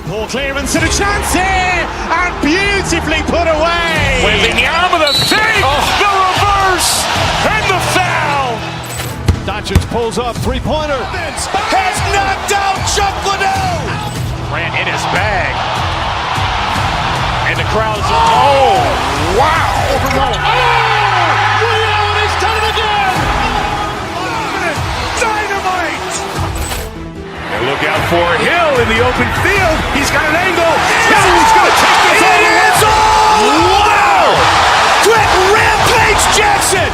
Poor clearance and a chance here, and beautifully put away. Wembanyama the fake, the reverse, and the foul. Doncic pulls up, three-pointer. Has knocked out Chuck Liddell. Grant in his bag. And the crowd's, oh, wow. Leon has done it again. Dynamite. And look out for Hill in the open field. He's got an angle. He's going to take this all the way. Wow. Quick Rampage Jackson.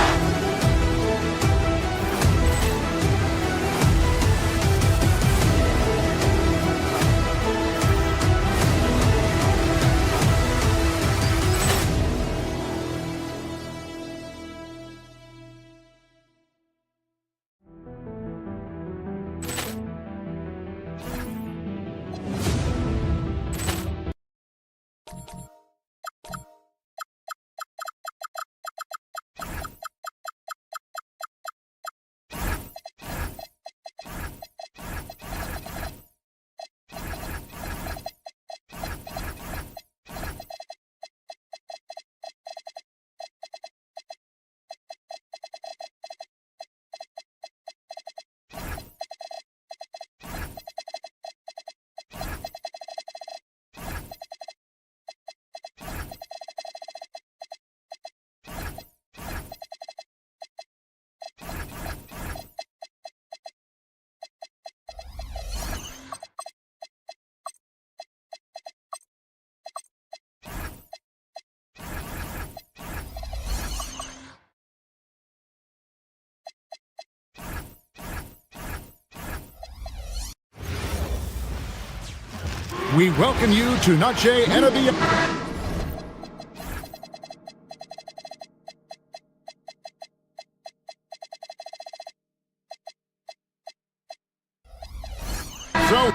We welcome you to NextGen Stream. So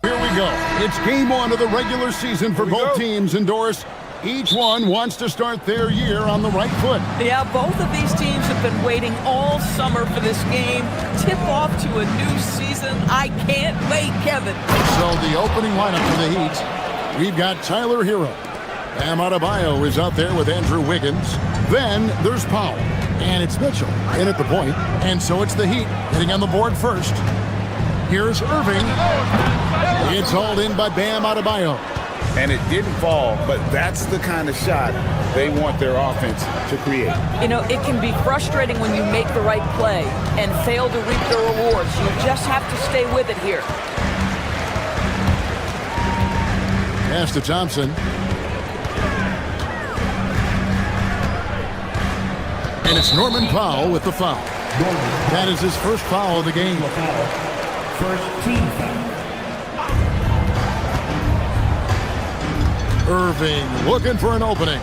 here we go. It's game one of the regular season for both teams, and Doris, each one wants to start their year on the right foot. Yeah, both of these teams have been waiting all summer for this game. Tip off to a new season. I can't wait, Kevin. So the opening lineup for the Heat, we've got Tyler Hero. Bam Adebayo is out there with Andrew Wiggins. Then there's Powell. And it's Mitchell in at the point. And so it's the Heat getting on the board first. Here's Irving. It's hauled in by Bam Adebayo. And it didn't fall, but that's the kind of shot they want their offense to create. You know, it can be frustrating when you make the right play and fail to reap the rewards. You just have to stay with it here. Pass to Thompson. And it's Norman Powell with the foul. That is his first foul of the game. First team foul. Irving looking for an opening.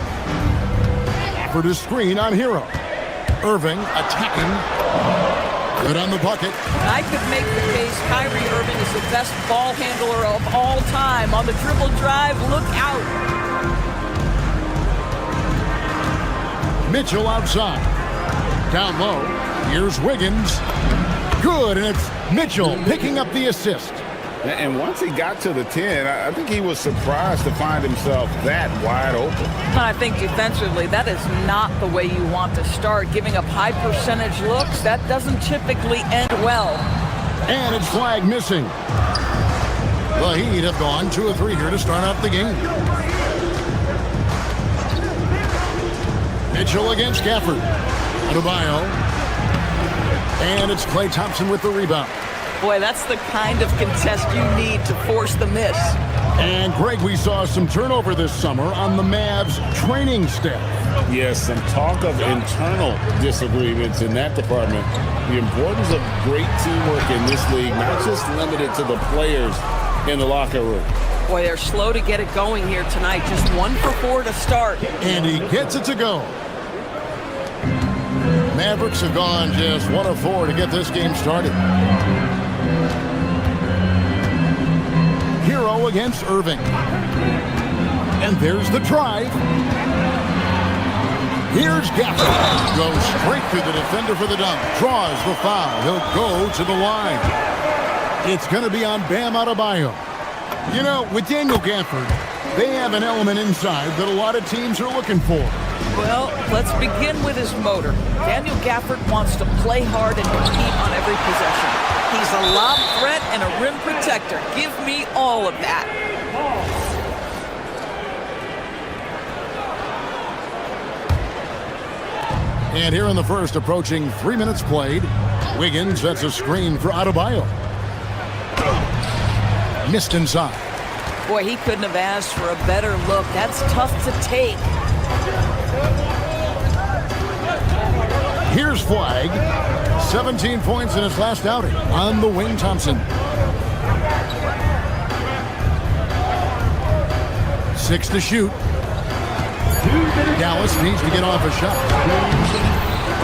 For the screen on Hero. Irving attacking. Good on the bucket. I could make the case Kyrie Irving is the best ball handler of all time. On the dribble drive, look out. Mitchell outside. Down low. Here's Wiggins. Good, and it's Mitchell picking up the assist. And once he got to the 10, I think he was surprised to find himself that wide open. I think defensively, that is not the way you want to start. Giving up high percentage looks, that doesn't typically end well. And it's flag missing. The Heat have gone 2 of 3 here to start off the game. Mitchell against Gafford. Adebayo. And it's Klay Thompson with the rebound. Boy, that's the kind of contest you need to force the miss. And Greg, we saw some turnover this summer on the Mavs training staff. Yes, some talk of internal disagreements in that department. The importance of great teamwork in this league, not just limited to the players in the locker room. Boy, they're slow to get it going here tonight. Just 1 for 4 to start. And he gets it to go. Mavericks have gone just 1 of 4 to get this game started. Hero against Irving. And there's the drive. Here's Gafford. Goes straight through the defender for the dunk. Draws the foul. He'll go to the line. It's going to be on Bam Adebayo. You know, with Daniel Gafford, they have an element inside that a lot of teams are looking for. Well, let's begin with his motor. Daniel Gafford wants to play hard and compete on every possession. He's a lob threat and a rim protector. Give me all of that. And here in the first, approaching 3 minutes played, Wiggins sets a screen for Adebayo. Missed inside. Boy, he couldn't have asked for a better look. That's tough to take. Here's Flag. 17 points in his last outing on the wing. Thompson. 6 to shoot. Dallas needs to get off a shot.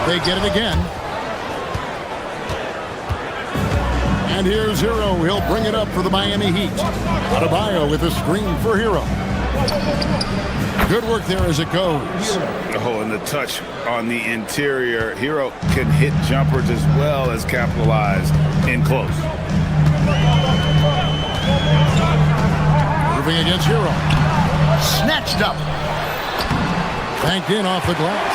They get it again. And here's Hero. He'll bring it up for the Miami Heat. Adebayo with a screen for Hero. Good work there as it goes. Oh, and the touch on the interior. Hero can hit jumpers as well as capitalize in close. Moving against Hero. Snatched up. Banked in off the glass.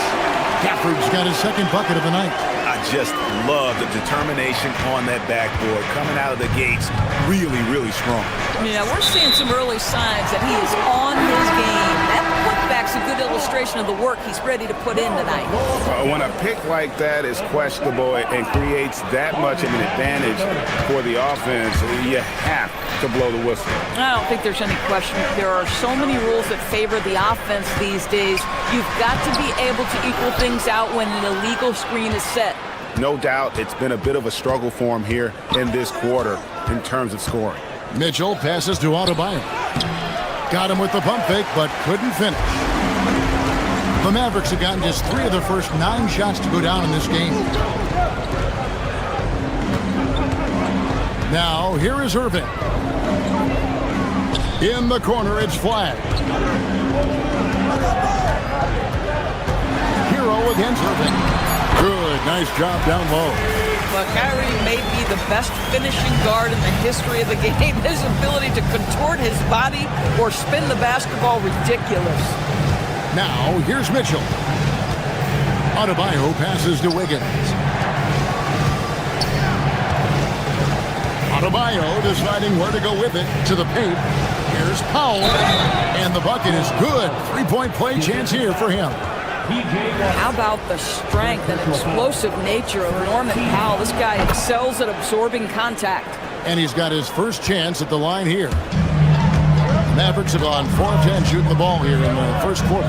Gafford's got his second bucket of the night. I just love the determination on that backboard. Coming out of the gates, really, really strong. Yeah, we're seeing some early signs that he is on his game. That putback's a good illustration of the work he's ready to put in tonight. When a pick like that is questionable and creates that much of an advantage for the offense, you have to blow the whistle. I don't think there's any question. There are so many rules that favor the offense these days. You've got to be able to equal things out when an illegal screen is set. No doubt it's been a bit of a struggle for him here in this quarter in terms of scoring. Mitchell passes to Adebayo. Got him with the pump fake, but couldn't finish. The Mavericks have gotten just 3 of their first 9 shots to go down in this game. Now, here is Irving. In the corner, it's Flag. Hero against Irving. Good, nice job down low. But Kyrie may be the best finishing guard in the history of the game. His ability to contort his body or spin the basketball, ridiculous. Now, here's Mitchell. Adebayo passes to Wiggins. Adebayo deciding where to go with it to the paint. Here's Powell. And the bucket is good. 3-point play chance here for him. How about the strength and explosive nature of Norman Powell? This guy excels at absorbing contact. And he's got his first chance at the line here. The Mavericks have gone 4 of 10 shooting the ball here in the first quarter.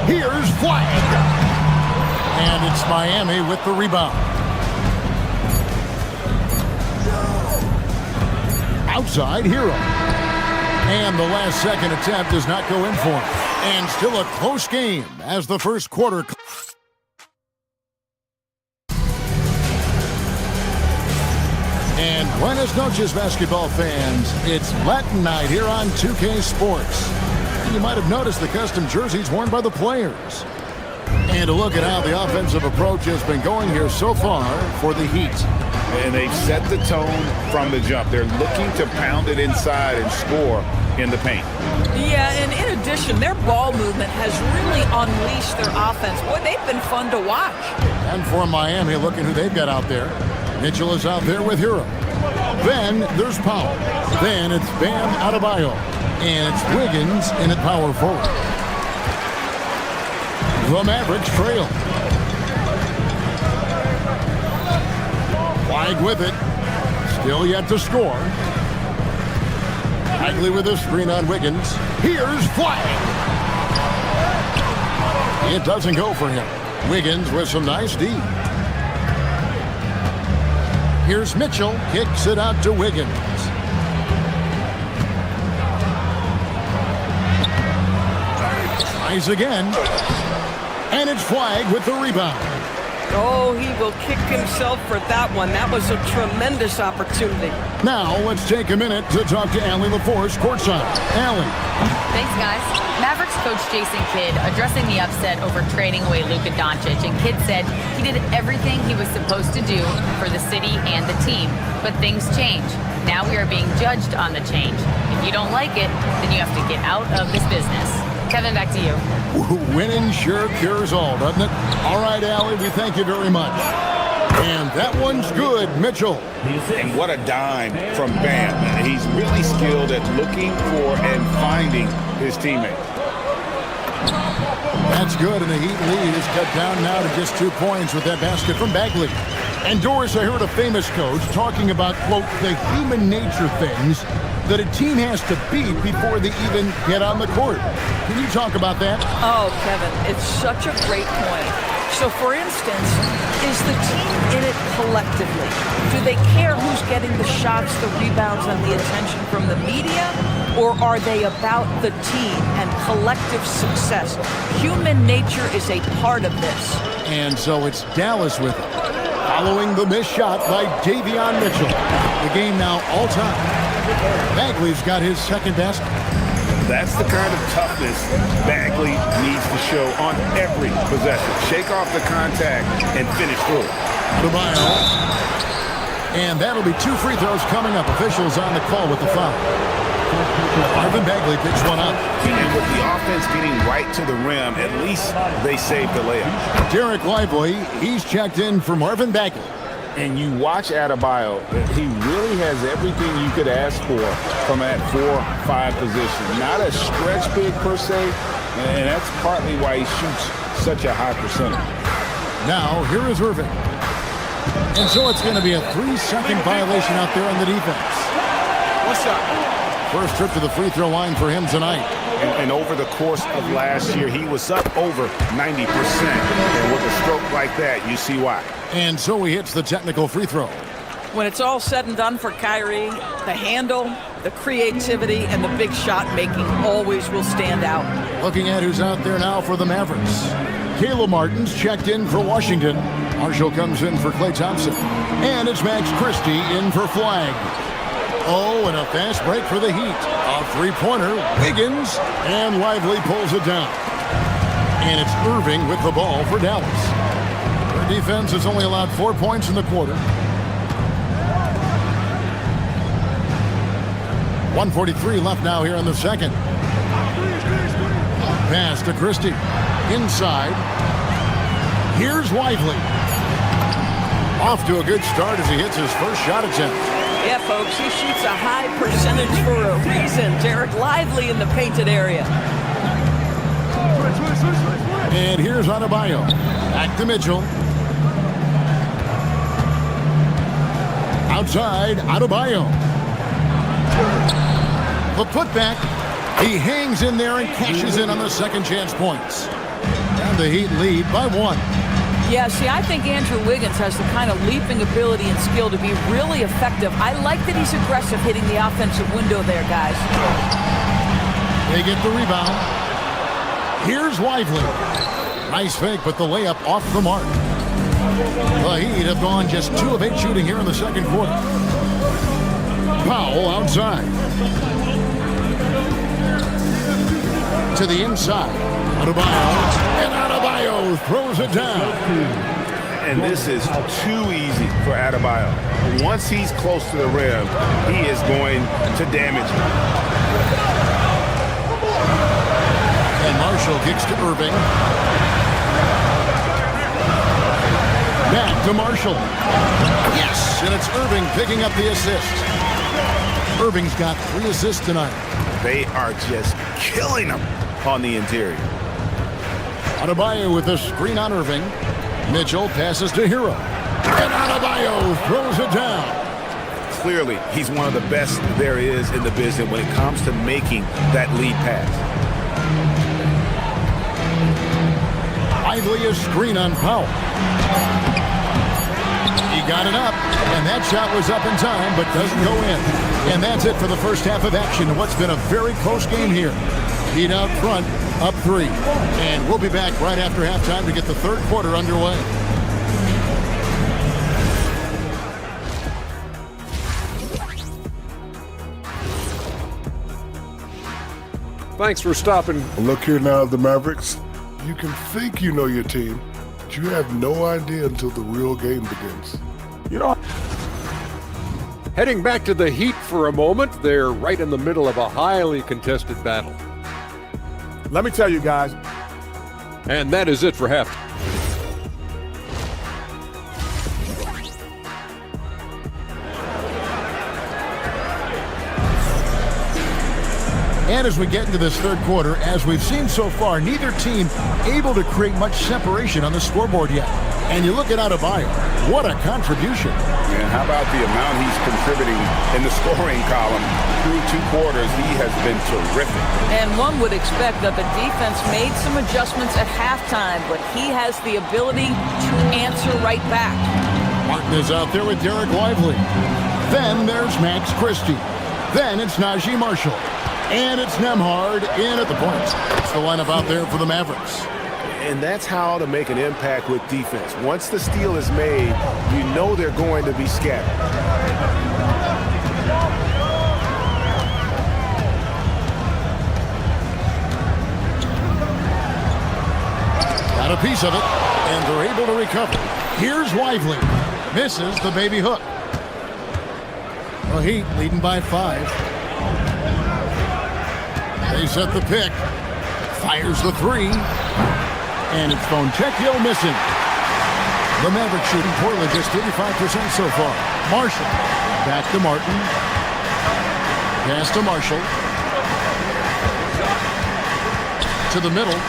Here's Flag. And it's Miami with the rebound. Outside, Hero. And the last second attempt does not go in for him. And still a close game as the first quarter. And buenas noches, basketball fans. It's Latin night here on 2K Sports. You might have noticed the custom jerseys worn by the players. And a look at how the offensive approach has been going here so far for the Heat. And they've set the tone from the jump. They're looking to pound it inside and score in the paint. Yeah, and in addition, their ball movement has really unleashed their offense. Boy, they've been fun to watch. And for Miami, look at who they've got out there. Mitchell is out there with Hero. Then there's Powell. Then it's Bam Adebayo. And it's Wiggins in at power forward. The Mavericks trail. Flag with it. Still yet to score. Bagley with a screen on Wiggins. Here's Flag. It doesn't go for him. Wiggins with some nice D. Here's Mitchell. Kicks it out to Wiggins. Tries again. And it's Flag with the rebound. Oh, he will kick himself for that one. That was a tremendous opportunity. Now, let's take a minute to talk to Allie LaForce courtside. Allie. Thanks, guys. Mavericks coach Jason Kidd addressing the upset over trading away Luka Doncic, and Kidd said he did everything he was supposed to do for the city and the team, but things change. Now we are being judged on the change. If you don't like it, then you have to get out of this business. Kevin, back to you. Winning sure cures all, doesn't it? All right, Allie, we thank you very much. And that one's good, Mitchell. And what a dime from Bam. He's really skilled at looking for and finding his teammate. That's good, and the Heat lead is cut down now to just 2 points with that basket from Bagley. And Doris, I heard a famous coach talking about, quote, the human nature things that a team has to beat before they even get on the court. Can you talk about that? Oh, Kevin, it's such a great point. So, for instance, is the team in it collectively? Do they care who's getting the shots, the rebounds, and the attention from the media? Or are they about the team and collective success? Human nature is a part of this. And so it's Dallas with it, following the missed shot by Davion Mitchell. The game now all-time. Bagley's got his second basket. That's the kind of toughness Bagley needs to show on every possession. Shake off the contact and finish through. Adebayo. And that'll be 2 free throws coming up. Officials on the call with the foul. Marvin Bagley picks one up. And with the offense getting right to the rim, at least they saved the layup. Derek Lively, he's checked in for Marvin Bagley. And you watch Adebayo, he really has everything you could ask for from that 4-5 position. Not a stretch big per se, and that's partly why he shoots such a high percentage. Now, here is Irving. And so it's going to be a 3-second violation out there on the defense. What's up? First trip to the free throw line for him tonight. And over the course of last year, he was up over 90%. And with a stroke like that, you see why. And so he hits the technical free throw. When it's all said and done for Kyrie, the handle, the creativity, and the big shot making always will stand out. Looking at who's out there now for the Mavericks. Caleb Martin's checked in for Washington. Marshall comes in for Klay Thompson. And it's Max Christie in for Flag. Oh, and a fast break for the Heat. A three-pointer, Wiggins, and Lively pulls it down. And it's Irving with the ball for Dallas. Their defense has only allowed 4 points in the quarter. 1:43 left now here in the second. Pass to Christie. Inside. Here's Lively. Off to a good start as he hits his first shot attempt. Yeah, folks, he shoots a high percentage for a reason. Derek Lively in the painted area. And here's Adebayo. Back to Mitchell. Outside, Adebayo. The putback. He hangs in there and cashes in on the second chance points. And the Heat lead by 1. Yeah, see, I think Andrew Wiggins has the kind of leaping ability and skill to be really effective. I like that he's aggressive hitting the offensive window there, guys. They get the rebound. Here's Lively. Nice fake, but the layup off the mark. The Heat have gone just 2 of 8 shooting here in the second quarter. Powell outside. To the inside. Adebayo. And Adebayo throws it down. And this is too easy for Adebayo. Once he's close to the rim, he is going to damage him. And Marshall kicks to Irving. Back to Marshall. Yes, and it's Irving picking up the assist. Irving's got 3 assists tonight. They are just killing him on the interior. Adebayo with the screen on Irving. Mitchell passes to Hero. And Adebayo throws it down. Clearly, he's one of the best there is in the business when it comes to making that lead pass. Lively a screen on Powell. He got it up, and that shot was up in time, but doesn't go in. And that's it for the first half of action in what's been a very close game here. Heat out front, up 3. And we'll be back right after halftime to get the third quarter underway. Thanks for stopping. Look here now, the Mavericks. You can think you know your team, but you have no idea until the real game begins. Heading back to the Heat for a moment, they're right in the middle of a highly contested battle. Let me tell you guys. And that is it for half. And as we get into this third quarter, as we've seen so far, neither team able to create much separation on the scoreboard yet. And you look at Adebayo, what a contribution. And how about the amount he's contributing in the scoring column through 2 quarters? He has been terrific. And one would expect that the defense made some adjustments at halftime, but he has the ability to answer right back. Martin is out there with Derek Lively. Then there's Max Christie. Then it's Najee Marshall. And it's Nembhard in at the point. It's the lineup out there for the Mavericks. And that's how to make an impact with defense. Once the steal is made, you know they're going to be scattered. Got a piece of it, and they're able to recover. Here's Lively. Misses the baby hook. The Heat leading by 5. They set the pick. Fires the 3. And it's Fontecchio missing. The Mavericks shooting poorly, just 35% so far. Marshall. Back to Martin. Pass to Marshall. To the middle.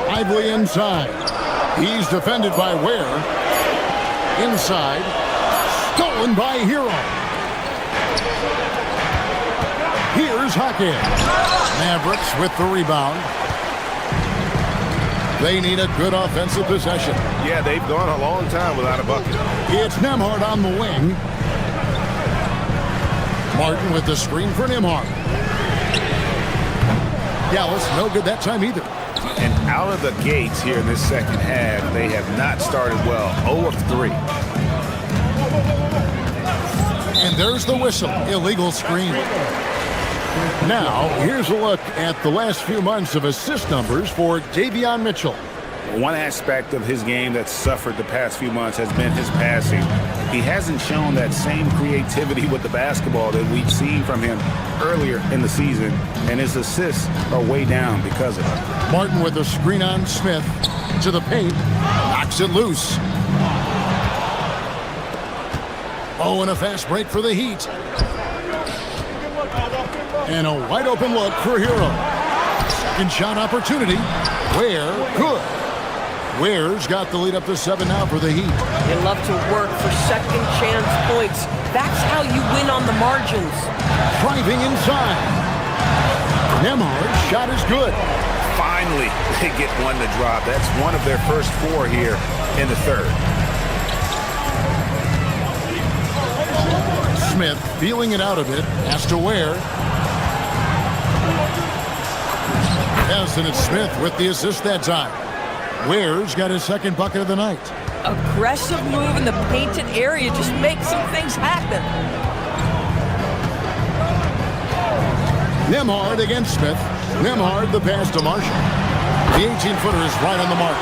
Lively inside. He's defended by Ware. Inside. Stolen by Hero. Here's Hackett. Mavericks with the rebound. They need a good offensive possession. Yeah, they've gone a long time without a bucket. It's Nembhard on the wing. Martin with the screen for Nembhard. Dallas, no good that time either. And out of the gates here in this second half, they have not started well. 0 of 3. And there's the whistle. Illegal screen. Now, here's a look at the last few months of assist numbers for Davion Mitchell. One aspect of his game that's suffered the past few months has been his passing. He hasn't shown that same creativity with the basketball that we've seen from him earlier in the season, and his assists are way down because of it. Martin with a screen on Smith to the paint, knocks it loose. Oh, and a fast break for the Heat. And a wide open look for Hero. Second shot opportunity. Ware, good. Ware's got the lead up to 7 now for the Heat. They love to work for second chance points. That's how you win on the margins. Driving inside. Nembhard's shot is good. Finally, they get one to drop. That's one of their first 4 here in the third. Smith feeling it out a bit. Has to Ware. Yes, and it's Smith with the assist that time. Ware's got his second bucket of the night. Aggressive move in the painted area just makes some things happen. Nembhard against Smith. Nembhard the pass to Marshall. The 18-footer is right on the mark.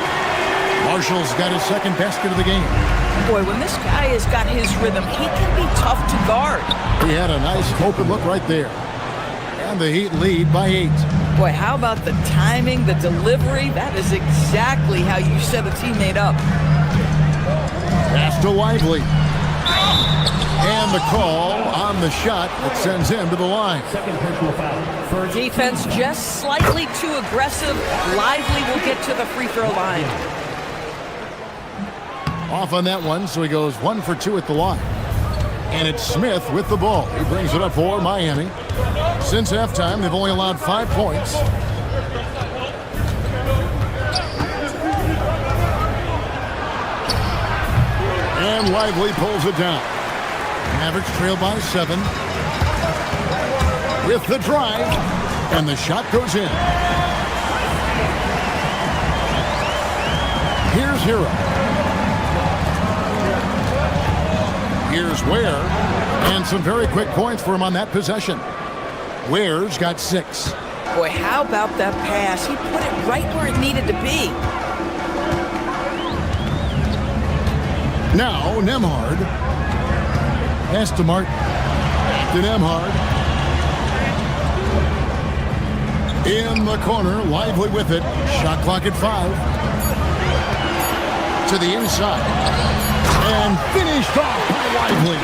Marshall's got his second basket of the game. Boy, when this guy has got his rhythm, he can be tough to guard. He had a nice open look right there. And the Heat lead by 8. Boy, how about the timing, the delivery? That is exactly how you set a teammate up. Pass to Lively. And the call on the shot that sends him to the line. Second personal foul. Defense just slightly too aggressive. Lively will get to the free throw line. Off on that one, so he goes 1 for 2 at the line. And it's Smith with the ball. He brings it up for Miami. Since halftime, they've only allowed 5 points. And Lively pulls it down. Mavericks trail by 7. With the drive. And the shot goes in. Here's Hero. Here's Ware. And some very quick points for him on that possession. Ware's got 6. Boy, how about that pass? He put it right where it needed to be. Now, Nemhard. Pass to Martin. To Nemhard. In the corner, Lively with it. Shot clock at 5. To the inside. And finished off by Lively.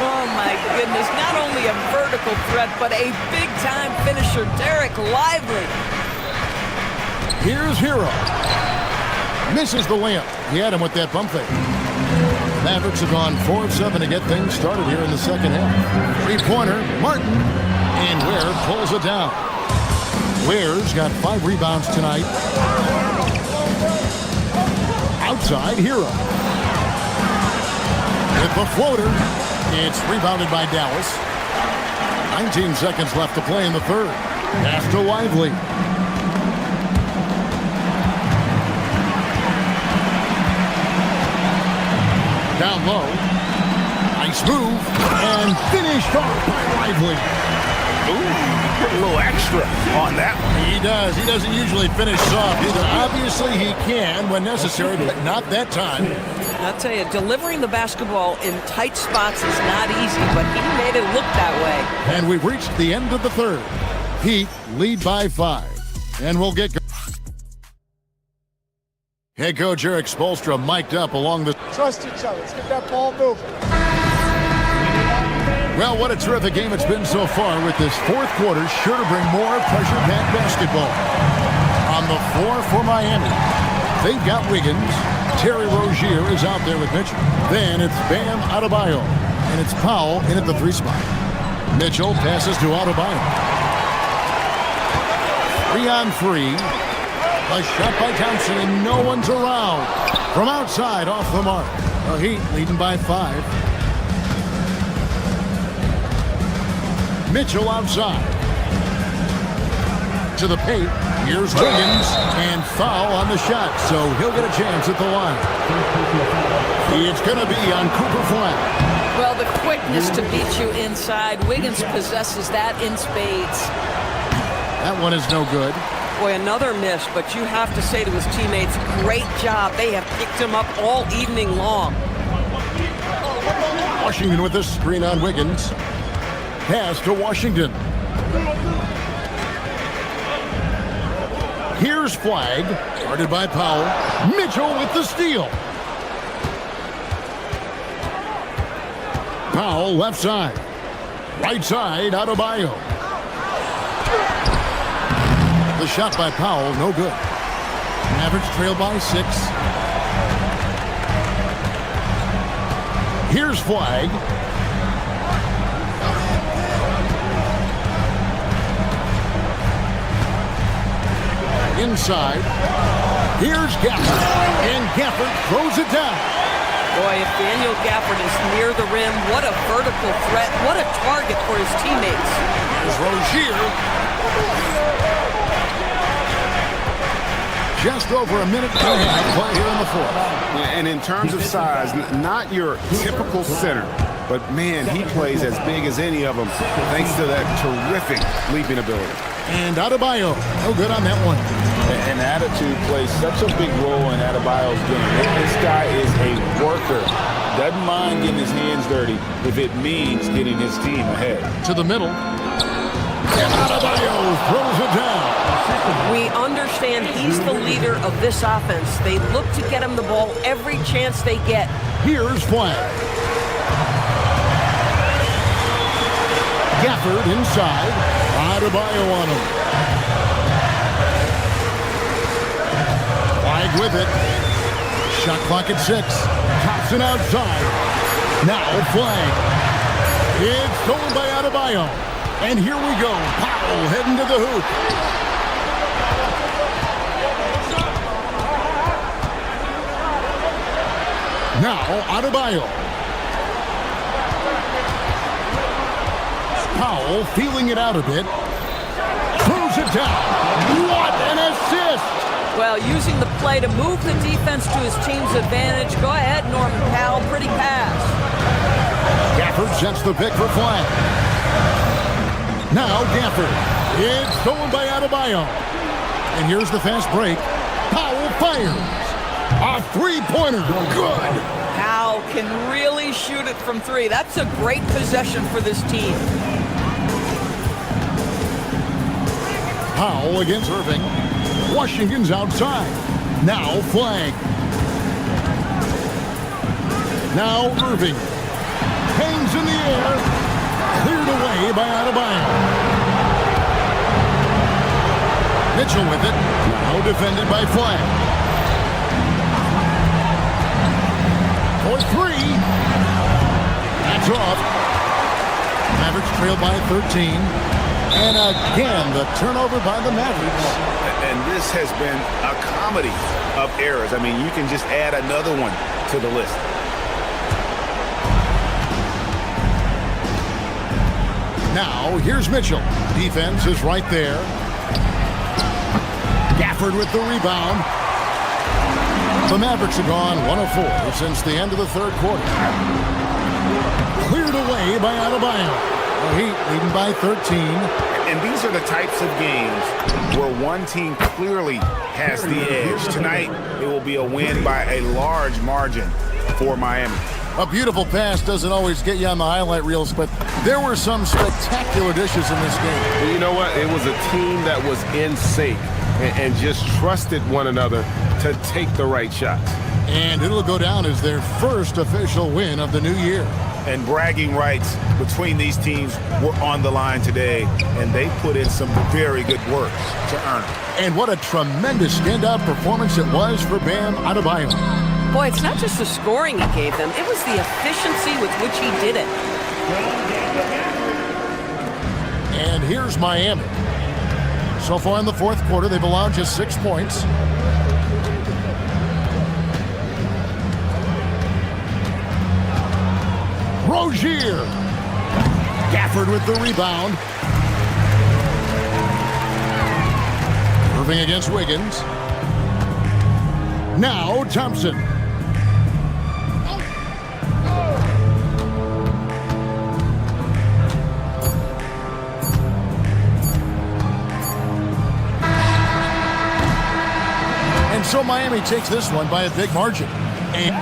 Oh, my goodness. Not only a vertical threat, but a big-time finisher, Derek Lively. Here's Hero. Misses the layup. He had him with that bump fake. Mavericks have gone 4 of 7 to get things started here in the second half. 3-pointer, Martin. And Ware pulls it down. Ware's got 5 rebounds tonight. Outside, Hero. With the floater. It's rebounded by Dallas. 19 seconds left to play in the third. Pass to Lively. Down low. Nice move. And finished off by Lively. Ooh, put a little extra on that one. He does. He doesn't usually finish soft either. Obviously, he can when necessary, but not that time. I'll tell you, delivering the basketball in tight spots is not easy, but he made it look that way. And we've reached the end of the third. Heat lead by 5. And we'll get going. Head coach Eric Spoelstra mic'd up along the... Trust each other. Let's get that ball moving. Well, what a terrific game it's been so far, with this fourth quarter sure to bring more pressure-packed basketball. On the floor for Miami, they've got Wiggins. Terry Rozier is out there with Mitchell. Then it's Bam Adebayo. And it's Powell in at the 3 spot. Mitchell passes to Adebayo. 3-on-3. A shot by Thompson, and no one's around. From outside, off the mark. The Heat leading by 5. Mitchell outside. To the paint. Here's Wiggins, and foul on the shot, so he'll get a chance at the line. It's going to be on Cooper Flag. Well, the quickness to beat you inside, Wiggins possesses that in spades. That one is no good. Boy, another miss, but you have to say to his teammates, great job. They have picked him up all evening long. Washington with this screen on Wiggins. Pass to Washington. Here's Flag, guarded by Powell. Mitchell with the steal. Powell left side. Right side, Adebayo. The shot by Powell, no good. Mavericks trail by 6. Here's Flag. Inside. Here's Gafford. And Gafford throws it down. Boy, if Daniel Gafford is near the rim, what a vertical threat. What a target for his teammates. Here's Rozier. Just over a minute and a half play here in the fourth. And in terms of size, not your typical center, but man, he plays as big as any of them thanks to that terrific leaping ability. And Adebayo, no good on that one. And attitude plays such a big role in Adebayo's game. This guy is a worker. Doesn't mind getting his hands dirty if it means getting his team ahead. To the middle. And Adebayo throws it down. We understand he's the leader of this offense. They look to get him the ball every chance they get. Here's Flag. Gafford inside. Adebayo on him. Flag with it. Shot clock at 6. Thompson outside. Now Flag. It's stolen by Adebayo. And here we go. Powell heading to the hoop. Now Adebayo. Powell feeling it out a bit. Throws it down. What an assist! Well, using the play to move the defense to his team's advantage. Go ahead, Norman Powell. Pretty pass. Gafford sets the pick for flag. Now Gafford. It's stolen by Adebayo. And here's the fast break. Powell fires. A three-pointer. Good. Powell can really shoot it from three. That's a great possession for this team. Powell against Irving. Washington's outside. Now flag. Now Irving. Hangs in the air. Cleared away by Adebayo. Mitchell with it. Now defended by Flag. For three. That's off. Mavericks trail by 13. And again, the turnover by the Mavericks. And this has been a comedy of errors. I mean, you can just add another one to the list. Now, here's Mitchell. Defense is right there. Gafford with the rebound. The Mavericks have gone 1 of 4 since the end of the third quarter. Cleared away by Adebayo. The Heat leading by 13. And these are the types of games where one team clearly has the edge. Tonight, it will be a win by a large margin for Miami. A beautiful pass doesn't always get you on the highlight reels, but there were some spectacular dishes in this game. Well, you know what? It was a team that was in sync and just trusted one another to take the right shots. And it'll go down as their first official win of the new year. And bragging rights between these teams were on the line today, and they put in some very good work to earn it. And what a tremendous standout performance it was for Bam Adebayo. Boy, it's not just the scoring he gave them, it was the efficiency with which he did it. And here's Miami. So far in the fourth quarter, they've allowed just 6 points. Rozier. Gafford with the rebound. Irving against Wiggins. Now Thompson. And so Miami takes this one by a big margin. And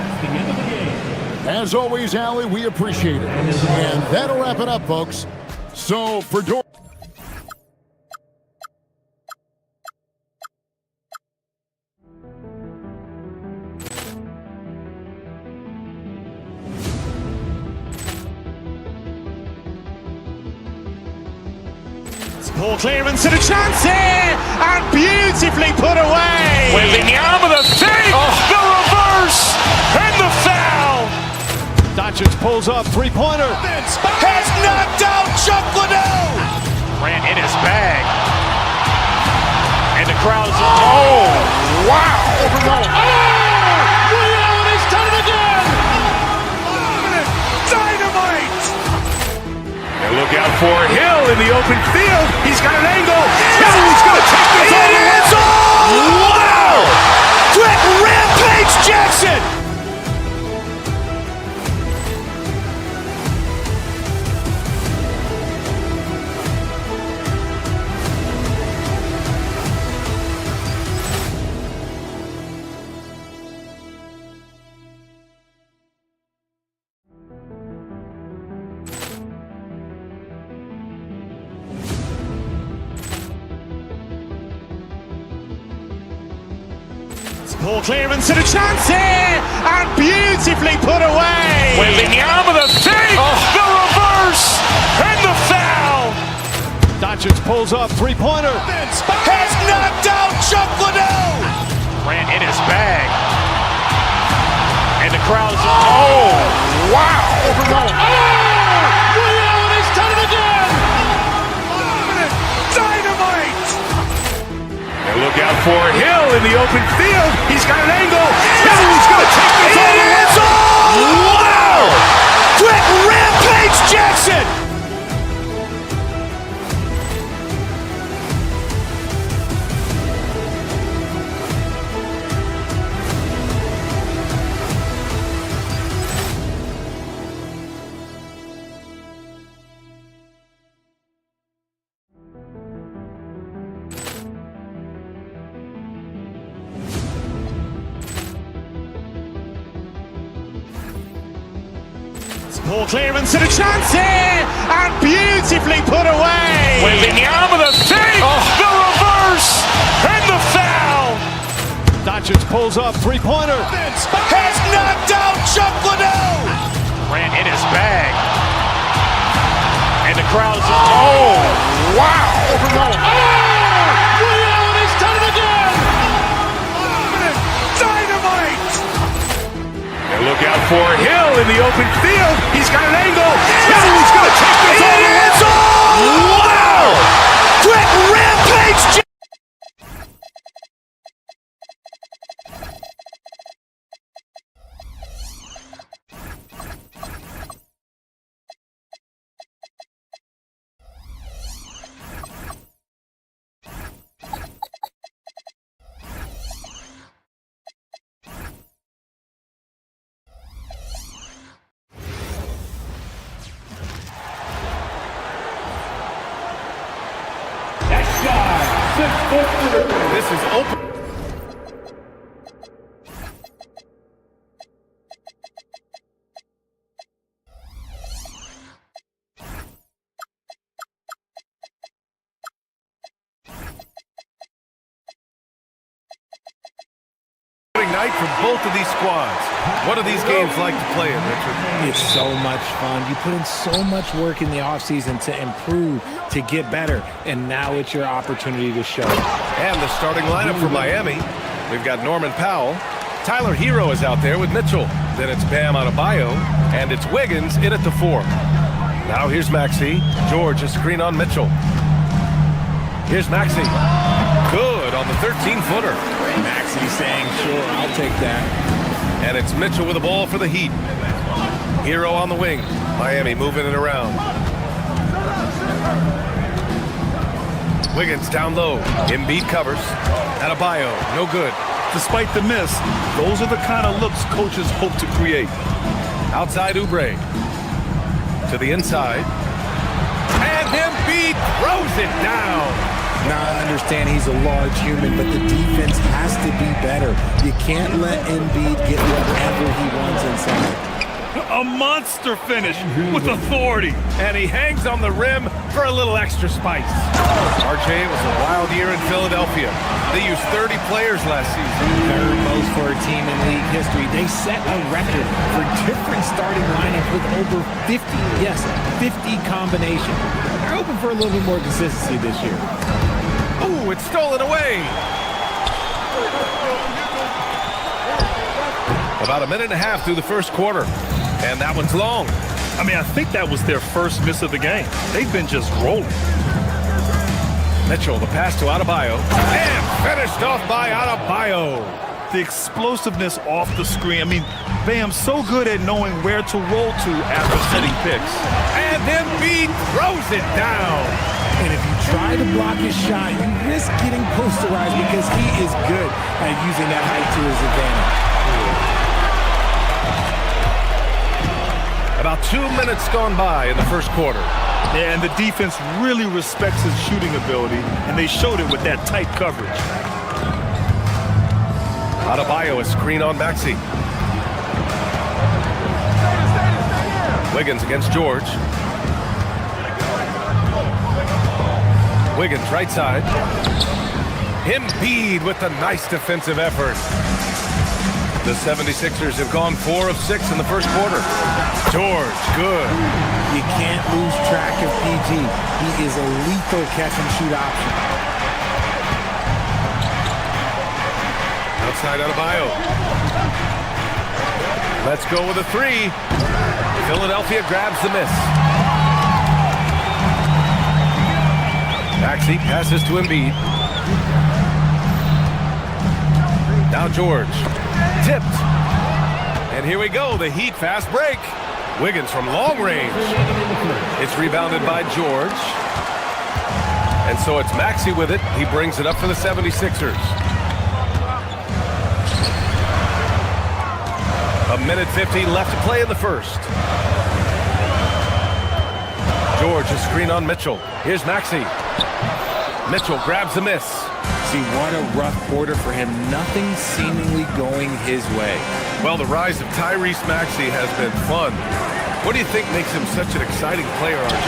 as always, Allie, we appreciate it. And that'll wrap it up, folks. So for Poor clearance and a chance here, and beautifully put away. Wembanyama the fake, the reverse, and the foul. Doncic pulls up, three-pointer. Has knocked out Chuck Liddell. Ran in his bag. And the crowd is, oh, wow. He's done it again. Dynamite. And look out for Hill in the open field. He's got an angle. He's going to take this all the way. Wow! Quick rampage Jackson. Poor clearance and a chance here, and beautifully put away. Wembanyama the fake, the reverse, and the foul. Doncic pulls up, three-pointer. Has knocked out Chuck Liddell. Ran in his bag. And the crowd is, oh, wow. He's done it again. Dynamite. And look out for Hill in the open field. He's got an angle. He's going to take this all the way. Wow! Quick rampage Jackson. Poor clearance and a chance here, and beautifully put away. Wembanyama the save, the reverse, and the foul. Doncic pulls up, three-pointer. Has knocked out Chuck Liddell. Ran in his bag. And the crowd's, oh, wow. He's done it again. Dynamite. And look out for Hill in the open field. He's got an angle. He's going to take this all the way. Wow. Quick rampage. This is open. Night for both of these squads. What do these games like to play in, Richard? It's so much fun. You put in so much work in the offseason to improve, to get better, and now it's your opportunity to show it. And the starting lineup for Miami. We've got Norman Powell. Tyler Hero is out there with Mitchell. Then it's Bam Adebayo, and it's Wiggins in at the 4. Now here's Maxey. George, a screen on Mitchell. Here's Maxey. Good on the 13-footer. Maxey saying, sure, I'll take that. And it's Mitchell with the ball for the Heat. Hero on the wing. Miami moving it around. Wiggins down low. Embiid covers. Adebayo, no good. Despite the miss, those are the kind of looks coaches hope to create. Outside Oubre. To the inside. And Embiid throws it down. Now, I understand he's a large human, but the defense has to be better. You can't let Embiid get whatever he wants inside. A monster finish with authority. And he hangs on the rim for a little extra spice. RJ, it was a wild year in Philadelphia. They used 30 players last season. Third most for a team in league history. They set a record for different starting lineups with over 50, yes, 50 combinations. They're hoping for a little bit more consistency this year. Ooh, it's stolen away. About a minute and a half through the first quarter. And that one's long. I mean, I think that was their first miss of the game. They've been just rolling. Mitchell, the pass to Adebayo. And finished off by Adebayo. The explosiveness off the screen. I mean, Bam's so good at knowing where to roll to after setting picks. And Embiid throws it down. And if you try to block his shot, you risk getting posterized because he is good at using that height to his advantage. About 2 minutes gone by in the first quarter. Yeah, and the defense really respects his shooting ability, and they showed it with that tight coverage. Adebayo, a screen on Maxey. Wiggins against George. Wiggins right side. Embiid with a nice defensive effort. The 76ers have gone 4 of 6 in the first quarter. George, good. You can't lose track of PG. He is a lethal catch-and-shoot option. Outside Adebayo. Let's go with a 3. Philadelphia grabs the miss. Maxey passes to Embiid. Now George. Tipped. And here we go, the Heat fast break. Wiggins from long range. It's rebounded by George. And so it's Maxey with it. He brings it up for the 76ers. A minute 50 left to play in the first. George, a screen on Mitchell. Here's Maxey. Mitchell grabs the miss. See, what a rough quarter for him. Nothing seemingly going his way. Well, the rise of Tyrese Maxey has been fun. What do you think makes him such an exciting player, RJ?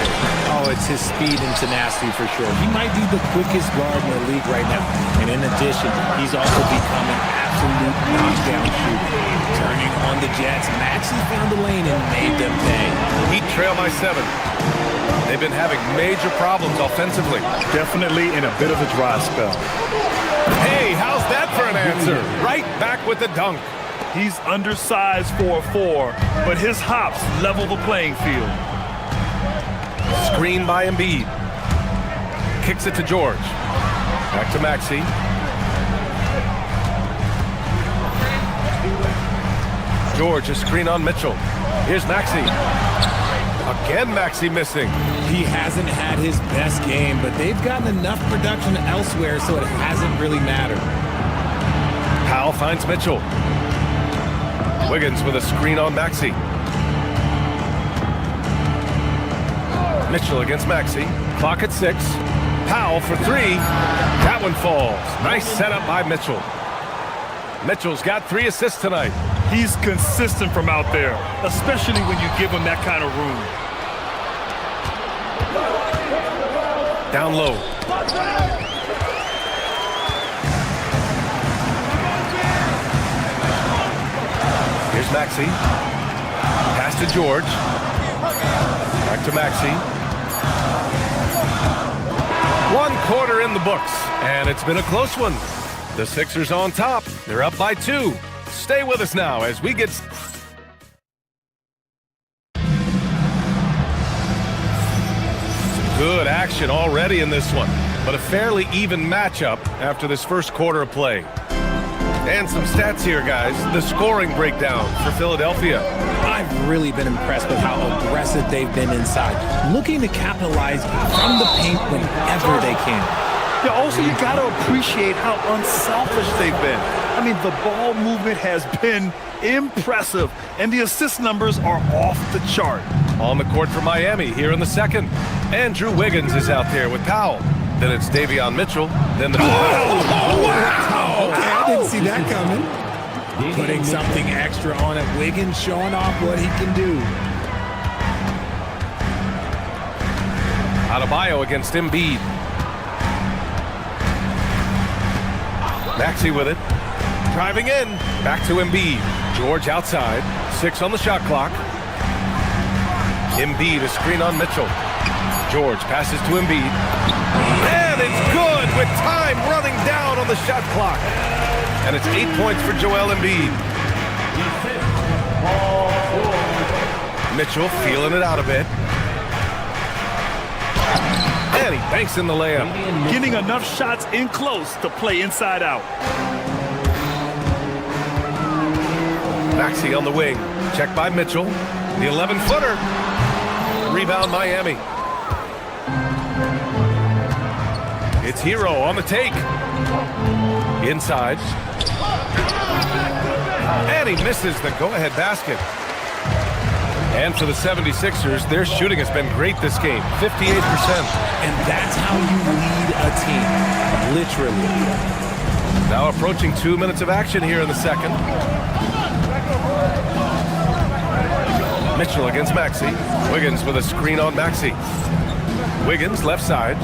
Oh, it's his speed and tenacity for sure. He might be the quickest guard in the league right now. And in addition, he's also become an absolute knockdown shooter. Turning on the Jets, Maxey found the lane and made them pay. Heat trail by 7. They've been having major problems offensively. Definitely in a bit of a dry spell. Hey, how's that for an answer? Right back with the dunk. He's undersized for a 4, but his hops level the playing field. Screen by Embiid. Kicks it to George. Back to Maxey. George, a screen on Mitchell. Here's Maxey. Again, Maxey missing. He hasn't had his best game, but they've gotten enough production elsewhere, so it hasn't really mattered. Powell finds Mitchell. Wiggins with a screen on Maxey. Mitchell against Maxey. Clock at 6. Powell for 3. That one falls. Nice setup by Mitchell. Mitchell's got 3 assists tonight. He's consistent from out there, especially when you give him that kind of room. Down low. Here's Maxey. Pass to George. Back to Maxey. 1 quarter in the books, and it's been a close one. The Sixers on top. They're up by 2. Stay with us now as we get... Good action already in this one, but a fairly even matchup after this first quarter of play. And some stats here, guys. The scoring breakdown for Philadelphia. I've really been impressed with how aggressive they've been inside, looking to capitalize from the paint whenever they can. Yeah, also, you got to appreciate how unselfish they've been. I mean, the ball movement has been impressive, and the assist numbers are off the chart. On the court for Miami here in the second. Andrew Wiggins is out there with Powell. Then it's Davion Mitchell. Then the... Wow! Okay, I didn't see that coming. Putting something extra on it. Wiggins showing off what he can do. Adebayo against Embiid. Maxey with it. Driving in. Back to Embiid. George outside. 6 on the shot clock. Embiid, a screen on Mitchell. George passes to Embiid. And it's good with time running down on the shot clock. And it's 8 points for Joel Embiid. Mitchell feeling it out a bit. And he banks in the layup. Getting enough shots in close to play inside out. Maxey on the wing. Check by Mitchell. The 11-footer. Rebound Miami. It's Hero on the take. Inside. And he misses the go-ahead basket. And for the 76ers, their shooting has been great this game, 58%. And that's how you lead a team, literally. Now approaching 2 minutes of action here in the second. Mitchell against Maxey. Wiggins with a screen on Maxey. Wiggins, left side.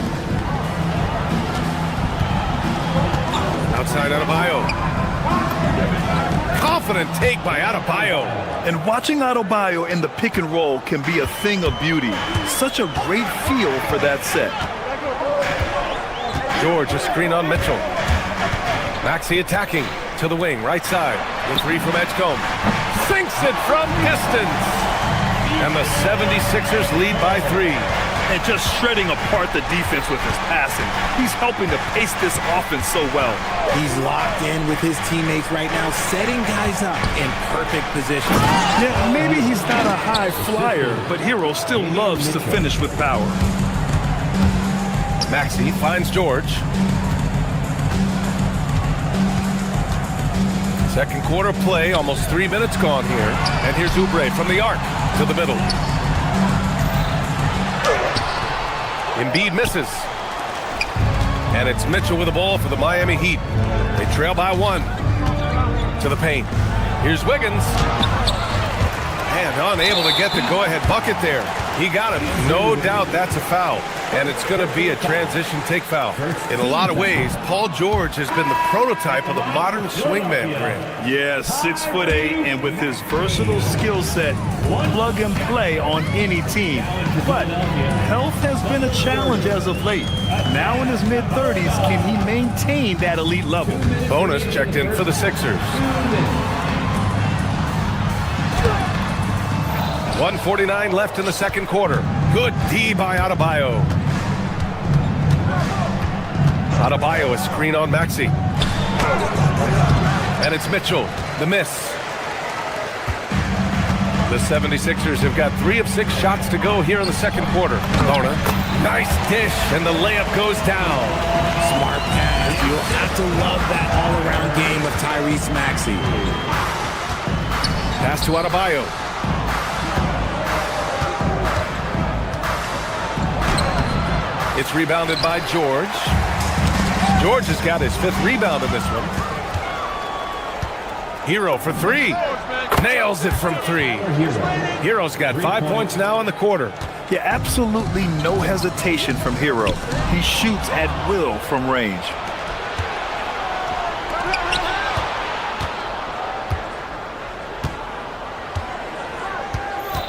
Outside Adebayo. Confident take by Adebayo. And watching Adebayo in the pick and roll can be a thing of beauty. Such a great feel for that set. George, a screen on Mitchell. Maxey attacking to the wing, right side. The 3 from Edgecombe. Sinks it from distance. And the 76ers lead by 3. And just shredding apart the defense with his passing. He's helping to pace this offense so well. He's locked in with his teammates right now, setting guys up in perfect position. Yeah, maybe he's not a high flyer, but Hero still loves to finish with power. Maxey finds George. Second quarter play, almost 3 minutes gone here. And here's Oubre from the arc to the middle. Embiid misses. And it's Mitchell with the ball for the Miami Heat. They trail by 1 to the paint. Here's Wiggins. and unable to get the go-ahead bucket there. He got it. No doubt that's a foul, and it's going to be a transition take foul. In a lot of ways, Paul George has been the prototype of the modern swingman, Grant. Yeah, 6'8", and with his versatile skill set, plug and play on any team. But health has been a challenge as of late. Now in his mid-30s, can he maintain that elite level? Bonus checked in for the Sixers. 1:49 left in the second quarter. Good D by Adebayo. Adebayo, a screen on Maxey. And it's Mitchell, the miss. The 76ers have got 3 of 6 shots to go here in the second quarter. Bona, nice dish, and the layup goes down. Smart pass. You'll have to love that all-around game of Tyrese Maxey. Pass to Adebayo. It's rebounded by George. George has got his 5th rebound in this one. Hero for 3. Nails it from 3. Hero's got 5 points now in the quarter. Yeah, absolutely no hesitation from Hero. He shoots at will from range.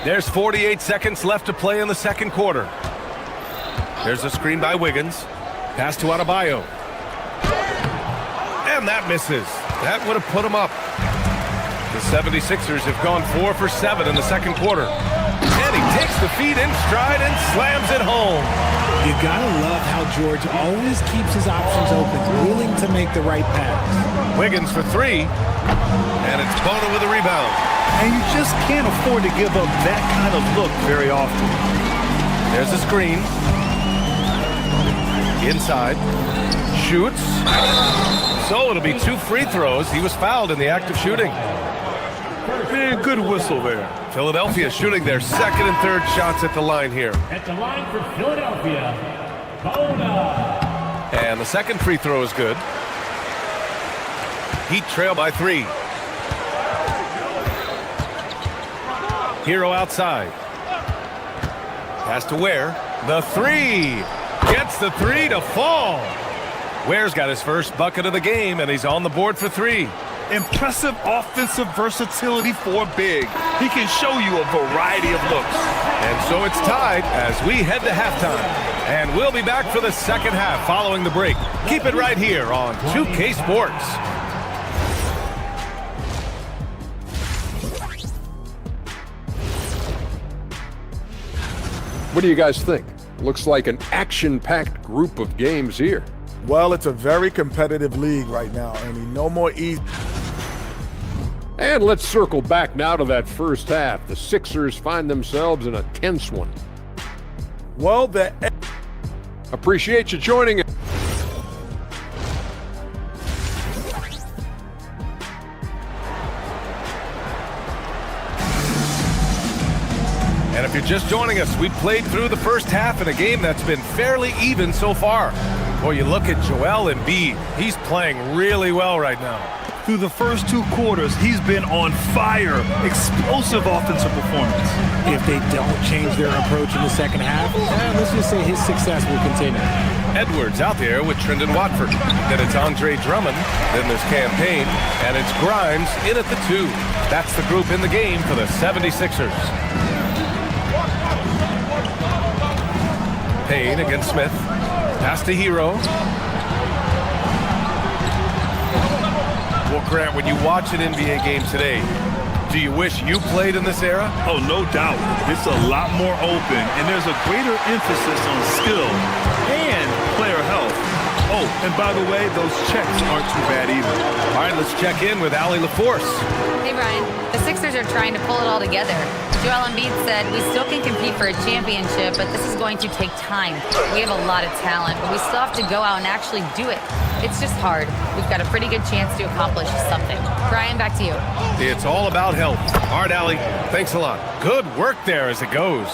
There's 48 seconds left to play in the second quarter. There's a screen by Wiggins. Pass to Adebayo. And that misses. That would have put him up. The 76ers have gone 4 for 7 in the second quarter. And he takes the feed in stride and slams it home. You gotta love how George always keeps his options open, willing to make the right pass. Wiggins for 3. And it's Bona with a rebound. And you just can't afford to give up that kind of look very often. There's a screen. Inside. Shoots. So it'll be 2 free throws. He was fouled in the act of shooting. Good whistle there. Philadelphia shooting their 2nd and 3rd shots at the line here. At the line for Philadelphia, Bona. And the 2nd free throw is good. Heat trail by 3. Hero outside. Pass to Ware. The 3. Gets the 3 to fall. Ware's got his first bucket of the game, and he's on the board for 3. Impressive offensive versatility for a big. He can show you a variety of looks. And so it's tied as we head to halftime. And we'll be back for the second half following the break. Keep it right here on 2K Sports. What do you guys think? Looks like an action-packed group of games here. Well, it's a very competitive league right now, and no more easy. And let's circle back now to that first half. The Sixers find themselves in a tense one. Well, appreciate you joining us. And if you're just joining us, we played through the first half in a game that's been fairly even so far. Boy, you look at Joel Embiid. He's playing really well right now. Through the first 2 quarters, he's been on fire. Explosive offensive performance. If they don't change their approach in the second half, let's just say his success will continue. Edwards out there with Trendon Watford. Then it's Andre Drummond. Then there's Campaign. And it's Grimes in at the 2. That's the group in the game for the 76ers. Payne against Smith. Pass to Hero. Well, Grant, when you watch an NBA game today, do you wish you played in this era? Oh, no doubt. It's a lot more open, and there's a greater emphasis on skill and player health. Oh, and by the way, those checks aren't too bad either. All right, let's check in with Allie LaForce. Hey, Brian. The Sixers are trying to pull it all together. Joel Embiid said, we still can compete for a championship, but this is going to take time. We have a lot of talent, but we still have to go out and actually do it. It's just hard. We've got a pretty good chance to accomplish something. Brian, back to you. It's all about health. All right, Allie, thanks a lot. Good work there as it goes.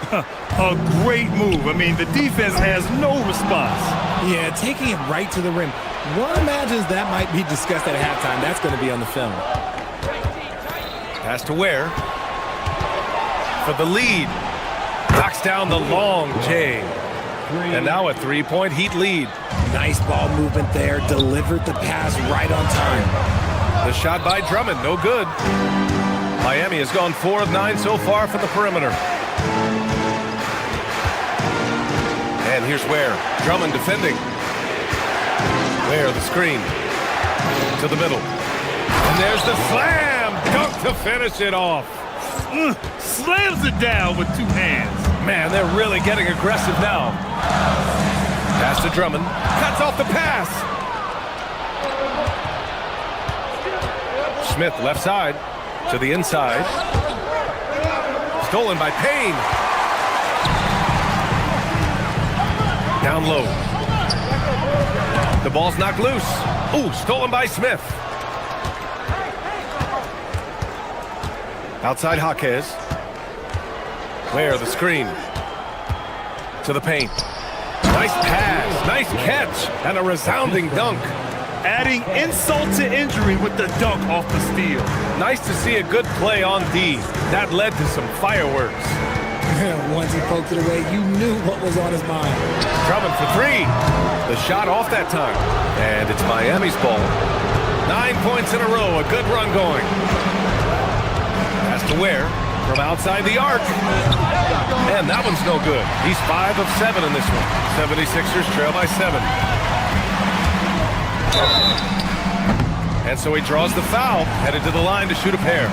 A great move. I mean, the defense has no response. Yeah, taking it right to the rim. One imagines that might be discussed at halftime. That's going to be on the film. Pass to Ware. for the lead. Knocks down the long J. And now a 3-point Heat lead. Nice ball movement there. Delivered the pass right on time. The shot by Drummond, no good. Miami has gone 4 of 9 so far from the perimeter. And here's Ware. Drummond defending. Ware, the screen. To the middle. And there's the slam! Dunk to finish it off. Slams it down with 2 hands. Man, they're really getting aggressive now. Pass to Drummond. Cuts off the pass. Smith, left side. To the inside. Stolen by Payne. Down low. The ball's knocked loose. Ooh, stolen by Smith. Outside Jaquez. Ware, the screen. To the paint. Nice pass, nice catch, and a resounding dunk. Adding insult to injury with the dunk off the steal. Nice to see a good play on D. That led to some fireworks. Once he poked it away, you knew what was on his mind. Drummond for 3. The shot off that time. And it's Miami's ball. 9 points in a row, a good run going. Pass to Ware from outside the arc. And that one's no good. He's 5 of 7 in this one. 76ers trail by 7. And so he draws the foul, headed to the line to shoot a pair.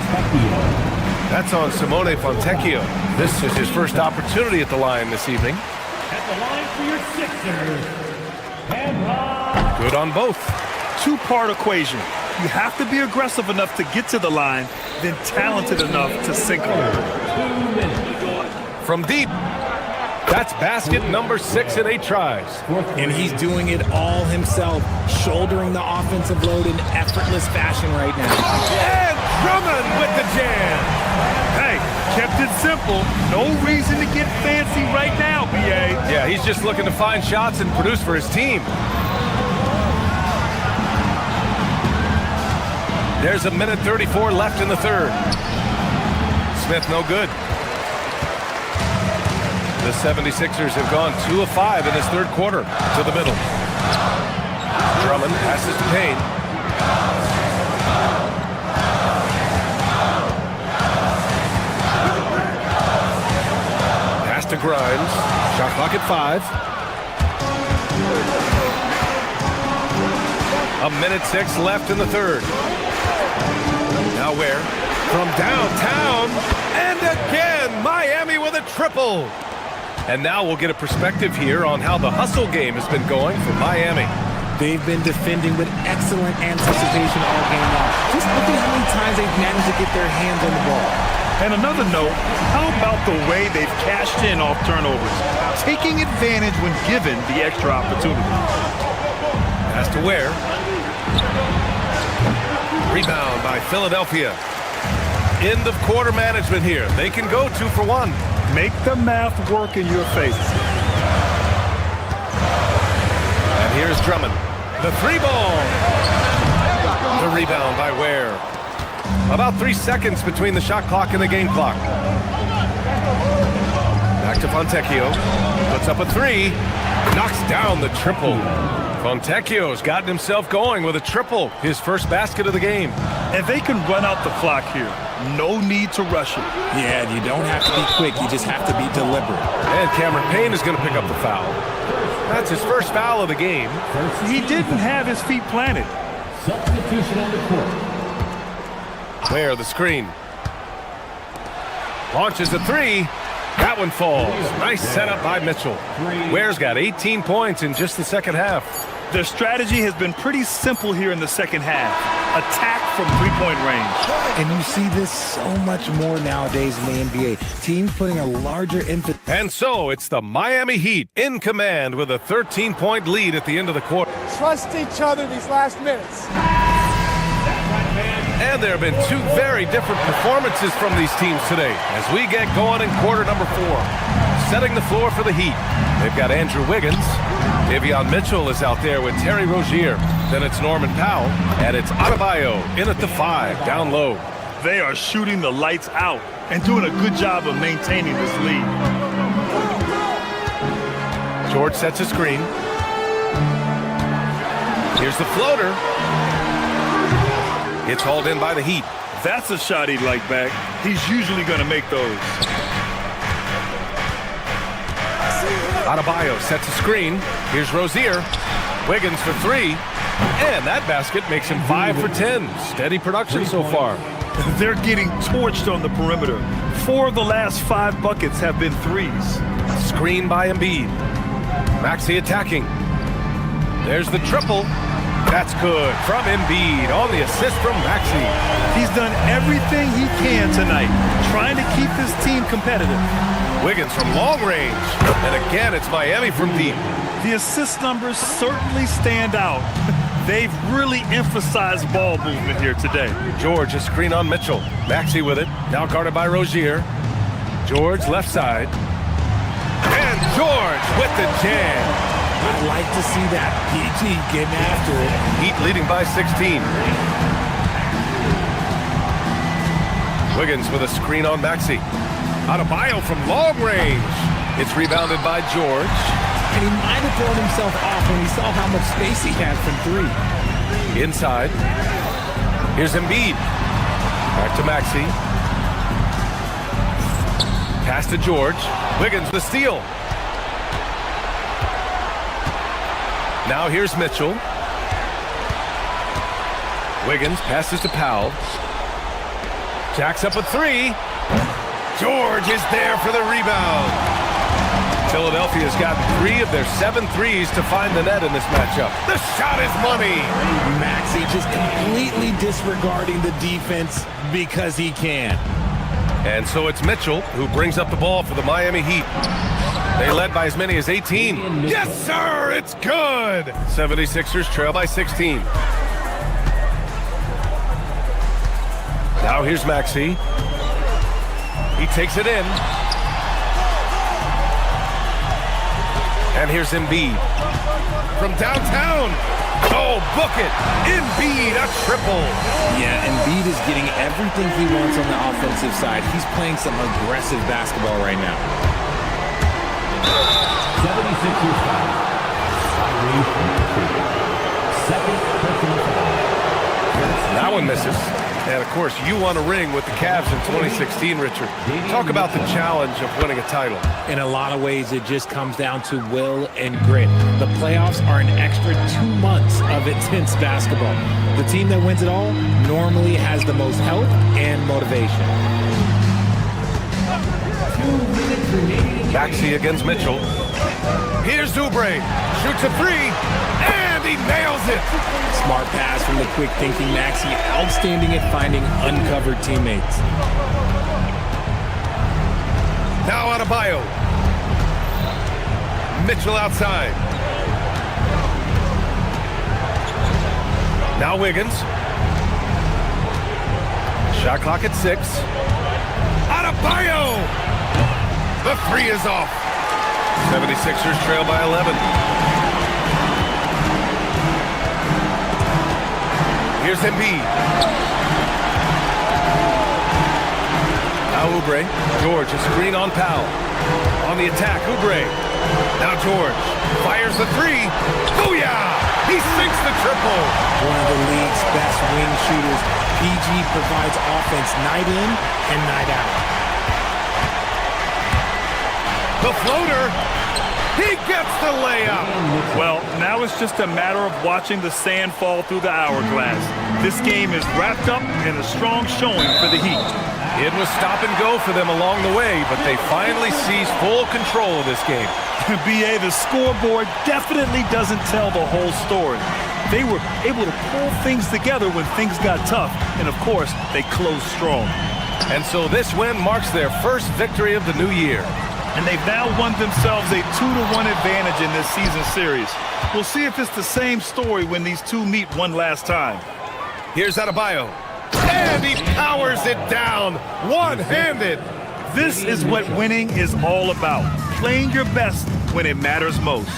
That's on Simone Fontecchio. This is his first opportunity at the line this evening. At the line for your Sixers, Pamela. Good on both. 2-part equation. You have to be aggressive enough to get to the line, then talented enough to sink home. From deep. That's basket number 6 in 8 tries. And he's doing it all himself, shouldering the offensive load in effortless fashion right now. And Drummond with the jam. Hey, kept it simple. No reason to get fancy right now, BA. Yeah, he's just looking to find shots and produce for his team. There's 1:34 left in the third. Smith no good. The 76ers have gone 2 of 5 in this third quarter. To the middle. Drummond passes to Payne. Pass to Grimes. Shot clock at 5. 1:06 left in the third. Now Ware from downtown. And again, Miami with a triple. And now we'll get a perspective here on how the hustle game has been going for Miami. They've been defending with excellent anticipation all game long. Just look at how many times they've managed to get their hands on the ball. And another note, how about the way they've cashed in off turnovers? Taking advantage when given the extra opportunity. Pass to Ware. Rebound by Philadelphia. End of quarter management here. They can go 2 for 1. Make the math work in your face. And here's Drummond. The 3 ball. The rebound by Ware. About 3 seconds between the shot clock and the game clock. Back to Fontecchio. Puts up a 3. Knocks down the triple. Fontecchio's gotten himself going with a triple. His first basket of the game. And they can run out the clock here. No need to rush it. Yeah, you don't have to be quick. You just have to be deliberate. And Cameron Payne is going to pick up the foul. That's his first foul of the game. He didn't have his feet planted. Substitution on the court. Ware, the screen. Launches a 3. That one falls. Nice setup by Mitchell. Ware's got 18 points in just the second half. Their strategy has been pretty simple here in the second half. Attack from 3-point range. And you see this so much more nowadays in the NBA. Teams putting a larger emphasis. And so it's the Miami Heat in command with a 13-point lead at the end of the quarter. Trust each other these last minutes. And there have been 2 very different performances from these teams today as we get going in quarter number 4. Setting the floor for the Heat. They've got Andrew Wiggins. Davion Mitchell is out there with Terry Rozier. Then it's Norman Powell. And it's Adebayo in at the 5, down low. They are shooting the lights out. and doing a good job of maintaining this lead. George sets a screen. Here's the floater. It's hauled in by the Heat. That's a shot he'd like back. He's usually going to make those. Adebayo sets a screen. Here's Rozier. Wiggins for three. And that basket makes him 5 for 10. Steady production so far. They're getting torched on the perimeter. 4 of the last 5 buckets have been threes. Screen by Embiid. Maxey attacking. There's the triple. That's good from Embiid on the assist from Maxey. He's done everything he can tonight, trying to keep his team competitive. Wiggins from long range. And again, it's Miami from deep. The assist numbers certainly stand out. They've really emphasized ball movement here today. George, a screen on Mitchell. Maxey with it. Now guarded by Rozier. George, left side. And George with the jam. I'd like to see that. PG getting after it. Heat leading by 16. Wiggins with a screen on Maxey. Adebayo from long range. It's rebounded by George. And he might have thrown himself off when he saw how much space he had from three. Inside. Here's Embiid. Back to Maxey. Pass to George. Wiggins the steal. Now here's Mitchell. Wiggins passes to Powell. Jacks up a three. George is there for the rebound. Philadelphia's got 3 of their 7 threes to find the net in this matchup. The shot is money. Maxey just completely disregarding the defense because he can. And so it's Mitchell who brings up the ball for the Miami Heat. They led by as many as 18. Yes, sir, it's good. 76ers trail by 16. Now here's Maxey. He takes it in. And here's Embiid. From downtown. Oh, book it. Embiid, a triple. Yeah, Embiid is getting everything he wants on the offensive side. He's playing some aggressive basketball right now. 76ers foul. Second personal foul. That one misses. And, of course, you won a ring with the Cavs in 2016, Richard. Talk about the challenge of winning a title. In a lot of ways, it just comes down to will and grit. The playoffs are an extra 2 months of intense basketball. The team that wins it all normally has the most health and motivation. Maxey against Mitchell. Here's Oubre. Shoots a three. And he nails it. Smart pass from the quick thinking Maxey. Outstanding at finding uncovered teammates. Now Adebayo. Mitchell outside. Now Wiggins. Shot clock at 6. Adebayo! The three is off. 76ers trail by 11. Here's Embiid. Now Oubre. George, a screen on Powell. On the attack, Oubre. Now George fires the three. Booyah! He sinks the triple. One of the league's best wing shooters. PG provides offense night in and night out. The floater. He gets the layup. Well, now it's just a matter of watching the sand fall through the hourglass. This game is wrapped up in a strong showing for the Heat. It was stop and go for them along the way, but they finally seized full control of this game. BA, the scoreboard definitely doesn't tell the whole story. They were able to pull things together when things got tough, and of course, they closed strong. And so this win marks their first victory of the new year. And they've now won themselves a 2-1 advantage in this season series. We'll see if it's the same story when these two meet one last time. Here's Adebayo. And he powers it down, one-handed. This is what winning is all about. Playing your best when it matters most.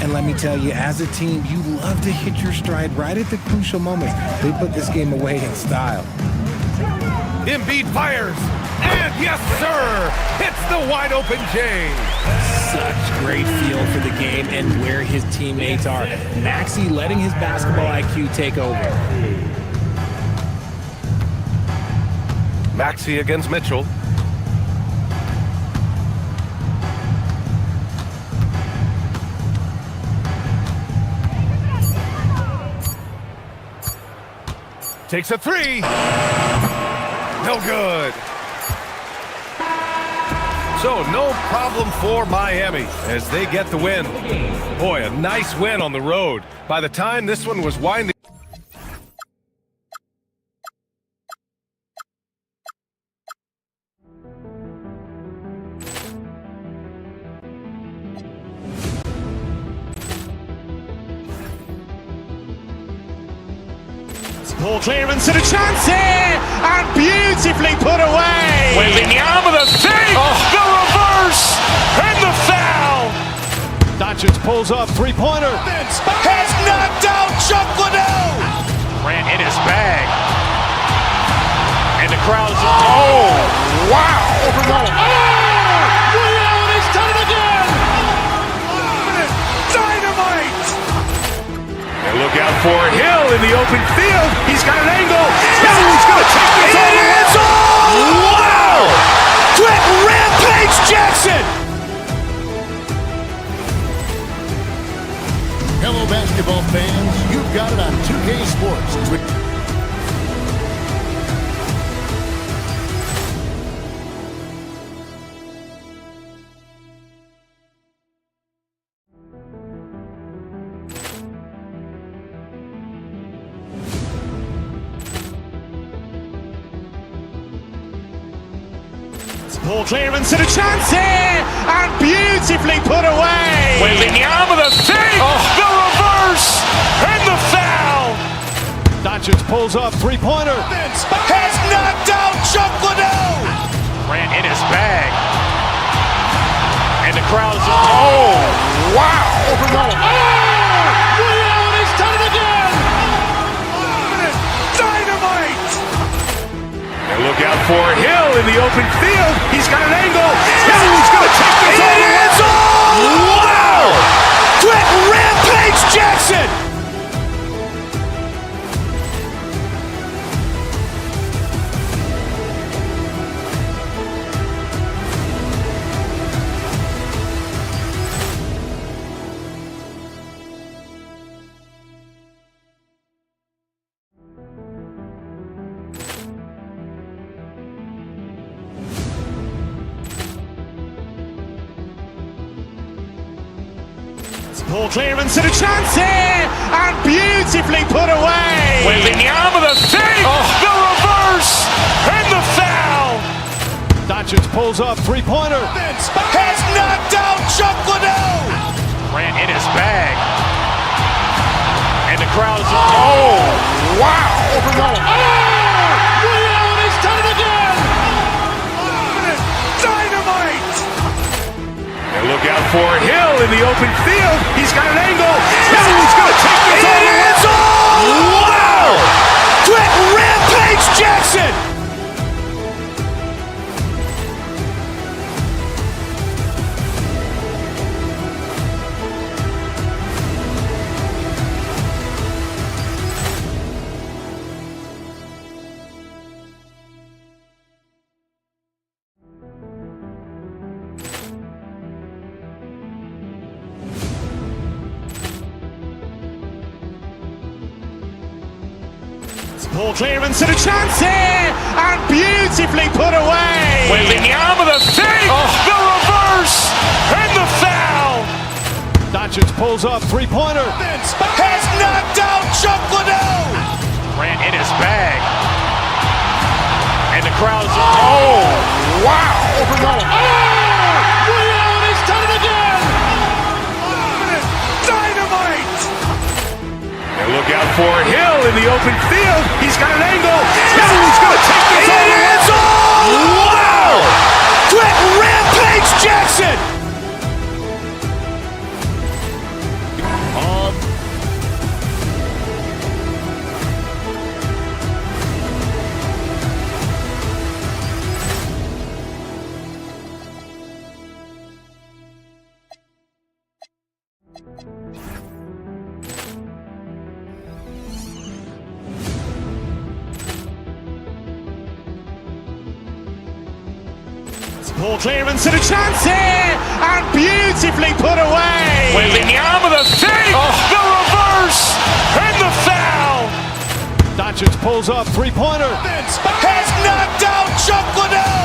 And let me tell you, as a team, you love to hit your stride right at the crucial moments. They put this game away in style. Embiid fires. And yes, sir, hits the wide open J. Such great feel for the game and where his teammates are. Maxey letting his basketball IQ take over. Maxey against Mitchell. Takes a three. No good. So no problem for Miami as they get the win. Boy, a nice win on the road. By the time this one was winding. Ball clearance and a chance here, and beautifully put away. Wembanyama the fake, the reverse, and the foul. Doncic pulls up, three-pointer. Has knocked out Chuck Liddell. Grant in his bag. And the crowd's, oh, wow. Liddell has done it again. Dynamite. And look out for Hill in the open field. He's got an angle. He's going to take this all the way. Wow! Quick Rampage Jackson. Hello, basketball fans. You've got it on 2K Sports. Ball clearance and a chance here, and beautifully put away. Wembanyama the fake, the reverse, and the foul. Doncic pulls up, three-pointer. Has knocked out Chuck Liddell. Grant in his bag. And the crowd's, oh, wow. Liddell has done it again. Dynamite. And look out for Hill in the open field. He's got an angle. He's going to take this all the way. Wow! Quick Rampage Jackson. Ball clearance and a chance here, and beautifully put away. Wembanyama the fake, the reverse, and the foul. Doncic pulls up, three-pointer. Has knocked out Chuck Liddell. Grant in his bag. And the crowd's, oh, wow. Liddell has done it again. Dynamite. And look out for Hill in the open field. He's got an angle. He's going to take this all the way. Wow! Quick Rampage Jackson. Ball clearance and a chance here, and beautifully put away. Wembanyama the fake, the reverse, and the foul. Doncic pulls up, three-pointer. Has knocked out Chuck Liddell. Grant in his bag. And the crowd's, oh, wow. Liddell has done it again. Dynamite. And look out for Hill in the open field. He's got an angle. He's going to take this all the way. Wow! Quick Rampage Jackson. Poor clearance and a chance here, and beautifully put away. Waving the arm of the fake, the reverse, and the foul. Doncic pulls up, three-pointer. Has knocked out Chuck Liddell.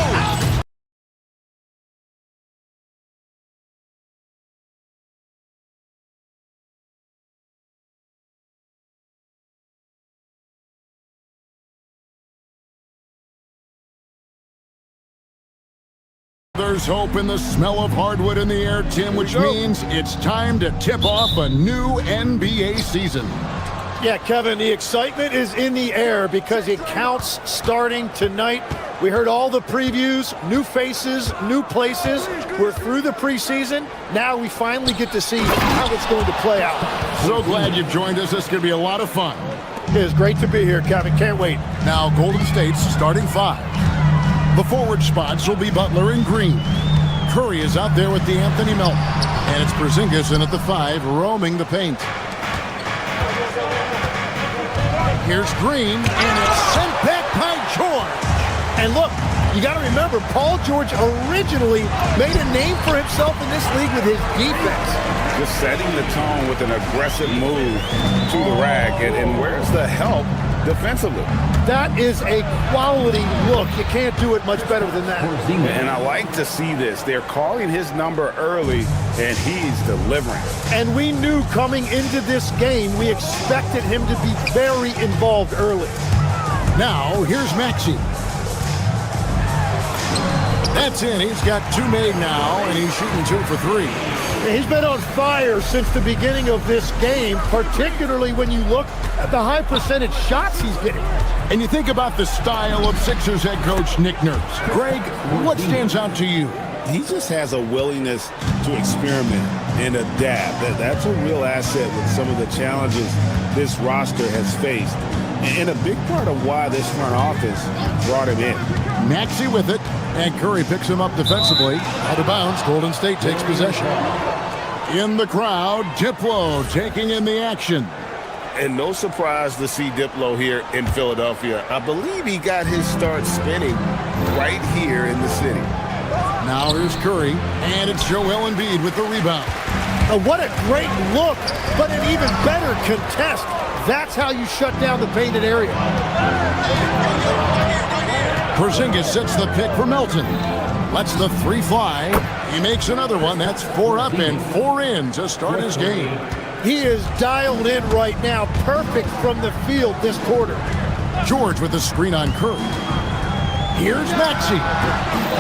There's hope in the smell of hardwood in the air, Tim, which means it's time to tip off a new NBA season. Yeah, Kevin, the excitement is in the air because it counts starting tonight. We heard all the previews, new faces, new places. We're through the preseason. Now we finally get to see how it's going to play out. So glad you've joined us. This is going to be a lot of fun. It is great to be here, Kevin. Can't wait. Now, Golden State's starting five. The forward spots will be Butler and Green. Curry is out there with the Anthony Melton. And it's Porzingis in at the 5, roaming the paint. Here's Green, and it's sent back by George. And look, you got to remember, Paul George originally made a name for himself in this league with his defense. Just setting the tone with an aggressive move to the rack. And where's the help defensively? That is a quality look. You can't do it much better than that. And I like to see this. They're calling his number early, and he's delivering. And we knew coming into this game, we expected him to be very involved early. Now, here's Maxey. That's in. He's got 2 made now, and he's shooting 2 for 3. He's been on fire since the beginning of this game, particularly when you look at the high percentage shots he's getting. And you think about the style of Sixers head coach Nick Nurse. Greg, what stands out to you? He just has a willingness to experiment and adapt. That's a real asset with some of the challenges this roster has faced. And a big part of why this front office brought him in. Maxey with it, and Curry picks him up defensively. Out of bounds, Golden State takes possession. In the crowd, Diplo taking in the action. And no surprise to see Diplo here in Philadelphia. I believe he got his start spinning right here in the city. Now here's Curry, and it's Joel Embiid with the rebound. What a great look, but an even better contest. That's how you shut down the painted area. Porzingis sets the pick for Melton. Lets the 3 fly. He makes another one. That's 4 up and 4 in to start his game. He is dialed in right now. Perfect from the field this quarter. George with the screen on Curry. Here's Maxey.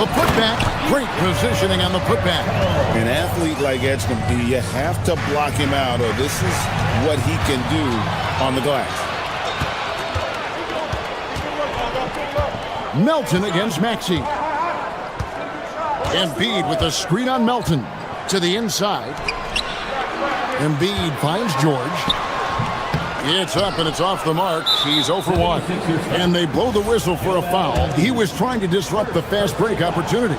The putback. Great positioning on the putback. An athlete like Edgecombe, you have to block him out, or this is what he can do on the glass. Melton against Maxey. Embiid with the screen on Melton. To the inside. Embiid finds George. It's up and it's off the mark. He's 0 for 1. And they blow the whistle for a foul. He was trying to disrupt the fast break opportunity.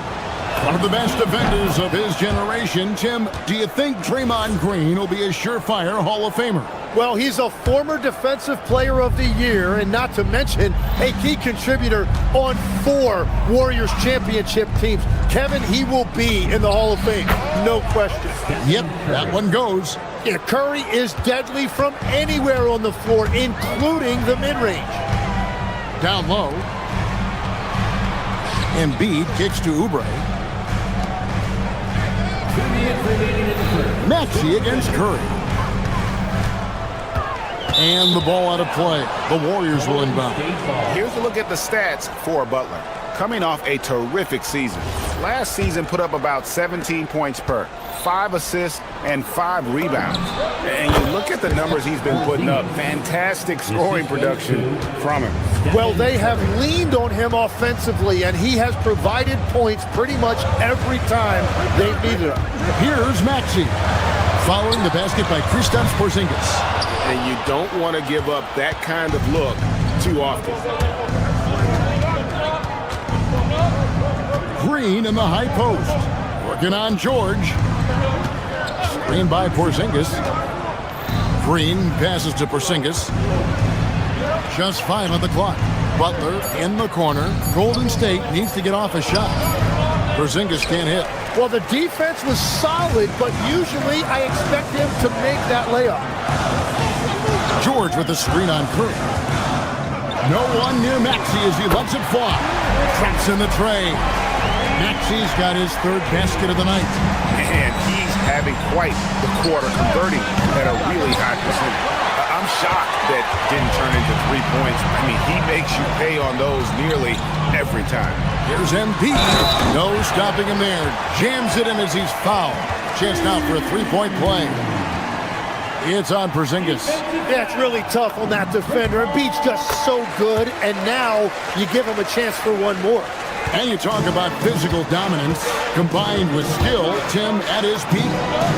One of the best defenders of his generation. Tim, do you think Draymond Green will be a surefire Hall of Famer? Well, he's a former Defensive Player of the Year, and not to mention a key contributor on 4 Warriors championship teams. Kevin, he will be in the Hall of Fame, no question. Yep, that one goes. Yeah, Curry is deadly from anywhere on the floor, including the mid-range. Down low. Embiid kicks to Oubre. Maxey against Curry. And the ball out of play. The Warriors will inbound. Here's a look at the stats for Butler. Coming off a terrific season. Last season put up about 17 points per, 5 assists, and 5 rebounds. And you look at the numbers he's been putting up. Fantastic scoring production from him. Well, they have leaned on him offensively, and he has provided points pretty much every time they've needed him. Here's Maxey. Following the basket by Kristaps Porzingis. And you don't want to give up that kind of look too often. Green in the high post. Working on George. Screen by Porzingis. Green passes to Porzingis. Just 5 on the clock. Butler in the corner. Golden State needs to get off a shot. Porzingis can't hit. Well, the defense was solid, but usually I expect him to make that layup. George with the screen on Curry. No one near Maxey as he lets it fly. Traps in the tray. Maxey's got his 3rd basket of the night. And he's having quite the quarter, converting at a really high percentage. I'm shocked that didn't turn into 3 points. I mean, he makes you pay on those nearly every time. Here's Embiid. No stopping him there. Jams it in as he's fouled. Chance now for a 3-point play. It's on Porzingis. Yeah, it's really tough on that defender. Embiid's just so good, and now you give him a chance for one more. And you talk about physical dominance combined with skill. Tim, at his peak,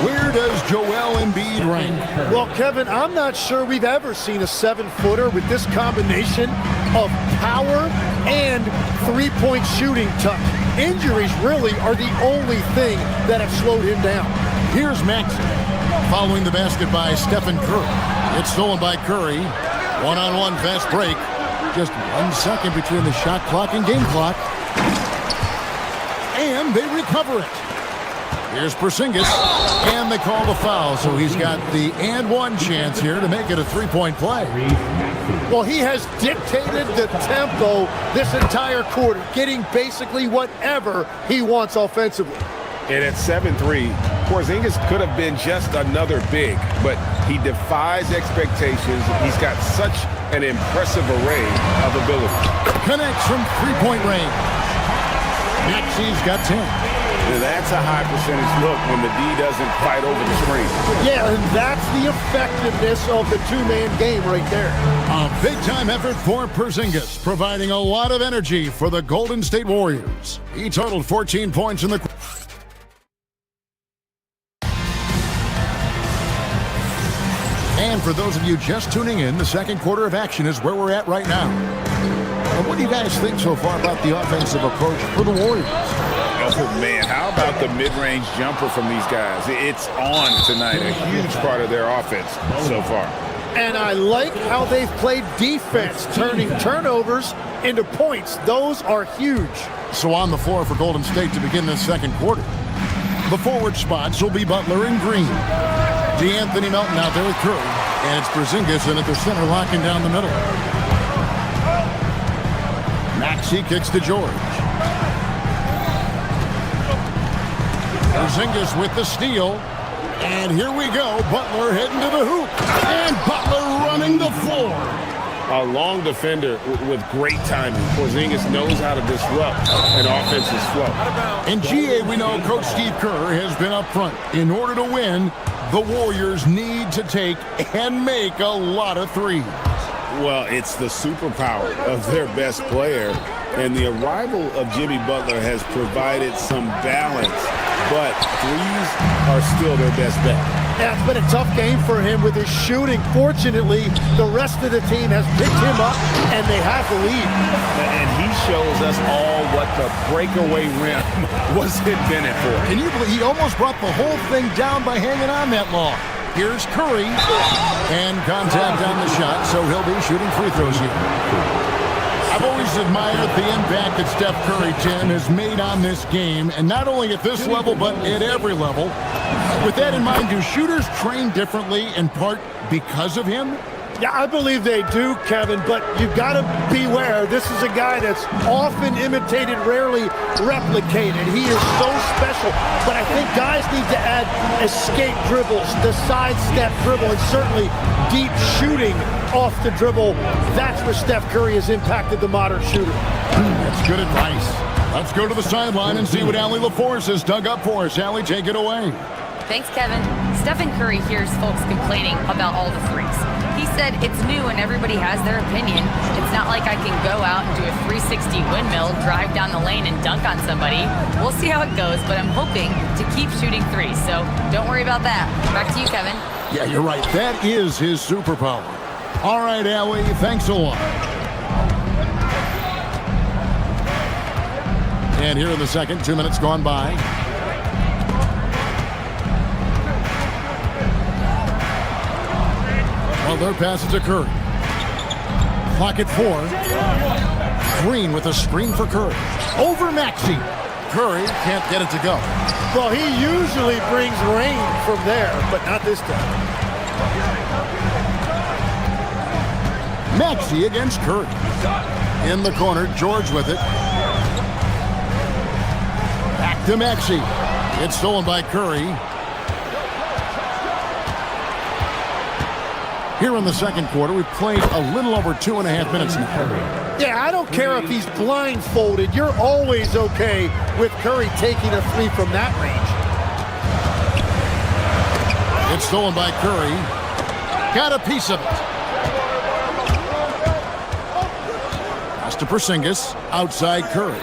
where does Joel Embiid rank? Well, Kevin, I'm not sure we've ever seen a 7-footer with this combination of power and 3-point shooting touch. Injuries really are the only thing that have slowed him down. Here's Maxey following the basket by Stephen Curry. It's stolen by Curry. One-on-one fast break. Just 1 second between the shot clock and game clock. And they recover it. Here's Porzingis, and they call the foul, so he's got the and one chance here to make it a 3-point play. Well, he has dictated the tempo this entire quarter, getting basically whatever he wants offensively. And at 7-3, Porzingis could have been just another big, but he defies expectations. He's got such an impressive array of ability. Connects from 3-point range. Maxey's got 10. That's a high percentage look when the D doesn't fight over the screen. Yeah, and that's the effectiveness of the 2-man game right there. A big-time effort for Porzingis, providing a lot of energy for the Golden State Warriors. He totaled 14 points in the... And for those of you just tuning in, the second quarter of action is where we're at right now. And what do you guys think so far about the offensive approach for the Warriors? Oh, man, how about the mid-range jumper from these guys? It's on tonight, a huge part of their offense so far. And I like how they've played defense, turning turnovers into points. Those are huge. So on the floor for Golden State to begin this second quarter. The forward spots will be Butler and Green. DeAnthony Melton out there with Curry. And it's Porzingis in at the center, locking down the middle. Maxey kicks to George. Porzingis with the steal. And here we go. Butler heading to the hoop. And Butler running the floor. A long defender with great timing. Porzingis knows how to disrupt an offense's flow. In GA, we know Coach Steve Kerr has been up front. In order to win, the Warriors need to take and make a lot of threes. Well, it's the superpower of their best player, and the arrival of Jimmy Butler has provided some balance, but threes are still their best bet. Yeah, it's been a tough game for him with his shooting. Fortunately, the rest of the team has picked him up, and they have the lead. And he shows us all what the breakaway rim was invented for. Can you believe he almost brought the whole thing down by hanging on that long? Here's Curry, and contact on the shot, so he'll be shooting free throws here. I've always admired the impact that Steph Curry, Tim, has made on this game, and not only at this level, but at every level. With that in mind, do shooters train differently in part because of him? Yeah, I believe they do, Kevin, but you've got to beware. This is a guy that's often imitated, rarely replicated. He is so special, but I think guys need to add escape dribbles, the sidestep dribble, and certainly deep shooting off the dribble. That's where Steph Curry has impacted the modern shooter. That's good advice. Let's go to the sideline and see what Allie LaForce has dug up for us. Allie, take it away. Thanks, Kevin. Stephen Curry hears folks complaining about all the threes. He said it's new and everybody has their opinion. It's not like I can go out and do a 360 windmill, drive down the lane, and dunk on somebody. We'll see how it goes, but I'm hoping to keep shooting threes, so don't worry about that. Back to you, Kevin. Yeah, you're right. That is his superpower. All right, Allie, thanks a lot. And here in the second, 2 minutes gone by. Butler passes to Curry. Clock at 4. Green with a screen for Curry. Over Maxey. Curry can't get it to go. Well, he usually brings rain from there, but not this time. Maxey against Curry. In the corner, George with it. Back to Maxey. It's stolen by Curry. Here in the second quarter, we've played a little over 2.5 minutes now. Yeah, I don't care if he's blindfolded. You're always okay with Curry taking a three from that range. It's stolen by Curry. Got a piece of it. Pass to Porzingis. Outside Curry.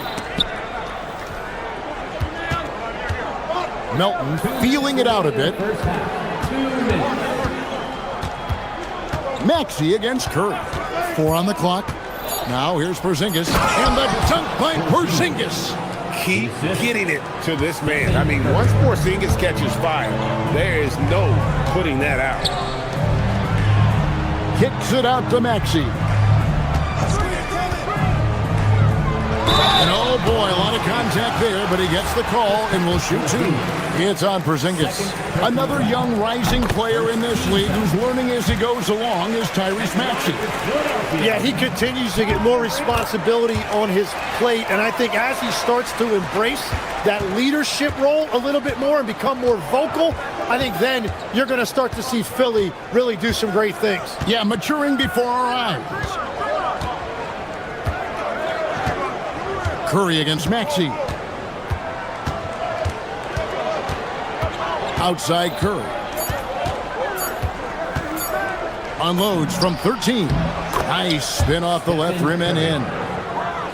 Melton feeling it out a bit. Maxey against Curry. 4 on the clock. Now here's Porzingis. And the dunk by Porzingis. Keep getting it to this man. I mean, once Porzingis catches fire, there is no putting that out. Kicks it out to Maxey. And oh boy, a lot of contact there, but he gets the call and will shoot 2. It's on Porzingis. Another young rising player in this league who's learning as he goes along is Tyrese Maxey. Yeah, he continues to get more responsibility on his plate, and I think as he starts to embrace that leadership role a little bit more and become more vocal, I think then you're going to start to see Philly really do some great things. Yeah, maturing before our eyes. Curry against Maxey. Outside Curry. Unloads from 13. Nice spin off the left rim and in.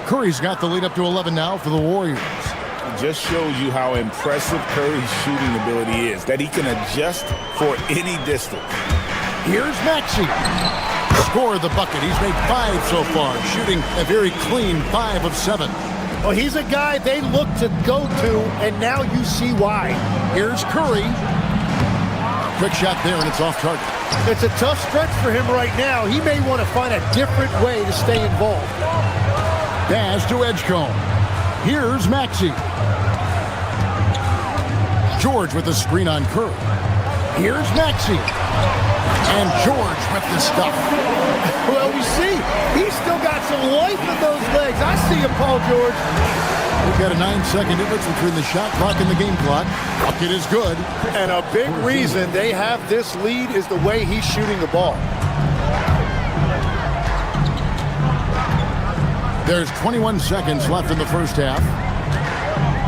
Curry's got the lead up to 11 now for the Warriors. It just shows you how impressive Curry's shooting ability is, that he can adjust for any distance. Here's Maxey. Scored the bucket. He's made 5 so far, shooting a very clean 5 of 7. Well, he's a guy they look to go to, and now you see why. Here's Curry. Quick shot there, and it's off target. It's a tough stretch for him right now. He may want to find a different way to stay involved. Pass to Edgecombe. Here's Maxey. George with the screen on Curry. Here's Maxey. And George with the stuff. Well, we see, he's still got some life in those legs. I see you, Paul George. We've got a 9-second difference between the shot clock and the game clock. Bucket is good. And a big reason they have this lead is the way he's shooting the ball. There's 21 seconds left in the first half.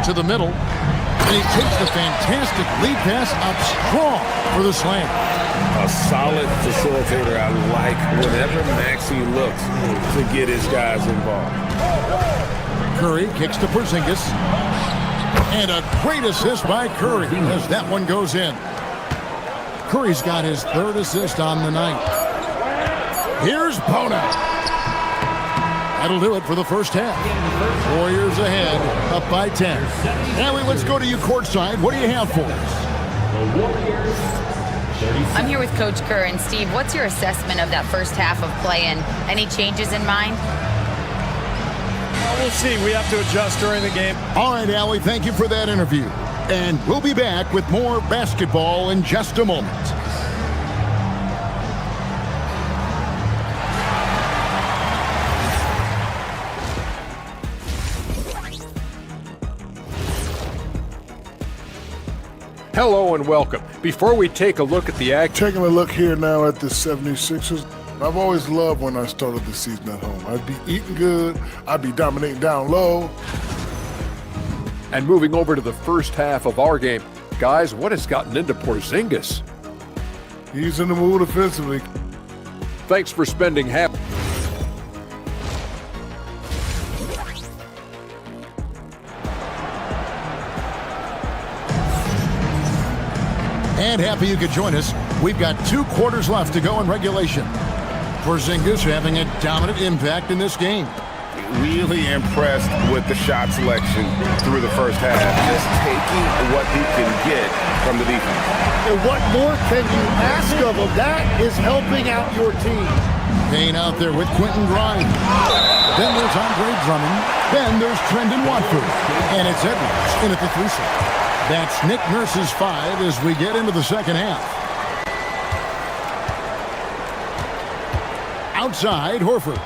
To the middle. And he takes the fantastic lead pass up strong for the slam. A solid facilitator. I like whenever Maxey looks to get his guys involved. Curry kicks to Porzingis. And a great assist by Curry as that one goes in. Curry's got his 3rd assist on the night. Here's Bona. That'll do it for the first half. Warriors ahead, up by 10. Allie, let's go to you courtside. What do you have for us? I'm here with Coach Kerr. And Steve, what's your assessment of that first half of play and any changes in mind? Well, we'll see. We have to adjust during the game. All right, Allie, thank you for that interview. And we'll be back with more basketball in just a moment. Hello and welcome. Before we take a look at the Taking a look here now at the 76ers. I've always loved when I started the season at home. I'd be eating good. I'd be dominating down low. And moving over to the first half of our game, guys, what has gotten into Porzingis? He's in the mood offensively. Thanks for spending half. And happy you could join us. We've got 2 quarters left to go in regulation. Porzingis having a dominant impact in this game. Really impressed with the shot selection through the first half. Just taking what he can get from the defense. And what more can you ask of him? That is helping out your team. Payne out there with Quentin Grimes. Then there's Andre Drummond. Then there's Trendon Watford. And it's Edwards in at the 3 slot. That's Nick Nurse's 5 as we get into the second half. Outside, Horford.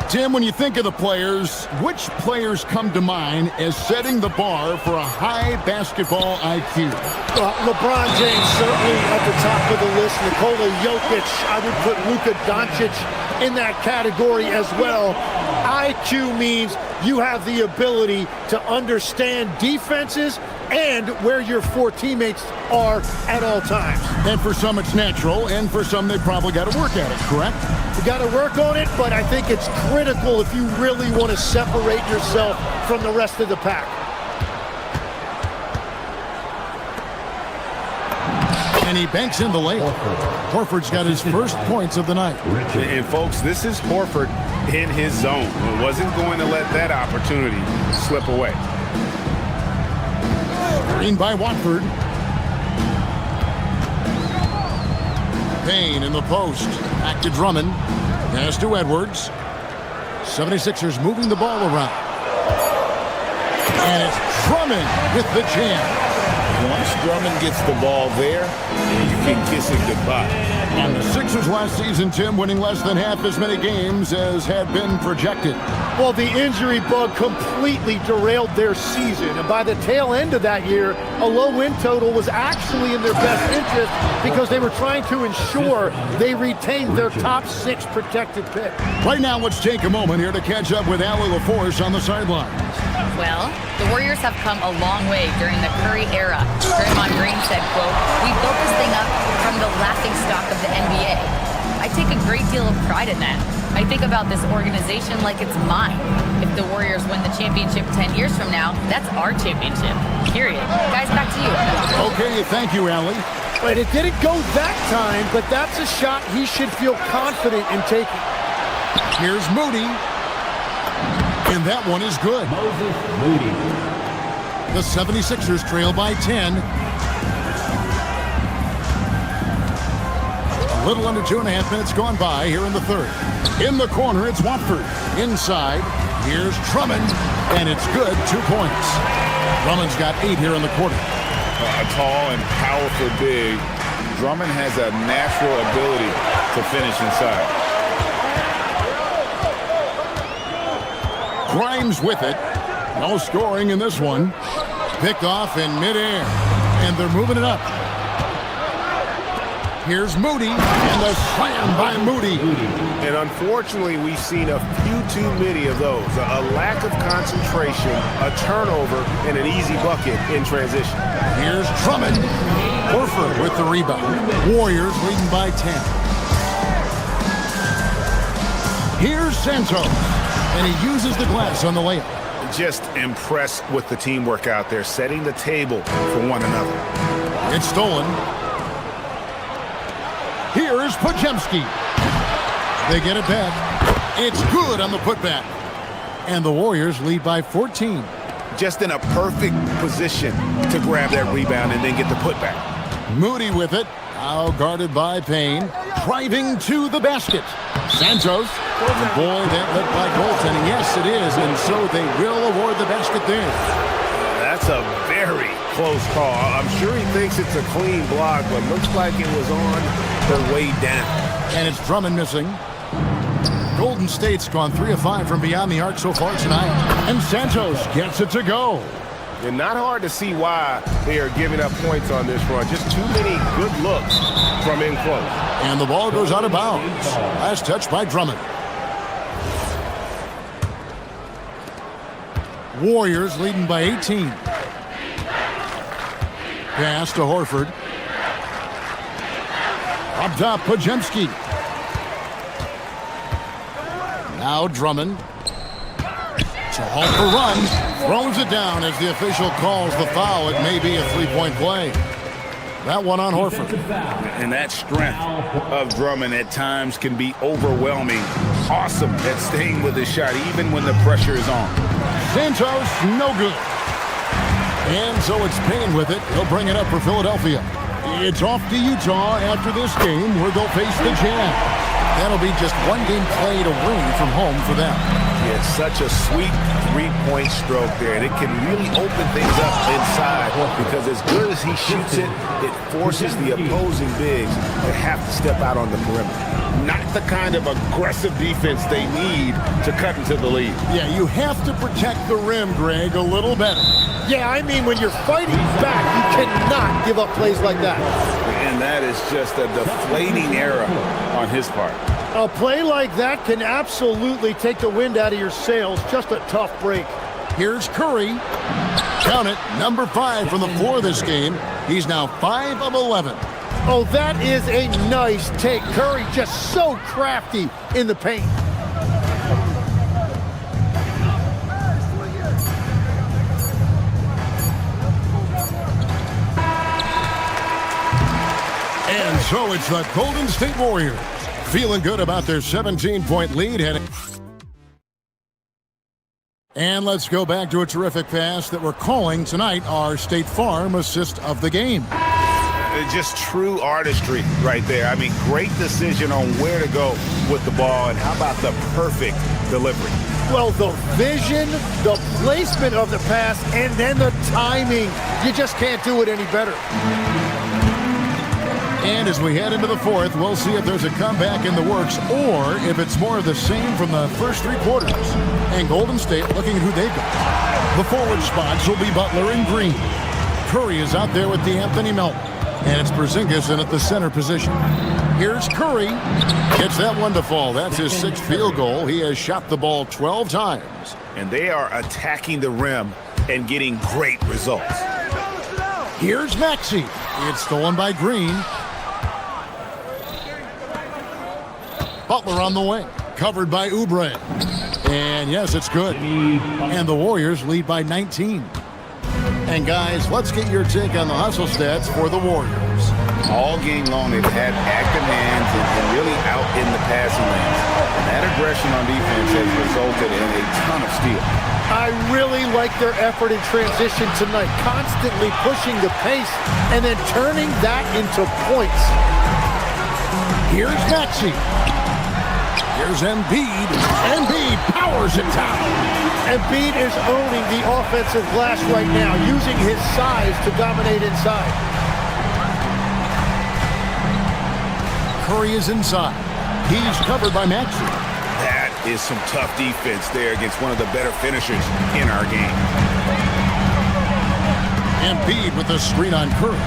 Tim, when you think of the players, which players come to mind as setting the bar for a high basketball IQ? LeBron James certainly at the top of the list. Nikola Jokic, I would put Luka Doncic in that category as well. IQ means you have the ability to understand defenses and where your 4 teammates are at all times. And for some it's natural, and for some they probably got to work at it, correct? You got to work on it, but I think it's critical if you really want to separate yourself from the rest of the pack. And he banks in the layup. Horford's got his first points of the night. And folks, this is Horford in his zone. He wasn't going to let that opportunity slip away. Green by Watford. Payne in the post. Back to Drummond. Pass to Edwards. 76ers moving the ball around. And it's Drummond with the jam. Once Drummond gets the ball there, you can kiss it goodbye. And the Sixers last season, Tim, winning less than half as many games as had been projected. Well, the injury bug completely derailed their season. And by the tail end of that year, a low win total was actually in their best interest because they were trying to ensure they retained their top 6 protected pick. Right now, let's take a moment here to catch up with Allie LaForce on the sidelines. Well, the Warriors have come a long way during the Curry era. Draymond Green said, quote, "We built this thing up from the laughingstock of the NBA." I take a great deal of pride in that. I think about this organization like it's mine. If the Warriors win the championship 10 years from now, that's our championship. Period. Guys, back to you. Okay, thank you, Allie. But it didn't go that time, but that's a shot he should feel confident in taking. Here's Moody. And that one is good. Moses Moody. The 76ers trail by 10. A little under 2.5 minutes gone by here in the third. In the corner, it's Watford. Inside, here's Drummond. And it's good, 2 points. Drummond's got 8 here in the quarter. A tall and powerful big. Drummond has a natural ability to finish inside. Grimes with it. No scoring in this one. Picked off in midair. And they're moving it up. Here's Moody. And the slam by Moody. And unfortunately, we've seen a few too many of those. A lack of concentration, a turnover, and an easy bucket in transition. Here's Drummond. Horford with the rebound. Warriors leading by 10. Here's Santos. And he uses the glass on the layup. Just impressed with the teamwork out there, setting the table for one another. It's stolen. Here's Podziemski. They get it back. It's good on the putback. And the Warriors lead by 14. Just in a perfect position to grab that rebound and then get the putback. Moody with it. Now guarded by Payne. Driving to the basket. Santos. And boy, that looked like goaltending. Yes, it is. And so they will award the basket there. That's a very close call. I'm sure he thinks it's a clean block, but looks like it was on the way down. And it's Drummond missing. Golden State's gone 3 of 5 from beyond the arc so far tonight. And Santos gets it to go. And not hard to see why they are giving up points on this run. Just too many good looks from in close. And the ball goes out of bounds. Last touch by Drummond. Warriors leading by 18. Pass to Horford. Up top, Podziemski. Now Drummond. To halt the run. Throws it down as the official calls the foul. It may be a 3-point play. That one on Horford. And that strength of Drummond at times can be overwhelming. Awesome at staying with his shot even when the pressure is on. Santos, no good. And so it's Payne with it. He'll bring it up for Philadelphia. It's off to Utah after this game where they'll face the Jazz. That'll be just one game played away from home for them. Yeah, such a sweet three-point stroke there, and it can really open things up inside because as good as he shoots it, it forces the opposing bigs to have to step out on the perimeter. Not the kind of aggressive defense they need to cut into the lead. Yeah, you have to protect the rim, Greg, a little better. Yeah, I mean, when you're fighting back, you cannot give up plays like that. And that is just a deflating error on his part. A play like that can absolutely take the wind out of your sails. Just a tough break. Here's Curry. Count it, number 5 from the floor this game. He's now 5 of 11. Oh, that is a nice take. Curry just so crafty in the paint. And so it's the Golden State Warriors feeling good about their 17-point lead. And let's go back to a terrific pass that we're calling tonight our State Farm assist of the game. Just true artistry right there. I mean, great decision on where to go with the ball, and how about the perfect delivery? Well, the vision, the placement of the pass, and then the timing. You just can't do it any better. And as we head into the fourth, we'll see if there's a comeback in the works or if it's more of the same from the first 3 quarters. And Golden State looking at who they've got. The forward spots will be Butler and Green. Curry is out there with DeAnthony Melton. And it's Porzingis in at the center position. Here's Curry. Gets that one to fall. That's his 6th field goal. He has shot the ball 12 times. And they are attacking the rim and getting great results. Here's Maxey. It's stolen by Green. Butler on the wing. Covered by Oubre. And yes, it's good. And the Warriors lead by 19. And guys, let's get your take on the hustle stats for the Warriors. All game long, they've had active hands and really out in the passing lanes. And that aggression on defense has resulted in a ton of steals. I really like their effort in transition tonight, constantly pushing the pace and then turning that into points. Here's Maxey. Here's Embiid. Embiid powers it down. Embiid is owning the offensive glass right now, using his size to dominate inside. Curry is inside. He's covered by Maxey. That is some tough defense there against one of the better finishers in our game. Embiid with the screen on Curry.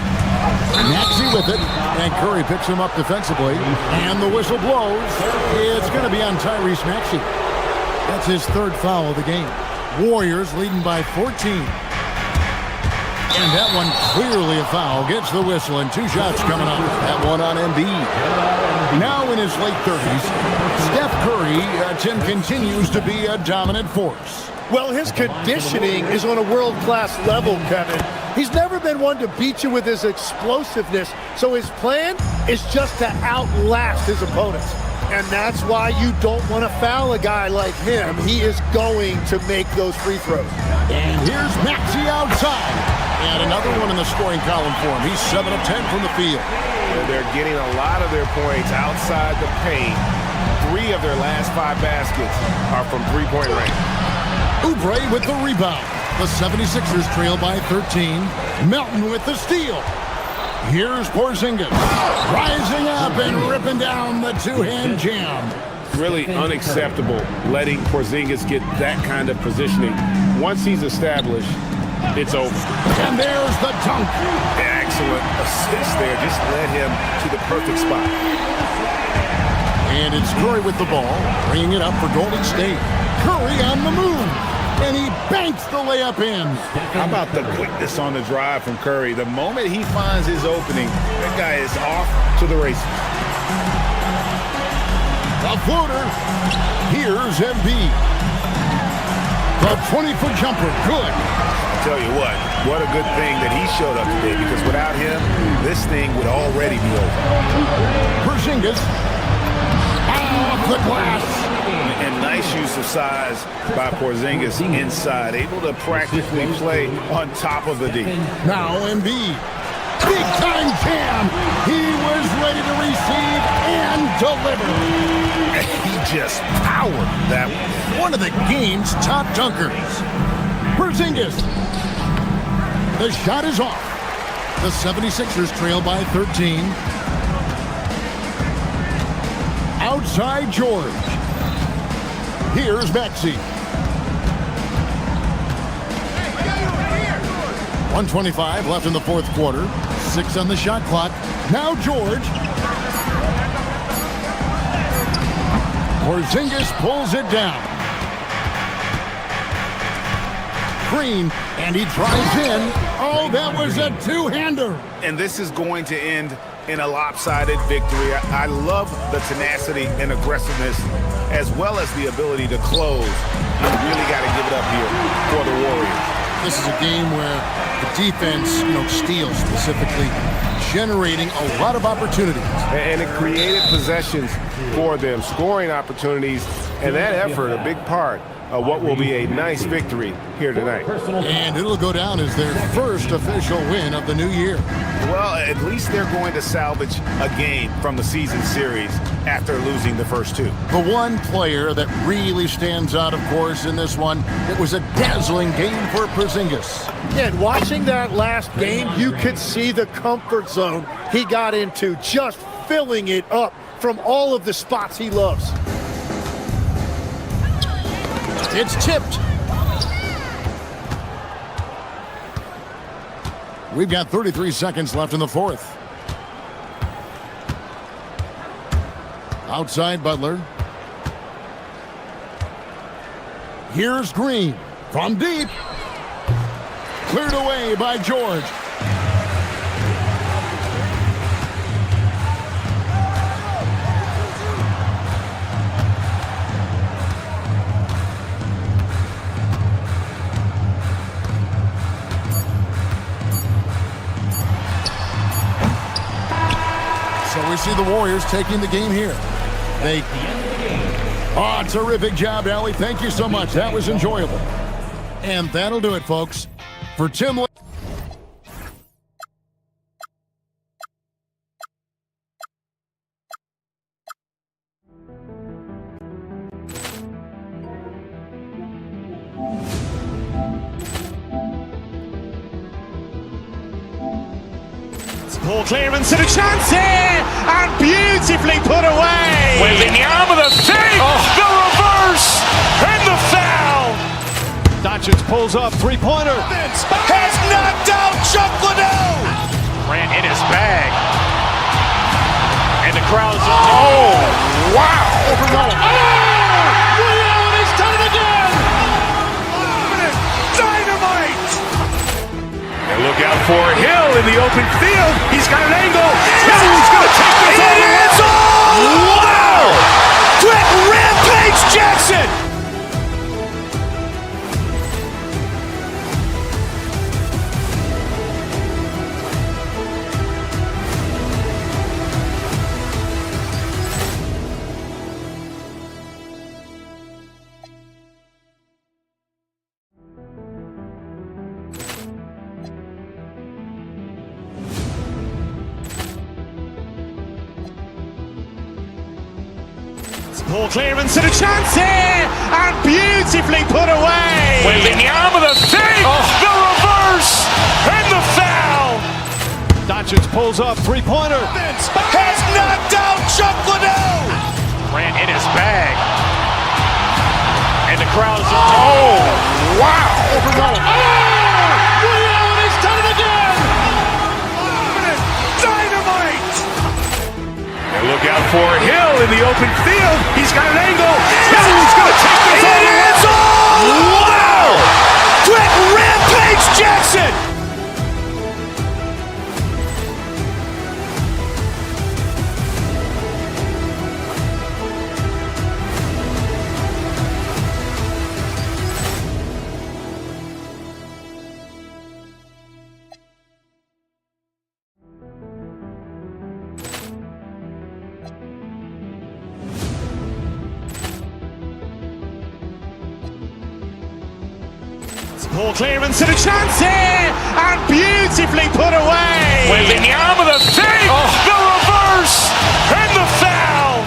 Maxey with it, and Curry picks him up defensively, and the whistle blows. It's going to be on Tyrese Maxey. That's his 3rd foul of the game. Warriors leading by 14. And that one clearly a foul. Gets the whistle, and 2 shots coming up. That one on Embiid. Now in his late 30s, Steph Curry, Tim, continues to be a dominant force. Well, his conditioning is on a world-class level, Kevin. He's never been one to beat you with his explosiveness, so his plan is just to outlast his opponents. And that's why you don't want to foul a guy like him. He is going to make those free throws. And here's Maxey outside. And another one in the scoring column for him. He's 7 of 10 from the field. They're getting a lot of their points outside the paint. 3 of their last 5 baskets are from three-point range. Oubre with the rebound. The 76ers trail by 13. Melton with the steal. Here's Porzingis. Rising up and ripping down the 2-hand jam. Really unacceptable letting Porzingis get that kind of positioning. Once he's established, it's over. And there's the dunk. Excellent assist there. Just led him to the perfect spot. And it's Curry with the ball, bringing it up for Golden State. Curry on the move. And he banks the layup in. How about the quickness on the drive from Curry? The moment he finds his opening, that guy is off to the races. The floater. Here's Embiid. The 20-foot jumper. Good. Tell you what a good thing that he showed up today, because without him, this thing would already be over. Porzingis. Off the glass. And nice use of size by Porzingis inside, able to practically play on top of the D. Now Embiid. Big time jam. He was ready to receive and deliver. He just powered that one of the game's top dunkers. Porzingis. The shot is off. The 76ers trail by 13. Outside George. Here's Maxey. 1:25 left in the fourth quarter. 6 on the shot clock. Now George. Porzingis pulls it down. Green, and he drives in. Oh, that was a two-hander. And this is going to end in a lopsided victory. I love the tenacity and aggressiveness, as well as the ability to close. You really got to give it up here for the Warriors. This is a game where the defense, steals specifically, generating a lot of opportunities. And it created possessions for them, scoring opportunities, and that effort, a big part of what will be a nice victory here tonight. And it'll go down as their first official win of the new year. Well, at least they're going to salvage a game from the season series after losing the first two. The one player that really stands out, of course, in this one, it was a dazzling game for Porzingis. And watching that last game, you could see the comfort zone he got into, just filling it up from all of the spots he loves. It's tipped. We've got 33 seconds left in the fourth. Outside Butler. Here's Green from deep. Cleared away by George. We see the Warriors taking the game here. Terrific job, Allie. Thank you so much. That was enjoyable. And that'll do it, folks. For Tim. Poor clearance and a chance here, and beautifully put away. With the arm of the thing, the reverse, and the foul. Doncic pulls up, three-pointer. Has knocked out Chuck Liddell. Ran in his bag. And the crowd's, wow. Leon has done it again. Dynamite. And look out for Hill in the open field. He's got an angle. He's going to take this all the way. Wow! Quick Rampage Jackson. Poor clearance and a chance here, and beautifully put away. With the arm of the thing, the reverse, and the foul. Doncic pulls up, three-pointer. Has knocked out Chuck Liddell. Ran in his bag. And the crowd's, wow. Leon has done it again. Dynamite. And look out for Hill in the open field. He's got an angle. He's going to take this all the way. Wow! Quick Rampage Jackson. Poor clearance and a chance here, and beautifully put away. Wembanyama the fake, the reverse, and the foul.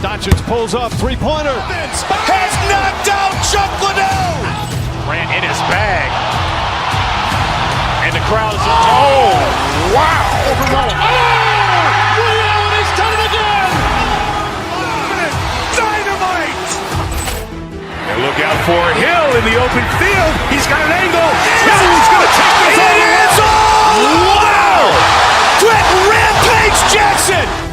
Doncic pulls up, three-pointer. Has knocked out Chuck Liddell. Grant in his bag. And the crowd is... Oh, wow. Overruled. Allen has done it again. Dynamite. And look out for Hill in the open field. He's got an angle. Hill's going to take this all. It is all. Wow. Quick Rampage Jackson.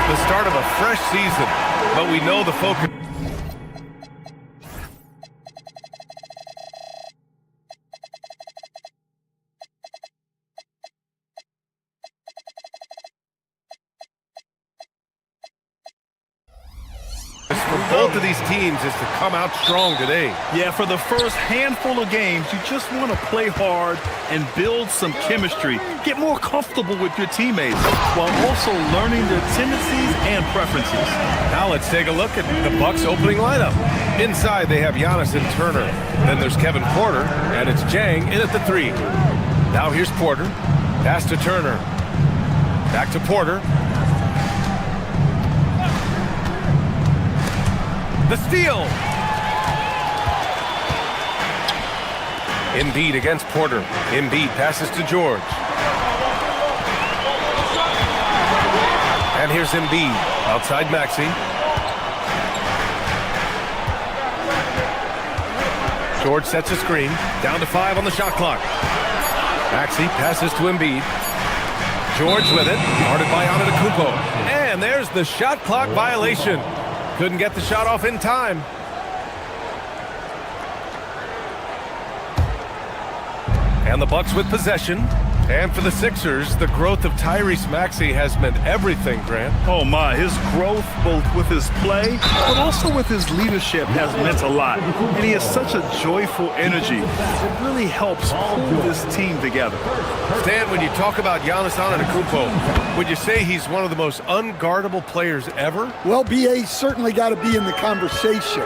The start of a fresh season, but we know the focus. For both of these teams is to come out strong today. Yeah, for the first handful of games, you just want to play hard and build some chemistry. Get more comfortable with your teammates while also learning their tendencies and preferences. Now let's take a look at the Bucks' opening lineup. Inside, they have Giannis and Turner. Then there's Kevin Porter, and it's Jang in at the 3. Now here's Porter. Pass to Turner. Back to Porter. The steal. Embiid against Porter. Embiid passes to George. And here's Embiid outside Maxey. George sets a screen. Down to 5 on the shot clock. Maxey passes to Embiid. George with it. Guarded by Antetokounmpo. And there's the shot clock violation. Couldn't get the shot off in time. And the Bucks with possession. And for the Sixers, the growth of Tyrese Maxey has meant everything, Grant. Oh my, his growth both with his play, but also with his leadership has meant a lot. And he has such a joyful energy. It really helps pull this team together. Stan, when you talk about Giannis Antetokounmpo, would you say he's one of the most unguardable players ever? Well, BA's certainly got to be in the conversation.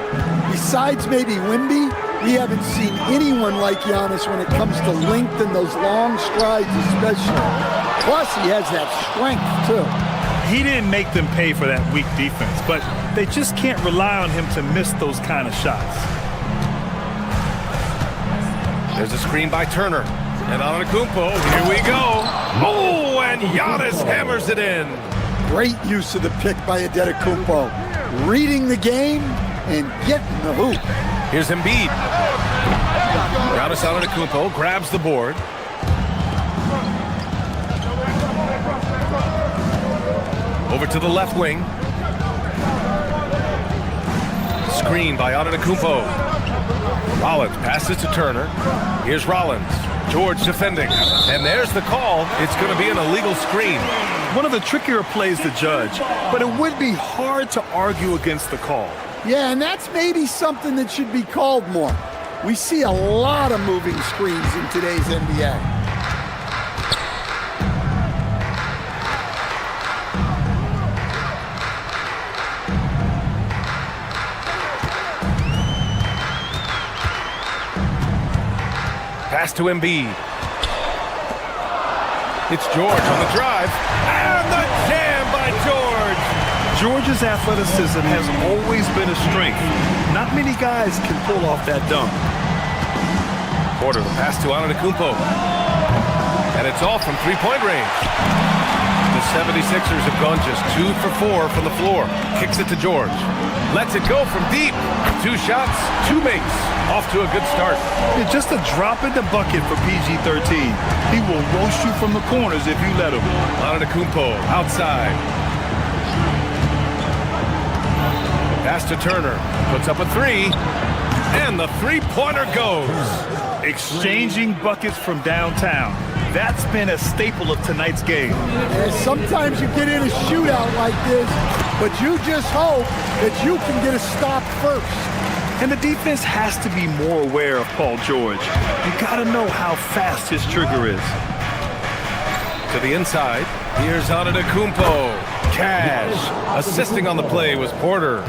Besides maybe Wemby, we haven't seen anyone like Giannis when it comes to length and those long strides especially. Plus, he has that strength, too. He didn't make them pay for that weak defense, but they just can't rely on him to miss those kind of shots. There's a screen by Turner. And Antetokounmpo, here we go. Oh, and Giannis hammers it in. Great use of the pick by Antetokounmpo. Reading the game and getting the hoop. Here's Embiid. Giannis Antetokounmpo grabs the board. Over to the left wing. Screen by Antetokounmpo. Rollins passes to Turner. Here's Rollins. George defending. And there's the call. It's going to be an illegal screen. One of the trickier plays to judge, but it would be hard to argue against the call. Yeah, and that's maybe something that should be called more. We see a lot of moving screens in today's NBA. Pass to Embiid. It's George on the drive. And the jam by George. George's athleticism has always been a strength. Not many guys can pull off that dunk. Porter, the pass to Antetokounmpo. And it's all from three-point range. The 76ers have gone just 2 for 4 from the floor. Kicks it to George. Lets it go from deep. 2 shots, 2 makes. Off to a good start. It's just a drop in the bucket for PG-13. He will roast you from the corners if you let him. Antetokounmpo outside. Pass to Turner. Puts up a 3. And the three-pointer goes. exchanging buckets from downtown. That's been a staple of tonight's game. And sometimes you get in a shootout like this, but you just hope that you can get a stop first. And the defense has to be more aware of Paul George. You gotta know how fast his trigger is. To the inside, here's Antetokounmpo. Cash. Assisting on the play was Porter.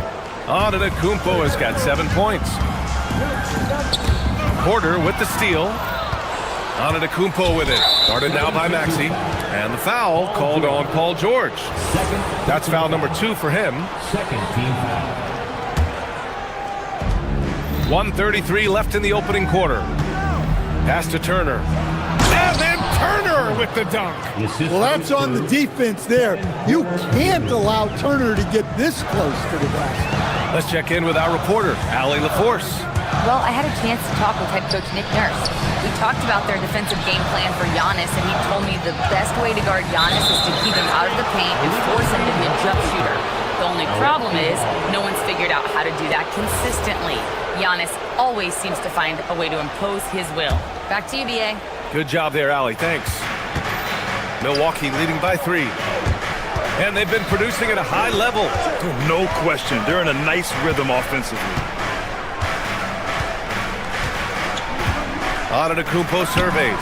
Antetokounmpo has got 7 points. Porter with the steal. Antetokounmpo with it. Guarded now by Maxey. And the foul called on Paul George. That's foul number 2 for him. Second team foul. 1:33 left in the opening quarter. Pass to Turner. And then Turner with the dunk. Well, that's on the defense there. You can't allow Turner to get this close to the basket. Let's check in with our reporter, Allie LaForce. Well, I had a chance to talk with head coach Nick Nurse. We talked about their defensive game plan for Giannis, and he told me the best way to guard Giannis is to keep him out of the paint and force him to be a jump shooter. The only problem is no one's figured out how to do that consistently. Giannis always seems to find a way to impose his will. Back to you, BA. Good job there, Allie. Thanks. Milwaukee leading by 3. And they've been producing at a high level. No question. They're in a nice rhythm offensively. Antetokounmpo surveys.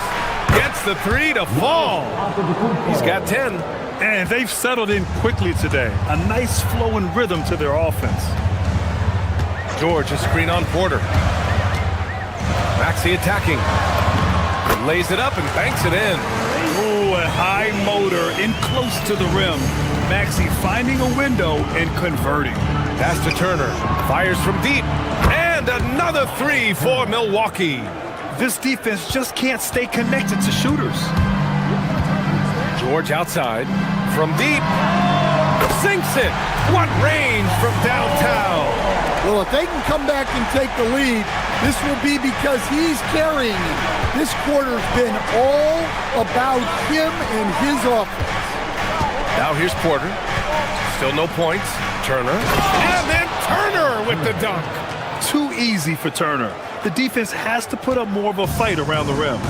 Gets the 3 to fall. He's got 10. And they've settled in quickly today. A nice flow and rhythm to their offense. George, a screen on Porter. Maxey attacking. Lays it up and banks it in. Ooh, a high motor in close to the rim. Maxey finding a window and converting. Pass to Turner. Fires from deep. And another 3 for Milwaukee. This defense just can't stay connected to shooters. George outside. From deep. Sinks it. What range from downtown. Well, if they can come back and take the lead, this will be because he's carrying it. This quarter's been all about him and his offense. Now here's Porter. Still no points. Turner. And then Turner with the dunk. Too easy for Turner. The defense has to put up more of a fight around the rim.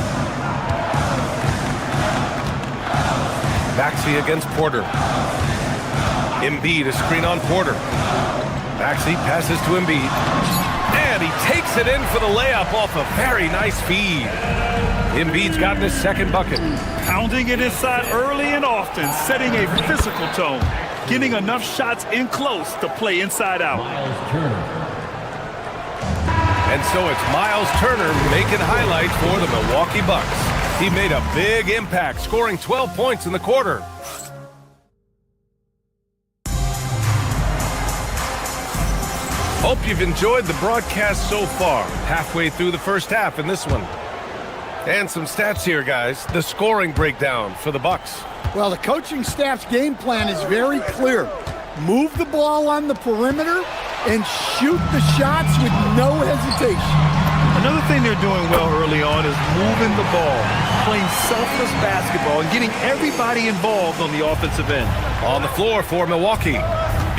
Maxey against Porter. Embiid, a screen on Porter. Maxey passes to Embiid. And he takes it in for the layup off a very nice feed. Embiid's gotten his second bucket. Pounding it inside early and often, setting a physical tone. Getting enough shots in close to play inside out. Miles Turner. And so it's Miles Turner making highlights for the Milwaukee Bucks. He made a big impact, scoring 12 points in the quarter. Hope you've enjoyed the broadcast so far. Halfway through the first half in this one. And some stats here, guys. The scoring breakdown for the Bucks. Well, the coaching staff's game plan is very clear. Move the ball on the perimeter and shoot the shots with no hesitation. Another thing they're doing well early on is moving the ball, playing selfless basketball, and getting everybody involved on the offensive end. On the floor for Milwaukee.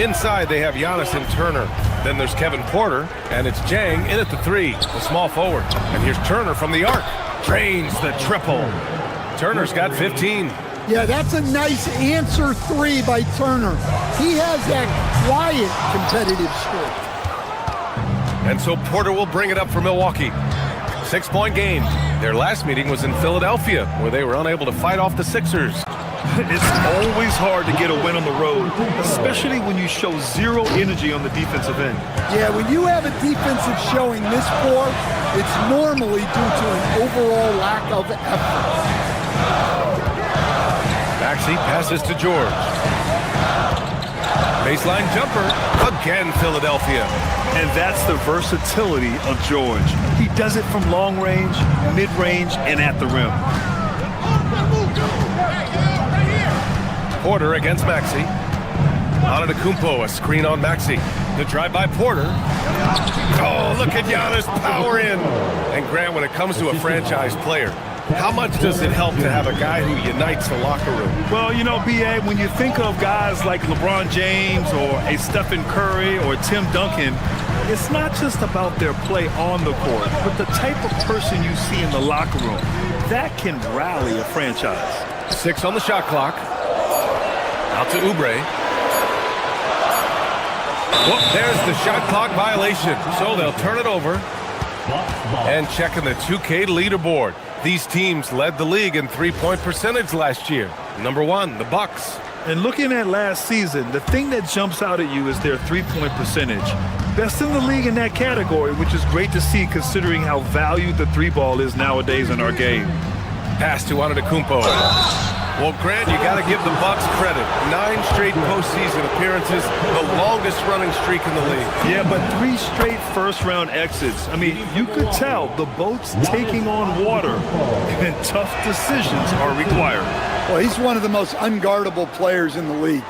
Inside, they have Giannis and Turner. Then there's Kevin Porter, and it's Jang in at the 3, the small forward. And here's Turner from the arc. Drains the triple. Turner's got 15. Yeah, that's a nice answer 3 by Turner. He has that quiet competitive streak. And so Porter will bring it up for Milwaukee. 6-point game. Their last meeting was in Philadelphia, where they were unable to fight off the Sixers. It's always hard to get a win on the road, especially when you show zero energy on the defensive end. Yeah, when you have a defensive showing this poor, it's normally due to an overall lack of effort. Maxey passes to George. Baseline jumper. Again, Philadelphia. And that's the versatility of George. He does it from long range, mid-range, and at the rim. Porter against Maxey. Antetokounmpo, a screen on Maxey. The drive by Porter. Oh, look at Giannis power in. And Grant, when it comes to a franchise player, how much does it help to have a guy who unites the locker room? Well, you know, B.A., when you think of guys like LeBron James or a Stephen Curry or Tim Duncan, It's not just about their play on the court, but the type of person you see in the locker room. That can rally a franchise. 6 on the shot clock. Out to Oubre. Whoop, there's the shot clock violation. So they'll turn it over. And checking the 2K leaderboard. These teams led the league in three-point percentage last year. Number 1, the Bucks. And looking at last season, the thing that jumps out at you is their three-point percentage. Best in the league in that category, which is great to see considering how valued the three ball is nowadays in our game. Pass to Antetokounmpo. Well, Grant, you got to give the Bucks credit. 9 straight postseason appearances, the longest running streak in the league. Yeah, but 3 straight first-round exits. I mean, you could tell the boat's taking on water, and tough decisions are required. Well, he's one of the most unguardable players in the league.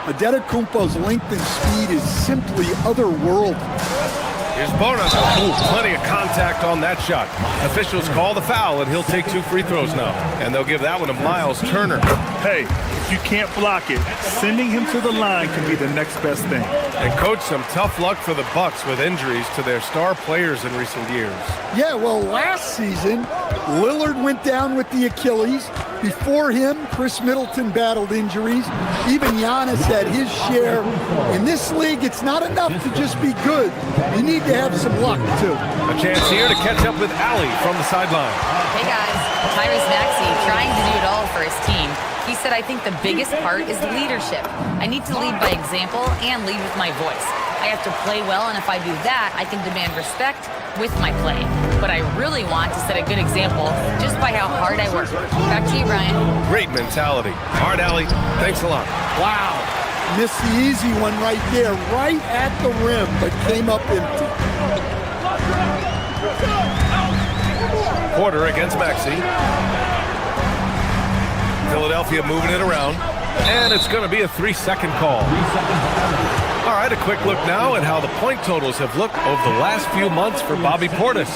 Antetokounmpo's length and speed is simply otherworldly. Here's Bona. Ooh, plenty of contact on that shot. Officials call the foul, and he'll take 2 free throws now. And they'll give that one to Miles Turner. Hey, if you can't block it, sending him to the line can be the next best thing. And, Coach, some tough luck for the Bucks with injuries to their star players in recent years. Yeah, well, last season, Lillard went down with the Achilles. Before him, Chris Middleton battled injuries. Even Giannis had his share. In this league, it's not enough to just be good. You need to have some luck, too. A chance here to catch up with Allie from the sideline. Hey, guys. Tyrese Maxey trying to do it all for his team. He said, I think the biggest part is leadership. I need to lead by example and lead with my voice. I have to play well, and if I do that, I can demand respect with my play. But I really want to set a good example just by how hard I work. Back to you, Brian. Great mentality. All right, Allie. Thanks a lot. Wow. Missed the easy one right there, right at the rim, but came up empty. Porter against Maxey. Philadelphia moving it around. And it's going to be a 3-second call. All right, a quick look now at how the point totals have looked over the last few months for Bobby Portis.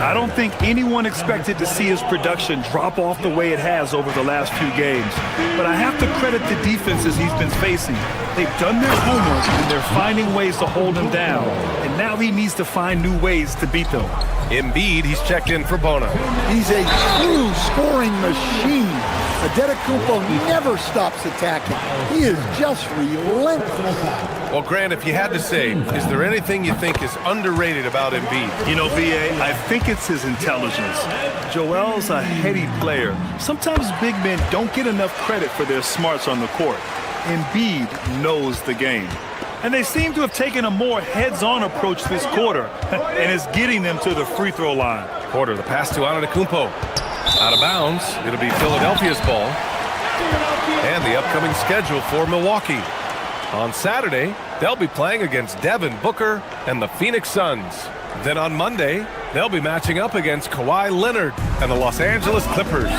I don't think anyone expected to see his production drop off the way it has over the last few games. But I have to credit the defenses he's been facing. They've done their homework, and they're finding ways to hold him down. And now he needs to find new ways to beat them. Embiid, he's checked in for Bona. He's a true scoring machine. Antetokounmpo never stops attacking. He is just relentless. Well, Grant, if you had to say, is there anything you think is underrated about Embiid? You know, V.A., I think it's his intelligence. Joel's a heady player. Sometimes big men don't get enough credit for their smarts on the court. Embiid knows the game. And they seem to have taken a more heads-on approach this quarter, and is getting them to the free throw line. Porter, the pass to Antetokounmpo. Out of bounds. It'll be Philadelphia's ball. And the upcoming schedule for Milwaukee. On Saturday, they'll be playing against Devin Booker and the Phoenix Suns. Then on Monday, they'll be matching up against Kawhi Leonard and the Los Angeles Clippers.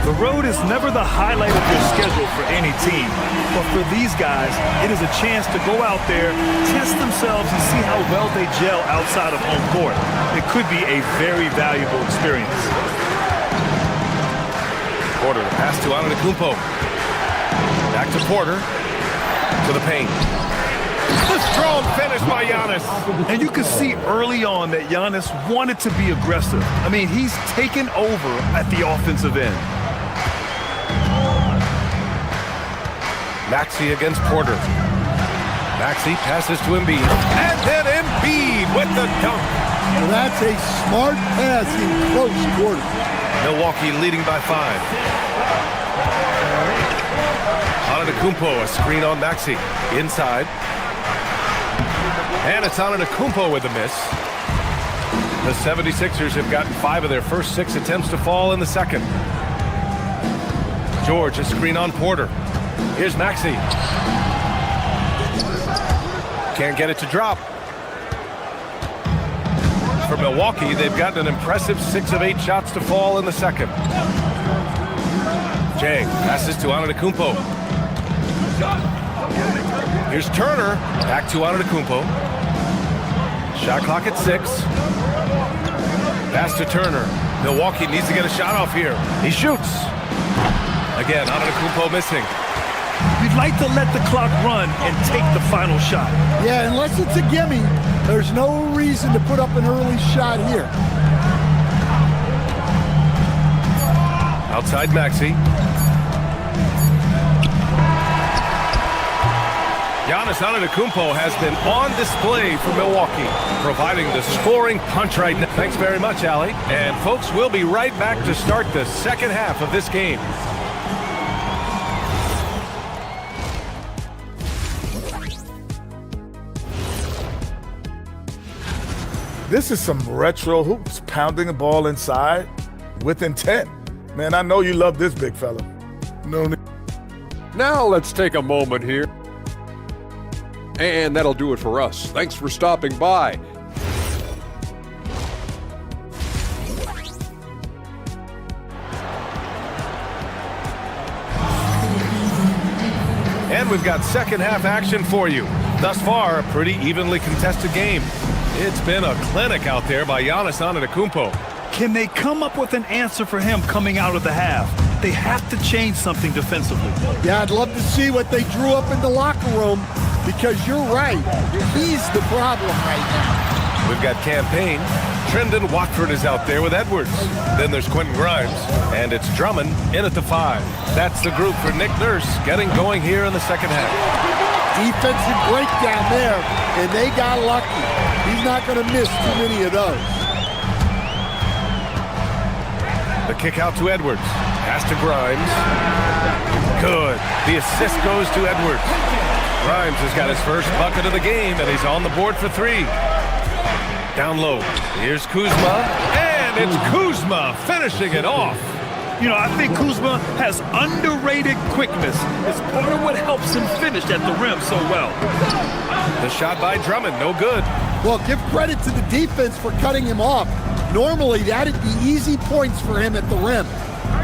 The road is never the highlight of your schedule for any team. But for these guys, it is a chance to go out there, test themselves, and see how well they gel outside of home court. It could be a very valuable experience. Porter, the pass to Antetokounmpo. Back to Porter. To the paint. The strong finish by Giannis. And you can see early on that Giannis wanted to be aggressive. I mean, he's taken over at the offensive end. Maxey against Porter. Maxey passes to Embiid. And then Embiid with the dunk. Well, that's a smart pass in close quarters. Milwaukee leading by 5. Antetokounmpo, a screen on Maxey. Inside. And it's Antetokounmpo with a miss. The 76ers have gotten 5 of their first 6 attempts to fall in the second. George, a screen on Porter. Here's Maxey. Can't get it to drop. For Milwaukee, they've gotten an impressive 6 of 8 shots to fall in the second. Jang passes to Antetokounmpo. Here's Turner. Back to Antetokounmpo. Shot clock at 6. Pass to Turner. Milwaukee needs to get a shot off here. He shoots. Again, Antetokounmpo missing. We'd like to let the clock run and take the final shot. Yeah, unless it's a gimme, there's no reason to put up an early shot here. Outside Maxey. Giannis Antetokounmpo has been on display for Milwaukee, providing the scoring punch right now. Thanks very much, Allie. And folks, we'll be right back to start the second half of this game. This is some retro hoops, pounding the ball inside with intent. Man, I know you love this big fella. No need. Now let's take a moment here. And that'll do it for us. Thanks for stopping by. And we've got second half action for you. Thus far, a pretty evenly contested game. It's been a clinic out there by Giannis Antetokounmpo. Can they come up with an answer for him coming out of the half? They have to change something defensively. Yeah, I'd love to see what they drew up in the locker room, because you're right. He's the problem right now. We've got Campaign. Trendon Watford is out there with Edwards. Then there's Quentin Grimes, and it's Drummond in at the 5. That's the group for Nick Nurse getting going here in the second half. Defensive breakdown there, and they got lucky. He's not going to miss too many of those. The kick out to Edwards. Pass to Grimes. Good. The assist goes to Edwards. Grimes has got his first bucket of the game, and he's on the board for 3. Down low. Here's Kuzma, and it's Kuzma finishing it off. You know, I think Kuzma has underrated quickness. It's part of what helps him finish at the rim so well. The shot by Drummond, no good. Well, give credit to the defense for cutting him off. Normally, that'd be easy points for him at the rim.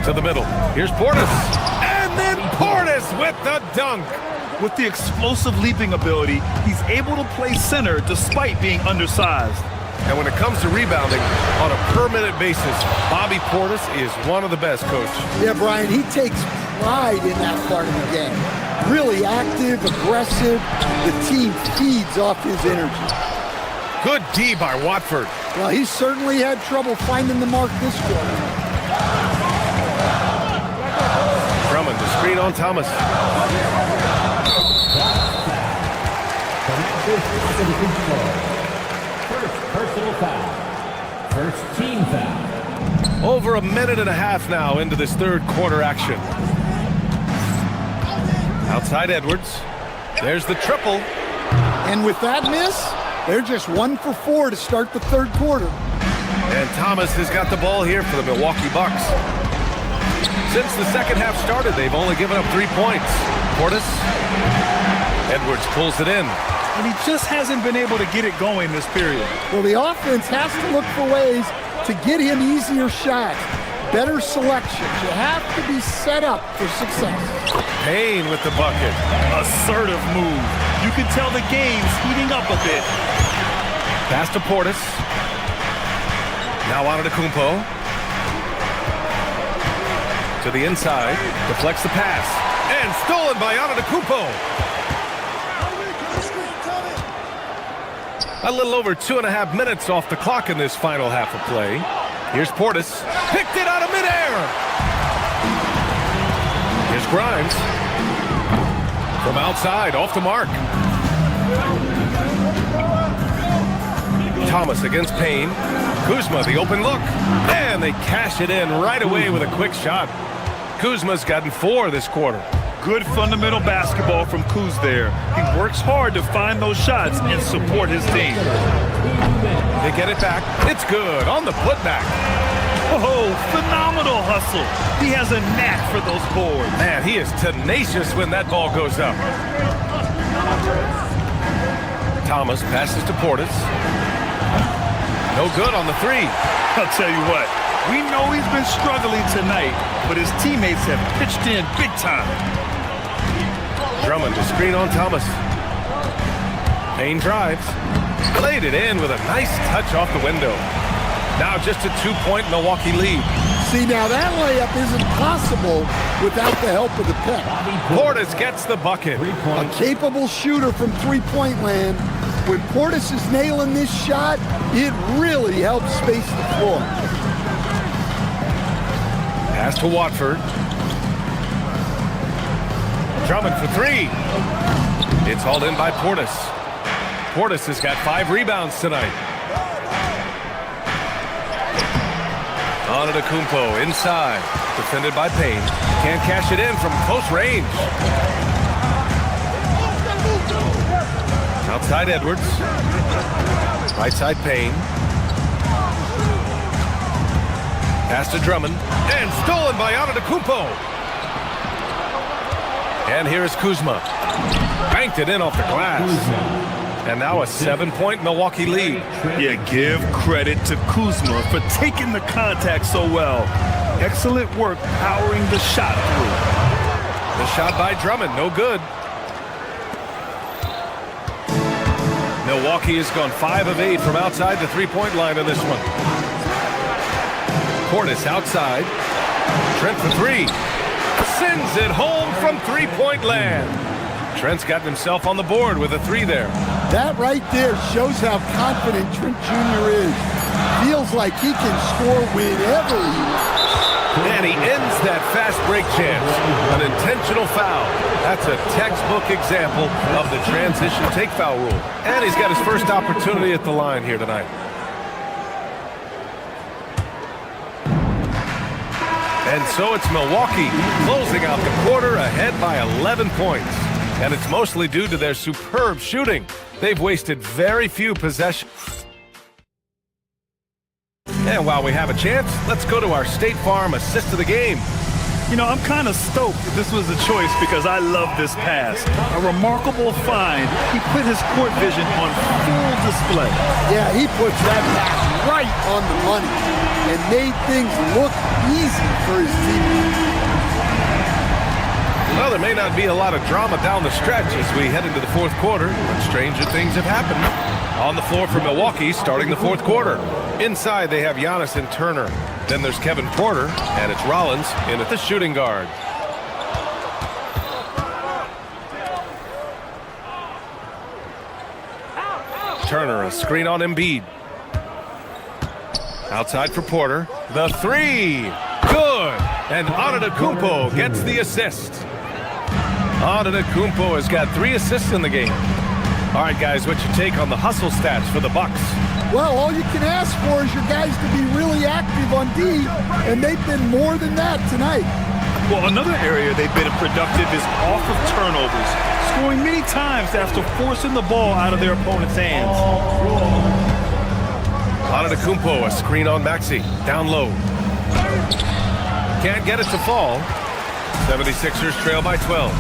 To the middle. Here's Portis. And then Portis with the dunk. With the explosive leaping ability, he's able to play center despite being undersized. And when it comes to rebounding on a per-minute basis, Bobby Portis is one of the best, Coach. Yeah, Brian, he takes pride in that part of the game. Really active, aggressive. The team feeds off his energy. Good D by Watford. Well, he certainly had trouble finding the mark this quarter. Drummond, the screen on Thomas. First personal foul. First team foul. Over a minute and a half now into this third quarter action. Outside Edwards. There's the triple. And with that miss, they're just 1 for 4 to start the third quarter. And Thomas has got the ball here for the Milwaukee Bucks. Since the second half started, they've only given up 3 points. Portis. Edwards pulls it in. And he just hasn't been able to get it going this period. Well, the offense has to look for ways to get him easier shots, better selections. You have to be set up for success. Payne with the bucket. Assertive move. You can tell the game's heating up a bit. Pass to Portis. Now Antetokounmpo. To the inside. Deflects the pass. And stolen by Antetokounmpo. A little over 2.5 minutes off the clock in this final half of play. Here's Portis. Picked it out of midair. Here's Grimes. From outside, off the mark. Thomas against Payne. Kuzma, the open look. And they cash it in right away with a quick shot. Kuzma's gotten 4 this quarter. Good fundamental basketball from Kuz there. He works hard to find those shots and support his team. They get it back. It's good on the putback. Oh, phenomenal hustle. He has a knack for those boards. Man, he is tenacious when that ball goes up. Thomas passes to Portis. No good on the 3. I'll tell you what, we know he's been struggling tonight, but his teammates have pitched in big time. Drummond to screen on Thomas. Payne drives. Played it in with a nice touch off the window. Now just a 2-point Milwaukee lead. See, now that layup isn't possible without the help of the pick. Portis gets the bucket. A capable shooter from three-point land. When Portis is nailing this shot, it really helps space the floor. Pass to Watford. Drummond for three. It's hauled in by Portis. Portis has got 5 rebounds tonight. Antetokounmpo inside. Defended by Payne. Can't cash it in from close range. Outside Edwards. Right side Payne. Pass to Drummond. And stolen by Antetokounmpo. And here is Kuzma. Banked it in off the glass. And now a 7-point Milwaukee lead. Yeah, give credit to Kuzma for taking the contact so well. Excellent work powering the shot through. The shot by Drummond, no good. Milwaukee has gone 5 of 8 from outside the three-point line in this one. Portis outside. Trent for three. Sends it home from three-point land. Trent's gotten himself on the board with a 3 there. That right there shows how confident Trent Jr. is. Feels like he can score whenever he wants. And he ends that fast break chance. An intentional foul. That's a textbook example of the transition take foul rule. And he's got his first opportunity at the line here tonight. And so it's Milwaukee closing out the quarter ahead by 11 points. And it's mostly due to their superb shooting. They've wasted very few possessions. And while we have a chance, let's go to our State Farm assist of the game. You know, I'm kind of stoked that this was a choice because I love this pass. A remarkable find. He put his court vision on full display. Yeah, he puts that pass right on the money and made things look easy for his team. Well, there may not be a lot of drama down the stretch as we head into the fourth quarter, but stranger things have happened. On the floor for Milwaukee starting the fourth quarter. Inside, they have Giannis and Turner. Then there's Kevin Porter, and it's Rollins in at the shooting guard. Turner, a screen on Embiid. Outside for Porter. The 3. Good. And Antetokounmpo gets the assist. Antetokounmpo has got 3 assists in the game. All right, guys, what's your take on the hustle stats for the Bucks? Well, all you can ask for is your guys to be really active on D, and they've been more than that tonight. Well, another area they've been productive is off of turnovers, scoring many times after forcing the ball out of their opponent's hands. Antetokounmpo, a screen on Maxey, down low. Can't get it to fall. 76ers trail by 12.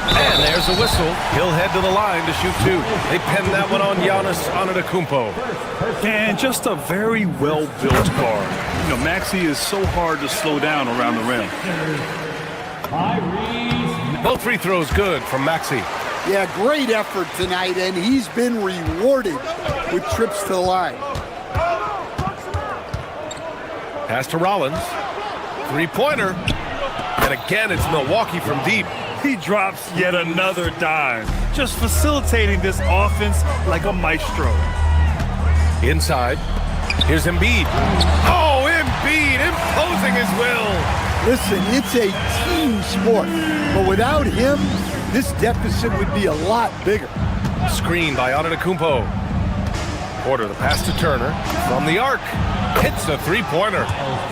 And there's a whistle. He'll head to the line to shoot 2. They pen that one on Giannis Antetokounmpo. And just a very well-built guard. You know, Maxey is so hard to slow down around the rim. Both free throws good from Maxey. Yeah, great effort tonight, and he's been rewarded with trips to the line. Pass to Rollins. Three-pointer. And again, it's Milwaukee from deep. He drops yet another dime, just facilitating this offense like a maestro. Inside, here's Embiid. Oh, Embiid imposing his will. Listen, it's a team sport, but without him, this deficit would be a lot bigger. Screen by Antetokounmpo. Porter, the pass to Turner from the arc. Hits a three-pointer.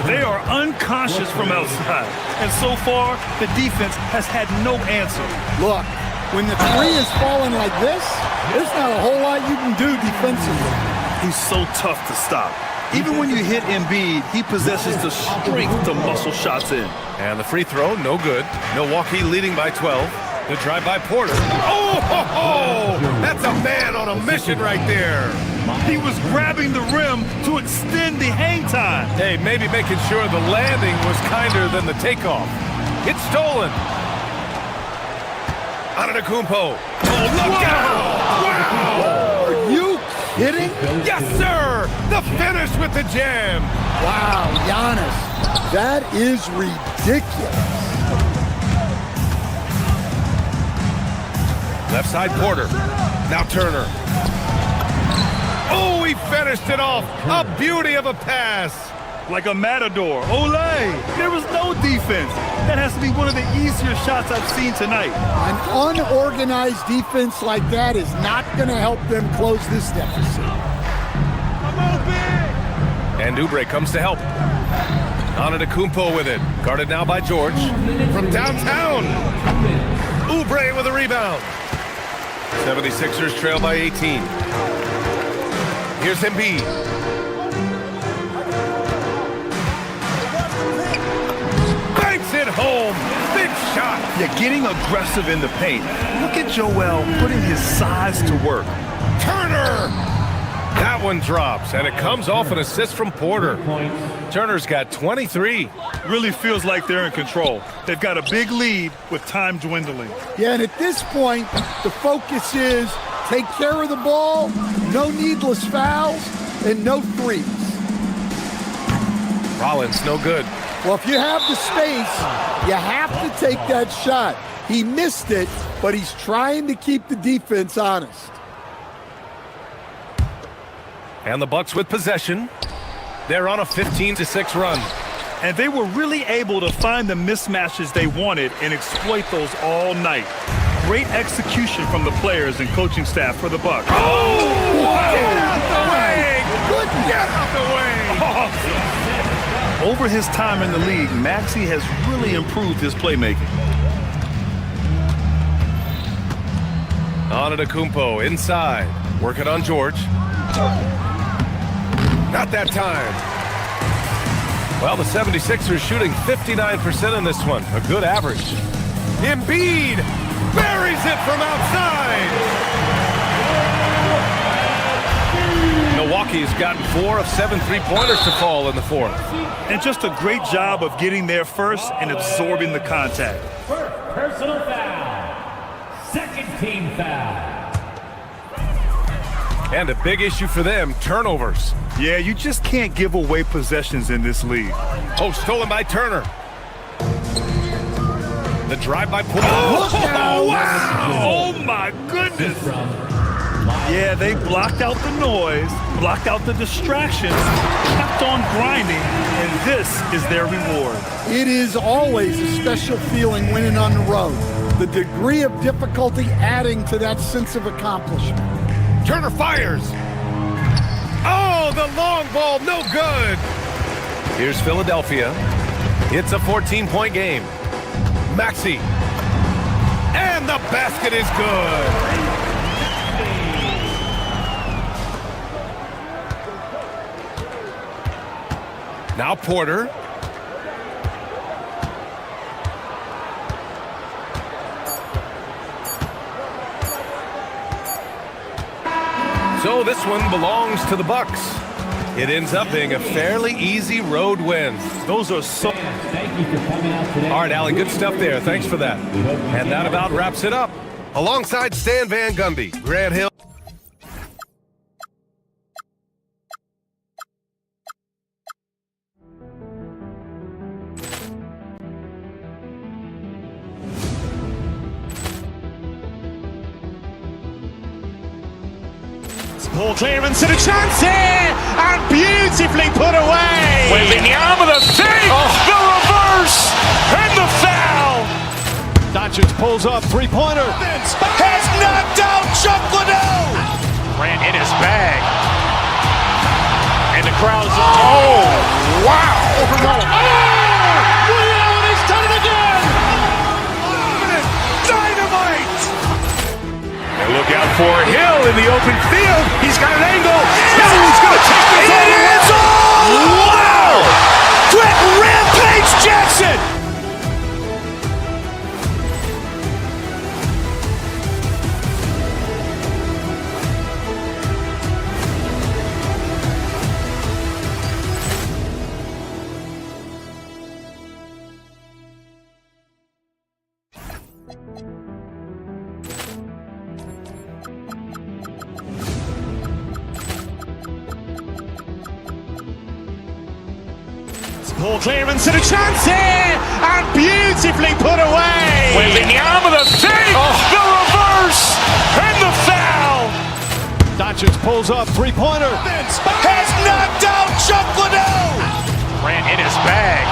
They are unconscious from outside, and so far, the defense has had no answer. Look, when the 3 is falling like this, there's not a whole lot you can do defensively. He's so tough to stop. Even when you hit Embiid, he possesses the strength to muscle shots in. And the free throw, no good. Milwaukee leading by 12. The drive by Porter. Oh, ho, ho! That's a man on a mission right there. He was grabbing the rim to extend the hang time. Hey, maybe making sure the landing was kinder than the takeoff. It's stolen. Antetokounmpo. Oh, look out! Wow! Are you kidding? Yes, sir! The finish with the jam. Wow, Giannis, that is ridiculous. Left side Porter. Now Turner. Oh, he finished it off. A beauty of a pass. Like a matador. Olay! There was no defense. That has to be one of the easier shots I've seen tonight. An unorganized defense like that is not going to help them close this deficit. And Oubre comes to help. Antetokounmpo with it. Guarded now by George. From downtown. Oubre with a rebound. 76ers trail by 18. Here's Embiid. Banks it home. Big shot. Yeah, getting aggressive in the paint. Look at Joel putting his size to work. Turner! That one drops, and it comes off an assist from Porter. Turner's got 23. Really feels like they're in control. They've got a big lead with time dwindling. Yeah, and at this point, the focus is take care of the ball, no needless fouls, and no threes. Rollins, no good. Well, if you have the space, you have to take that shot. He missed it, but he's trying to keep the defense honest. And the Bucks with possession. They're on a 15-6 run. And they were really able to find the mismatches they wanted and exploit those all night. Great execution from the players and coaching staff for the Bucks. Oh! Get out the way! Get out the way! Over his time in the league, Maxey has really improved his playmaking. Antetokounmpo inside. Working on George. Not that time. Well, the 76ers shooting 59% in this one. A good average. Embiid buries it from outside. Milwaukee's gotten 4 of 7 three-pointers to fall in the fourth. And just a great job of getting there first and absorbing the contact. First personal foul. Second team foul. And a big issue for them, turnovers. Yeah, you just can't give away possessions in this league. Oh, stolen by Turner. The drive by Porter. Oh, wow! Oh, my goodness! Yeah, they blocked out the noise, blocked out the distractions, kept on grinding, and this is their reward. It is always a special feeling winning on the road. The degree of difficulty adding to that sense of accomplishment. Turner fires. Oh, the long ball, no good. Here's Philadelphia. It's a 14-point game. Maxey. And the basket is good. Now Porter. So this one belongs to the Bucks. It ends up being a fairly easy road win. Those are so... Thank you for coming out today. All right, Allie, good stuff there. Thanks for that. And that about wraps it up. Alongside Stan Van Gundy, Grant Hill. Ball clearance and a chance here, and beautifully put away. Wembanyama the save, the reverse, and the foul. Doncic pulls up, three-pointer. Has knocked out Chuck Liddell. ran in his bag. And the crowd's wow! Liddell, he's done it again. Dynamite. And look out for Hill in the open field. He's got an angle. He's going to take this all the way. Wow! Quick Rampage Jackson. Ball clearance and a chance here, and beautifully put away. Wembanyama with a save. The reverse and the foul. Doncic pulls up, three-pointer. Has knocked out Chuck Liddell. Grant in his bag.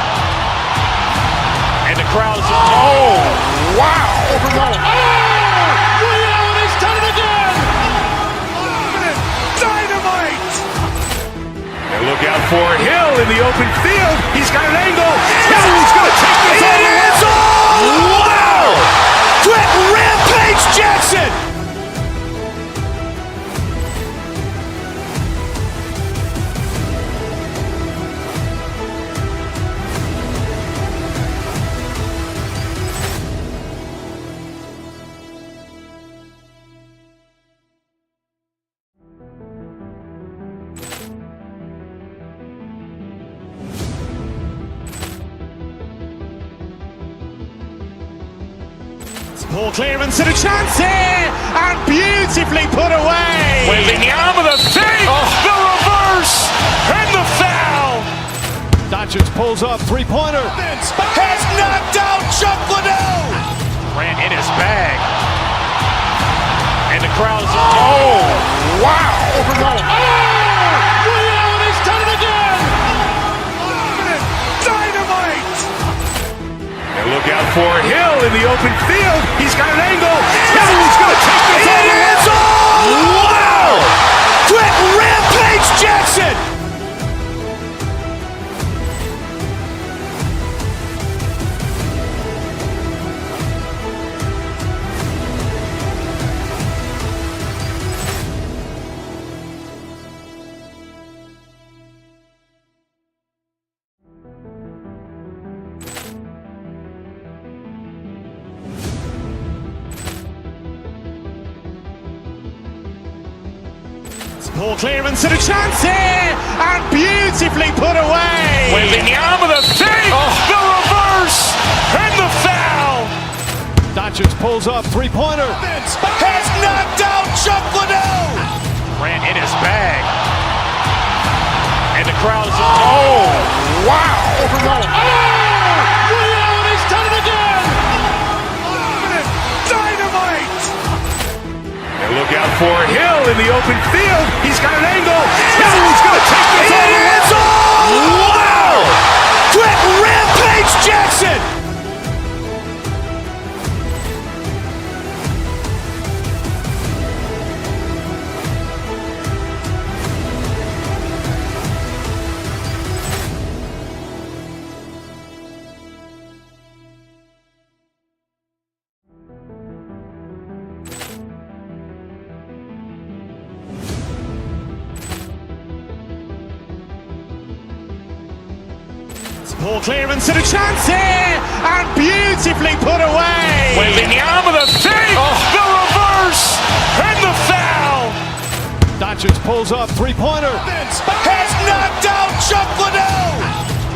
And the crowd is, oh, wow. Ray Allen has done it again. Dynamite. And look out for Hill in the open field. He's got an angle. He's going to take this all the way. Wow. Quick rampage Jackson. Ball clearance and a chance here, and beautifully put away. Wembanyama with a save. The reverse and the foul. Doncic pulls up, three-pointer. Has knocked out Chuck Liddell. Grant in his bag. And the crowd is, oh, wow. Ray Allen has done it again. Dynamite. And look out for Hill in the open field. He's got an angle. He's going to take this all the way. Wow. Quick rampage Jackson. Ball clearance and a chance here, and beautifully put away. Wembanyama with a save. The reverse and the foul. Doncic pulls up, three-pointer. Has knocked out Chuck Liddell. Grant in his bag. And the crowd is, oh, wow. Ray Allen has done it again. Dynamite. And look out for Hill in the open field. He's got an angle. He's going to take this all the way. Wow. Quick rampage Jackson. Ball clearance and a chance here, and beautifully put away. Wembanyama with a save. The reverse and the foul. Doncic pulls up, three-pointer. Has knocked out Chuck Liddell.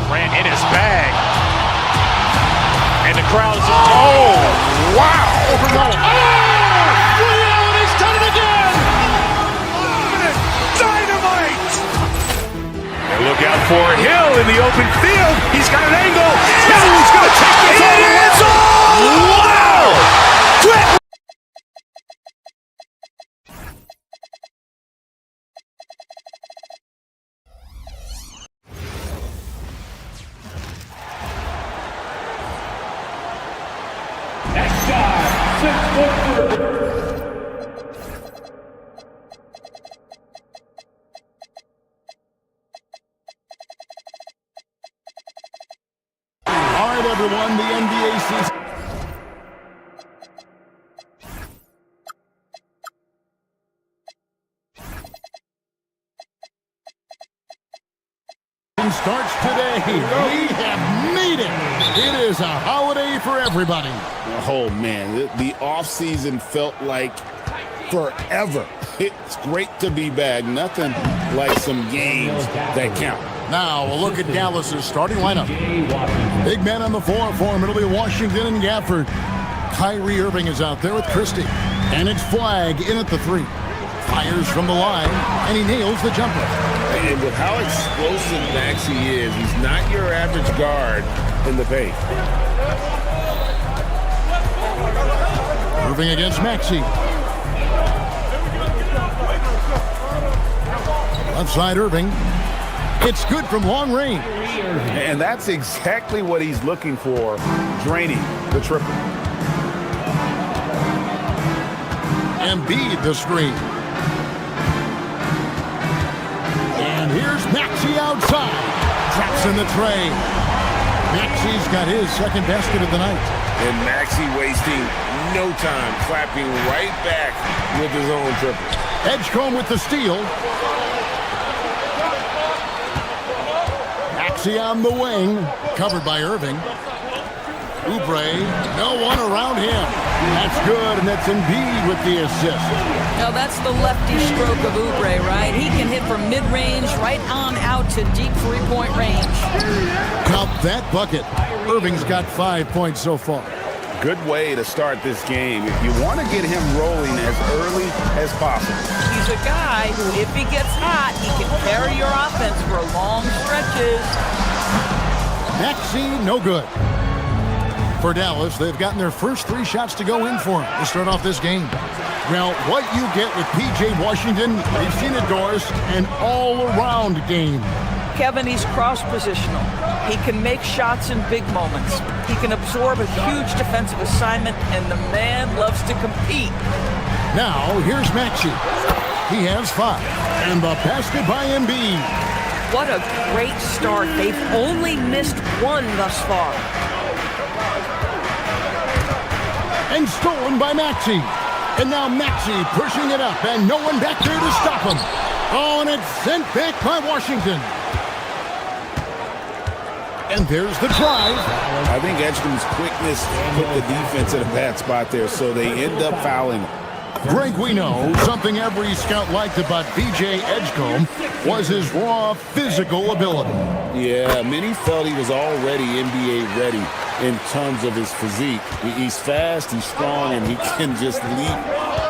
Grant in his bag. And the crowd is, oh, wow. Ray Allen has done it again. Dynamite. And look out for Hill in the open field. He's got an angle. He's going to take this all the way. Wow. Quick. Next guy, 6'4". All right, everyone, the NBA season starts today. We have made it. It is a holiday for everybody. Oh, man, the offseason felt like forever. It's great to be back. Nothing like some games that count. Now, we'll look at Dallas's starting lineup. Big man on the floor for him. It'll be Washington and Gafford. Kyrie Irving is out there with Christie. And it's Flag in at the three. Fires from the line, and he nails the jumper. And with how explosive Maxey is, he's not your average guard in the paint. Irving against Maxey. Left side Irving. It's good from long range. And that's exactly what he's looking for, draining the triple. Embiid the screen. And here's Maxey outside. Drops in the tray. Maxey's got his second basket of the night. And Maxey wasting no time, clapping right back with his own triple. Edgecombe with the steal. Maxey on the wing. Covered by Irving. Oubre, no one around him. That's good, and that's Embiid with the assist. Now that's the lefty stroke of Oubre, right? He can hit from mid-range right on out to deep three-point range. Count that bucket. Irving's got 5 points so far. Good way to start this game. If you want to get him rolling as early as possible. He's a guy who, if he gets hot, he can carry your offense for long stretches. Maxey, no good. For Dallas, they've gotten their first 3 shots to go in for him to start off this game. Well, what you get with P.J. Washington, we've seen it, Doris, an all-around game. Kevin, he's cross-positional. He can make shots in big moments. He can absorb a huge defensive assignment, and the man loves to compete. Now, here's Maxey. He has 5. And the basket by Embiid. What a great start. They've only missed 1 thus far. And stolen by Maxey. And now Maxey pushing it up, and no one back there to stop him. Oh, and it's sent back by Washington. And there's the drive. I think Edgecombe's quickness put the defense in a bad spot there, so they end up fouling him. Greg, we know something every scout liked about B.J. Edgecombe was his raw physical ability. Yeah, many felt he was already NBA ready in terms of his physique. He's fast, he's strong, and he can just leap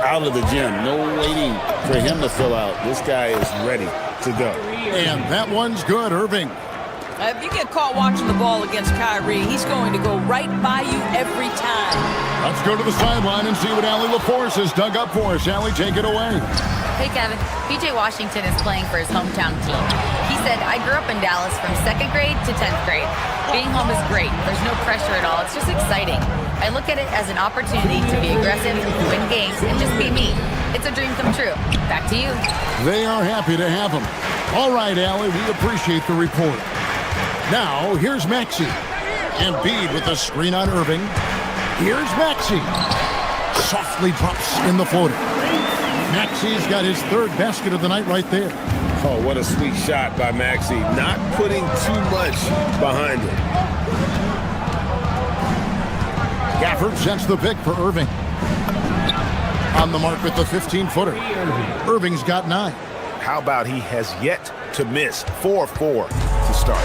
out of the gym. No waiting for him to fill out. This guy is ready to go. And that one's good, Irving. If you get caught watching the ball against Kyrie, he's going to go right by you every time. Let's go to the sideline and see what Allie LaForce has dug up for us. Allie, take it away. Hey, Kevin. P.J. Washington is playing for his hometown team. He said, I grew up in Dallas from 2nd grade to 10th grade. Being home is great. There's no pressure at all. It's just exciting. I look at it as an opportunity to be aggressive, win games, and just be me. It's a dream come true. Back to you. They are happy to have him. All right, Allie, we appreciate the report. Now, here's Maxey. Embiid with the screen on Irving. Here's Maxey. Softly drops in the floater. Maxey's got his 3rd basket of the night right there. Oh, what a sweet shot by Maxey. Not putting too much behind it. Gafford sends the pick for Irving. On the mark with the 15-footer. Irving's got 9. How about he has yet to miss 4-4 to start.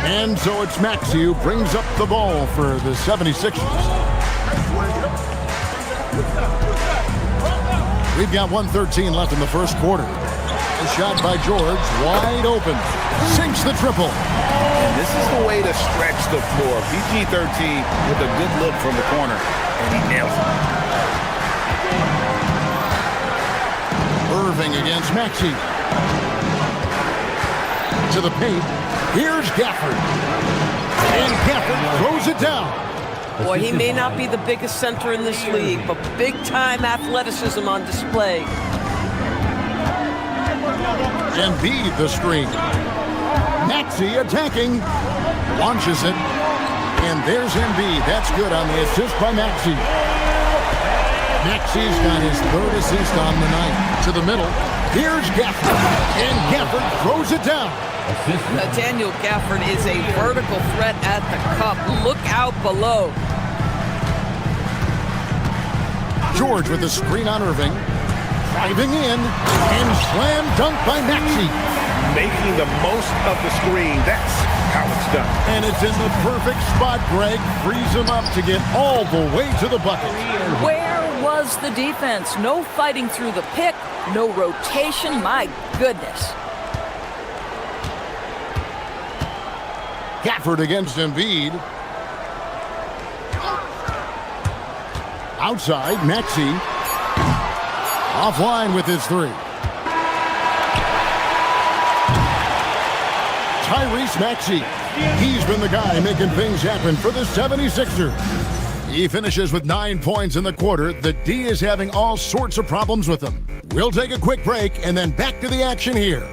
And so it's Maxey who brings up the ball for the 76ers. We've got 1:13 left in the first quarter. A shot by George, wide open. Sinks the triple. And this is the way to stretch the floor. PG-13 with a good look from the corner, and he nails it. Irving against Maxey. To the paint. Here's Gafford. And Gafford throws it down. Boy, he may not be the biggest center in this league, but big-time athleticism on display. Embiid the screen. Maxey attacking. Launches it. And there's Embiid. That's good on the assist by Maxey. Maxey's got his 3rd assist on the night. To the middle. Here's Gafford. And Gafford throws it down. Nathaniel Gafford is a vertical threat at the cup. Look out below. George with the screen on Irving. Driving in. And slam dunk by Maxey. Making the most of the screen. That's how it's done. And it's in the perfect spot, Greg. Frees him up to get all the way to the bucket. Where was the defense? No fighting through the pick. No rotation. My goodness. Gafford against Embiid. Outside, Maxey. Offline with his three. Tyrese Maxey. He's been the guy making things happen for the 76ers. He finishes with 9 points in the quarter. The D is having all sorts of problems with him. We'll take a quick break and then back to the action here.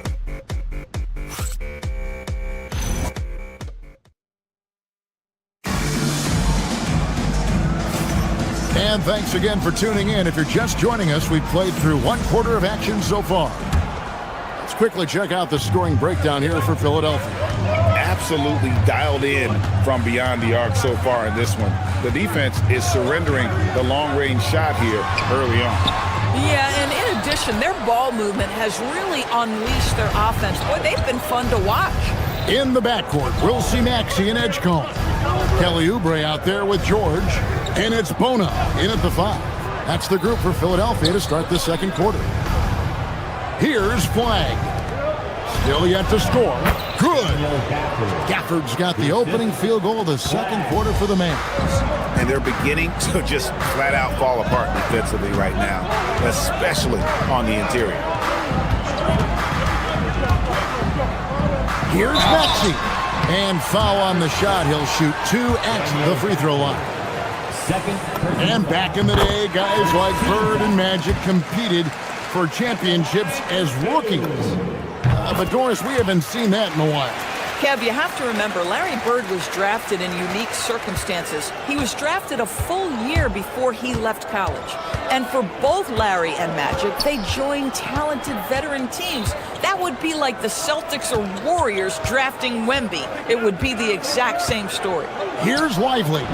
And thanks again for tuning in. If you're just joining us, we've played through 1/4 of action so far. Let's quickly check out the scoring breakdown here for Philadelphia. Absolutely dialed in from beyond the arc so far in this one. The defense is surrendering the long-range shot here early on. Yeah, and in addition, their ball movement has really unleashed their offense. Boy, they've been fun to watch. In the backcourt, we'll see Maxey and Edgecombe. Kelly Oubre out there with George. And it's Bona in at the 5. That's the group for Philadelphia to start the second quarter. Here's Flagg. Still yet to score. Good. Gafford's got the opening field goal of the second quarter for the Mavs. And they're beginning to just flat out fall apart defensively right now, especially on the interior. Here's Maxey. And foul on the shot. He'll shoot 2 at the free throw line. And back in the day, guys like Bird and Magic competed for championships as rookies. But Doris, we haven't seen that in a while. Kev, you have to remember, Larry Bird was drafted in unique circumstances. He was drafted a full year before he left college. And for both Larry and Magic, they joined talented veteran teams. That would be like the Celtics or Warriors drafting Wemby. It would be the exact same story. Here's Lively.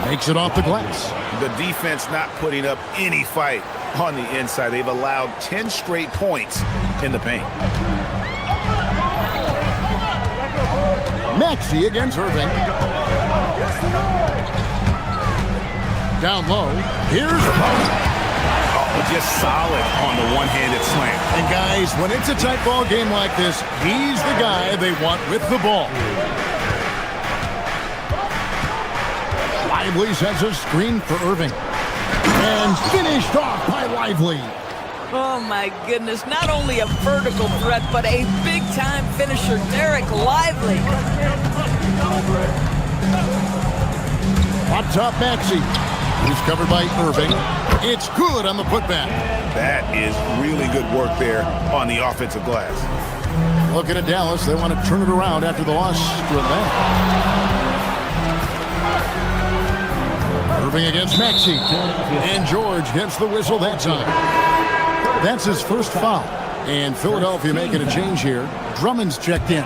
Makes it off the glass. The defense not putting up any fight on the inside. They've allowed 10 straight points in the paint. Maxey against Irving. Down low. Here's Oh, just solid on the one-handed slam. And guys, when it's a tight ball game like this, he's the guy they want with the ball. Lively sets a screen for Irving. And finished off by Lively. Oh, my goodness. Not only a vertical threat, but a big-time finisher, Derek Lively. Up top, Maxey. He's covered by Irving. It's good on the putback. That is really good work there on the offensive glass. Looking at Dallas, they want to turn it around after the loss to Atlanta. Irving against Maxey. And George gets the whistle that time. That's his first foul. And Philadelphia making a change here. Drummond's checked in.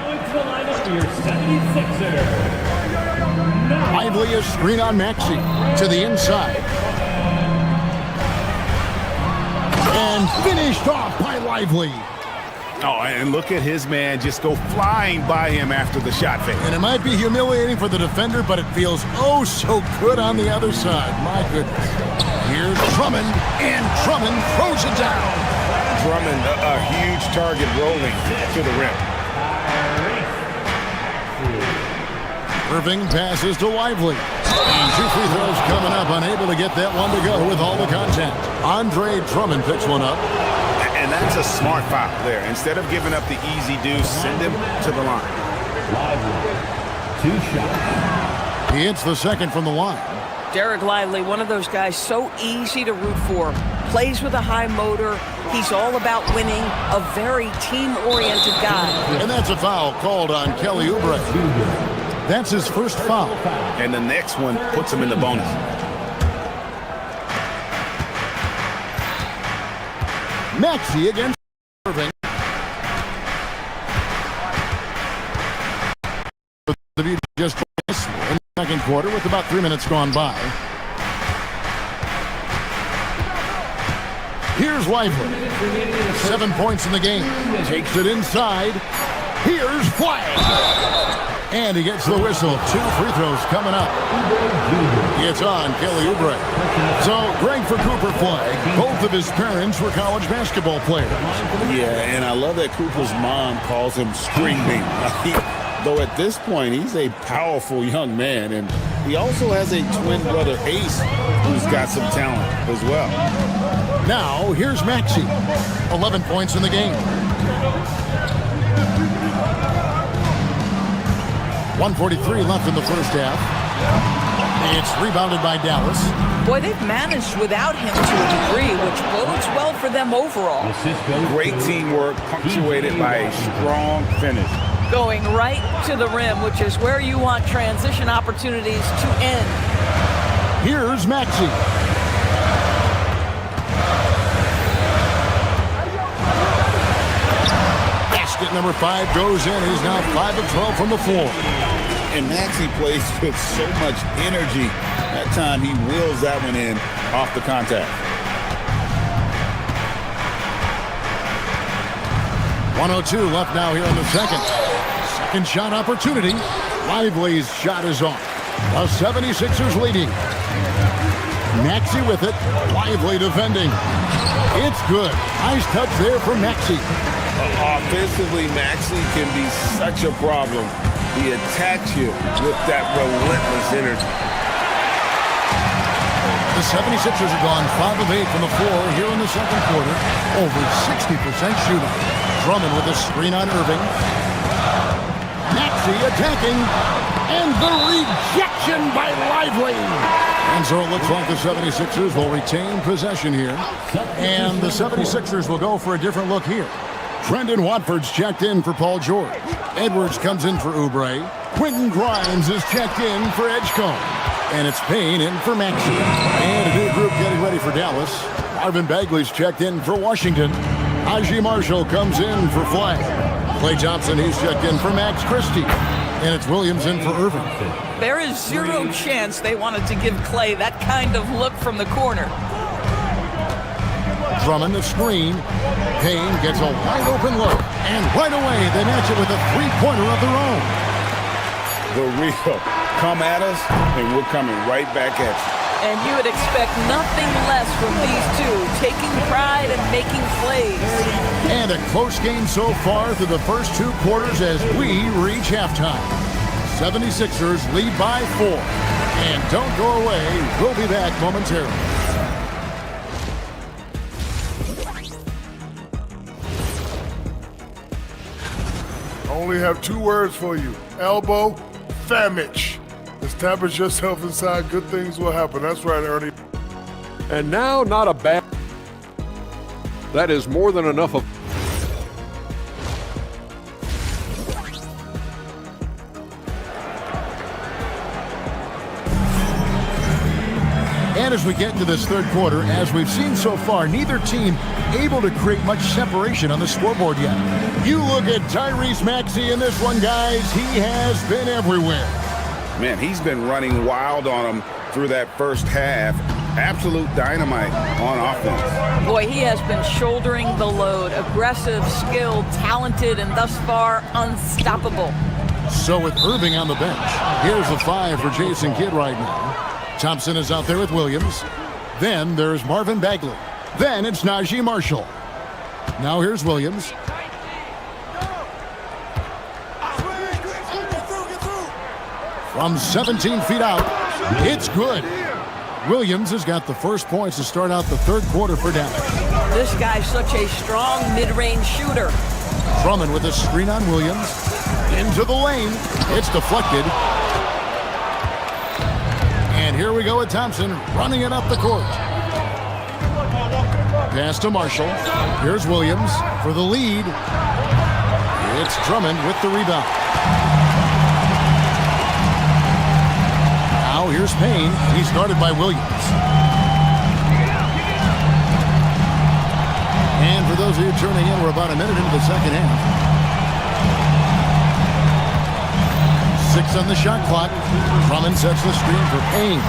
Lively a screen on Maxey to the inside. And finished off by Lively. Oh, and look at his man just go flying by him after the shot fake. And it might be humiliating for the defender, but it feels oh so good on the other side. My goodness. Here's Drummond, and Drummond throws it down. Drummond, a huge target rolling to the rim. Irving passes to Lively. And 2 free throws coming up, unable to get that one to go with all the contact. Andre Drummond picks one up. And that's a smart foul there. Instead of giving up the easy deuce, send him to the line. Lively, 2 shots. He hits the second from the line. Derek Lively, one of those guys so easy to root for. Plays with a high motor. He's all about winning. A very team-oriented guy. And that's a foul called on Kelly Oubre. That's his first foul. And the next one puts him in the bonus. Maxey against Irving. The view just twice in the second quarter with about 3 minutes gone by. Here's Lively. 7 points in the game. Takes it inside. Here's Flagg. And he gets the whistle. 2 free throws coming up. It's on Kelly Oubre. So, great for Cooper Flagg. Both of his parents were college basketball players. Yeah, and I love that Cooper's mom calls him String Bean. though at this point he's a powerful young man, and he also has a twin brother Ace who's got some talent as well. Now here's Maxey, 11 points in the game. 1:43 left in the first half. It's rebounded by Dallas. Boy, they've managed without him to a degree, which bodes well for them overall. Great teamwork punctuated by a strong finish. Going right to the rim, which is where you want transition opportunities to end. Here's Maxey. Basket number 5 goes in. He's now 5 of 12 from the floor. And Maxey plays with so much energy. That time he wheels that one in off the contact. 1:02 left now here in the second. Second shot opportunity. Lively's shot is off. The 76ers leading. Maxey with it. Lively defending. It's good. Nice touch there from Maxey. Offensively, Maxey can be such a problem. He attacks you with that relentless energy. The 76ers have gone 5 of 8 from the floor here in the second quarter. Over 60% shooting. Drummond with a screen on Irving. Maxey attacking. And the rejection by Lively. And so it looks like the 76ers will retain possession here. And the 76ers will go for a different look here. Brendan Watford's checked in for Paul George. Edwards comes in for Oubre. Quentin Grimes is checked in for Edgecombe. And it's Payne in for Maxey. And a new group getting ready for Dallas. Marvin Bagley's checked in for Washington. Najee Marshall comes in for Flag. Klay Thompson, he's checked in for Max Christie. And it's Williams in for Irving. There is zero chance they wanted to give Klay that kind of look from the corner. Drummond the screen. Payne gets a wide open look. And right away they match it with a three-pointer of their own. The real come at us, and we're coming right back at you. And you would expect nothing less from these two, taking pride and making plays. And a close game so far through the first 2 quarters as we reach halftime. 76ers lead by 4. And don't go away. We'll be back momentarily. I only have 2 words for you. Elbow, famich. Establish yourself inside, good things will happen. That's right, Ernie. And now, not a bad... That is more than enough of... And as we get into this third quarter, as we've seen so far, neither team able to create much separation on the scoreboard yet. You look at Tyrese Maxey in this one, guys. He has been everywhere. Man, he's been running wild on them through that first half. Absolute dynamite on offense. Boy, he has been shouldering the load. Aggressive, skilled, talented, and thus far unstoppable. So with Irving on the bench, here's the 5 for Jason Kidd right now. Thompson is out there with Williams. Then there's Marvin Bagley. Then it's Najee Marshall. Now here's Williams. From 17 feet out, it's good. Williams has got the first points to start out the third quarter for Dallas. This guy's such a strong mid-range shooter. Drummond with a screen on Williams. Into the lane. It's deflected. And here we go with Thompson running it up the court. Pass to Marshall. Here's Williams for the lead. It's Drummond with the rebound. Now here's Payne. He's guarded by Williams. And for those of you tuning in, we're about a minute into the second half. 6 on the shot clock. Drummond sets the screen for Payne.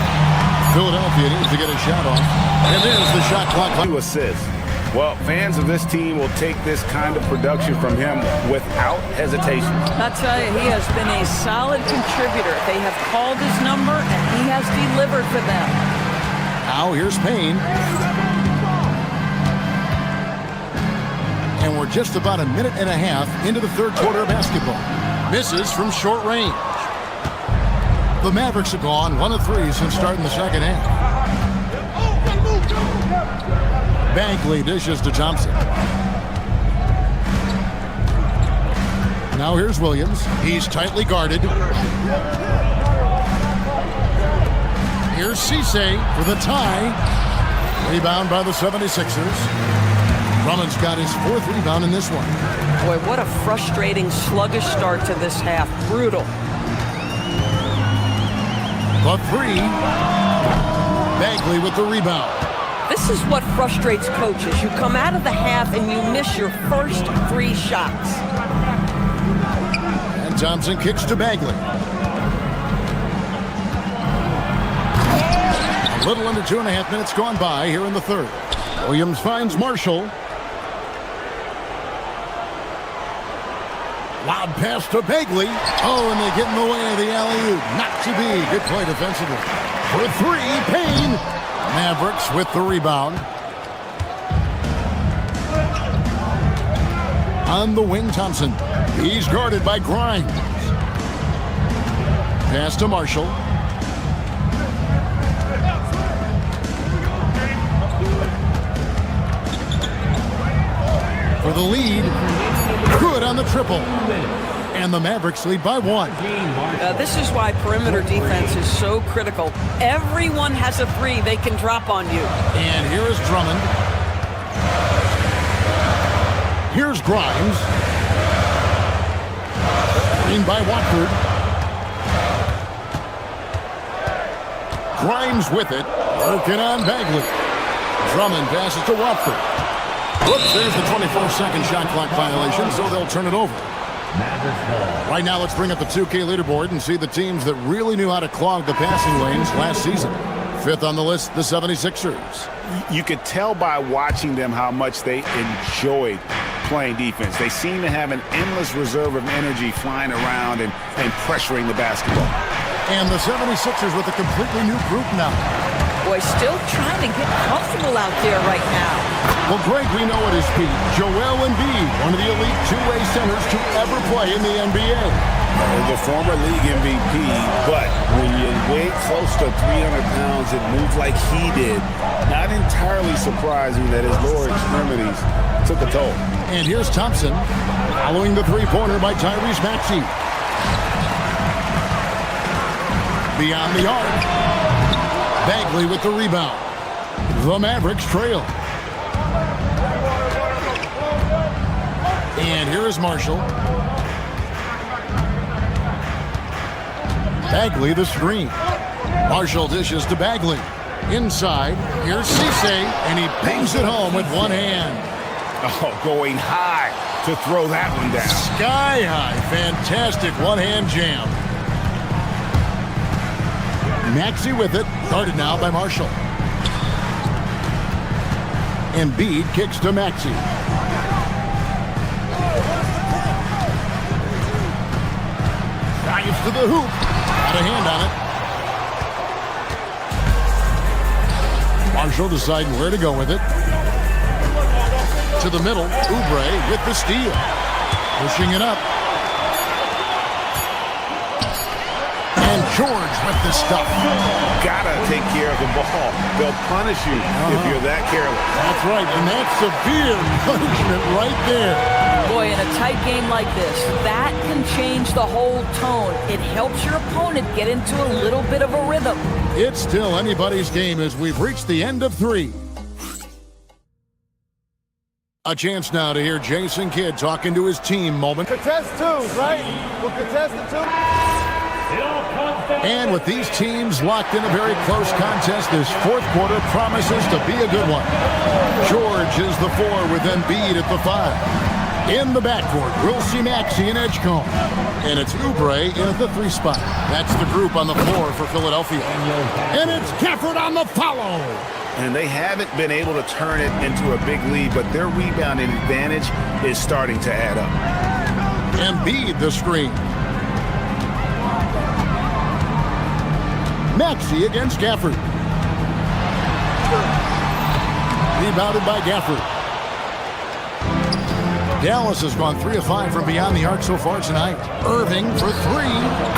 Philadelphia needs to get a shot off. And there's the shot clock. 2 assists. Well, fans of this team will take this kind of production from him without hesitation. I'll tell you, he has been a solid contributor. They have called his number, and he has delivered for them. Now here's Payne. And we're just about a minute and a half into the third quarter of basketball. Misses from short range. The Mavericks have gone 1 of 3 since starting the second half. Bagley dishes to Thompson. Now here's Williams. He's tightly guarded. Here's Cisse for the tie. Rebound by the 76ers. Drummond's got his 4th rebound in this one. Boy, what a frustrating, sluggish start to this half. Brutal. The 3. Bagley with the rebound. This is what frustrates coaches. You come out of the half and you miss your first 3 shots. And Thompson kicks to Bagley. A little under 2.5 minutes gone by here in the third. Williams finds Marshall. Loud pass to Bagley. Oh, and they get in the way of the alley-oop. Not to be. Good play defensively. For 3, Payne. Mavericks with the rebound. On the wing, Thompson. He's guarded by Grimes. Pass to Marshall. For the lead. Good on the triple. And the Mavericks lead by 1. This is why perimeter defense is so critical. Everyone has a 3 they can drop on you. And here is Drummond. Here's Grimes. Screen by Watford. Grimes with it. Working on Bagley. Drummond passes to Watford. Whoops, there's the 24-second shot clock violation, so they'll turn it over. Right now, let's bring up the 2K leaderboard and see the teams that really knew how to clog the passing lanes last season. 5th on the list, the 76ers. You could tell by watching them how much they enjoyed playing defense. They seem to have an endless reserve of energy flying around and pressuring the basketball. And the 76ers with a completely new group now. Boy, still trying to get comfortable out there right now. Well, Greg, we know it is Pete. Joel Embiid, one of the elite two-way centers to ever play in the NBA. The former league MVP, but when you weigh close to 300 pounds and move like he did, not entirely surprising that his lower extremities took a toll. And here's Thompson, following the three-pointer by Tyrese Maxey. Beyond the arc. Bagley with the rebound. The Mavericks trail. And here is Marshall. Bagley the screen. Marshall dishes to Bagley. Inside, here's Cisse, and he bangs it home with one hand. Oh, going high to throw that one down. Sky high. Fantastic one-hand jam. Maxey with it. Guarded now by Marshall. Embiid kicks to Maxey. Drives to the hoop. Got a hand on it. Marshall deciding where to go with it. To the middle. Oubre with the steal. Pushing it up. And George with the stuff. Gotta take care of the ball. They'll punish you if you're that careless. That's right, and that's severe punishment right there. Boy, in a tight game like this, that can change the whole tone. It helps your opponent get into a little bit of a rhythm. It's still anybody's game as we've reached the end of 3. A chance now to hear Jason Kidd talking to his team moment. Contest twos, right? We'll contest the two. And with these teams locked in a very close contest, this fourth quarter promises to be a good one. George is the 4 with Embiid at the 5. In the backcourt, we'll see Maxey and Edgecombe. And it's Oubre in at the 3 spot. That's the group on the floor for Philadelphia. And it's Gafford on the follow. And they haven't been able to turn it into a big lead, but their rebounding advantage is starting to add up. Embiid the screen. Maxey against Gafford. Rebounded by Gafford. Dallas has gone 3 of 5 from beyond the arc so far tonight. Irving for 3,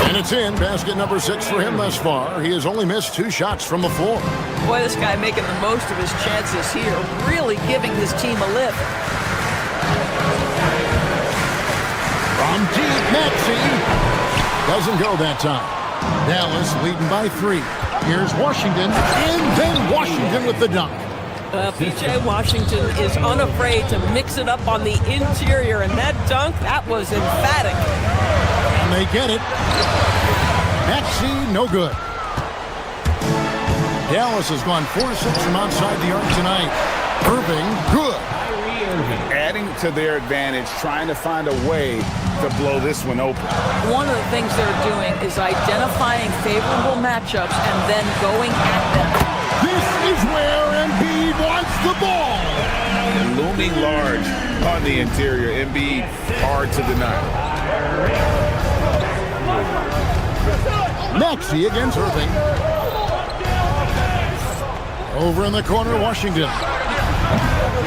and it's in. Basket number 6 for him thus far. He has only missed 2 shots from the floor. Boy, this guy making the most of his chances here, really giving his team a lift. From deep, Maxey. Doesn't go that time. Dallas leading by 3. Here's Washington, and then Washington with the dunk. P.J. Washington is unafraid to mix it up on the interior, and that dunk, that was emphatic. And they get it. Maxey, no good. Dallas has gone 4 of 6 from outside the arc tonight. Irving, good. Adding to their advantage, trying to find a way to blow this one open. One of the things they're doing is identifying favorable matchups and then going at them. This is where Embiid wants the ball. Looming large on the interior. Embiid hard to deny. Maxey against Irving. Over in the corner, Washington.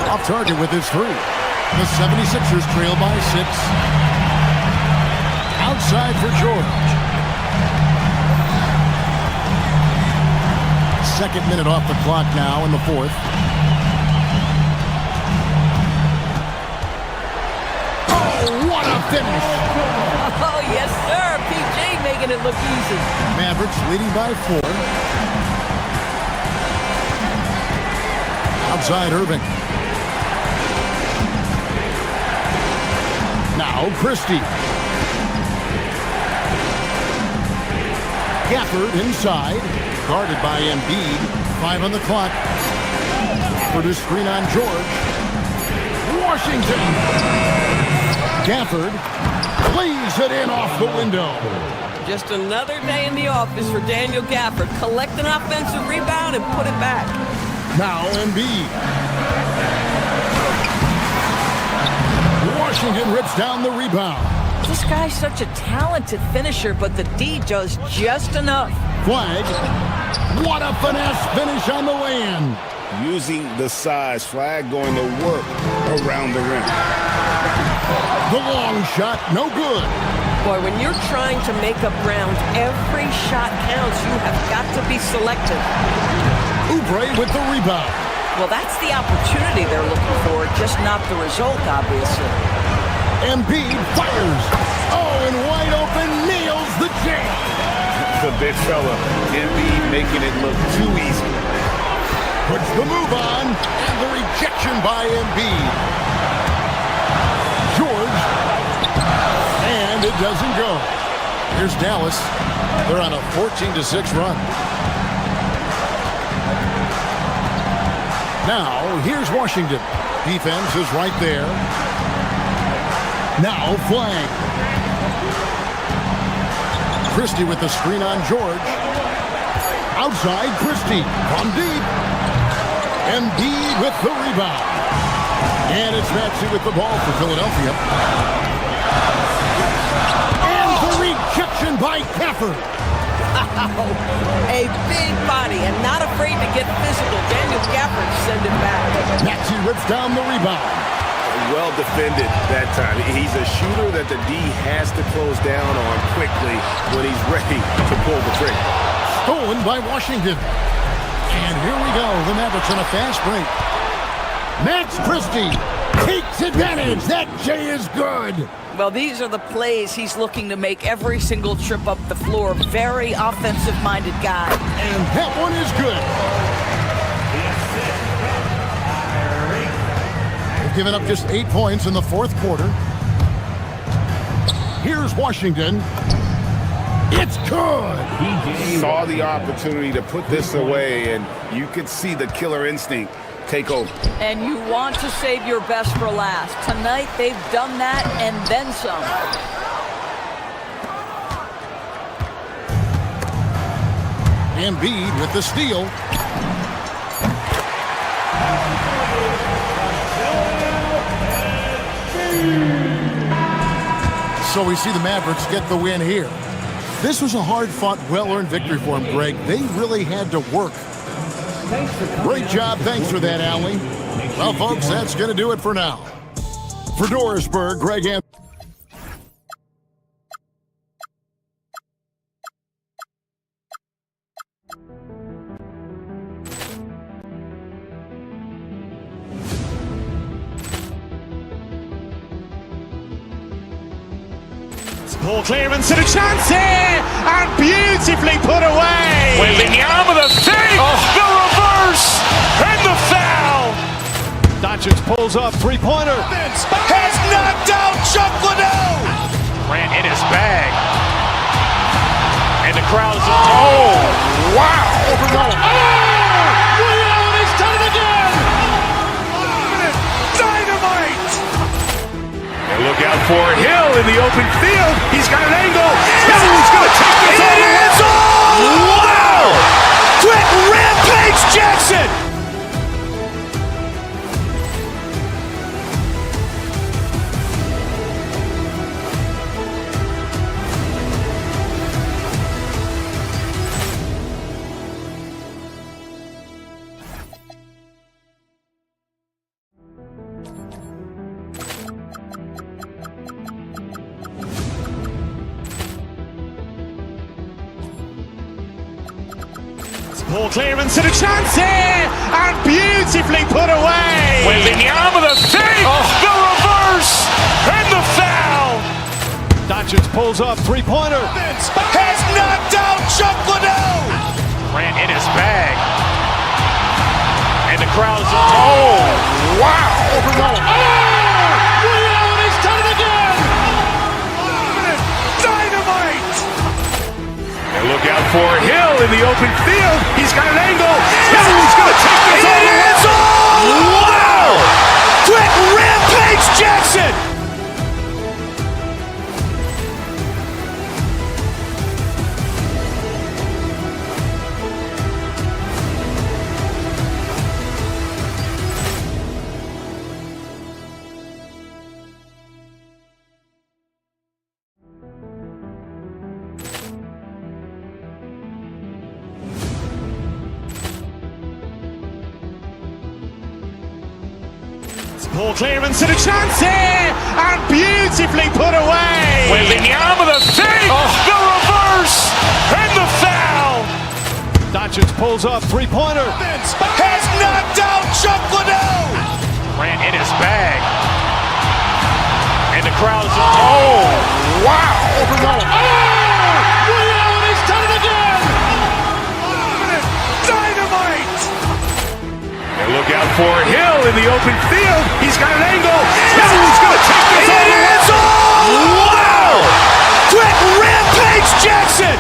Off target with his 3. The 76ers trail by 6. Outside for George. Second minute off the clock now in the 4th. Oh, what a finish! Oh, yes, sir. P.J. making it look easy. Mavericks leading by 4. Outside Irving. Now Christie. Gafford inside. Guarded by Embiid. 5 on the clock. Gafford is screen on George. Washington. Gafford plays it in off the window. Just another day in the office for Daniel Gafford. Collect an offensive rebound and put it back. Now Embiid. Washington rips down the rebound. This guy's such a talented finisher, but the D does just enough. Flag. What a finesse finish on the way-in. Using the size. Flag going to work around the rim. The long shot, no good. Boy, when you're trying to make up ground, every shot counts. You have got to be selective. Oubre with the rebound. Well, that's the opportunity they're looking for, just not the result, obviously. Embiid fires. Oh, and wide open, nails the jam. The big fella, Embiid making it look too easy. Puts the move on, and the rejection by Embiid. George, and it doesn't go. Here's Dallas. They're on a 14-6 run. Now, here's Washington. Defense is right there. Now, flag. Christie with the screen on George. Outside, Christie from deep. Embiid with the rebound. And it's Maxey with the ball for Philadelphia. And the rejection by Gafford. A big body and not afraid to get physical. Daniel Gafford send it back. Maxey rips down the rebound. Well defended that time. He's a shooter that the D has to close down on quickly when he's ready to pull the trigger. Stolen by Washington. And here we go. The Mavericks on a fast break. Max Christie takes advantage. That J is good. Well, these are the plays he's looking to make every single trip up the floor. Very offensive-minded guy. And that one is good. They've given up just 8 points in the 4th quarter. Here's Washington. It's good. He saw the opportunity to put this away, and you could see the killer instinct take over. And you want to save your best for last. Tonight, they've done that and then some. Embiid with the steal. So we see the Mavericks get the win here. This was a hard-fought, well-earned victory for them, Greg. They really had to work. Great job. Thanks for that, Allie. Well, folks, that's going to do it for now. For Dorisburg, Greg Anthony. Ball clearance and a chance here, and beautifully put away. Wembanyama the save, the reverse, and the foul. Doncic pulls up, three-pointer. Has knocked out Chuck Liddell. Grant in his bag. And the crowd's wow! Liddell, he's done it again. Dynamite. And look out for Hill in the open field. He's got an angle. He's going to take this all the way. Wow! Quick rampage Jackson. Ball clearance and a chance here, and beautifully put away. Wembanyama the save, the reverse, and the foul. Doncic pulls up, three-pointer. Has knocked out Chuck Liddell. Grant in his bag. And the crowd's wow! Liddell, he's done it again. Dynamite. And look out for Hill in the open field. He's got an angle. He's going to take this all the way. Wow! Quick rampage Jackson. Ball clearance and a chance here, and beautifully put away. Wembanyama the save, the reverse, and the foul. Doncic pulls up, three-pointer. Has knocked out Chuck Liddell. Grant in his bag. And the crowd's wow! Liddell, he's done it again. Dynamite. And look out for Hill in the open field. He's got an angle. He's going to take this all the way. Wow! Quick rampage Jackson.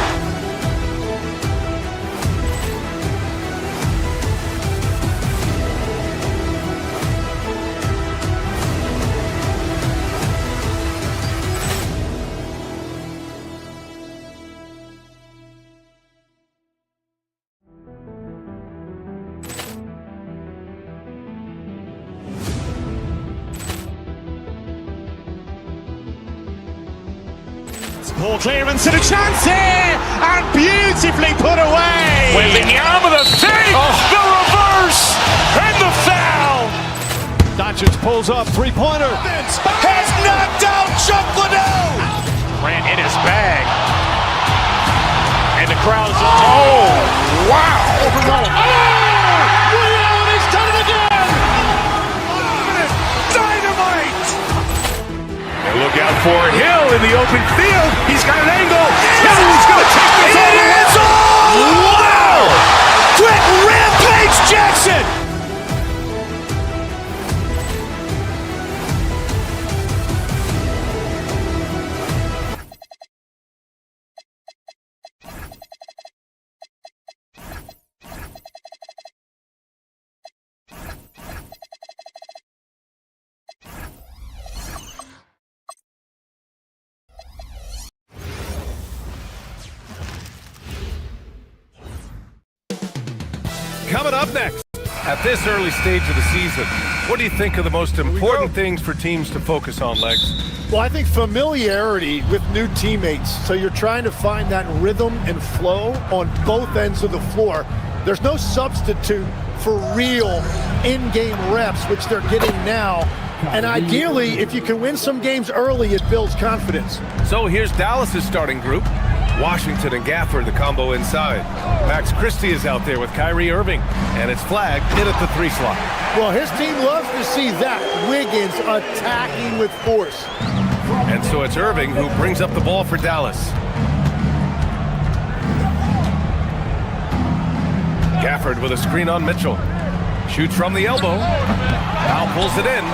Ball clearance and a chance here, and beautifully put away. Wembanyama the save, the reverse, and the foul. Doncic pulls up, three-pointer. Has knocked out Chuck Liddell. Grant in his bag. And the crowd's wow! Liddell, he's done it again. Dynamite. And look out for Hill in the open field. He's got an angle. He's going to take this all the way. Wow! Quick rampage Jackson. Coming up next, at this early stage of the season, what do you think are the most important things for teams to focus on, Legs? Well, I think familiarity with new teammates. So you're trying to find that rhythm and flow on both ends of the floor. There's no substitute for real in-game reps, which they're getting now And ideally, if you can win some games early, it builds confidence. So here's Dallas's starting group. Washington and Gafford, the combo inside. Max Christie is out there with Kyrie Irving, and it's flagged in at the 3 slot. Well, his team loves to see that. Wiggins attacking with force. And so it's Irving who brings up the ball for Dallas. Gafford with a screen on Mitchell. Shoots from the elbow. Now pulls it in.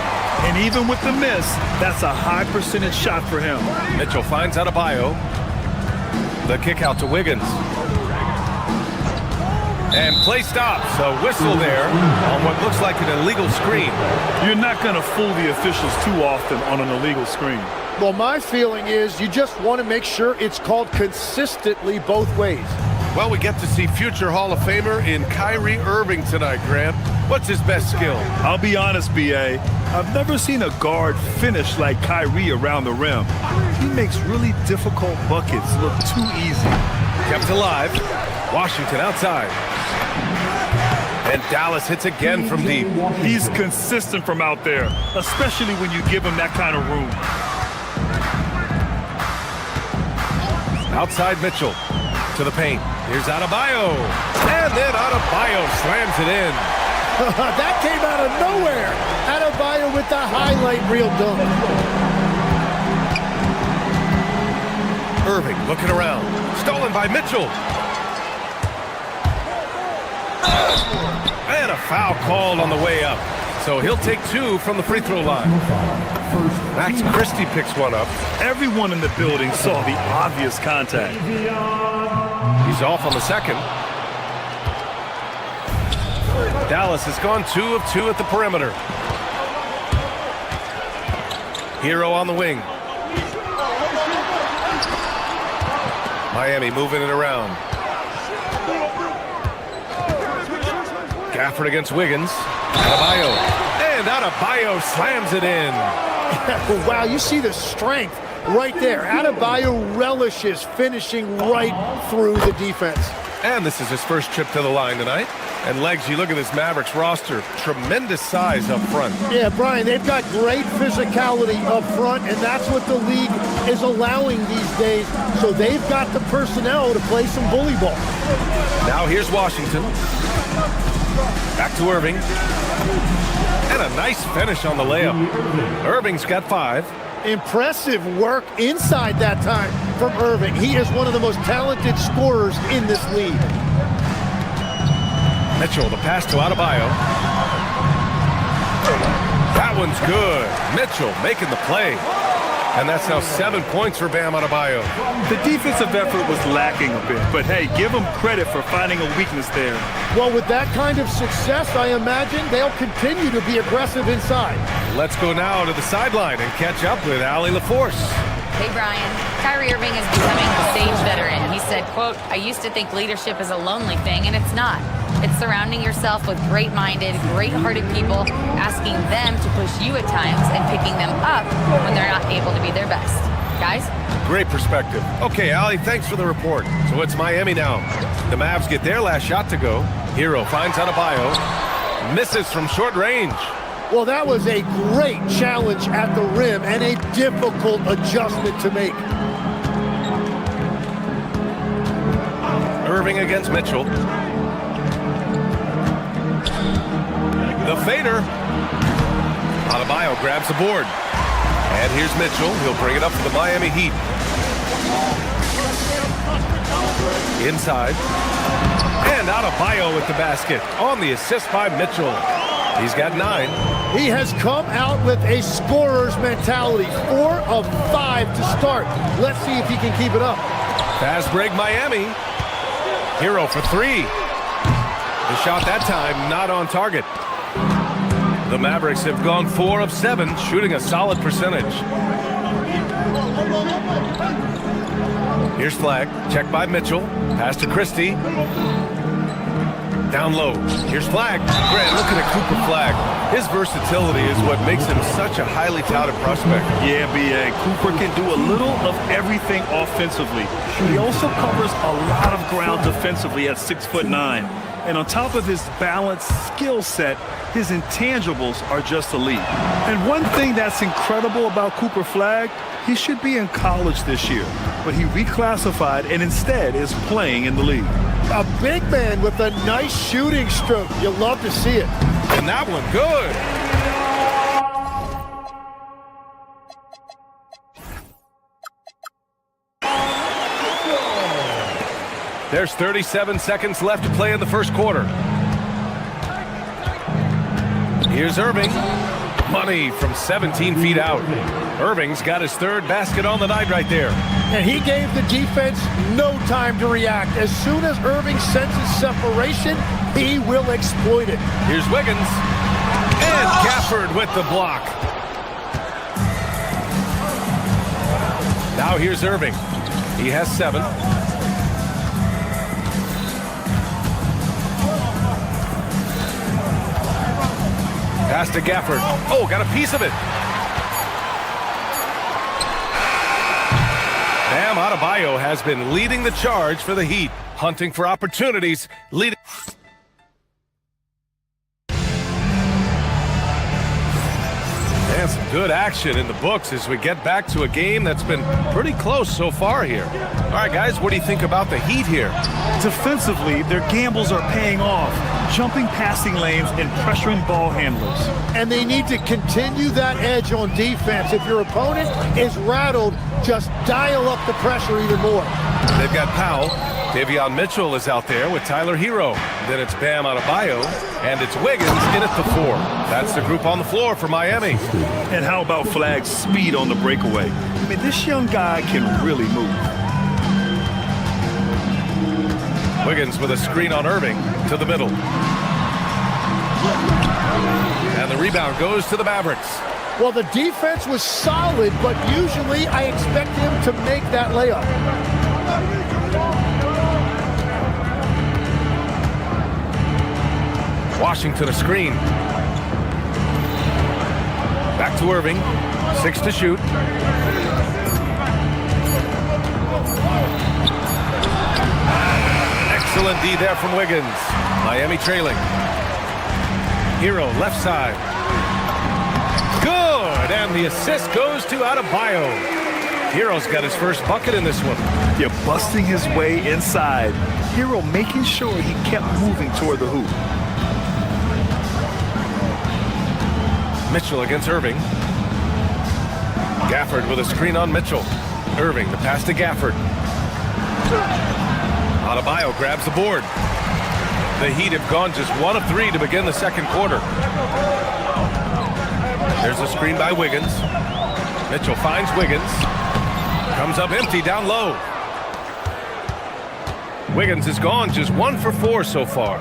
And even with the miss, that's a high percentage shot for him. Mitchell finds Adebayo. The kick out to Wiggins. And play stops. A whistle there on what looks like an illegal screen. You're not going to fool the officials too often on an illegal screen. Well, my feeling is you just want to make sure it's called consistently both ways. Well, we get to see future Hall of Famer in Kyrie Irving tonight, Grant. What's his best skill? I'll be honest, B.A. I've never seen a guard finish like Kyrie around the rim. He makes really difficult buckets look too easy. Kept alive. Washington outside. And Dallas hits again from deep. He's consistent from out there, especially when you give him that kind of room. Outside Mitchell to the paint. Here's Adebayo. And then Adebayo slams it in. That came out of nowhere. Adebayo with the highlight reel dunk. Irving looking around. Stolen by Mitchell. And a foul called on the way up. So he'll take 2 from the free throw line. Max Christie picks one up. Everyone in the building saw the obvious contact. He's off on the second. Dallas has gone 2 of 2 at the perimeter. Hero on the wing. Miami moving it around. Gafford against Wiggins. Adebayo. And Adebayo slams it in. Wow, you see the strength right there. Adebayo relishes finishing right through the defense. And this is his first trip to the line tonight. And Legs, you look at this Mavericks roster, tremendous size up front. Yeah, Brian, they've got great physicality up front, and that's what the league is allowing these days. So they've got the personnel to play some bully ball. Now here's Washington. Back to Irving. And a nice finish on the layup. Irving's got 5. Impressive work inside that time from Irving. He is one of the most talented scorers in this league. Mitchell, the pass to Adebayo. That one's good. Mitchell making the play. And that's now 7 points for Bam Adebayo. The defensive effort was lacking a bit, but hey, give them credit for finding a weakness there. Well, with that kind of success, I imagine they'll continue to be aggressive inside. Let's go now to the sideline and catch up with Allie LaForce. Hey, Brian. Kyrie Irving is becoming the sage veteran. He said, quote, "I used to think leadership is a lonely thing, and it's not. It's surrounding yourself with great-minded, great-hearted people, asking them to push you at times and picking them up when they're not able to be their best." Guys? Great perspective. Okay, Allie, thanks for the report. So it's Miami now. The Mavs get their last shot to go. Hero finds Adebayo. Misses from short range. Well, that was a great challenge at the rim and a difficult adjustment to make. Irving against Mitchell. The fader. Adebayo grabs the board. And here's Mitchell. He'll bring it up for the Miami Heat. Inside. And Adebayo with the basket on the assist by Mitchell. He's got 9. He has come out with a scorer's mentality. 4 of 5 to start. Let's see if he can keep it up. Fast break Miami. Hero for 3. The shot that time not on target. The Mavericks have gone 4 of 7, shooting a solid percentage. Here's Flag. Check by Mitchell. Pass to Christie. Down low. Here's Flag. Grant, looking at Cooper Flag. His versatility is what makes him such a highly touted prospect. Yeah, B.A. Cooper can do a little of everything offensively. He also covers a lot of ground defensively at 6'9". And on top of his balanced skill set, his intangibles are just elite. And one thing that's incredible about Cooper Flagg, he should be in college this year, but he reclassified and instead is playing in the league. A big man with a nice shooting stroke. You'll love to see it. And that one good. There's 37 seconds left to play in the first quarter. Here's Irving. Money from 17 feet out. Irving's got his third basket on the night right there. And he gave the defense no time to react. As soon as Irving senses separation, he will exploit it. Here's Wiggins. And Gafford with the block. Now here's Irving. He has 7. Pass to Gafford. Oh, got a piece of it. Bam Adebayo has been leading the charge for the Heat, hunting for opportunities, leading. And some good action in the books as we get back to a game that's been pretty close so far here. All right, guys, what do you think about the Heat here? Defensively, their gambles are paying off, jumping passing lanes and pressuring ball handlers. And they need to continue that edge on defense. If your opponent is rattled, just dial up the pressure even more. They've got Powell. Davion Mitchell is out there with Tyler Hero. Then it's Bam Adebayo, and it's Wiggins in at the 4. That's the group on the floor for Miami. And how about Flagg's speed on the breakaway? I mean, this young guy can really move. Wiggins with a screen on Irving to the middle. And the rebound goes to the Mavericks. Well, the defense was solid, but usually I expect him to make that layup. Washington a screen. Back to Irving. 6 to shoot. Excellent D there from Wiggins. Miami trailing. Hero left side. Good, and the assist goes to Adebayo. Hero's got his first bucket in this one. Yeah, busting his way inside. Hero making sure he kept moving toward the hoop. Mitchell against Irving. Gafford with a screen on Mitchell. Irving, the pass to Gafford. Adebayo grabs the board. The Heat have gone just 1 of 3 to begin the second quarter. There's a screen by Wiggins. Mitchell finds Wiggins. Comes up empty down low. Wiggins is gone just 1 for 4 so far.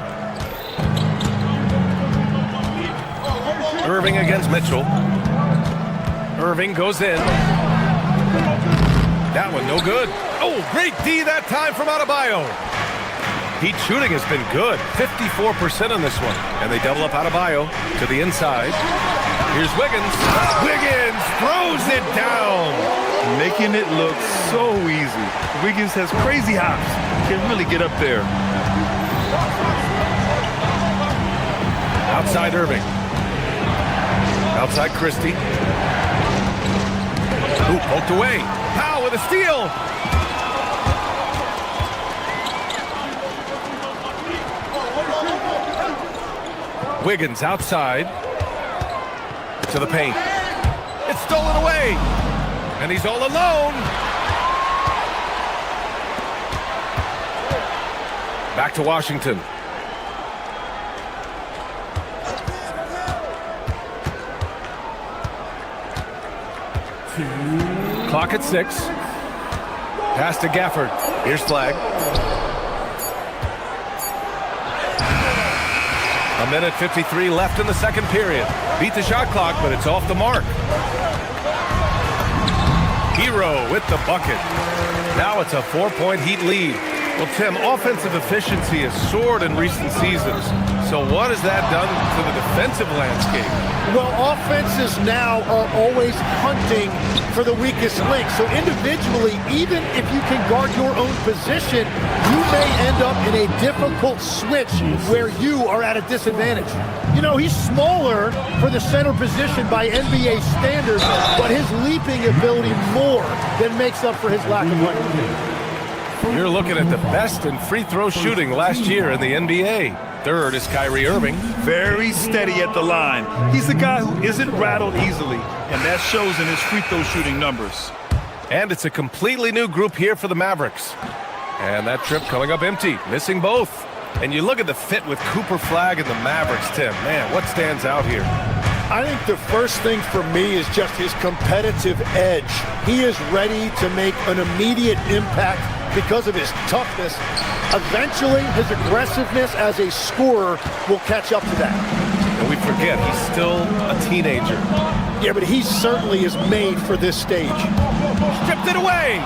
Irving against Mitchell. Irving goes in. That one no good. Oh, great D that time from Adebayo. Heat shooting has been good. 54% on this one. And they double up Adebayo to the inside. Here's Wiggins. Wiggins throws it down. Making it look so easy. Wiggins has crazy hops. Can really get up there. Outside Irving. Outside Christie. Ooh, poked away. Powell with a steal. Wiggins outside to the paint. It's stolen away. And he's all alone. Back to Washington. Clock at 6. Pass to Gafford. Here's Flagg. A minute 53 left in the second period. Beat the shot clock, but it's off the mark. Hero with the bucket. Now it's a 4-point Heat lead. Well, Tim, offensive efficiency has soared in recent seasons. So what has that done to the defensive landscape? Well, offenses now are always hunting for the weakest link. So individually, even if you can guard your own position, you may end up in a difficult switch where you are at a disadvantage. You know, he's smaller for the center position by NBA standards, but his leaping ability more than makes up for his lack of length. You're looking at the best in free throw shooting last year in the NBA. Third is Kyrie Irving. Very steady at the line. He's a guy who isn't rattled easily, and that shows in his free throw shooting numbers. And it's a completely new group here for the Mavericks. And that trip coming up empty, missing both. And you look at the fit with Cooper Flagg and the Mavericks, Tim. Man, what stands out here? I think the first thing for me is just his competitive edge. He is ready to make an immediate impact because of his toughness. Eventually, his aggressiveness as a scorer will catch up to that. And we forget, he's still a teenager. Yeah, but he certainly is made for this stage. Stripped it away!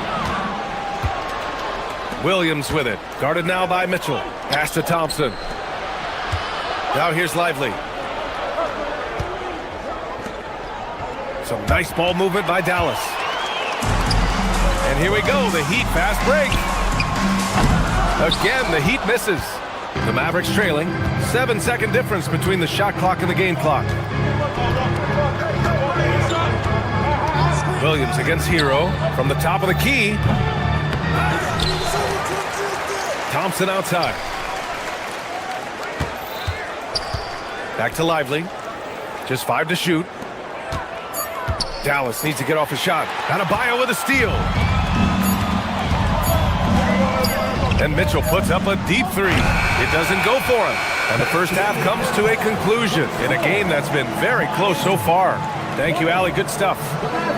Williams with it. Guarded now by Mitchell. Pass to Thompson. Now here's Lively. Some nice ball movement by Dallas. And here we go, the Heat fast break. Again, the Heat misses. The Mavericks trailing. 7-second difference between the shot clock and the game clock. Williams against Hero from the top of the key. Thompson outside. Back to Lively. Just 5 to shoot. Dallas needs to get off a shot. Adebayo with a steal. And Mitchell puts up a deep three. It doesn't go for him. And the first half comes to a conclusion in a game that's been very close so far. Thank you, Allie. Good stuff.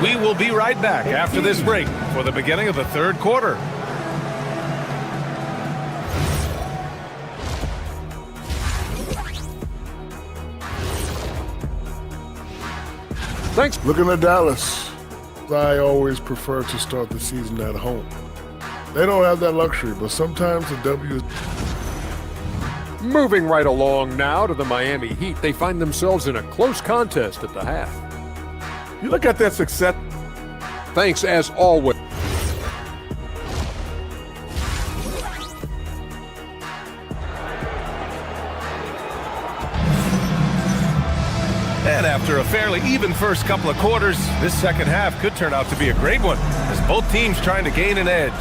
We will be right back after this break for the beginning of the third quarter. Thanks. Looking at Dallas, I always prefer to start the season at home. They don't have that luxury, but sometimes the W is... Moving right along now to the Miami Heat, they find themselves in a close contest at the half. You look at their success. Thanks as always. And after a fairly even first couple of quarters, this second half could turn out to be a great one, as both teams trying to gain an edge.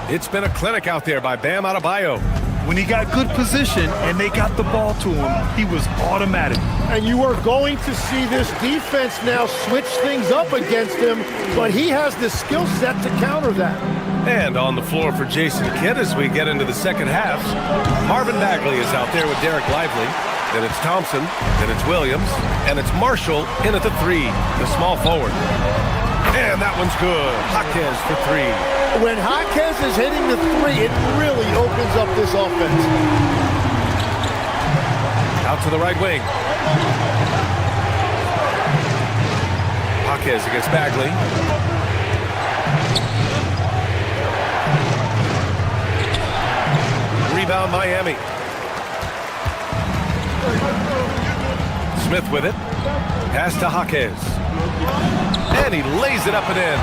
It's been a clinic out there by Bam Adebayo. When he got good position and they got the ball to him, he was automatic. And you are going to see this defense now switch things up against him, but he has the skill set to counter that. And on the floor for Jason Kidd as we get into the second half, Marvin Bagley is out there with Derek Lively. Then it's Thompson, then it's Williams, and it's Marshall in at the three, the small forward. And that one's good. Jaquez for three. When Jaquez is hitting the three, it really opens up this offense. Out to the right wing. Jaquez against Bagley. Rebound Miami. Smith with it. Pass to Jaquez. And he lays it up and in.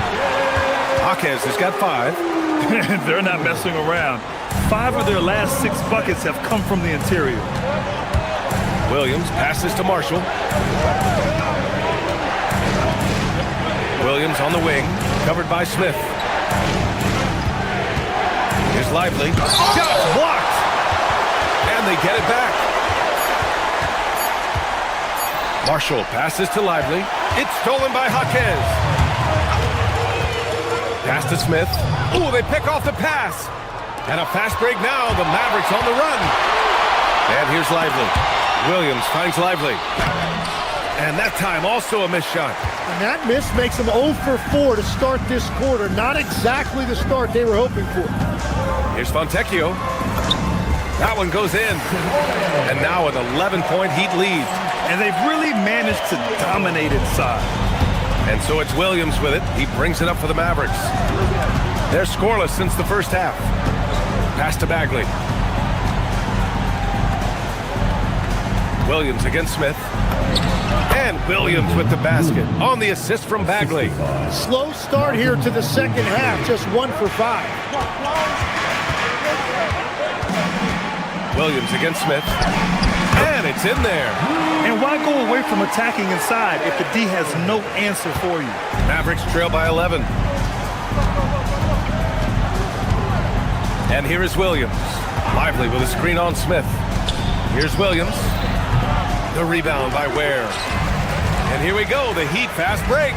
Jaquez has got 5. They're not messing around. 5 of their last 6 buckets have come from the interior. Williams passes to Marshall. Williams on the wing, covered by Smith. Here's Lively. Shot blocked! And they get it back. Marshall passes to Lively. It's stolen by Jaquez. Pass to Smith. Ooh, they pick off the pass. And a fast break now. The Mavericks on the run. And here's Lively. Williams finds Lively. And that time also a missed shot. And that miss makes them 0 for 4 to start this quarter. Not exactly the start they were hoping for. Here's Fontecchio. That one goes in. And now an 11-point Heat lead. And they've really managed to dominate inside. And so it's Williams with it. He brings it up for the Mavericks. They're scoreless since the first half. Pass to Bagley. Williams against Smith. And Williams with the basket on the assist from Bagley. Slow start here to the second half, just 1 for 5. Williams against Smith. And it's in there. And why go away from attacking inside if the D has no answer for you? Mavericks trail by 11. And here is Williams. Lively with a screen on Smith. Here's Williams. The rebound by Ware. And here we go, the Heat fast break.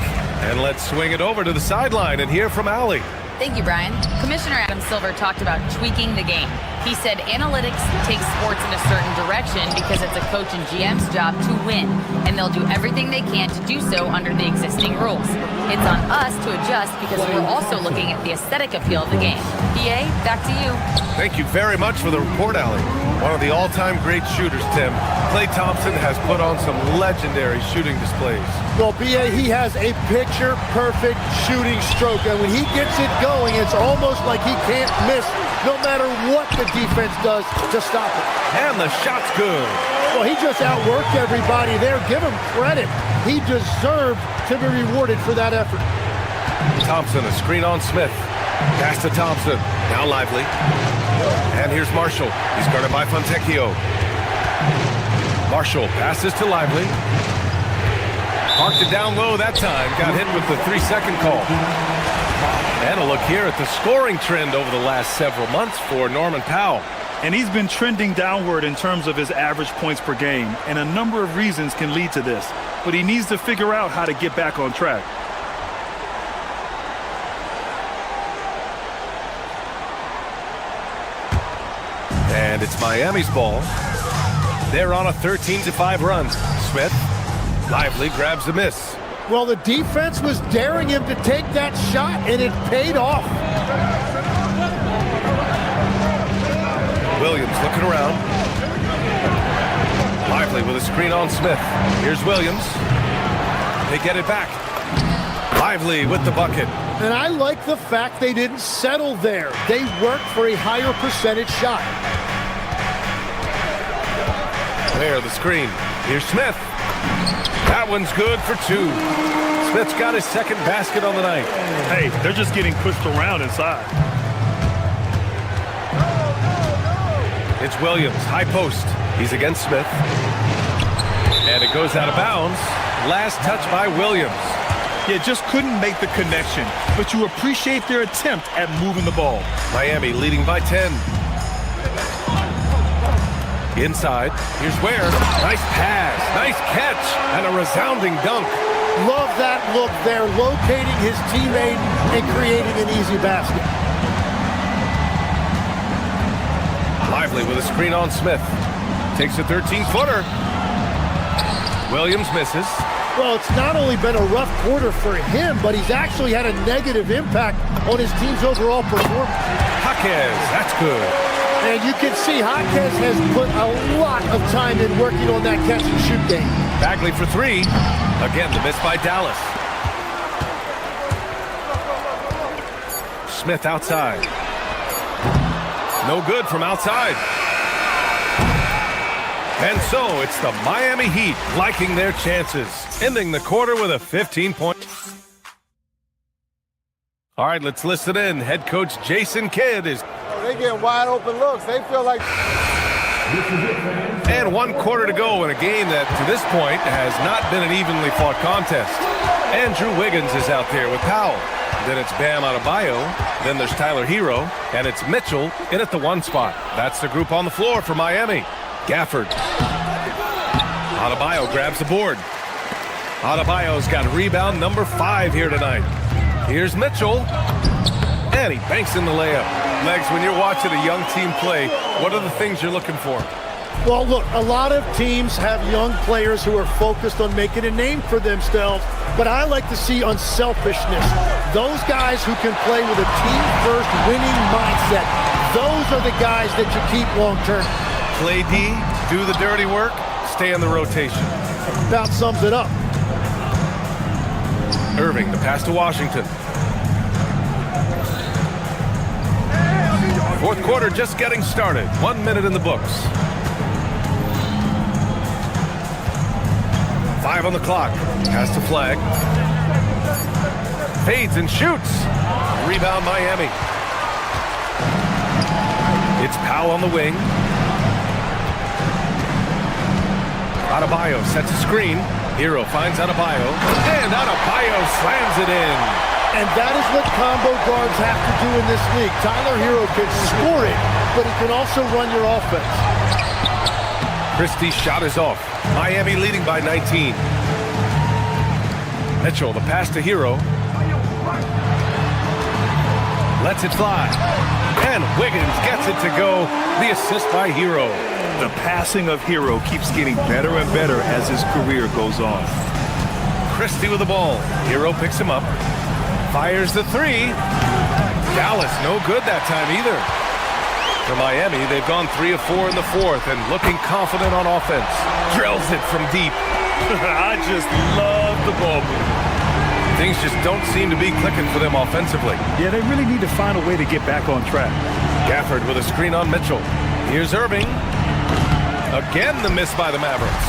And let's swing it over to the sideline and hear from Allie. Thank you, Brian. Commissioner Adam Silver talked about tweaking the game. He said analytics takes sports in a certain direction because it's a coach and GM's job to win, and they'll do everything they can to do so under the existing rules. It's on us to adjust because we're also looking at the aesthetic appeal of the game. PA, back to you. Thank you very much for the report, Allie. One of the all-time great shooters, Tim. Klay Thompson has put on some legendary shooting displays. Well, BA, he has a picture-perfect shooting stroke, and when he gets it going, it's almost like he can't miss no matter what the defense does to stop it. And the shot's good. Well, he just outworked everybody there. Give him credit. He deserved to be rewarded for that effort. Thompson, a screen on Smith. Pass to Thompson. Now Lively. And here's Marshall. He's guarded by Fontecchio. Marshall passes to Lively. Parked it down low that time. Got hit with the 3-second call. And a look here at the scoring trend over the last several months for Norman Powell. And he's been trending downward in terms of his average points per game, and a number of reasons can lead to this. But he needs to figure out how to get back on track. And it's Miami's ball. They're on a 13-5 run. Smith, Lively grabs the miss. Well, the defense was daring him to take that shot, and it paid off. Williams looking around. Lively with a screen on Smith. Here's Williams. They get it back. Lively with the bucket. And I like the fact they didn't settle there. They worked for a higher percentage shot. There, the screen. Here's Smith. That one's good for 2. Smith's got his second basket on the night. Hey, they're just getting pushed around inside. It's Williams, high post. He's against Smith. And it goes out of bounds. Last touch by Williams. Yeah, just couldn't make the connection, but you appreciate their attempt at moving the ball. Miami leading by 10. Inside, here's Ware. Nice pass, nice catch, and a resounding dunk. Love that look there, locating his teammate and creating an easy basket. Lively with a screen on Smith. Takes a 13-footer. Williams misses. Well, it's not only been a rough quarter for him, but he's actually had a negative impact on his team's overall performance. Jaquez, that's good. And you can see Jaquez has put a lot of time in working on that catch-and-shoot game. Bagley for 3. Again, the miss by Dallas. Smith outside. No good from outside. And so it's the Miami Heat liking their chances, ending the quarter with a 15-point. All right, let's listen in. Head coach Jason Kidd is... They get wide open looks. They feel like... And 1 quarter to go in a game that, to this point, has not been an evenly fought contest. Andrew Wiggins is out there with Powell. Then it's Bam Adebayo. Then there's Tyler Hero. And it's Mitchell in at the 1 spot. That's the group on the floor for Miami. Gafford. Adebayo grabs the board. Adebayo's got rebound number 5 here tonight. Here's Mitchell. And he banks in the layup. Legs, when you're watching a young team play, what are the things you're looking for? Well, look, a lot of teams have young players who are focused on making a name for themselves, but I like to see unselfishness. Those guys who can play with a team-first winning mindset, those are the guys that you keep long-term. Play D, do the dirty work, stay in the rotation. About sums it up. Irving, the pass to Washington. 4th quarter just getting started. 1 minute in the books. 5 on the clock. Pass to Flag. Fades and shoots. Rebound Miami. It's Powell on the wing. Adebayo sets a screen. Hero finds Adebayo. And Adebayo slams it in. And that is what combo guards have to do in this league. Tyler Hero can score it, but he can also run your offense. Christie's shot is off. Miami leading by 19. Mitchell, the pass to Hero. Lets it fly. And Wiggins gets it to go. The assist by Hero. The passing of Hero keeps getting better and better as his career goes on. Christie with the ball. Hero picks him up. Fires the three. Dallas no good that time either. For Miami, they've gone 3 of 4 in the fourth and looking confident on offense. Drills it from deep. I just love the ball movement. Things just don't seem to be clicking for them offensively. Yeah, they really need to find a way to get back on track. Gafford with a screen on Mitchell. Here's Irving. Again, the miss by the Mavericks.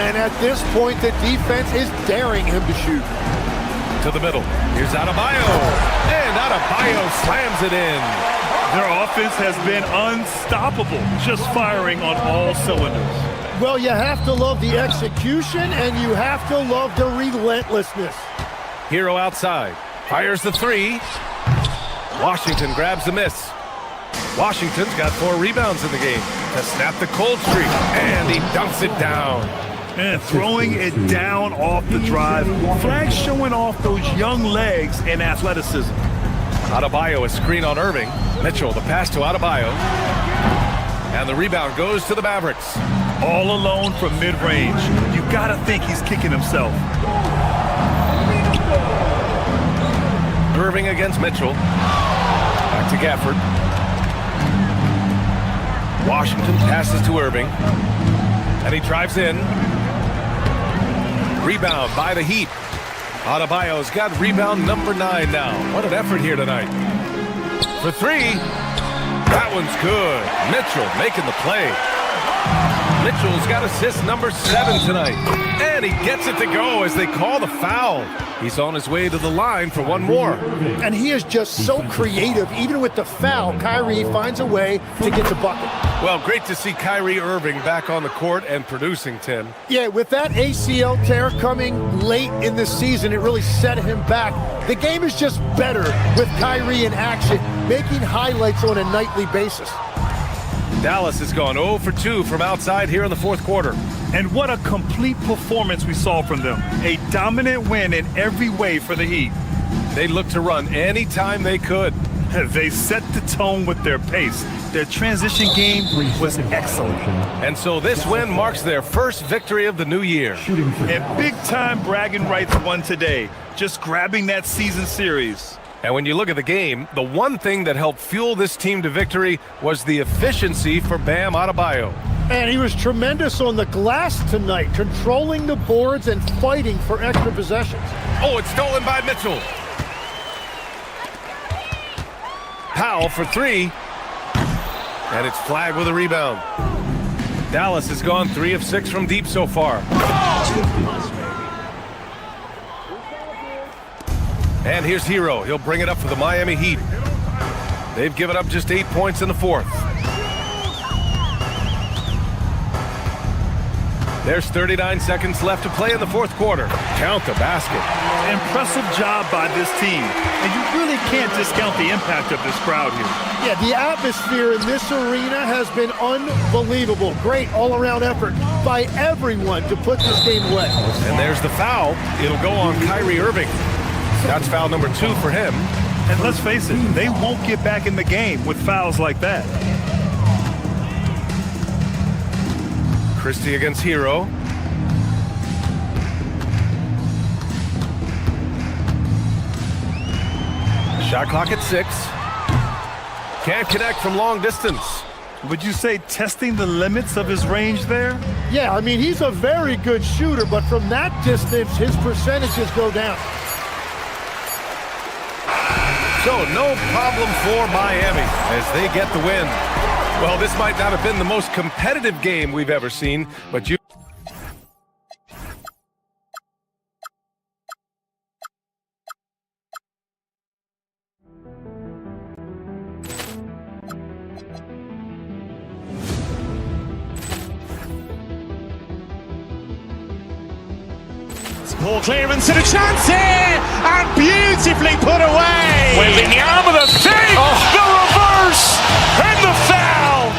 And at this point, the defense is daring him to shoot. To the middle. Here's Adebayo. And Adebayo slams it in. Their offense has been unstoppable, just firing on all cylinders. Well, you have to love the execution, and you have to love the relentlessness. Hero outside. Fires the three. Washington grabs the miss. Washington's got 4 rebounds in the game to snap the cold streak. And he dunks it down. And throwing it down off the drive. Flag showing off those young legs and athleticism. Adebayo a screen on Irving. Mitchell the pass to Adebayo. And the rebound goes to the Mavericks. All alone from mid-range. You gotta think he's kicking himself. Irving against Mitchell. Back to Gafford. Washington passes to Irving. And he drives in. Rebound by the Heat. Adebayo's got rebound number 9 now. What an effort here tonight. For 3. That one's good. Mitchell making the play. Mitchell's got assist number 7 tonight. And he gets it to go as they call the foul. He's on his way to the line for one more. And he is just so creative. Even with the foul, Kyrie finds a way to get the bucket. Well, great to see Kyrie Irving back on the court and producing, Tim. Yeah, with that ACL tear coming late in the season, it really set him back. The game is just better with Kyrie in action, making highlights on a nightly basis. Dallas has gone 0 for 2 from outside here in the fourth quarter. And what a complete performance we saw from them. A dominant win in every way for the Heat. They looked to run anytime they could. They set the tone with their pace. Their transition game was excellent. And so this win marks their first victory of the new year. And big-time bragging rights won today. Just grabbing that season series. And when you look at the game, the one thing that helped fuel this team to victory was the efficiency for Bam Adebayo. And he was tremendous on the glass tonight, controlling the boards and fighting for extra possessions. Oh, it's stolen by Mitchell. Powell for 3. And it's Flag with a rebound. Dallas has gone 3 of 6 from deep so far. And here's Hero. He'll bring it up for the Miami Heat. They've given up just 8 points in the fourth. There's 39 seconds left to play in the fourth quarter. Count the basket. Impressive job by this team. And you really can't discount the impact of this crowd here. Yeah, the atmosphere in this arena has been unbelievable. Great all-around effort by everyone to put this game away. And there's the foul. It'll go on Kyrie Irving. That's foul number 2 for him. And let's face it, they won't get back in the game with fouls like that. Christie against Hero. Shot clock at 6. Can't connect from long distance. Would you say testing the limits of his range there? Yeah, I mean, he's a very good shooter, but from that distance, his percentages go down. So no problem for Miami as they get the win. Well, this might not have been the most competitive game we've ever seen, but you Poor clearance and a chance here, and beautifully put away. Waving the arm of the save. The reverse and the foul.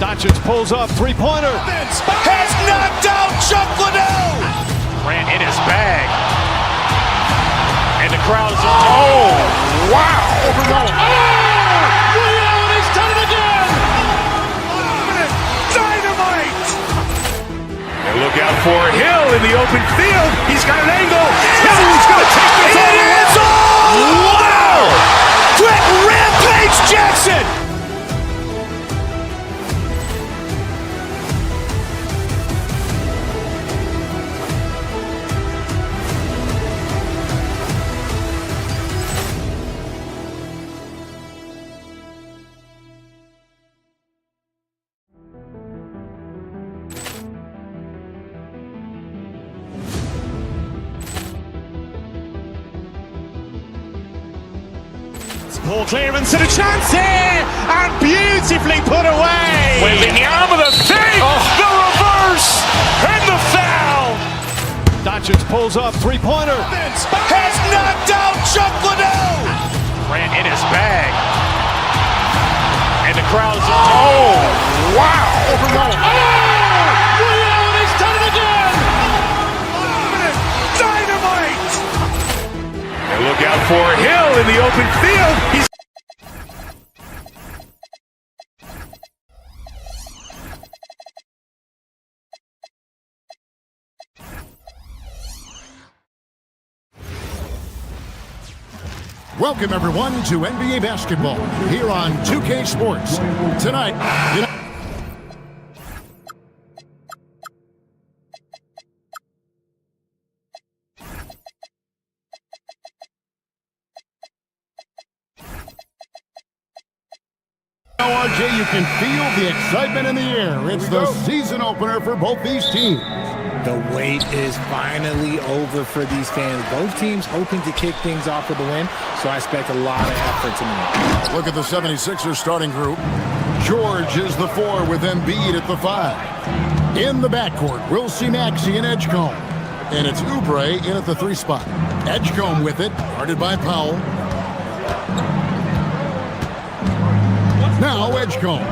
Doncic pulls up, three-pointer. Has knocked out Chuck Liddell. Grant in his bag. And the crowd is wow. He's done it again. Dynamite. And look out for Hill in the open field. He's got an angle. Hill's going to take this all the way. Wow! Quick rampage Jackson. Poor clearance and a chance here, and beautifully put away. Waving the arm of the save. The reverse and the foul. Doncic pulls up, three-pointer. Has knocked out Chuck Liddell. Grant in his bag. And the crowd is wow. He's done it again. Dynamite. And look out for Hill in the open field. He's Welcome, everyone, to NBA basketball here on 2K Sports. Tonight, now, RJ, you can feel the excitement in the air. It's the season opener for both these teams. The wait is finally over for these fans. Both teams hoping to kick things off with a win, so I expect a lot of effort tonight. Look at the 76ers starting group. George is the 4 with Embiid at the 5. In the backcourt, we'll see Maxey and Edgecombe. And it's Oubre in at the 3 spot. Edgecombe with it, guarded by Powell. Now Edgecombe.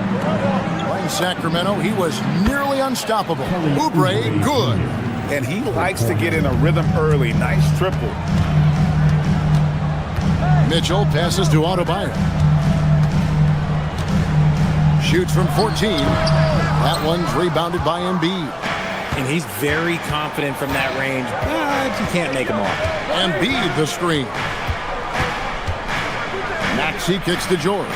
In Sacramento, he was nearly unstoppable. Oubre, good. And he likes to get in a rhythm early. Nice triple. Mitchell passes to Adebayo. Shoots from 14. That one's rebounded by Embiid. And he's very confident from that range, but you can't make him all. Embiid the screen. Maxey kicks to George.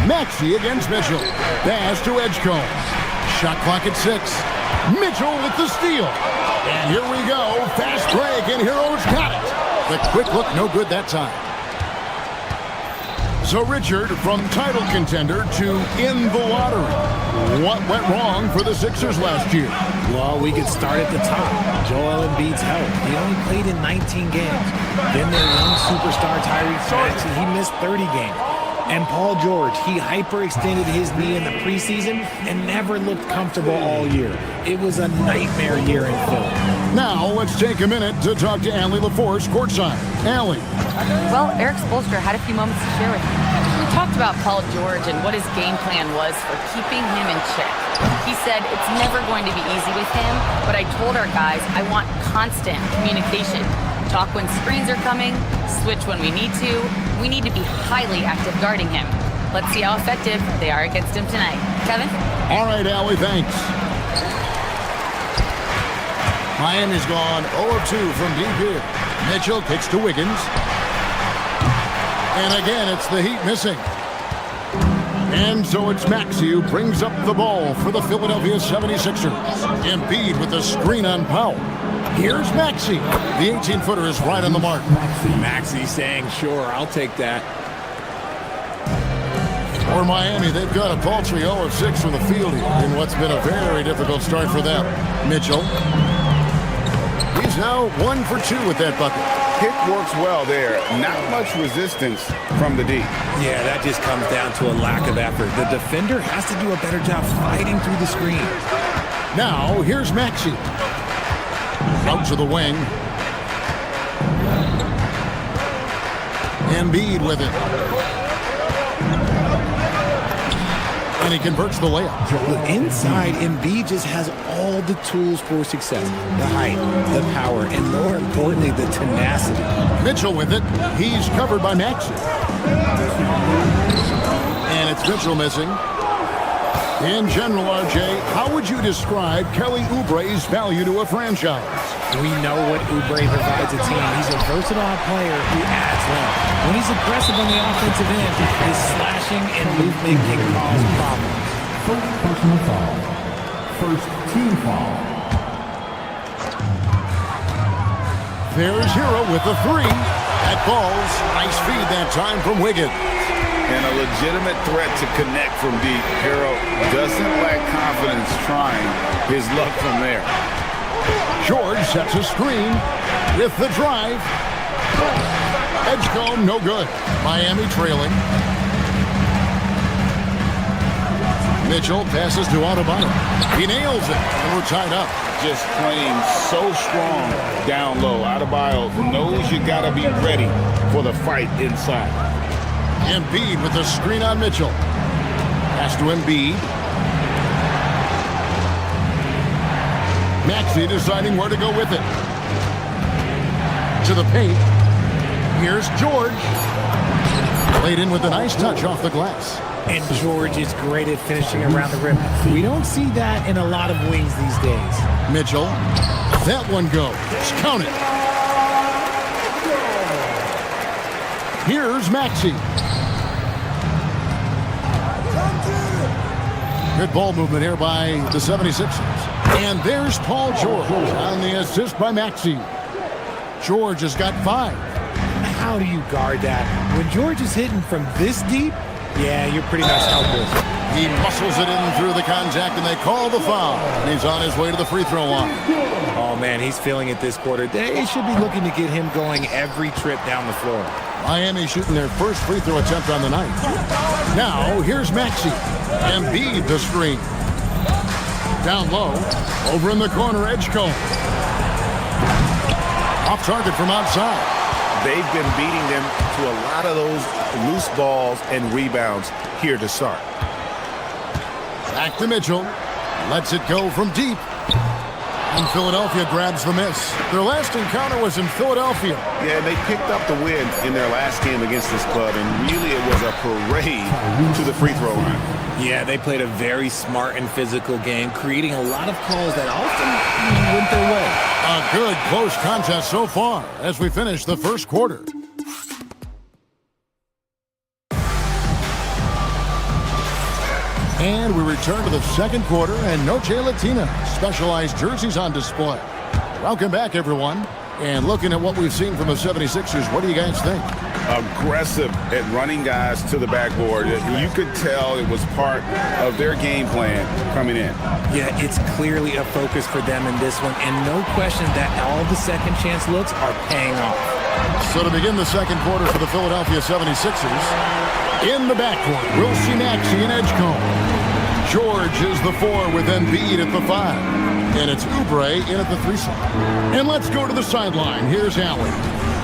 Maxey against Mitchell. Pass to Edgecombe. Shot clock at 6. Mitchell with the steal. And here we go. Fast break, and Hero's got it. The quick look, no good that time. So, Richard, from title contender to in the lottery. What went wrong for the Sixers last year? Well, we could start at the top. Joel Embiid's health. He only played in 19 games. Then their young superstar Tyrese Maxey, he missed 30 games. And Paul George, he hyperextended his knee in the preseason and never looked comfortable all year. It was a nightmare year in Philly. Now, let's take a minute to talk to Allie LaForce courtside. Allie. Well, Eric Spoelstra had a few moments to share with me. We talked about Paul George and what his game plan was for keeping him in check. He said it's never going to be easy with him, but I told our guys I want constant communication. Talk when screens are coming, switch when we need to. We need to be highly active guarding him. Let's see how effective they are against him tonight. Kevin? All right, Allie, thanks. Miami's gone 0 of 2 from deep here. Mitchell kicks to Wiggins. And again, it's the Heat missing. And so it's Maxey who brings up the ball for the Philadelphia 76ers. Embiid with the screen on Powell. Here's Maxey. The 18-footer is right on the mark. Maxey saying, sure, I'll take that. For Miami, they've got a paltry 0 of 6 from the field here in what's been a very difficult start for them. Mitchell. He's now 1 for 2 with that bucket. Pick works well there. Not much resistance from the D. Yeah, that just comes down to a lack of effort. The defender has to do a better job fighting through the screen. Now, here's Maxey. Out to the wing. Embiid with it. And he converts the layup. Look, inside, Embiid just has all the tools for success. The height, the power, and more importantly, the tenacity. Mitchell with it. He's covered by Maxey. And it's Mitchell missing. In general, RJ, how would you describe Kelly Oubre's value to a franchise? We know what Oubre provides a team. He's a versatile player who adds length. When he's aggressive on the offensive end, his slashing and movement can cause problems. First personal foul. First team foul. There's Hero with the three. That falls. Nice feed that time from Wiggins. And a legitimate threat to connect from deep. Hero doesn't lack confidence trying his luck from there. George sets a screen with the drive. Edgecombe, no good. Miami trailing. Mitchell passes to Adebayo. He nails it, and we're tied up. Just playing so strong down low. Adebayo knows you got to be ready for the fight inside. Embiid with the screen on Mitchell. Pass to Embiid. Maxey deciding where to go with it. To the paint. Here's George. Played in with a nice touch off the glass. And George is great at finishing around the rim. We don't see that in a lot of wings these days. Mitchell. That one goes. Count it. Here's Maxey. Good ball movement here by the 76ers. And there's Paul George on the assist by Maxey. George has got 5. How do you guard that? When George is hitting from this deep, yeah, you're pretty much helpless. He muscles it in through the contact, and they call the foul. And he's on his way to the free throw line. Oh, man, he's feeling it this quarter. They should be looking to get him going every trip down the floor. Miami shooting their first free throw attempt on the night. Now, here's Maxey. Embiid the screen. Down low. Over in the corner, Edgecombe. Off target from outside. They've been beating them to a lot of those loose balls and rebounds here to start. Back to Mitchell. Lets it go from deep. And Philadelphia grabs the miss. Their last encounter was in Philadelphia. Yeah, they picked up the win in their last game against this club, and really it was a parade to the free throw line. Yeah, they played a very smart and physical game, creating a lot of calls that often went their way. A good close contest so far as we finish the first quarter. And we return to the second quarter, and Noche Latina specialized jerseys on display. Welcome back, everyone. And looking at what we've seen from the 76ers, what do you guys think? Aggressive at running guys to the backboard. You could tell it was part of their game plan coming in. Yeah, it's clearly a focus for them in this one, and no question that all the second chance looks are paying off. So to begin the second quarter for the Philadelphia 76ers, in the backcourt, we'll see Maxey and Edgecombe. George is the 4 with Embiid at the 5. And it's Oubre in at the 3 slot. And let's go to the sideline. Here's Allie.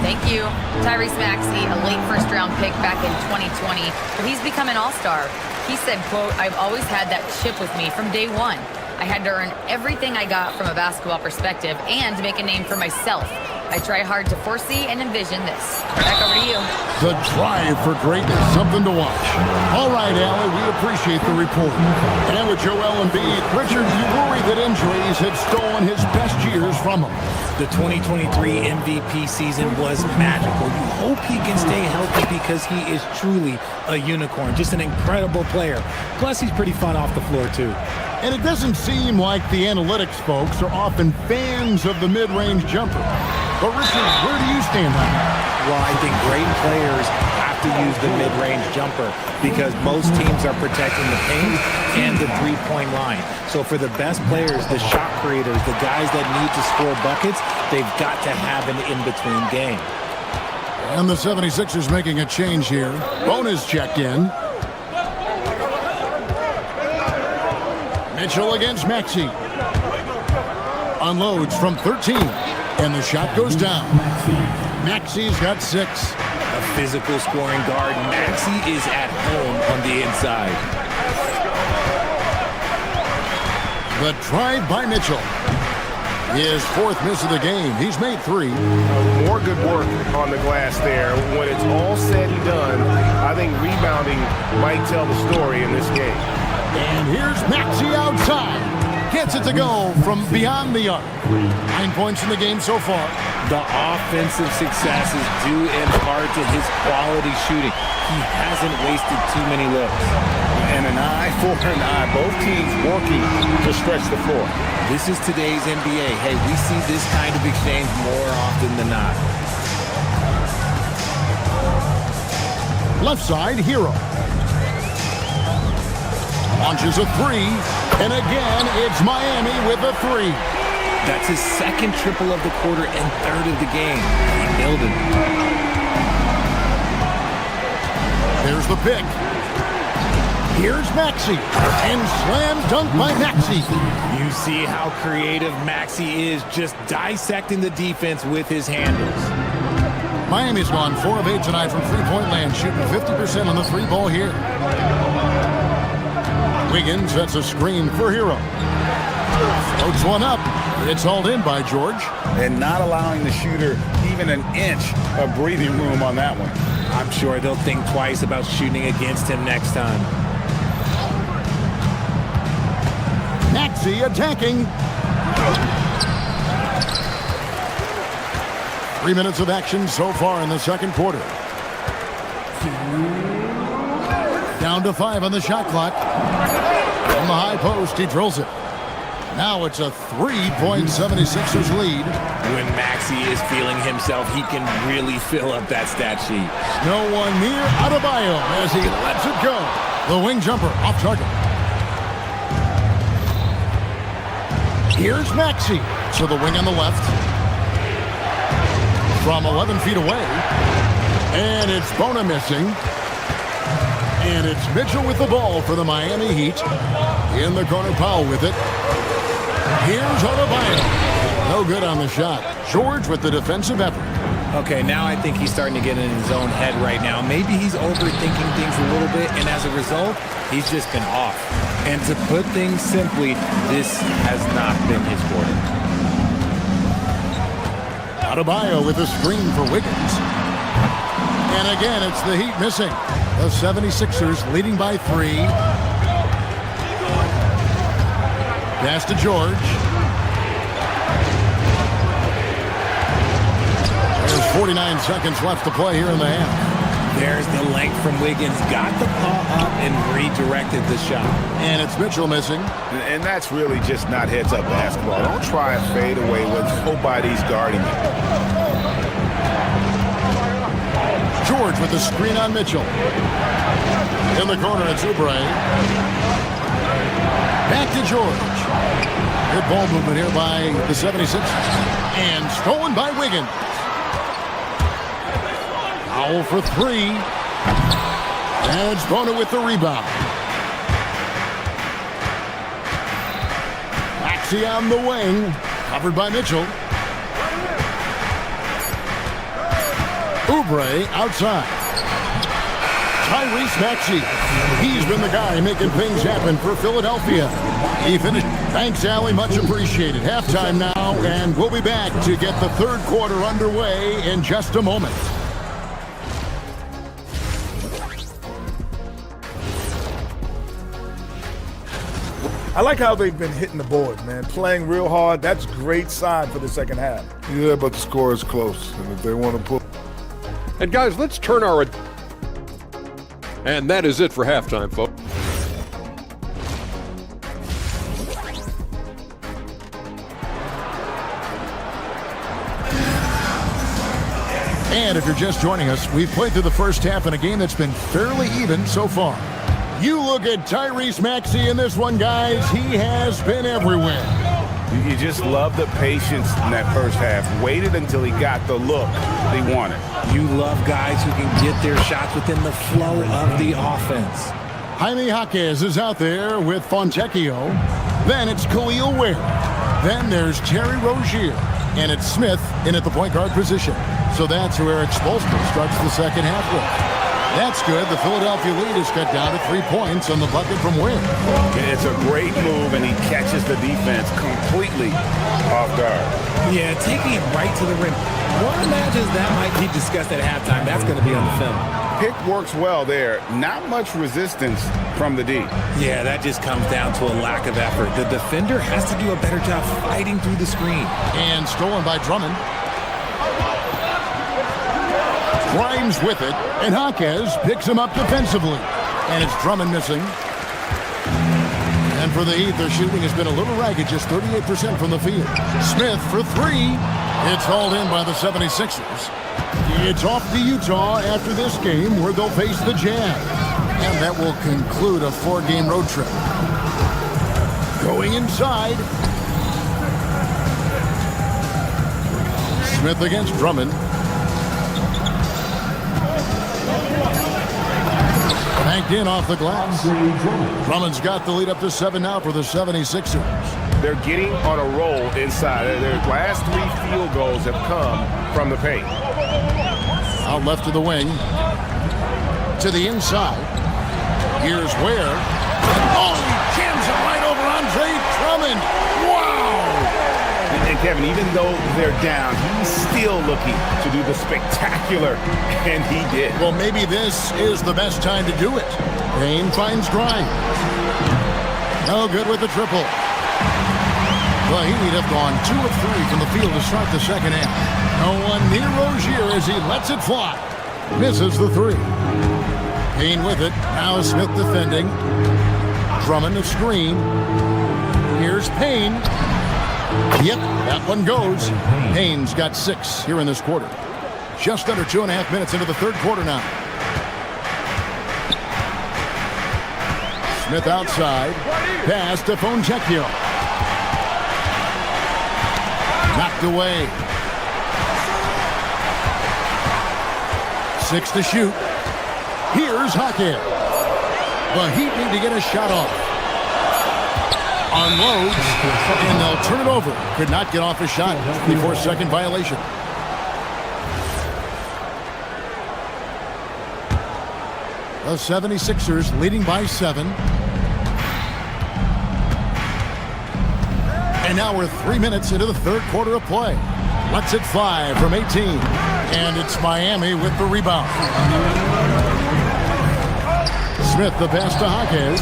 Thank you. Tyrese Maxey, a late first-round pick back in 2020, but he's become an all-star. He said, quote, "I've always had that chip with me from day one. I had to earn everything I got from a basketball perspective and make a name for myself. I try hard to foresee and envision this." Back over to you. The drive for greatness, something to watch. All right, Allie, we appreciate the report. And with Joel Embiid, Richard, you worry that injuries have stolen his best years from him. The 2023 MVP season was magical. You hope he can stay healthy because he is truly a unicorn, just an incredible player. Plus, he's pretty fun off the floor, too. And it doesn't seem like the analytics folks are often fans of the mid-range jumper. But Richard, where do you stand on that? Well, I think great players have to use the mid-range jumper because most teams are protecting the paint and the three-point line. So for the best players, the shot creators, the guys that need to score buckets, they've got to have an in-between game. And the 76ers making a change here. Bonus checked in. Mitchell against Maxey. unloads from 13, and the shot goes down. Maxi's got 6. A physical scoring guard. Maxey is at home on the inside. The drive by Mitchell. His 4th miss of the game. He's made 3. More good work on the glass there. When it's all said and done, I think rebounding might tell the story in this game. And here's Maxey outside. Gets it to go from beyond the arc. 9 points in the game so far. The offensive success is due in part to his quality shooting. He hasn't wasted too many looks. And an eye for an eye. Both teams working to stretch the floor. This is today's NBA. Hey, we see this kind of exchange more often than not. Left side, Hero. Launches a 3. And again, it's Miami with a 3. That's his 2nd triple of the quarter and 3rd of the game. He nailed it. There's the pick. Here's Maxey. And slam dunk by Maxey. You see how creative Maxey is, just dissecting the defense with his handles. Miami's gone 4 of 8 tonight from three-point land, shooting 50% on the 3-ball here. Wiggins sets a screen for Hero. Floats one up. It's hauled in by George. And not allowing the shooter even an inch of breathing room on that one. I'm sure they'll think twice about shooting against him next time. Maxey attacking. 3 minutes of action so far in the 2nd quarter. Down to 5 on the shot clock. From the high post, he drills it. Now it's a 3-point 76ers lead. When Maxey is feeling himself, he can really fill up that stat sheet. No one near Adebayo as he lets it go. The wing jumper off target. Here's Maxey to the wing on the left. From 11 feet away. And it's Bona missing. And it's Mitchell with the ball for the Miami Heat. In the corner, Powell with it. Here's Adebayo. No good on the shot. George with the defensive effort. Okay, now I think he's starting to get in his own head right now. Maybe he's overthinking things a little bit, and as a result, he's just been off. And to put things simply, this has not been his quarter. Adebayo with a screen for Wiggins. And again, it's the Heat missing. The 76ers leading by 3. Pass to George. There's 49 seconds left to play here in the half. There's the length from Wiggins. Got the ball up and redirected the shot. And it's Mitchell missing. And that's really just not heads-up basketball. Don't try a fadeaway when nobody's guarding you. George with the screen on Mitchell. In the corner, it's Oubre. Back to George. Good ball movement here by the 76ers. And stolen by Wiggins. Powell for 3. And it's Bona with the rebound. Maxey on the wing. Covered by Mitchell. Oubre outside. Tyrese Maxey. He's been the guy making things happen for Philadelphia. He finished. Thanks, Allie. Much appreciated. Halftime now, and we'll be back to get the 3rd quarter underway in just a moment. I like how they've been hitting the boards, man. Playing real hard. That's a great sign for the 2nd half. Yeah, but the score is close. And if they want to pull... And guys, let's turn our... And that is it for halftime, folks. And if you're just joining us, we've played through the first half in a game that's been fairly even so far. You look at Tyrese Maxey in this one, guys. He has been everywhere. You just love the patience in that first half. Waited until he got the look he wanted. You love guys who can get their shots within the flow of the offense. Jaime Jaquez is out there with Fontecchio. Then it's Khalil Ware. Then there's Terry Rozier, and it's Smith in at the point guard position. So that's who Eric Spoelstra starts the second half with. That's good. The Philadelphia lead is cut down to 3 points on the bucket from Wing. It's a great move, and he catches the defense completely off guard. Yeah, taking it right to the rim. One imagines that might be discussed at halftime. That's going to be on the film. Pick works well there. Not much resistance from the D. Yeah, that just comes down to a lack of effort. The defender has to do a better job fighting through the screen. And stolen by Drummond. Grimes with it, and Jaquez picks him up defensively. And it's Drummond missing. And for the Heat, their shooting has been a little ragged, just 38% from the field. Smith for three. It's hauled in by the 76ers. It's off to Utah after this game, where they'll face the Jazz. And that will conclude a 4-game road trip. Going inside. Smith against Drummond. Banked in off the glass. Drummond's got the lead up to 7 now for the 76ers. They're getting on a roll inside. Their last 3 field goals have come from the paint. Out left to the wing. To the inside. Here's Ware. Oh, he jams it right over Andre Drummond. Wow! And Kevin, even though they're down, he's still looking to do the spectacular, and he did. Well, maybe this is the best time to do it. Payne finds Grimes. No good with the triple. The Heat have gone 2 of 3 from the field to start the second half. No one near Rozier as he lets it fly. Misses the 3. Payne with it. Now Smith defending. Drummond a screen. Here's Payne. Yep, that one goes. Payne's got 6 here in this quarter. Just under 2.5 minutes into the third quarter now. Smith outside. Pass to Fontecchio. Knocked away. 6 to shoot. Here's Jaquez. The Heat need to get a shot off. Unloads, and they'll turn it over. Could not get off a shot before second violation. The 76ers leading by 7. And now we're 3 minutes into the third quarter of play. Lets it fly from 18. And it's Miami with the rebound. Smith the pass to Jaquez.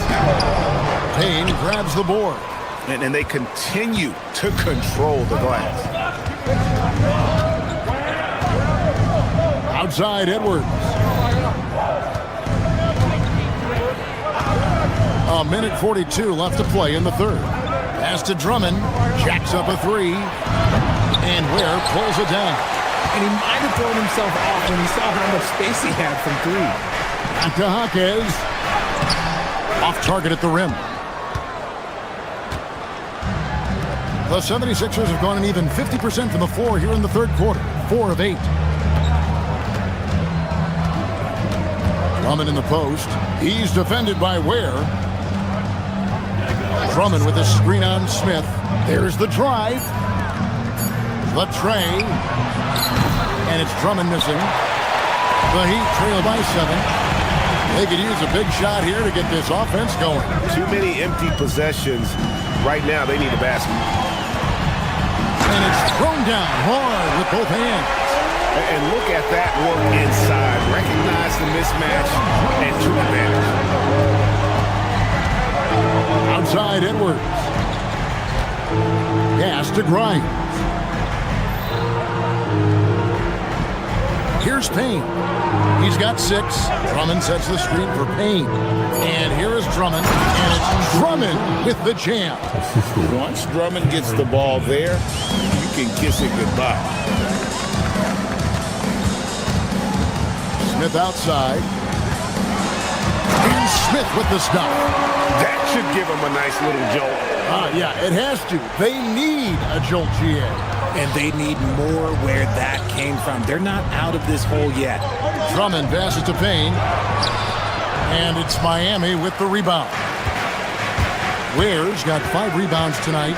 Payne grabs the board. And they continue to control the glass. Outside Edwards. A minute 42 left to play in the third. Pass to Drummond. Jacks up a 3. And Ware pulls it down. And he might have thrown himself off when he saw how much space he had from 3. Back to Jaquez. Off target at the rim. The 76ers have gone an even 50% from the floor here in the third quarter. 4 of 8. Drummond in the post. He's defended by Ware. Drummond with a screen on Smith. There's the drive. The tray. And it's Drummond missing. The Heat trail by 7. They could use a big shot here to get this offense going. Too many empty possessions. Right now, they need a basket. And it's thrown down hard with both hands. And look at that work inside. Recognize the mismatch and took advantage. Outside Edwards. Pass to Grimes. Here's Payne. He's got 6. Drummond sets the screen for Payne. And here is Drummond. And it's Drummond with the jam. Once Drummond gets the ball there, you can kiss it goodbye. Smith outside. And Smith with the stop. That should give him a nice little jolt. Yeah, it has to. They need a jolt, GA. And they need more where that came from. They're not out of this hole yet. Drummond passes to Payne. And it's Miami with the rebound. Ware's got 5 rebounds tonight.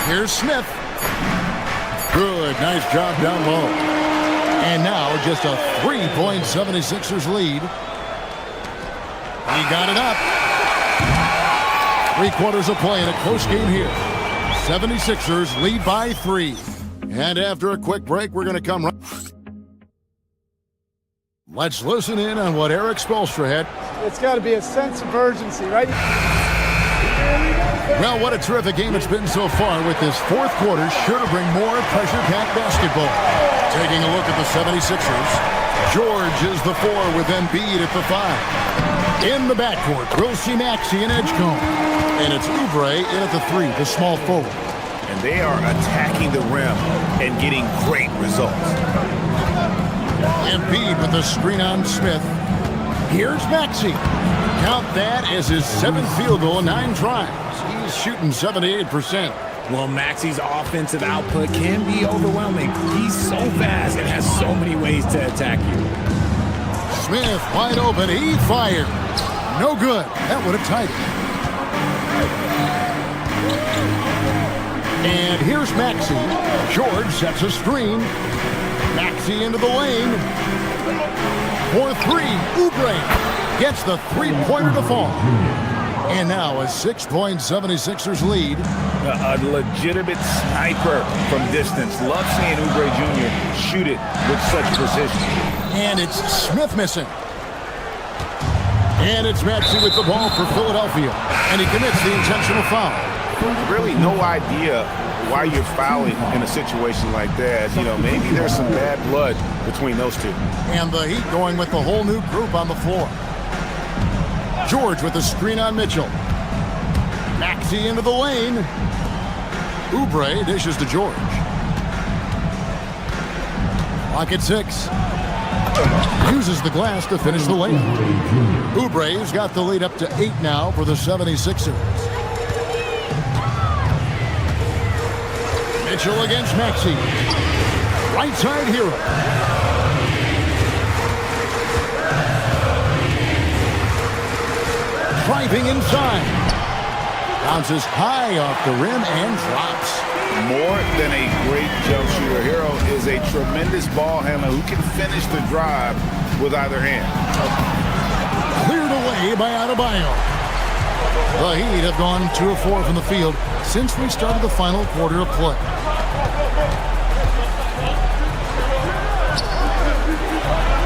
Here's Smith. Good, nice job down low. And now just a 3-point 76ers lead. He got it up. 3 quarters of play in a close game here. 76ers lead by 3. And after a quick break, we're going to come right. Let's listen in on what Eric Spoelstra had. It's got to be a sense of urgency, right? Well, what a terrific game it's been so far with this fourth quarter. Sure to bring more pressure-packed basketball. Taking a look at the 76ers. George is the 4 with Embiid at the 5. In the backcourt, we'll see Maxey and Edgecombe. And it's Oubre in at the 3, the small forward. And they are attacking the rim and getting great results. Embiid with the screen on Smith. Here's Maxey. Count that as his 7th field goal in 9 tries. He's shooting 78%. Well, Maxey's offensive output can be overwhelming. He's so fast and has so many ways to attack you. Smith wide open. He fired. No good. That would have tied it. And here's Maxey. George sets a screen. Maxey into the lane. For 3. Oubre gets the 3-pointer to fall. And now a 6-point 76ers lead. A legitimate sniper from distance. Love seeing Oubre Jr. shoot it with such precision. And it's Smith missing. And it's Maxey with the ball for Philadelphia. And he commits the intentional foul. Really no idea why you're fouling in a situation like that. You know, maybe there's some bad blood between those two. And the Heat going with the whole new group on the floor. George with the screen on Mitchell. Maxey into the lane. Oubre dishes to George. Clock at 6. Uses the glass to finish the layup. Oubre's got the lead up to 8 now for the 76ers. Mitchell against Maxey. Right side hero. Driving inside. Bounces high off the rim and drops. More than a great jump shooter, Hero is a tremendous ball handler who can finish the drive with either hand. Cleared away by Adebayo. The Heat have gone 2 of 4 from the field since we started the final quarter of play.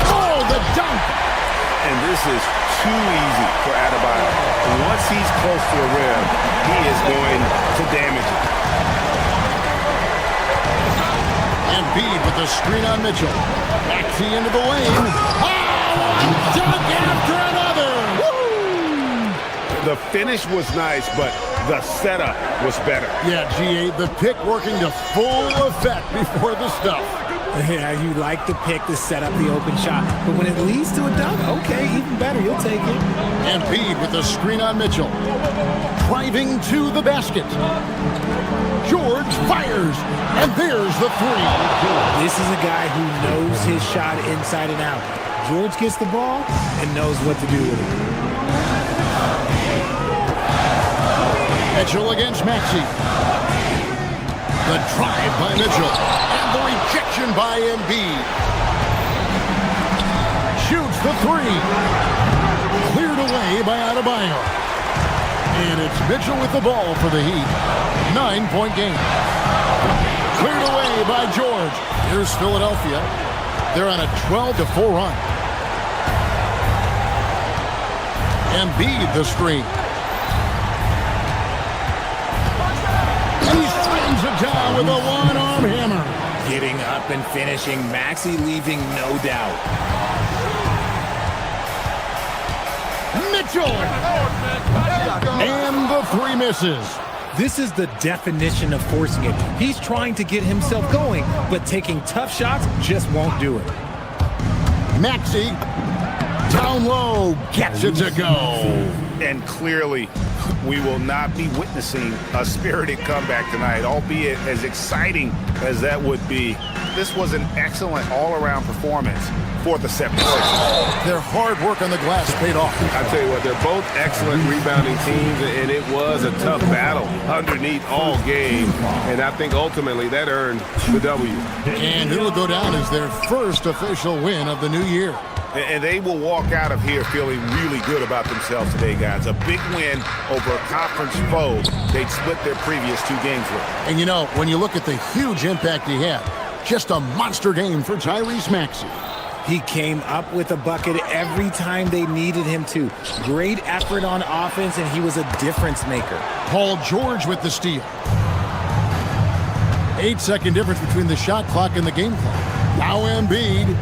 Oh, the dunk! And this is too easy for Adebayo. Once he's close to the rim, he is going to damage it. Embiid with the screen on Mitchell. Maxey into the lane. Oh, one dunk after another! Woo! The finish was nice, but the setup was better. Yeah, GA, the pick working to full effect before the stuff. Yeah, you like to pick to set up the open shot, but when it leads to a dunk, okay, even better, you'll take it. Embiid with the screen on Mitchell. Driving to the basket. George fires, and there's the 3. This is a guy who knows his shot inside and out. George gets the ball and knows what to do with it. Mitchell against Maxey. The drive by Mitchell. And the rejection by Embiid. Shoots the 3. Cleared away by Adebayo. And it's Mitchell with the ball for the Heat. 9-point game. Cleared away by George. Here's Philadelphia. They're on a 12-4 run. Embiid the screen. And he slams it down with a one-arm hammer. Getting up and finishing. Maxey leaving no doubt. Mitchell! And the 3 misses. This is the definition of forcing it. He's trying to get himself going, but taking tough shots just won't do it. Maxey, down low, gets it to go. And clearly, we will not be witnessing a spirited comeback tonight, albeit as exciting as that would be. This was an excellent all-around performance for the 76ers. Their hard work on the glass paid off. I tell you what, they're both excellent rebounding teams, and it was a tough battle underneath all game. And I think ultimately that earned the W. And it'll go down as their first official win of the new year. And they will walk out of here feeling really good about themselves today, guys. A big win over a conference foe they'd split their previous 2 games with. And you know, when you look at the huge impact he had, just a monster game for Tyrese Maxey. He came up with a bucket every time they needed him to. Great effort on offense, and he was a difference maker. Paul George with the steal. 8-second difference between the shot clock and the game clock. Now Embiid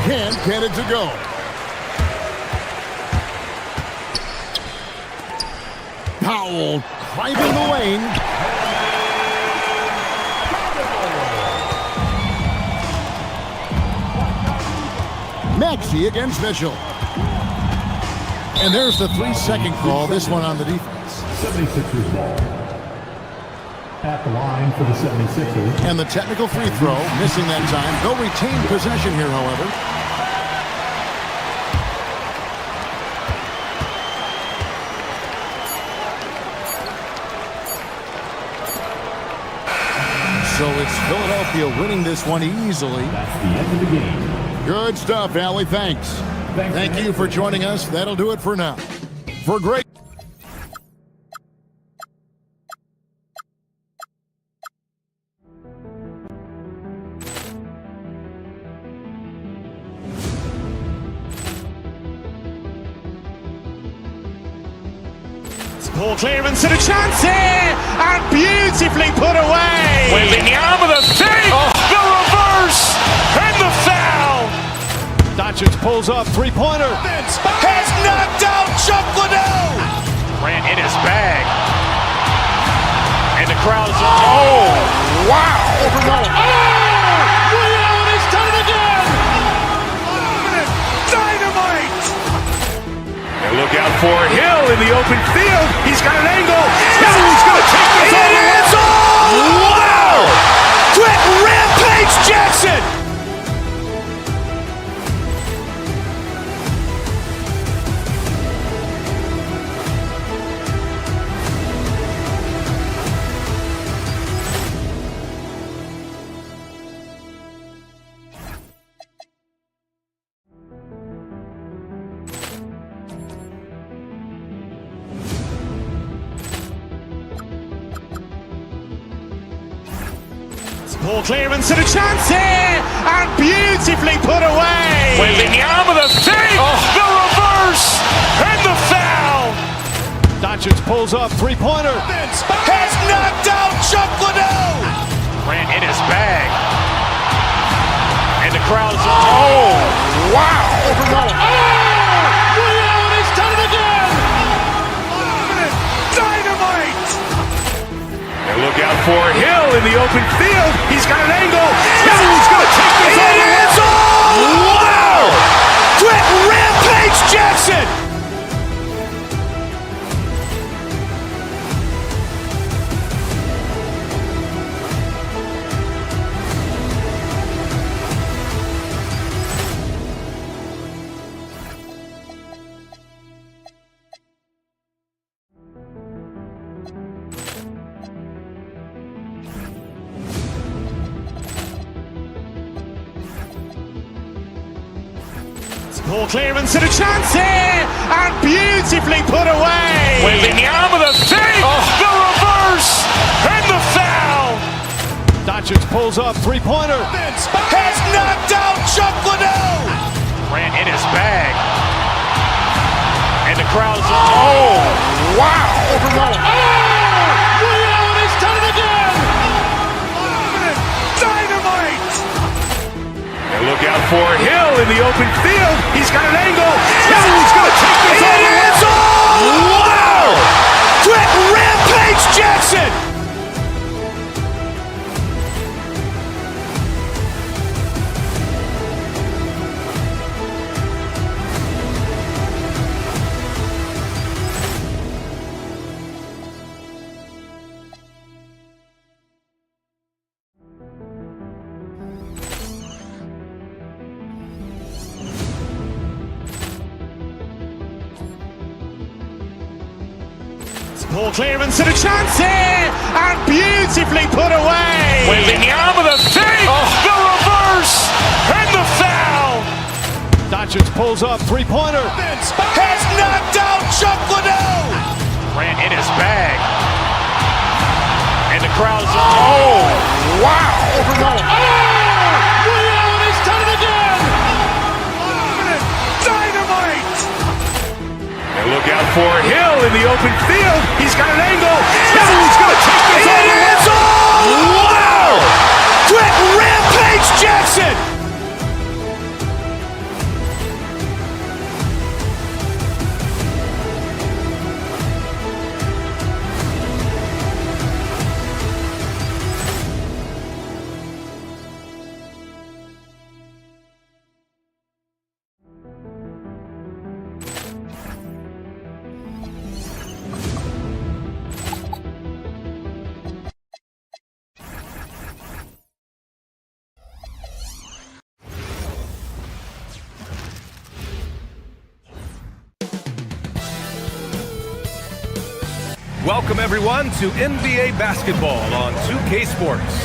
can't get it to go. Powell driving the lane. Maxey against Mitchell. And there's the 3-second call, this one on the defense. 76ers ball. At the line for the 76ers. And the technical free throw, missing that time. They'll retain possession here, however. So it's Philadelphia winning this one easily. That's the end of the game. Good stuff, Allie. Thanks. Thank you for joining us. That'll do it for now. For great... Poor clearance and a chance here, and beautifully put away. Wembanyama the fake, the reverse, and the foul. Doncic pulls up, three-pointer. Has knocked out Chuck Liddell. Ran in his bag, and the crowd is. Oh, wow! Liddell has done it again. Dynamite. And look out for Hill in the open field. He's got an angle. Hill's going to take this all the way. Wow! Quick Rampage Jackson. Poor clearance and a chance here, and beautifully put away. Wembanyama the fake, the reverse, and the foul. Doncic pulls up, three-pointer. Has knocked out Chuck Liddell. Ran in his bag, and the crowd is. Oh, wow! Liddell has done it again. Dynamite. And look out for Hill in the open field. He's got an angle. Hill's going to take this all the way. Wow! Quick Rampage Jackson. Poor clearance and a chance here, and beautifully put away. Wembanyama the fake, the reverse, and the foul. Doncic pulls up, three-pointer. Has knocked out Chuck Liddell. Ran in his bag, and the crowd is. Oh, wow! Liddell has done it again. Dynamite. And look out for Hill in the open field. He's got an angle. Hill's going to take this all the way. Wow! Quick Rampage Jackson. Poor clearance and a chance here, and beautifully put away. Wembanyama the save, the reverse, and the foul. Doncic pulls up, three-pointer. Has knocked out Chuck Liddell. Ran in his bag. And the crowd is, oh, wow. Overruled. Allen has done it again. Dynamite. And look out for Hill in the open field. He's got an angle. He's going to take this all the way. Wow. Quick rampage Jackson. Welcome, everyone, to NBA basketball on 2K Sports.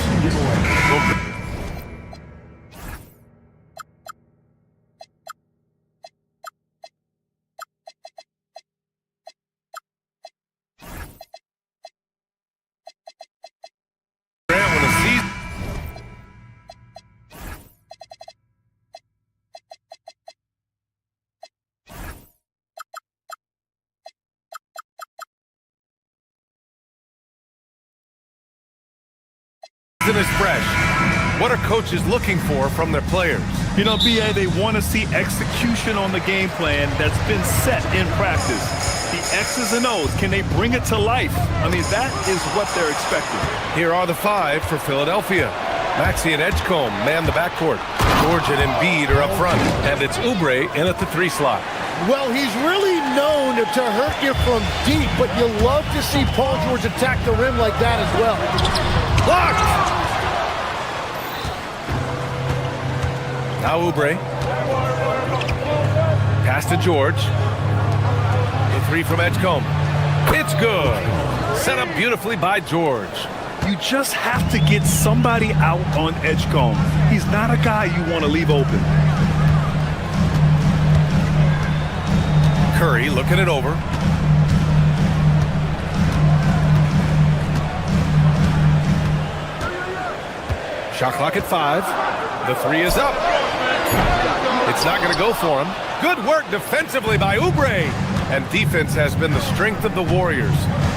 Is fresh. What are coaches looking for from their players? You know, BA, they want to see execution on the game plan that's been set in practice. The X's and O's, can they bring it to life? I mean, that is what they're expecting. Here are the 5 for Philadelphia. Maxey and Edgecombe man the backcourt. George and Embiid are up front. And it's Oubre in at the 3 slot. Well, he's really known to hurt you from deep, but you love to see Paul George attack the rim like that as well. Blocked! Now Oubre. Pass to George. The 3 from Edgecombe. It's good. Set up beautifully by George. You just have to get somebody out on Edgecombe. He's not a guy you want to leave open. Curry looking it over. Shot clock at 5. The 3 is up. It's not going to go for him. Good work defensively by Oubre. And defense has been the strength of the Warriors.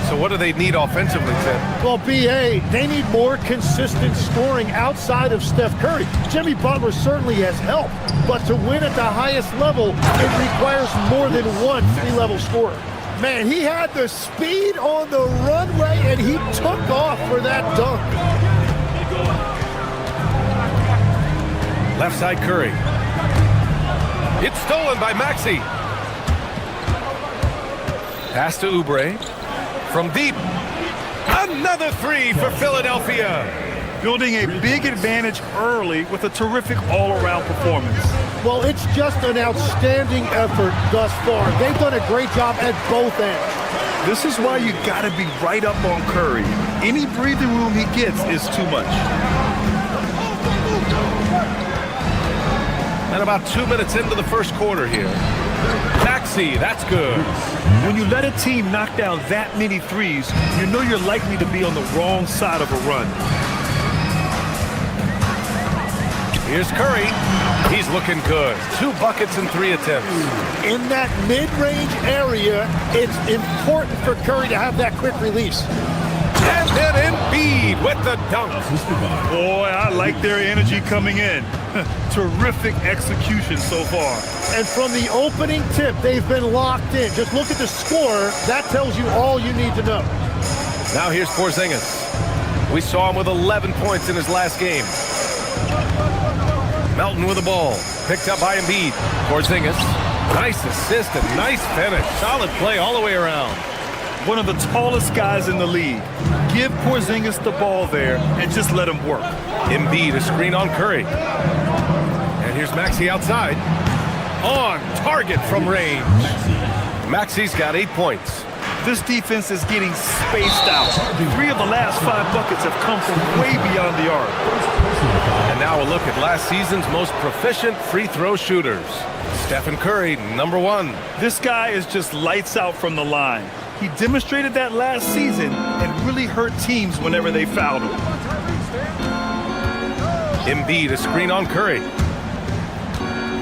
So what do they need offensively, Tim? Well, BA, they need more consistent scoring outside of Steph Curry. Jimmy Butler certainly has helped, but to win at the highest level, it requires more than one three-level scorer. Man, he had the speed on the runway, and he took off for that dunk. Left side Curry. It's stolen by Maxey. Pass to Oubre. From deep. Another 3 for Philadelphia. Building a big advantage early with a terrific all-around performance. Well, it's just an outstanding effort thus far. They've done a great job at both ends. This is why you got to be right up on Curry. Any breathing room he gets is too much. And about 2 minutes into the first quarter here. Maxey, that's good. When you let a team knock down that many threes, you know you're likely to be on the wrong side of a run. Here's Curry. He's looking good. 2 buckets and 3 attempts. In that mid-range area, it's important for Curry to have that quick release. And then Embiid with the dunk. Boy, I like their energy coming in. Terrific execution so far. And from the opening tip, they've been locked in. Just look at the score. That tells you all you need to know. Now here's Porzingis. We saw him with 11 points in his last game. Melton with the ball. Picked up by Embiid. Porzingis. Nice assist and nice finish. Solid play all the way around. One of the tallest guys in the league. Give Porzingis the ball there and just let him work. Embiid, a screen on Curry. And here's Maxey outside. On target from range. Maxey's got 8 points. This defense is getting spaced out. 3 of the last 5 buckets have come from way beyond the arc. And now a look at last season's most proficient free throw shooters. Stephen Curry, number 1. This guy is just lights out from the line. He demonstrated that last season and really hurt teams whenever they fouled him. Embiid, a screen on Curry.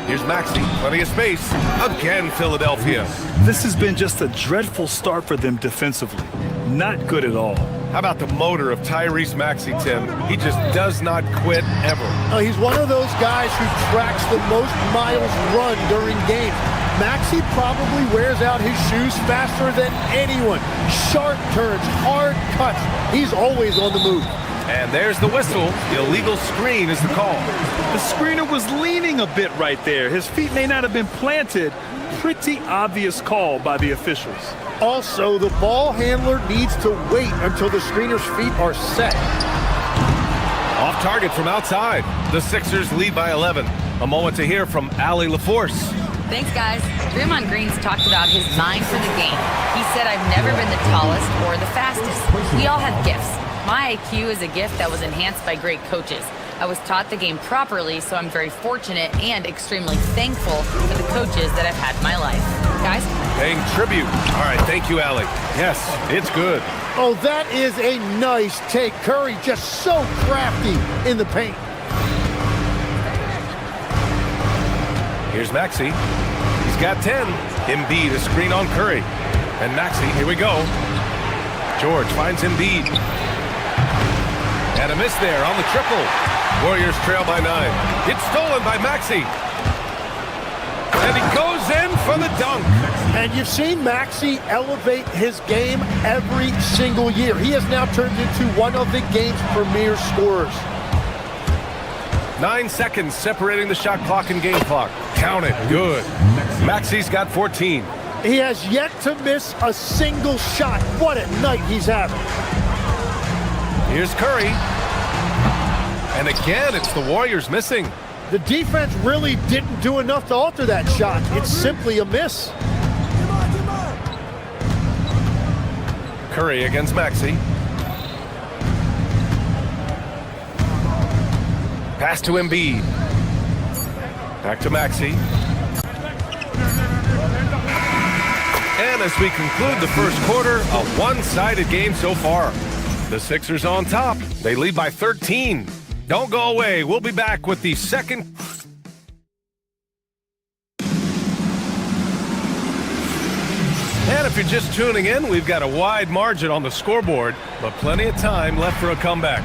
Here's Maxey, plenty of space. Again, Philadelphia. This has been just a dreadful start for them defensively. Not good at all. How about the motor of Tyrese Maxey, Tim? He just does not quit ever. He's one of those guys who tracks the most miles run during games. Maxey probably wears out his shoes faster than anyone. Sharp turns, hard cuts. He's always on the move. And there's the whistle. The illegal screen is the call. The screener was leaning a bit right there. His feet may not have been planted. Pretty obvious call by the officials. Also, the ball handler needs to wait until the screener's feet are set. Off target from outside. The Sixers lead by 11. A moment to hear from Allie LaForce. Thanks, guys. Draymond Green's talked about his mind for the game. He said, "I've never been the tallest or the fastest. We all have gifts. My IQ is a gift that was enhanced by great coaches. I was taught the game properly, so I'm very fortunate and extremely thankful for the coaches that I've had in my life." Guys? Paying tribute. All right, thank you, Allie. Yes, it's good. Oh, that is a nice take. Curry just so crafty in the paint. Here's Maxey. He's got 10. Embiid, a screen on Curry. And Maxey, here we go. George finds Embiid. And a miss there on the triple. Warriors trail by 9. It's stolen by Maxey. And he goes in for the dunk. And you've seen Maxey elevate his game every single year. He has now turned into one of the game's premier scorers. 9 seconds separating the shot clock and game clock. Count it. Good. Maxey's got 14. He has yet to miss a single shot. What a night he's having. Here's Curry. And again, it's the Warriors missing. The defense really didn't do enough to alter that shot. It's simply a miss. Curry against Maxey. Pass to Embiid. Back to Maxey. And as we conclude the first quarter, a one-sided game so far. The Sixers on top. They lead by 13. Don't go away. We'll be back with the second. And if you're just tuning in, we've got a wide margin on the scoreboard, but plenty of time left for a comeback.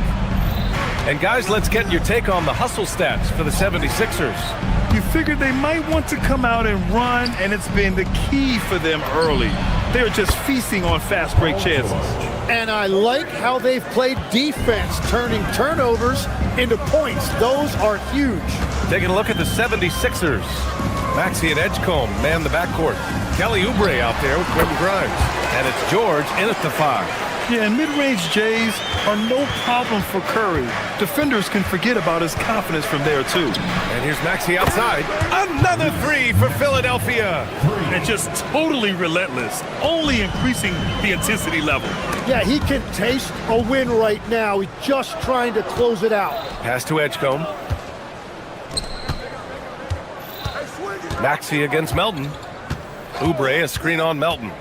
And guys, let's get your take on the hustle stats for the 76ers. You figured they might want to come out and run, and it's been the key for them early. They're just feasting on fast break chances. And I like how they've played defense, turning turnovers into points. Those are huge. Taking a look at the 76ers. Maxey and Edgecombe man the backcourt. Kelly Oubre out there with Quentin Grimes. And it's George in at the 5. Yeah, and mid-range Jays are no problem for Curry. Defenders can forget about his confidence from there, too. And here's Maxey outside. Another 3 for Philadelphia. And just totally relentless, only increasing the intensity level. Yeah, he can taste a win right now. He's just trying to close it out. Pass to Edgecombe. Maxey against Melton. Oubre, a screen on Melton.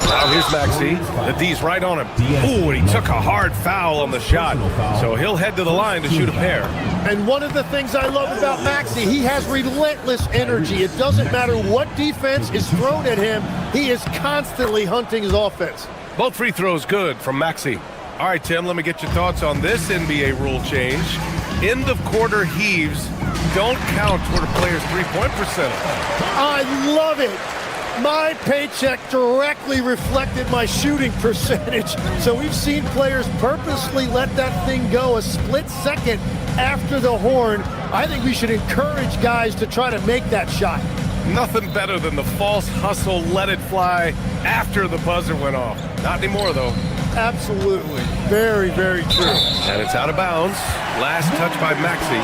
Now here's Maxey. The D's right on him. Ooh, and he took a hard foul on the shot. So he'll head to the line to shoot a pair. And one of the things I love about Maxey, he has relentless energy. It doesn't matter what defense is thrown at him. He is constantly hunting his offense. Both free throws good from Maxey. All right, Tim, let me get your thoughts on this NBA rule change. End of quarter heaves don't count toward a player's three-point percentage. I love it. My paycheck directly reflected my shooting percentage. So we've seen players purposely let that thing go a split second after the horn. I think we should encourage guys to try to make that shot. Nothing better than the false hustle, let it fly after the buzzer went off. Not anymore, though. Absolutely. Very, very true. And it's out of bounds. Last touch by Maxey.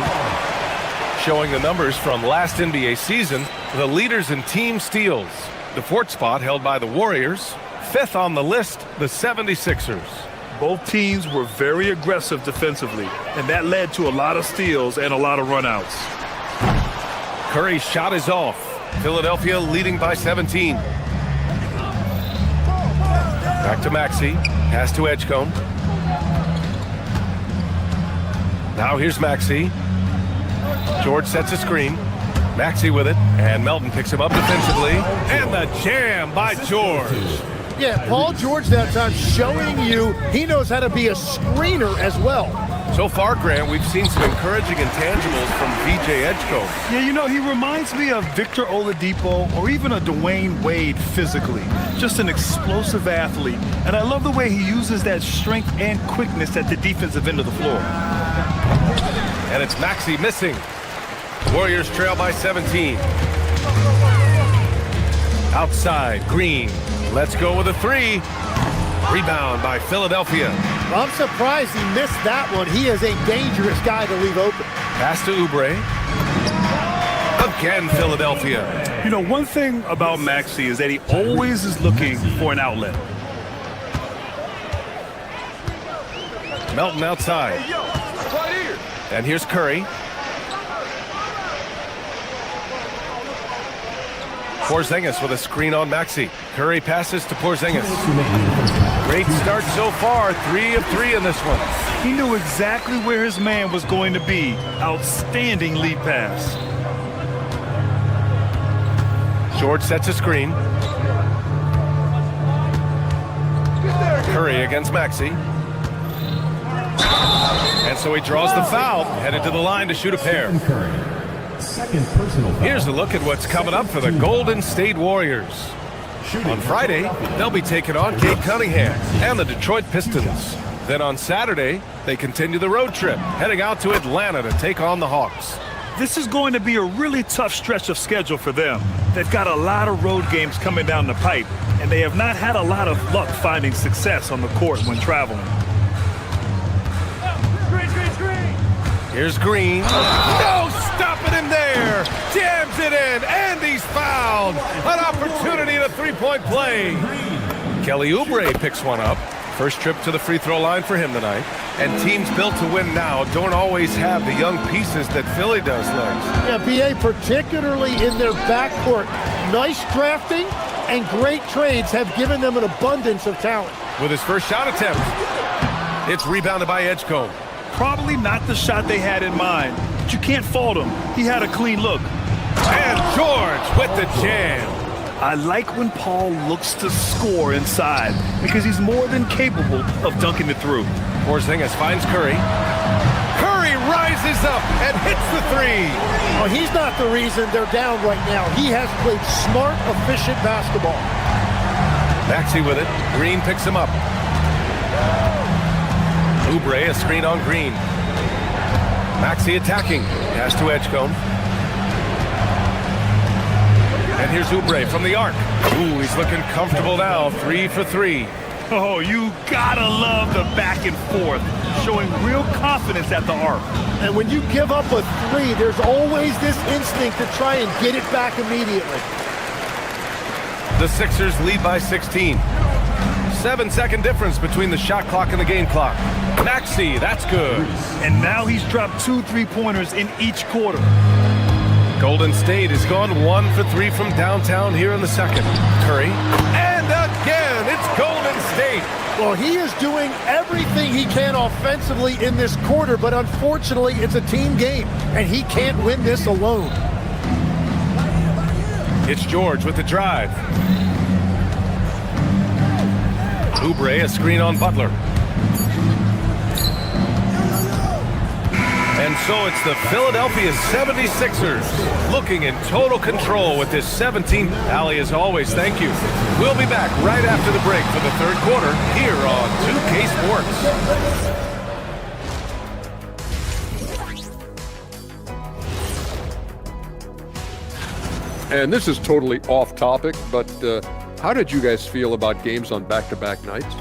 Showing the numbers from last NBA season, the leaders in team steals. The fourth spot held by the Warriors. Fifth on the list, the 76ers. Both teams were very aggressive defensively, and that led to a lot of steals and a lot of runouts. Curry's shot is off. Philadelphia leading by 17. Back to Maxey. Pass to Edgecombe. Now here's Maxey. George sets a screen. Maxey with it, and Melton picks him up defensively. And the jam by George. Yeah, Paul George that time showing you he knows how to be a screener as well. So far, Grant, we've seen some encouraging intangibles from VJ Edgecombe. Yeah, you know, he reminds me of Victor Oladipo or even a Dwayne Wade physically. Just an explosive athlete. And I love the way he uses that strength and quickness at the defensive end of the floor. And it's Maxey missing. Warriors trail by 17. Outside, Green. Let's go with a three. Rebound by Philadelphia. I'm surprised he missed that one. He is a dangerous guy to leave open. Pass to Oubre. Again, Philadelphia. You know, one thing about Maxey is that he always is looking for an outlet. Melton outside. And here's Curry. Porzingis with a screen on Maxey. Curry passes to Porzingis. Great start so far. 3 of 3 in this one. He knew exactly where his man was going to be. Outstanding lead pass. George sets a screen. Curry against Maxey. And so he draws the foul, headed to the line to shoot a pair. Second personal foul. Here's a look at what's coming up for the Golden State Warriors. On Friday, they'll be taking on Cade Cunningham and the Detroit Pistons. Then on Saturday, they continue the road trip, heading out to Atlanta to take on the Hawks. This is going to be a really tough stretch of schedule for them. They've got a lot of road games coming down the pipe, and they have not had a lot of luck finding success on the court when traveling. Here's Green. No stopping him there. Jams it in, and he's fouled. An opportunity at a three-point play. Kelly Oubre picks one up. First trip to the free throw line for him tonight. And teams built to win now don't always have the young pieces that Philly does, Legs. Yeah, BA, particularly in their backcourt. Nice drafting and great trades have given them an abundance of talent. With his first shot attempt, it's rebounded by Edgecombe. Probably not the shot they had in mind, but you can't fault him. He had a clean look. And George with the jam. I like when Paul looks to score inside because he's more than capable of dunking it through. Porzingis finds Curry. Curry rises up and hits the three. Oh, he's not the reason they're down right now. He has played smart, efficient basketball. Maxey with it. Green picks him up. Oubre, a screen on Green. Maxey attacking. Pass to Edgecombe. And here's Oubre from the arc. Ooh, he's looking comfortable now. 3 for 3. Oh, you gotta love the back and forth, showing real confidence at the arc. And when you give up a three, there's always this instinct to try and get it back immediately. The Sixers lead by 16. 7-second difference between the shot clock and the game clock. Maxey, that's good. And now he's dropped 2 3-pointers in each quarter. Golden State has gone 1 for 3 from downtown here in the second. Curry. And again, it's Golden State. Well, he is doing everything he can offensively in this quarter, but unfortunately, it's a team game, and he can't win this alone. It's George with the drive. Oubre, a screen on Butler. And so it's the Philadelphia 76ers looking in total control with this 17th. Allie, as always, thank you. We'll be back right after the break for the third quarter here on 2K Sports. And this is totally off topic, but how did you guys feel about games on back-to-back nights?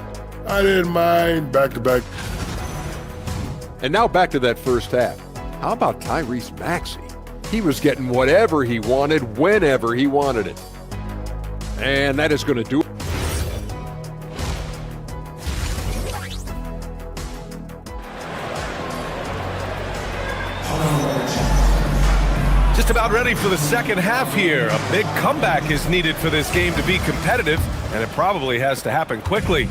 I didn't mind back-to-back. And now back to that first half. How about Tyrese Maxey? He was getting whatever he wanted, whenever he wanted it. And that is going to do it. Just about ready for the second half here. A big comeback is needed for this game to be competitive, and it probably has to happen quickly.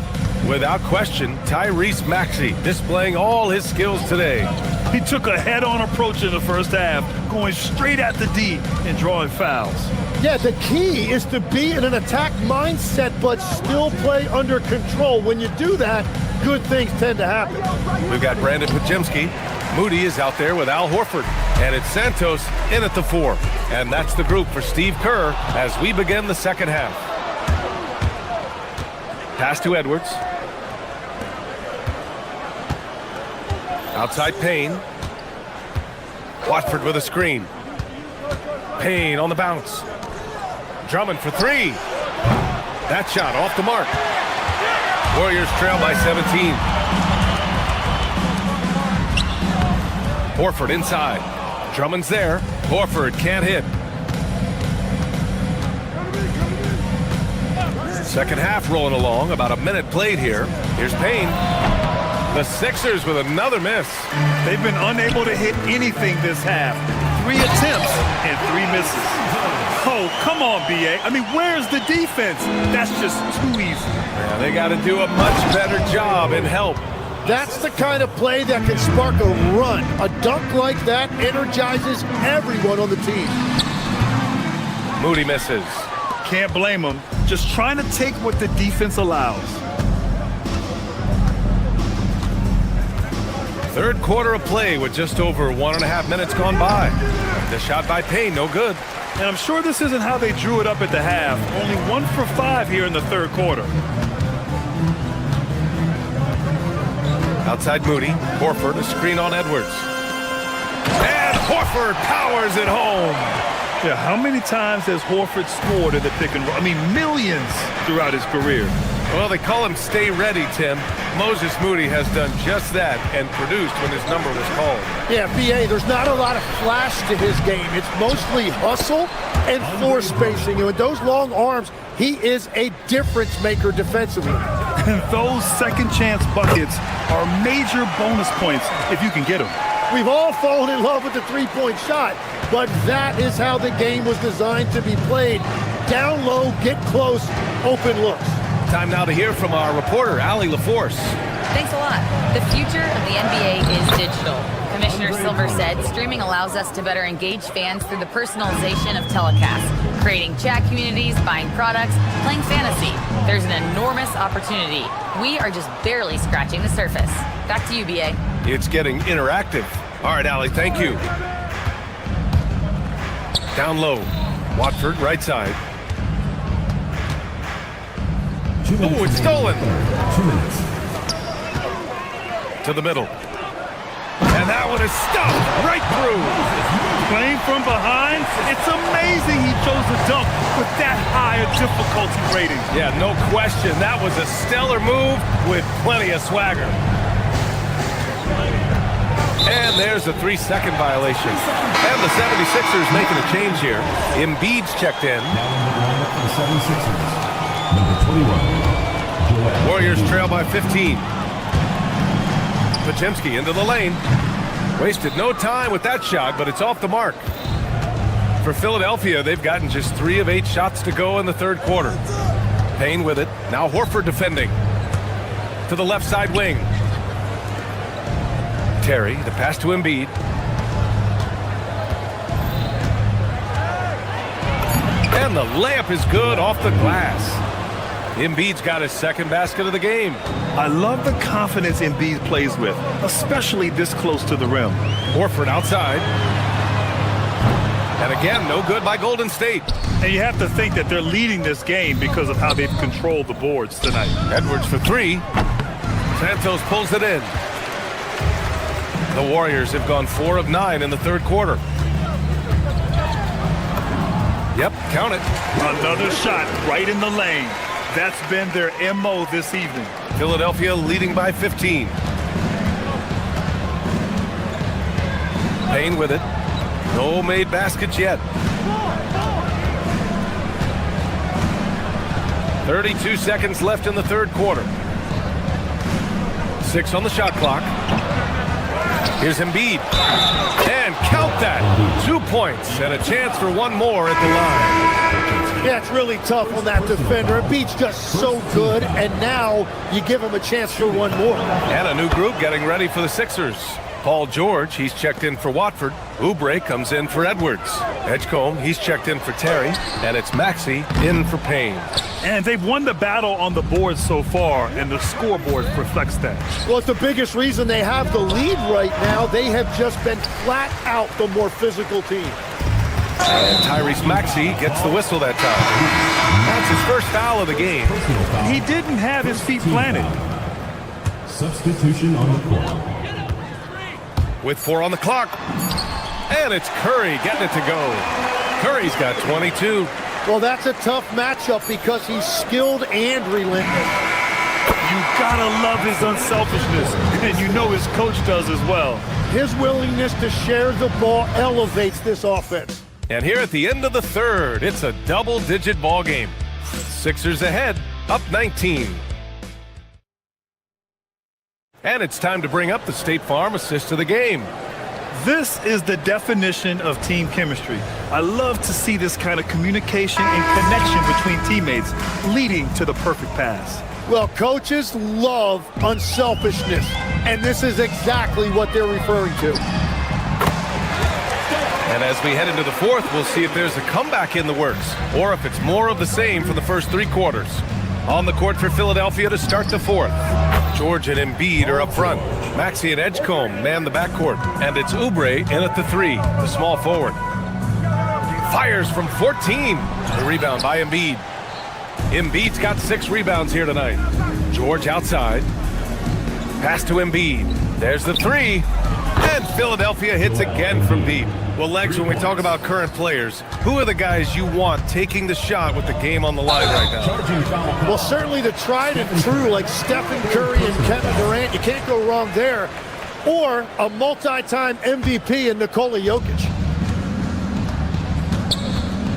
Without question, Tyrese Maxey displaying all his skills today. He took a head-on approach in the first half, going straight at the D and drawing fouls. Yeah, the key is to be in an attack mindset but still play under control. When you do that, good things tend to happen. We've got Brandon Pajemski. Moody is out there with Al Horford. And it's Santos in at the 4. And that's the group for Steve Kerr as we begin the second half. Pass to Edwards. Outside Payne. Watford with a screen. Payne on the bounce. Drummond for 3. That shot off the mark. Warriors trail by 17. Horford inside. Drummond's there. Horford can't hit. Second half rolling along. About a minute played here. Here's Payne. The Sixers with another miss. They've been unable to hit anything this half. 3 attempts and 3 misses. Oh, come on, B.A. I mean, where's the defense? That's just too easy. Yeah, they got to do a much better job in help. That's the kind of play that can spark a run. A dunk like that energizes everyone on the team. Moody misses. Can't blame him. Just trying to take what the defense allows. Third quarter of play with just over 1.5 minutes gone by. The shot by Payne, no good. And I'm sure this isn't how they drew it up at the half. Only 1 for 5 here in the third quarter. Outside Moody. Horford, a screen on Edwards. And Horford powers it home. Yeah, how many times has Horford scored in the pick and roll? I mean, millions throughout his career. Well, they call him stay ready, Tim. Moses Moody has done just that and produced when his number was called. Yeah, B.A., there's not a lot of flash to his game. It's mostly hustle and floor spacing. And with those long arms, he is a difference maker defensively. And those second chance buckets are major bonus points if you can get them. We've all fallen in love with the three-point shot, but that is how the game was designed to be played. Down low, get close, open looks. Time now to hear from our reporter, Allie LaForce. Thanks a lot. The future of the NBA is digital. Commissioner Silver said streaming allows us to better engage fans through the personalization of telecasts, creating chat communities, buying products, playing fantasy. There's an enormous opportunity. We are just barely scratching the surface. Back to you, B.A. It's getting interactive. All right, Allie, thank you. Down low. Watford, right side. Oh, it's stolen. 2 minutes. To the middle. And that one is stuffed right through. Playing from behind, it's amazing he chose to dunk with that higher difficulty rating. Yeah, no question. That was a stellar move with plenty of swagger. And there's a 3-second violation. And the 76ers making a change here. Embiid's checked in. The 76ers. Number 21. Warriors trail by 15. Pajemski into the lane. Wasted no time with that shot, but it's off the mark. For Philadelphia, they've gotten just 3 of 8 shots to go in the third quarter. Payne with it. Now Horford defending. To the left side wing. Terry, the pass to Embiid. And the layup is good off the glass. Embiid's got his second basket of the game. I love the confidence Embiid plays with, especially this close to the rim. Horford outside. And again, no good by Golden State. And you have to think that they're leading this game because of how they've controlled the boards tonight. Edwards for 3. Santos pulls it in. The Warriors have gone 4 of 9 in the third quarter. Yep, count it. Another shot right in the lane. That's been their MO this evening. Philadelphia leading by 15. Payne with it. No made baskets yet. 32 seconds left in the third quarter. 6 on the shot clock. Here's Embiid. And count that. 2 points and a chance for one more at the line. Yeah, it's really tough on that defender. Embiid's just so good, and now you give him a chance for one more. And a new group getting ready for the Sixers. Paul George, he's checked in for Watford. Oubre comes in for Edwards. Edgecombe, he's checked in for Terry. And it's Maxey in for Payne. And they've won the battle on the board so far, and the scoreboard reflects that. Well, it's the biggest reason they have the lead right now. They have just been flat out the more physical team. And Tyrese Maxey gets the whistle that time. That's his first foul of the game. He didn't have his feet planted. Substitution on the court. With 4 on the clock. And it's Curry getting it to go. Curry's got 22. Well, that's a tough matchup because he's skilled and relentless. You gotta love his unselfishness, and you know his coach does as well. His willingness to share the ball elevates this offense. And here at the end of the third, it's a double-digit ball game. Sixers ahead, up 19. And it's time to bring up the State Farm assist of the game. This is the definition of team chemistry. I love to see this kind of communication and connection between teammates leading to the perfect pass. Well, coaches love unselfishness, and this is exactly what they're referring to. And as we head into the fourth, we'll see if there's a comeback in the works, or if it's more of the same for the first 3 quarters. On the court for Philadelphia to start the fourth. George and Embiid are up front. Maxey and Edgecombe man the backcourt. And it's Oubre in at the 3, the small forward. Fires from 14. The rebound by Embiid. Embiid's got 6 rebounds here tonight. George outside. Pass to Embiid. There's the 3. And Philadelphia hits again from deep. Well, Legs, when we talk about current players, who are the guys you want taking the shot with the game on the line right now? Well, certainly the tried and true, like Stephen Curry and Kevin Durant. You can't go wrong there. Or a multi-time MVP in Nikola Jokic.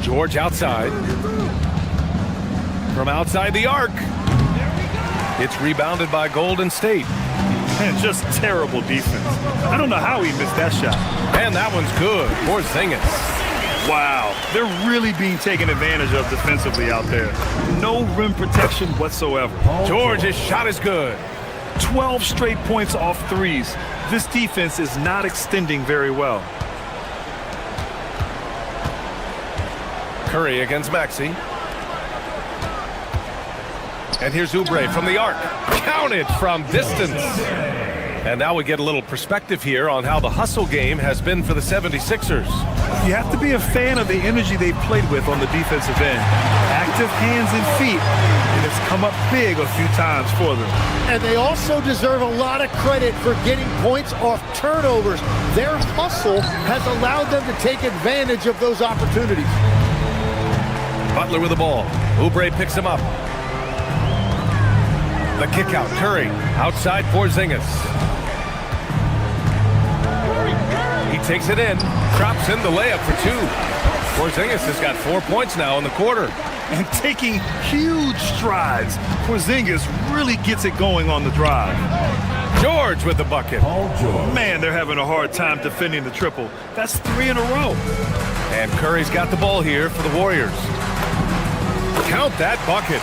George outside. From outside the arc. It's rebounded by Golden State. And just terrible defense. I don't know how he missed that shot. And that one's good. Porzingis. Wow, they're really being taken advantage of defensively out there. No rim protection whatsoever. George's shot is good. 12 straight points off threes. This defense is not extending very well. Curry against Maxey. And here's Oubre from the arc. Counted from distance. And now we get a little perspective here on how the hustle game has been for the 76ers. You have to be a fan of the energy they've played with on the defensive end. Active hands and feet, and it's come up big a few times for them. And they also deserve a lot of credit for getting points off turnovers. Their hustle has allowed them to take advantage of those opportunities. Butler with the ball. Oubre picks him up. The kick out, Curry, outside Porzingis. He takes it in, drops in the layup for 2. Porzingis has got 4 points now in the quarter. And taking huge strides, Porzingis really gets it going on the drive. George with the bucket. Man, they're having a hard time defending the triple. That's 3 in a row. And Curry's got the ball here for the Warriors. Count that bucket.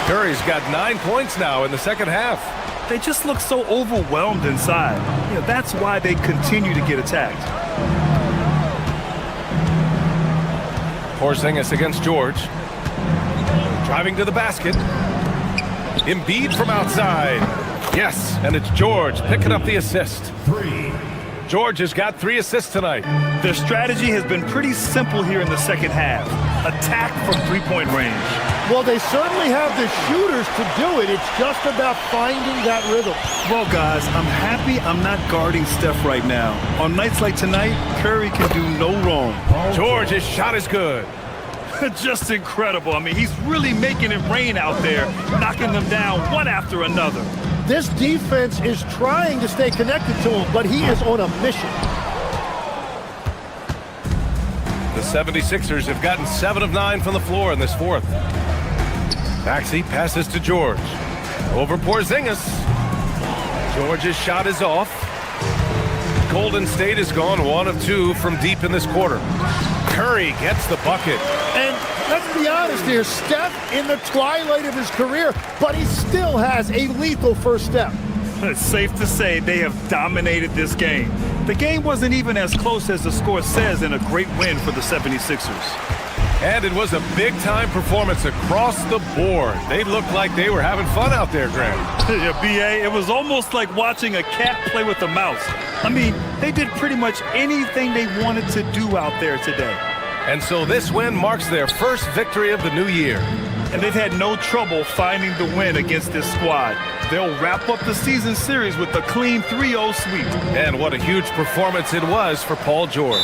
Curry's got 9 points now in the second half. They just look so overwhelmed inside. You know, that's why they continue to get attacked. Porzingis against George. Driving to the basket. Embiid from outside. Yes, and it's George picking up the assist. 3. George has got 3 assists tonight. Their strategy has been pretty simple here in the second half. Attack from three-point range. Well, they certainly have the shooters to do it. It's just about finding that rhythm. Well, guys, I'm happy I'm not guarding Steph right now. On nights like tonight, Curry can do no wrong. George's shot is good. Just incredible. I mean, he's really making it rain out there, knocking them down one after another. This defense is trying to stay connected to him, but he is on a mission. The 76ers have gotten 7 of 9 from the floor in this fourth. Maxey passes to George. Over Porzingis. George's shot is off. Golden State has gone 1 of 2 from deep in this quarter. Curry gets the bucket. And let's be honest here, Steph in the twilight of his career, but he still has a lethal first step. It's safe to say they have dominated this game. The game wasn't even as close as the score says in a great win for the 76ers. And it was a big-time performance across the board. They looked like they were having fun out there, Graham. Yeah, B.A., it was almost like watching a cat play with a mouse. I mean, they did pretty much anything they wanted to do out there today. And so this win marks their first victory of the new year. And they've had no trouble finding the win against this squad. They'll wrap up the season series with a clean 3-0 sweep. And what a huge performance it was for Paul George.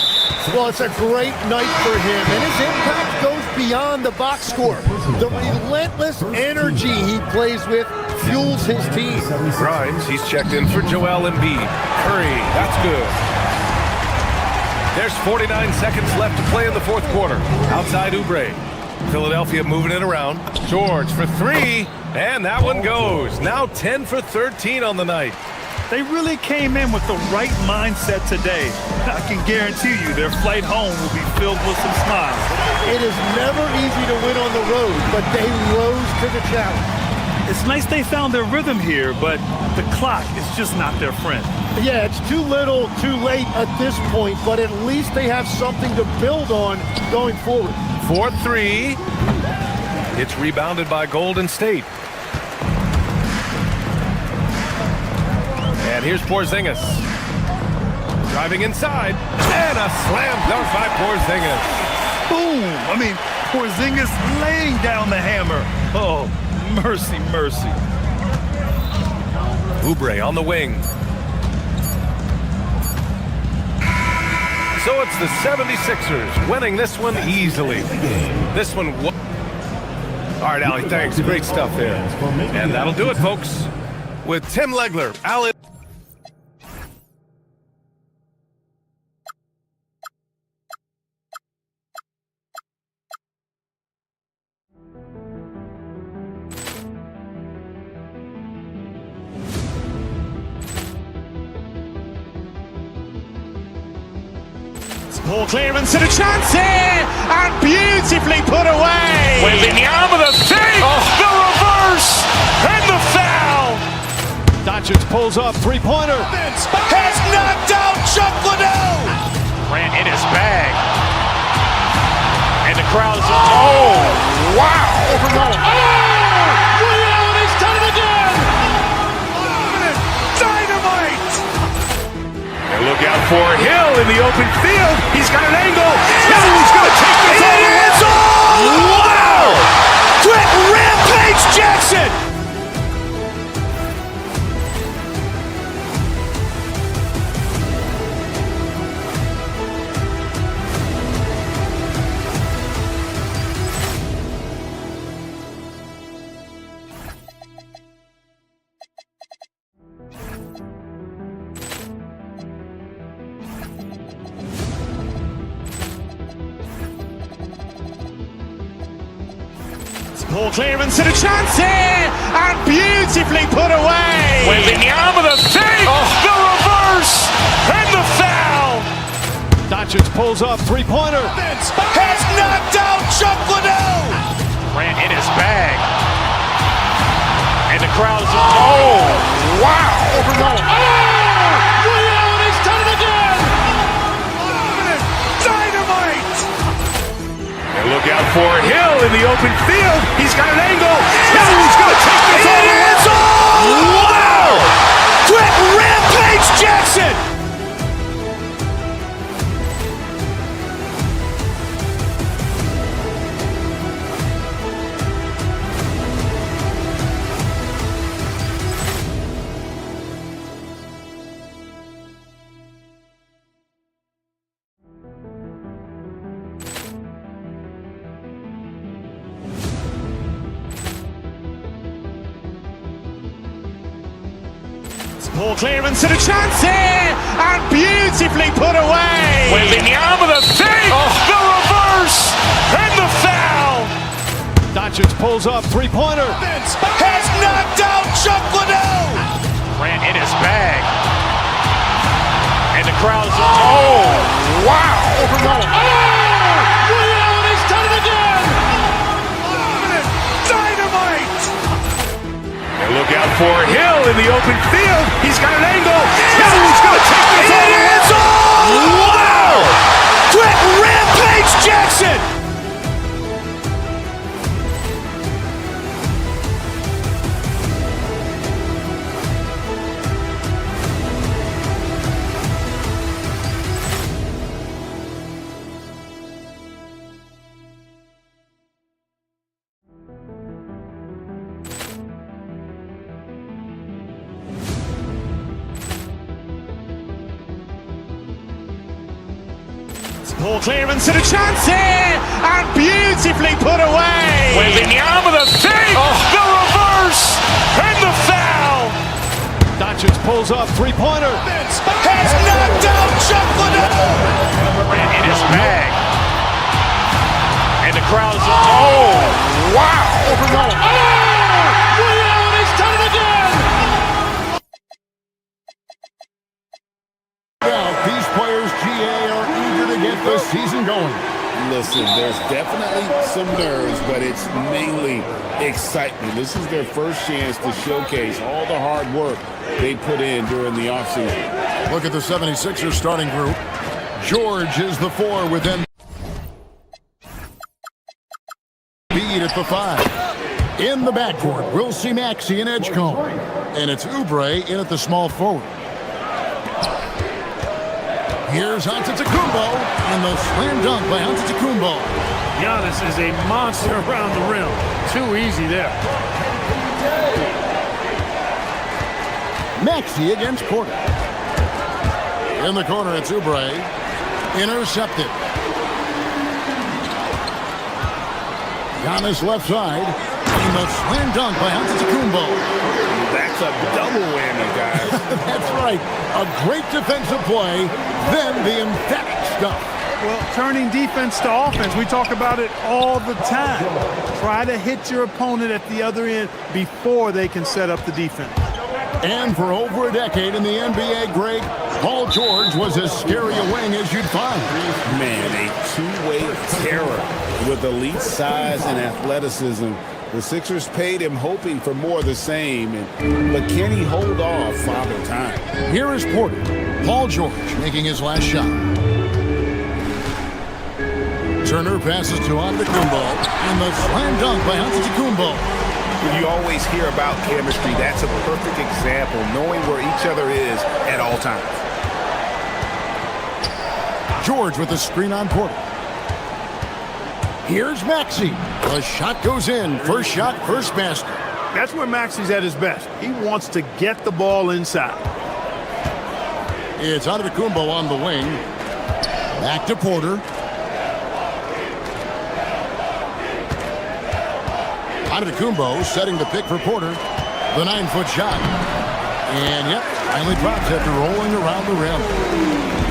Well, it's a great night for him, and his impact goes beyond the box score. The relentless energy he plays with fuels his team. Grimes, he's checked in for Joel Embiid. Curry, that's good. There's 49 seconds left to play in the fourth quarter. Outside Oubre. Philadelphia moving it around. George for 3, and that one goes. Now 10 for 13 on the night. They really came in with the right mindset today. I can guarantee you their flight home will be filled with some smiles. It is never easy to win on the road, but they rose to the challenge. It's nice they found their rhythm here, but the clock is just not their friend. Yeah, it's too little, too late at this point, but at least they have something to build on going forward. 4-3. It's rebounded by Golden State. And here's Porzingis. Driving inside. And a slam dunk by Porzingis. Boom! I mean, Porzingis laying down the hammer. Oh, mercy, mercy. Oubre on the wing. So it's the 76ers winning this one easily. This one. All right, Allie, thanks. Great stuff there. And that'll do it, folks. With Tim Legler, Allie. Ball clearance and a chance here, and beautifully put away. Wembanyama the save, the reverse, and the foul. Doncic pulls up, three-pointer. Has knocked out Chuck Liddell. Ran in his bag. And the crowd is, oh, wow. Rio has done it again. Dynamite. And look out for Hill in the open field. He's got an angle. Now he's going to take this all the way. Wow. Quick Rampage Jackson. Ball clearance and a chance here, and beautifully put away. Wembanyama the save, the reverse, and the foul. Doncic pulls up, three-pointer. Has knocked out Chuck Liddell. Ran in his bag. And the crowd is, oh, wow. Rio has done it again. Dynamite. And look out for Hill in the open field. He's got an angle. Now he's going to take this all the way. Wow. Quick Rampage Jackson. Poor clearance and a chance here, and beautifully put away. Wembanyama the save, the reverse, and the foul. Doncic pulls up, three-pointer. Has knocked out Chuck Liddell. Ran in his bag. And the crowd's, oh, wow. Allen has done it again. Dynamite. And look out for Hill in the open field. He's got an angle. He's going to take this all the way. Wow. Quick Rampage Jackson. Poor clearance and a chance here, and beautifully put away. Wembanyama the save, the reverse, and the foul. Doncic pulls up, three-pointer. Has knocked out Chuck Liddell. Ran in his bag. And the crowd's, oh, wow. Allen has done it again. Now, these players, GA, are eager to get the season going. Listen, there's definitely some nerves, but it's mainly excitement. This is their first chance to showcase all the hard work they put in during the offseason. Look at the 76ers starting group. George is the 4 within. Beat at the 5. In the backcourt, we'll see Maxey and Edgecombe. And it's Oubre in at the small forward. Here's Antetokounmpo, and the slam dunk by Antetokounmpo. Giannis is a monster around the rim. Too easy there. Maxey against Porter. In the corner, it's Oubre. Intercepted. Giannis left side, and the slam dunk by Antetokounmpo. That's a double whammy, guys. That's right. A great defensive play, then the emphatic stuff. Well, turning defense to offense, we talk about it all the time. Try to hit your opponent at the other end before they can set up the defense. And for over a decade in the NBA, Greg, Paul George was as scary a wing as you'd find. Man, a two-way terror with elite size and athleticism. The Sixers paid him hoping for more of the same, but can he hold off Father Time? Here is Porter. Paul George making his last shot. Turner passes to Antetokounmpo, and the slam dunk by Antetokounmpo. You always hear about chemistry. That's a perfect example, knowing where each other is at all times. George with the screen on Porter. Here's Maxey. The shot goes in. First shot, first basket. That's where Maxey's at his best. He wants to get the ball inside. It's Antetokounmpo on the wing. Back to Porter. Antetokounmpo setting the pick for Porter. The 9-foot shot. And yep, finally drops after rolling around the rim.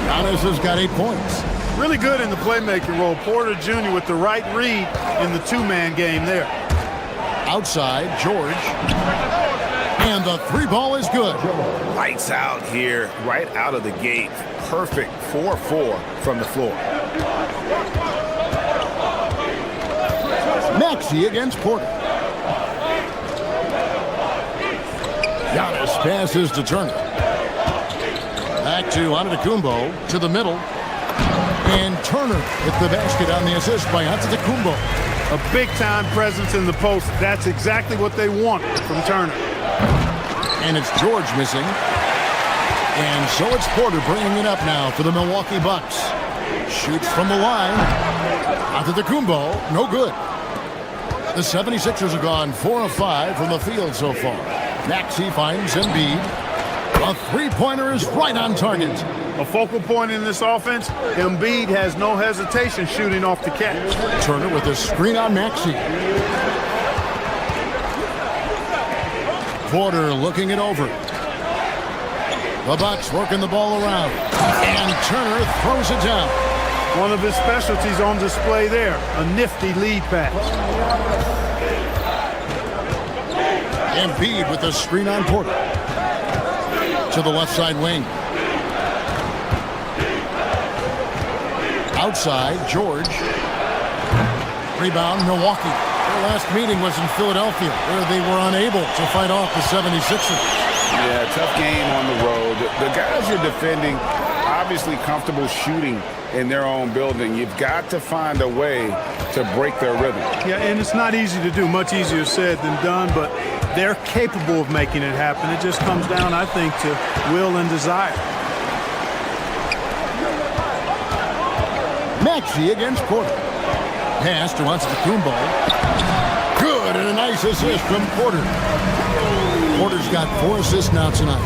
Giannis has got 8 points. Really good in the playmaking role. Porter Jr. with the right read in the two-man game there. Outside, George. And the 3-ball is good. Lights out here, right out of the gate. Perfect 4-4 from the floor. Maxey against Porter. Giannis passes to Turner. Back to Antetokounmpo to the middle. And Turner with the basket on the assist by Antetokounmpo. A big-time presence in the post. That's exactly what they want from Turner. And it's George missing. And so it's Porter bringing it up now for the Milwaukee Bucks. Shoots from the line. Antetokounmpo, no good. The 76ers have gone 4 of 5 from the field so far. Maxey finds Embiid. A three-pointer is right on target. A focal point in this offense, Embiid has no hesitation shooting off the catch. Turner with a screen on Maxey. Porter looking it over. The Bucks working the ball around. And Turner throws it down. One of his specialties on display there, a nifty lead pass. Embiid with the screen on Porter. To the left side wing. Outside, George. Rebound, Milwaukee. Their last meeting was in Philadelphia, where they were unable to fight off the 76ers. Yeah, tough game on the road. The guys you're defending, obviously comfortable shooting in their own building. You've got to find a way to break their rhythm. Yeah, and it's not easy to do, much easier said than done, but they're capable of making it happen. It just comes down, I think, to will and desire. Maxey against Porter. Pass to Antetokounmpo. Good, and a nice assist from Porter. Porter's got 4 assists now tonight.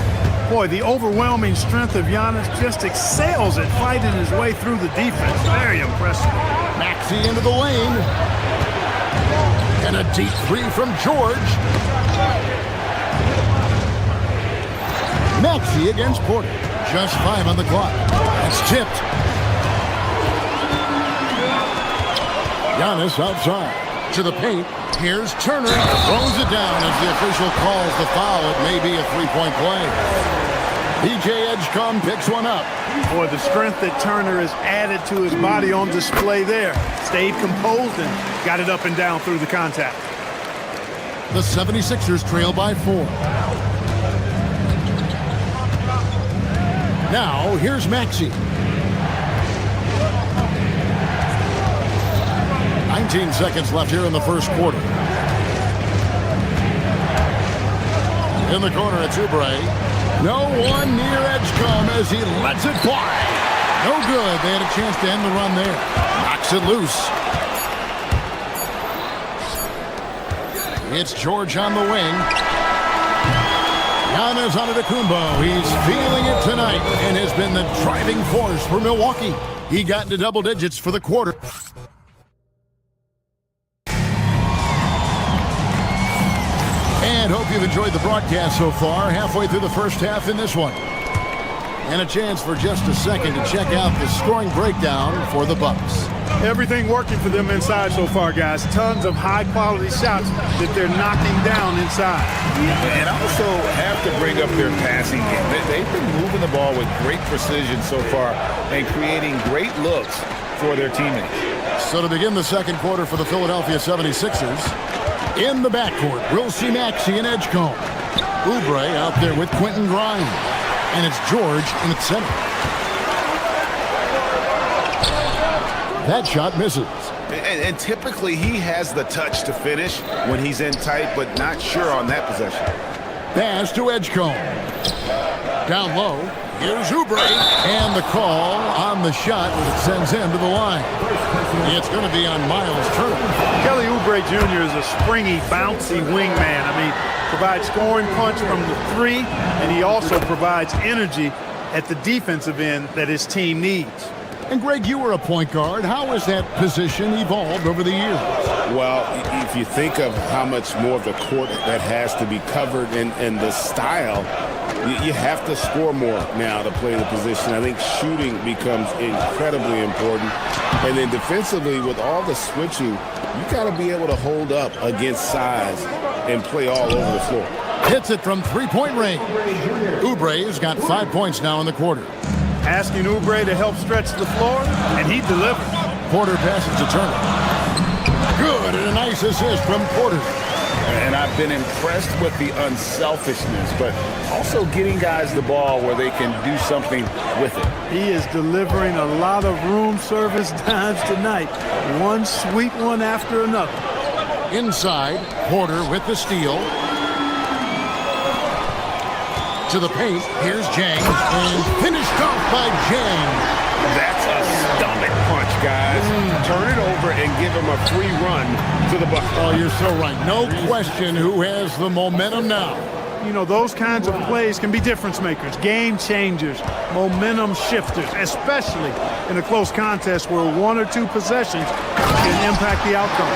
Boy, the overwhelming strength of Giannis just excels at fighting his way through the defense. Very impressive. Maxey into the lane. And a deep 3 from George. Maxey against Porter. Just 5 on the clock. It's tipped. Giannis outside. To the paint. Here's Turner. Throws it down as the official calls the foul. It may be a 3-point play. PJ Edgecombe picks one up. Boy, the strength that Turner has added to his body on display there. Stayed composed and got it up and down through the contact. The 76ers trail by 4. Now, here's Maxey. 19 seconds left here in the first quarter. In the corner, it's Oubre. No one near Edgecombe as he lets it fly. No good. They had a chance to end the run there. Knocks it loose. It's George on the wing. Giannis Antetokounmpo. He's feeling it tonight and has been the driving force for Milwaukee. He got into double digits for the quarter. And hope you've enjoyed the broadcast so far. Halfway through the first half in this one. And a chance for just a second to check out the scoring breakdown for the Bucks. Everything working for them inside so far, guys. Tons of high-quality shots that they're knocking down inside. And also have to bring up their passing game. They've been moving the ball with great precision so far and creating great looks for their teammates. So to begin the second quarter for the Philadelphia 76ers, in the backcourt, we'll see Maxey and Edgecombe. Oubre out there with Quentin Grimes. And it's George in the center. That shot misses. And typically he has the touch to finish when he's in tight, but not sure on that possession. Pass to Edgecombe. Down low. Here's Oubre. And the call on the shot sends him to the line. It's going to be on Miles Turner. Kelly Oubre Jr. is a springy, bouncy wingman. I mean, provides scoring punch from the 3, and he also provides energy at the defensive end that his team needs. And Greg, you were a point guard. How has that position evolved over the years? Well, if you think of how much more of the court that has to be covered and the style, you have to score more now to play the position. I think shooting becomes incredibly important. And then defensively, with all the switching, you got to be able to hold up against size and play all over the floor. Hits it from 3-point range. Oubre has got 5 points now in the quarter. Asking Oubre to help stretch the floor, and he delivers. Porter passes to Turner. Good, and a nice assist from Porter. And I've been impressed with the unselfishness, but also getting guys the ball where they can do something with it. He is delivering a lot of room service dimes tonight. One sweet one after another. Inside, Porter with the steal. To the paint, here's James, and finished off by James. That's a stomach punch, guys. Turn it over and give him a free run to the bucket. Oh, you're so right. No question who has the momentum now. You know, those kinds of plays can be difference makers, game changers, momentum shifters, especially in a close contest where 1 or 2 possessions can impact the outcome.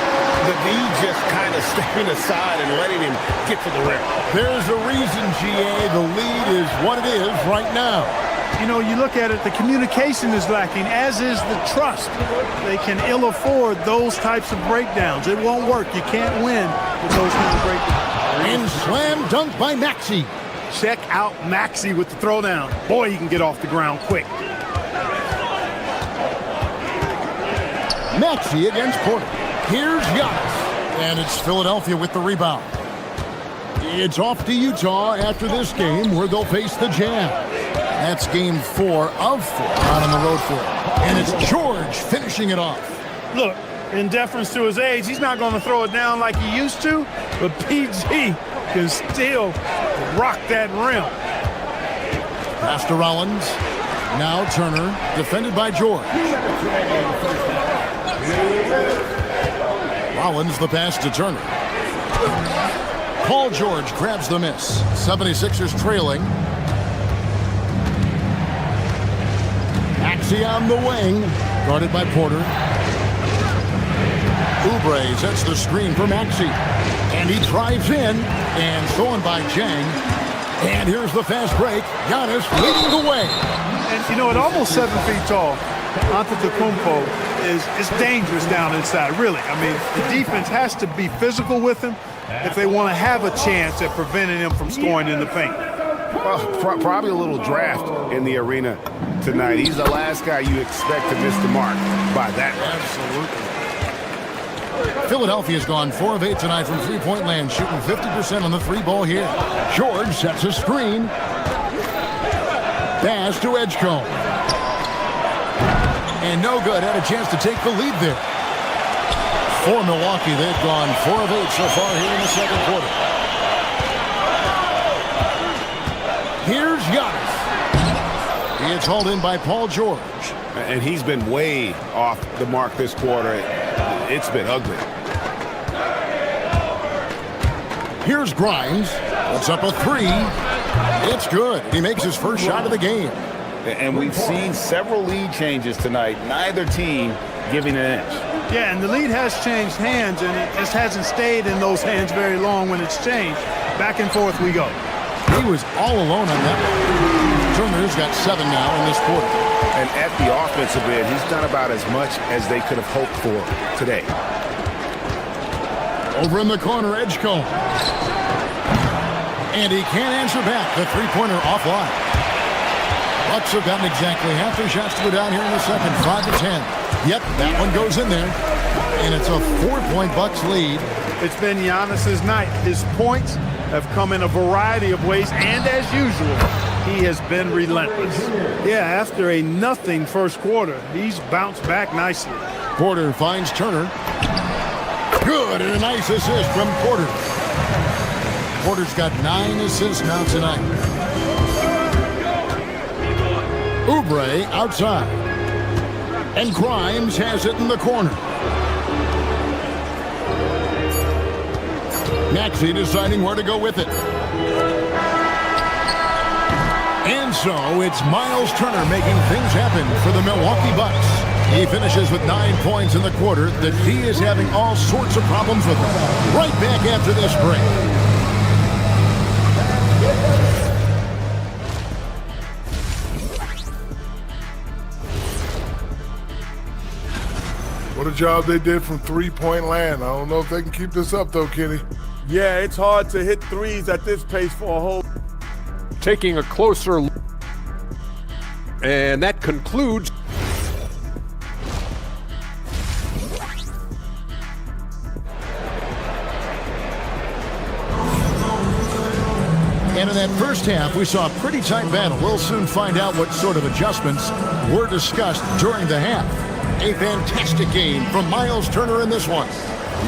the D just kind of stepping aside and letting him get to the rim. There's a reason, GA, the lead is what it is right now. You know, you look at it, the communication is lacking, as is the trust. They can ill afford those types of breakdowns. It won't work. You can't win with those kind of breakdowns. And slam dunk by Maxey. Check out Maxey with the throwdown. Boy, he can get off the ground quick. Maxey against Porter. Here's Giannis. And it's Philadelphia with the rebound. It's off to Utah after this game where they'll face the Jazz. That's game 4 of 4 out on the road for it. And it's George finishing it off. Look, in deference to his age, he's not going to throw it down like he used to, but PG can still rock that rim. Pass to Rollins. Now Turner, defended by George. Rollins the pass to Turner. Paul George grabs the miss. 76ers trailing. Maxey on the wing, guarded by Porter. Oubre sets the screen for Maxey. And he drives in, and thrown by Jang. And here's the fast break. Giannis leading the way. And, you know, at almost 7 feet tall, Antetokounmpo is dangerous down inside, really. I mean, the defense has to be physical with him if they want to have a chance at preventing him from scoring in the paint. Well, probably a little draft in the arena tonight. He's the last guy you expect to miss the mark by that. Absolutely. Philadelphia's gone 4 of 8 tonight from three-point land, shooting 50% on the 3-ball here. George sets a screen. Pass to Edgecombe. And no good. Had a chance to take the lead there. For Milwaukee, they've gone 4 of 8 so far here in the second quarter. Here's Giannis. It's hauled in by Paul George. And he's been way off the mark this quarter. It's been ugly. Here's Grimes. Puts up a 3. It's good. He makes his first shot of the game. And we've seen several lead changes tonight. Neither team giving an inch. Yeah, and the lead has changed hands, and it just hasn't stayed in those hands very long when it's changed. Back and forth we go. He was all alone on that one. Turner's got 7 now in this quarter. And at the offensive end, he's done about as much as they could have hoped for today. Over in the corner, Edgecombe. And he can't answer back. The three-pointer offline. Bucks have gotten exactly half their shots to go down here in the second, 5 to 10. Yep, that one goes in there. And it's a 4-point Bucks lead. It's been Giannis's night. His points have come in a variety of ways, and as usual, he has been relentless. Yeah, after a nothing first quarter, he's bounced back nicely. Porter finds Turner. Good, and a nice assist from Porter. Porter's got 9 assists now tonight. Oubre outside. And Grimes has it in the corner. Maxey deciding where to go with it. And so it's Miles Turner making things happen for the Milwaukee Bucks. He finishes with 9 points in the quarter. The D is having all sorts of problems with him. Right back after this break. What a job they did from three-point land. I don't know if they can keep this up, though, Kenny. Yeah, it's hard to hit threes at this pace for a whole. Taking a closer look. And that concludes. And in that first half, we saw a pretty tight battle. We'll soon find out what sort of adjustments were discussed during the half. A fantastic game from Miles Turner in this one.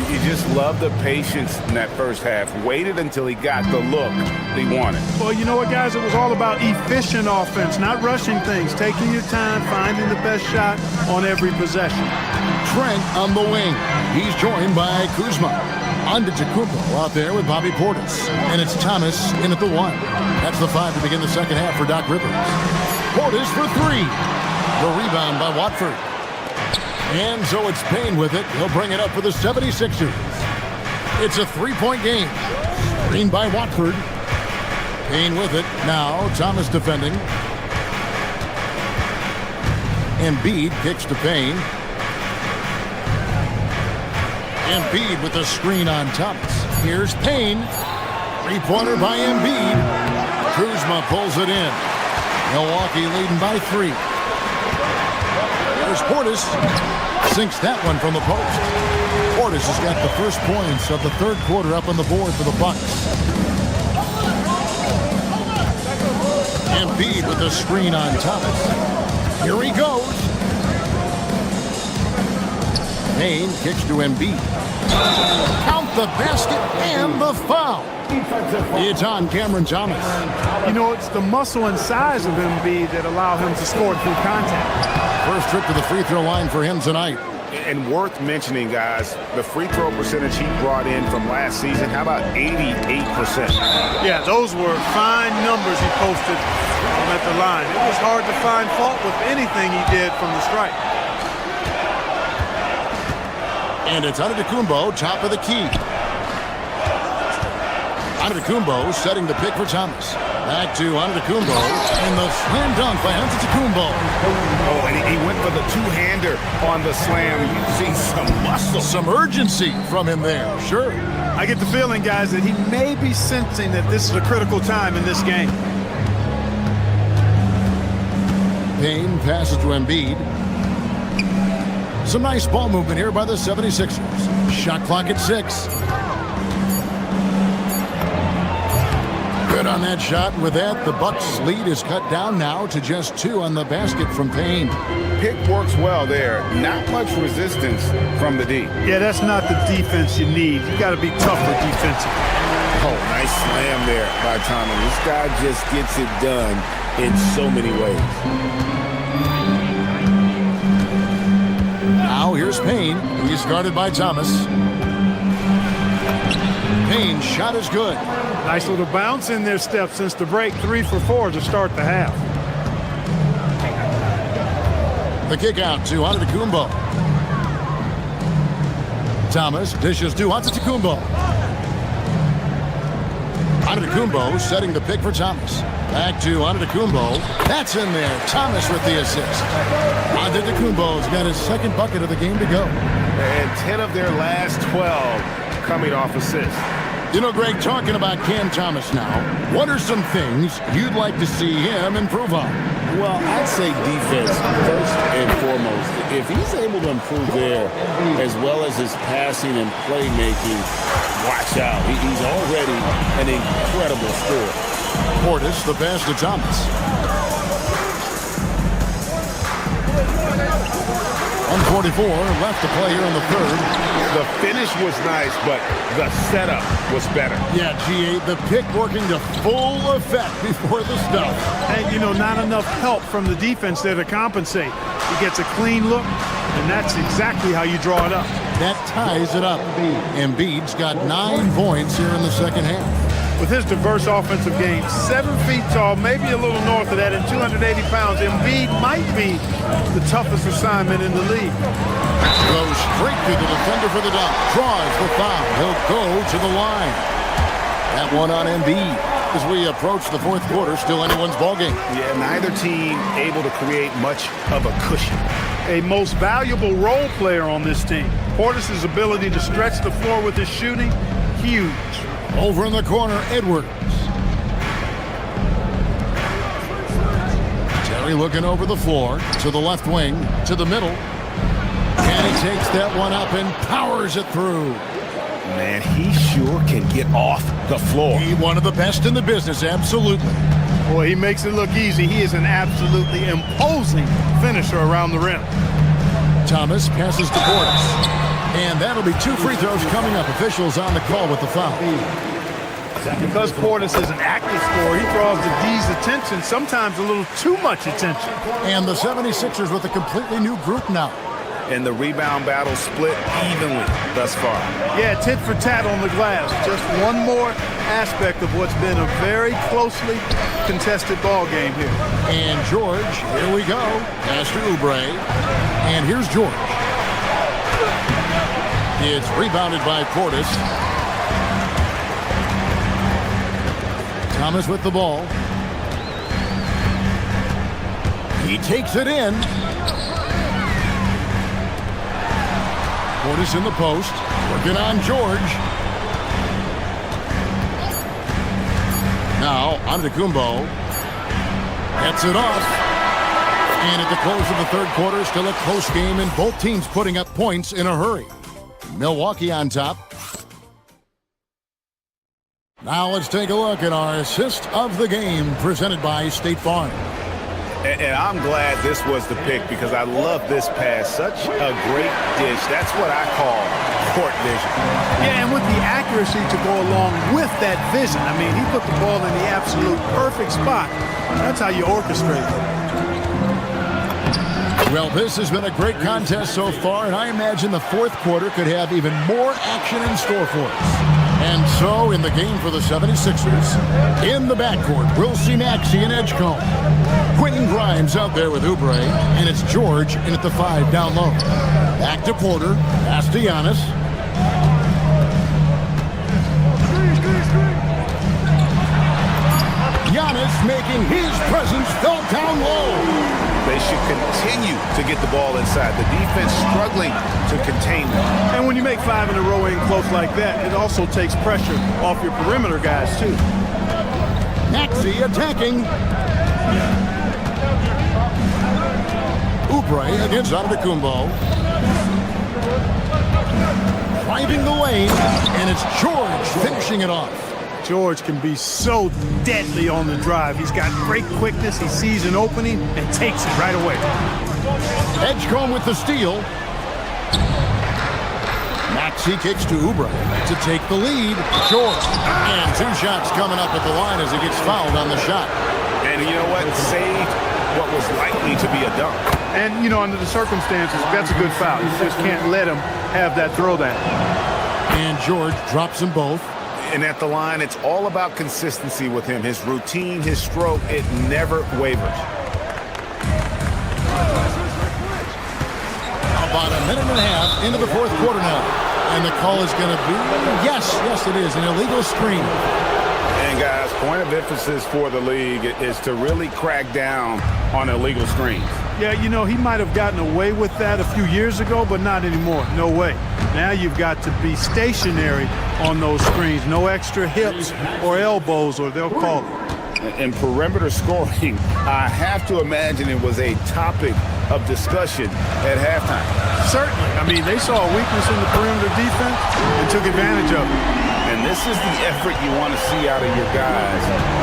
You just love the patience in that first half. Waited until he got the look he wanted. Well, you know what, guys? It was all about efficient offense, not rushing things, taking your time, finding the best shot on every possession. Trent on the wing. He's joined by Kuzma. Antetokounmpo out there with Bobby Portis. And it's Thomas in at the 1. That's the 5 to begin the second half for Doc Rivers. Portis for 3. The rebound by Watford. And so it's Payne with it. He'll bring it up for the 76ers. It's a three-point game. Screened by Watford. Payne with it. Now Thomas defending. Embiid kicks to Payne. Embiid with a screen on Thomas. Here's Payne. Three-pointer by Embiid. Kuzma pulls it in. Milwaukee leading by 3. There's Portis. Sinks that one from the post. Portis has got the first points of the third quarter up on the board for the Bucks. Embiid with a screen on Thomas. Here he goes. Payne kicks to Embiid. Count the basket and the foul. It's on Cameron Thomas. You know, it's the muscle and size of Embiid that allow him to score through contact. First trip to the free throw line for him tonight. And worth mentioning, guys, the free throw percentage he brought in from last season, how about 88%? Yeah, those were fine numbers he posted at the line. It was hard to find fault with anything he did from the stripe. And it's Antetokounmpo, top of the key. Antetokounmpo setting the pick for Thomas. Back to Antetokounmpo, and the slam dunk by Antetokounmpo. Oh, and he went for the two-hander on the slam. You see some muscle. Some urgency from him there, sure. I get the feeling, guys, that he may be sensing that this is a critical time in this game. Payne passes to Embiid. Some nice ball movement here by the 76ers. Shot clock at 6. Good on that shot. With that, the Bucks' lead is cut down now to just 2 on the basket from Payne. Pick works well there. Not much resistance from the D. Yeah, that's not the defense you need. You got to be tougher defensively. Oh, nice slam there by Thomas. This guy just gets it done in so many ways. Now here's Payne. He's guarded by Thomas. Payne's shot is good. Nice little bounce in their step since the break. 3 for 4 to start the half. The kick out to Antetokounmpo. Thomas dishes to Antetokounmpo. Antetokounmpo setting the pick for Thomas. Back to Antetokounmpo. That's in there. Thomas with the assist. Antetokounmpo's got his second bucket of the game to go. And 10 of their last 12 coming off assists. You know, Greg, talking about Cam Thomas now, what are some things you'd like to see him improve on? Well, I'd say defense first and foremost. If he's able to improve there, as well as his passing and playmaking, watch out. He's already an incredible scorer. Portis, the pass to Thomas. 1:44 left to play here in the third. The finish was nice, but the setup was better. Yeah, GA, the pick working to full effect before the stuff. And, you know, not enough help from the defense there to compensate. He gets a clean look, and that's exactly how you draw it up. That ties it up. Embiid's got 9 points here in the second half. With his diverse offensive game, 7 feet tall, maybe a little north of that, and 280 pounds, Embiid might be the toughest assignment in the league. Goes straight through the defender for the dunk. Draws the foul. He'll go to the line. That one on Embiid. As we approach the fourth quarter, still anyone's ballgame. Yeah, neither team able to create much of a cushion. A most valuable role player on this team. Portis' ability to stretch the floor with his shooting, huge. Over in the corner, Edwards. Terry looking over the floor, to the left wing, to the middle. And he takes that one up and powers it through. Man, he sure can get off the floor. He's one of the best in the business, absolutely. Boy, he makes it look easy. He is an absolutely imposing finisher around the rim. Thomas passes to Portis. And that'll be 2 free throws coming up. Officials on the call with the foul. Because Portis is an active scorer, he draws the D's attention, sometimes a little too much attention. And the 76ers with a completely new group now. And the rebound battle split evenly thus far. Yeah, tit for tat on the glass. Just one more aspect of what's been a very closely contested ball game here. And George, here we go. Pass to Oubre. And here's George. It's rebounded by Portis. Thomas with the ball. He takes it in. Portis in the post. Working on George. Now, Antetokounmpo gets it off. And at the close of the third quarter, still a close game, and both teams putting up points in a hurry. Milwaukee on top. Now let's take a look at our assist of the game, presented by State Farm. And I'm glad this was the pick because I love this pass. Such a great dish. That's what I call court vision. Yeah, and with the accuracy to go along with that vision. I mean, he put the ball in the absolute perfect spot. That's how you orchestrate it. Well, this has been a great contest so far, and I imagine the fourth quarter could have even more action in store for us. And so, in the game for the 76ers, in the backcourt, we'll see Maxey and Edgecombe. Quentin Grimes out there with Oubre, and it's George in at the 5 down low. Back to Porter, pass to Giannis. Giannis making his presence felt down low. They should continue to get the ball inside. The defense struggling to contain them. And when you make 5 in a row in close like that, it also takes pressure off your perimeter guys, too. Maxey attacking. Oubre against Antetokounmpo. Driving the lane, and it's George finishing it off. George can be so deadly on the drive. He's got great quickness. He sees an opening and takes it right away. Edgecombe with the steal. Maxey kicks to Oubre to take the lead. George. And 2 shots coming up at the line as he gets fouled on the shot. And you know what? Saved what was likely to be a dunk. And, you know, under the circumstances, that's a good foul. You just can't let him have that throwdown. And George drops them both. And at the line, it's all about consistency with him. His routine, his stroke, it never wavers. About a minute and a half into the fourth quarter now. And the call is going to be, yes, it is, an illegal screen. And guys, point of emphasis for the league is to really crack down on illegal screens. Yeah, you know, he might have gotten away with that a few years ago, but not anymore. No way. Now you've got to be stationary on those screens. No extra hips or elbows, or they'll call it. In perimeter scoring, I have to imagine it was a topic of discussion at halftime. Certainly. I mean, they saw a weakness in the perimeter defense and took advantage of it. And this is the effort you want to see out of your guys,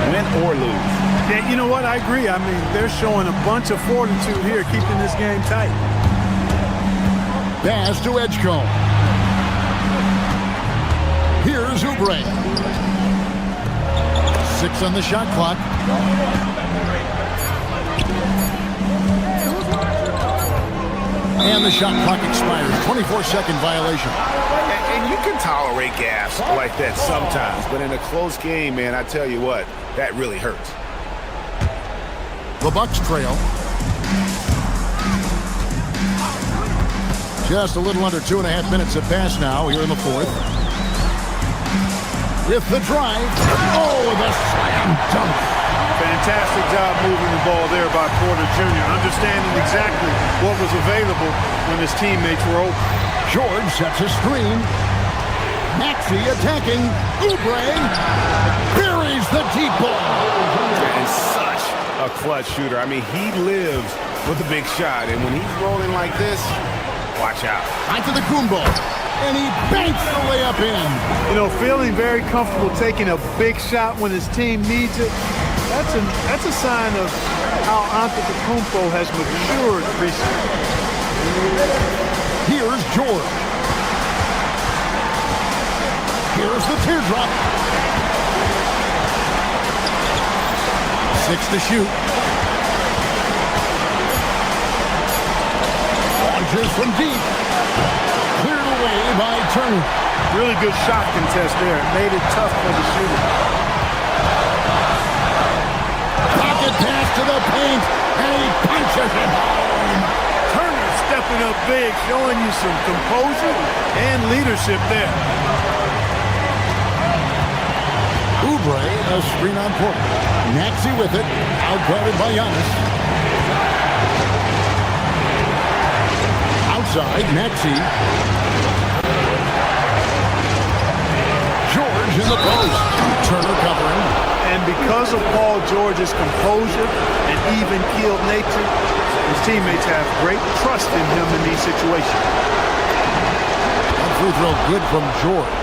win or lose. Yeah, you know what? I agree. I mean, they're showing a bunch of fortitude here, keeping this game tight. Pass to Edgecombe. Here's Oubre. 6 on the shot clock. And the shot clock expires. 24-second violation. And you can tolerate gaffes like that sometimes, but in a close game, man, I tell you what, that really hurts. The Bucks trail. Just a little under 2.5 minutes have passed now here in the fourth. With the drive. Oh, the slam dunk. Fantastic job moving the ball there by Porter Jr., understanding exactly what was available when his teammates were open. George sets a screen. Maxey attacking. Oubre buries the deep ball. And such a clutch shooter. I mean, he lives with a big shot, and when he's rolling like this, watch out. Antetokounmpo, and he banks the layup in. You know, feeling very comfortable taking a big shot when his team needs it. That's a sign of how Antetokounmpo has matured recently. Here's George. Here's the teardrop. 6 to shoot. Launches from deep. Cleared away by Turner. Really good shot contest there. It made it tough for the shooter. Pocket pass to the paint, and he punches it home. Turner stepped stepping up big, showing you some composure and leadership there. Oubre, a screen on Porter. Maxey with it, outguarded by Giannis. Outside, Maxey. George in the post. Turner covering. And because of Paul George's composure and even-keeled nature, his teammates have great trust in him in these situations. That free throw good from George.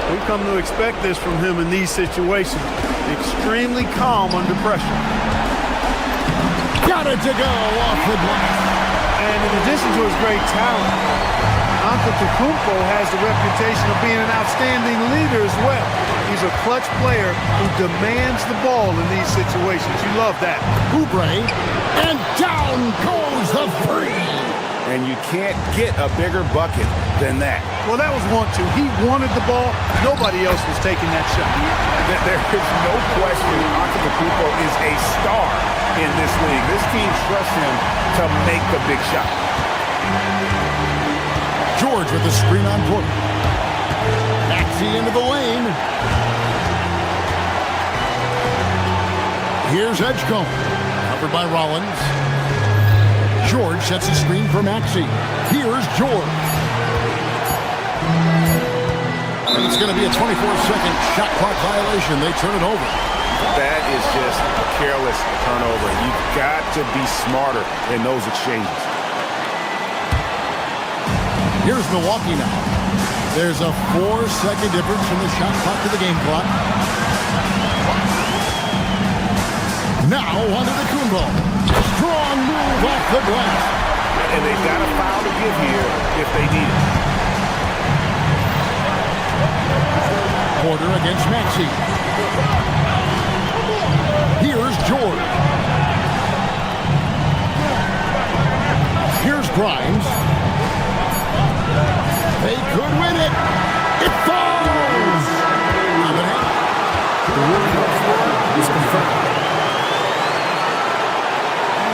We've come to expect this from him in these situations. Extremely calm under pressure. Got it to go off the glass. And in addition to his great talent, Antetokounmpo has the reputation of being an outstanding leader as well. He's a clutch player who demands the ball in these situations. You love that. Oubre, and down goes the three. And you can't get a bigger bucket than that. Well, that was 1-2. He wanted the ball. Nobody else was taking that shot. There is no question Antetokounmpo is a star in this league. This team trusts him to make the big shot. George with the screen on Porter. Maxey into the lane. Here's Edgecombe, covered by Rollins. George sets a screen for Maxey. Here's George. And it's going to be a 24-second shot clock violation. They turn it over. That is just a careless turnover. You've got to be smarter in those exchanges. Here's Milwaukee now. There's a 4-second difference from the shot clock to the game clock. Now onto the Kumbo. Strong move off the glass. And they've got a foul to give here if they need it. Porter against Maxey. Here's George. Here's Grimes. They could win it. It falls. The rule is confirmed.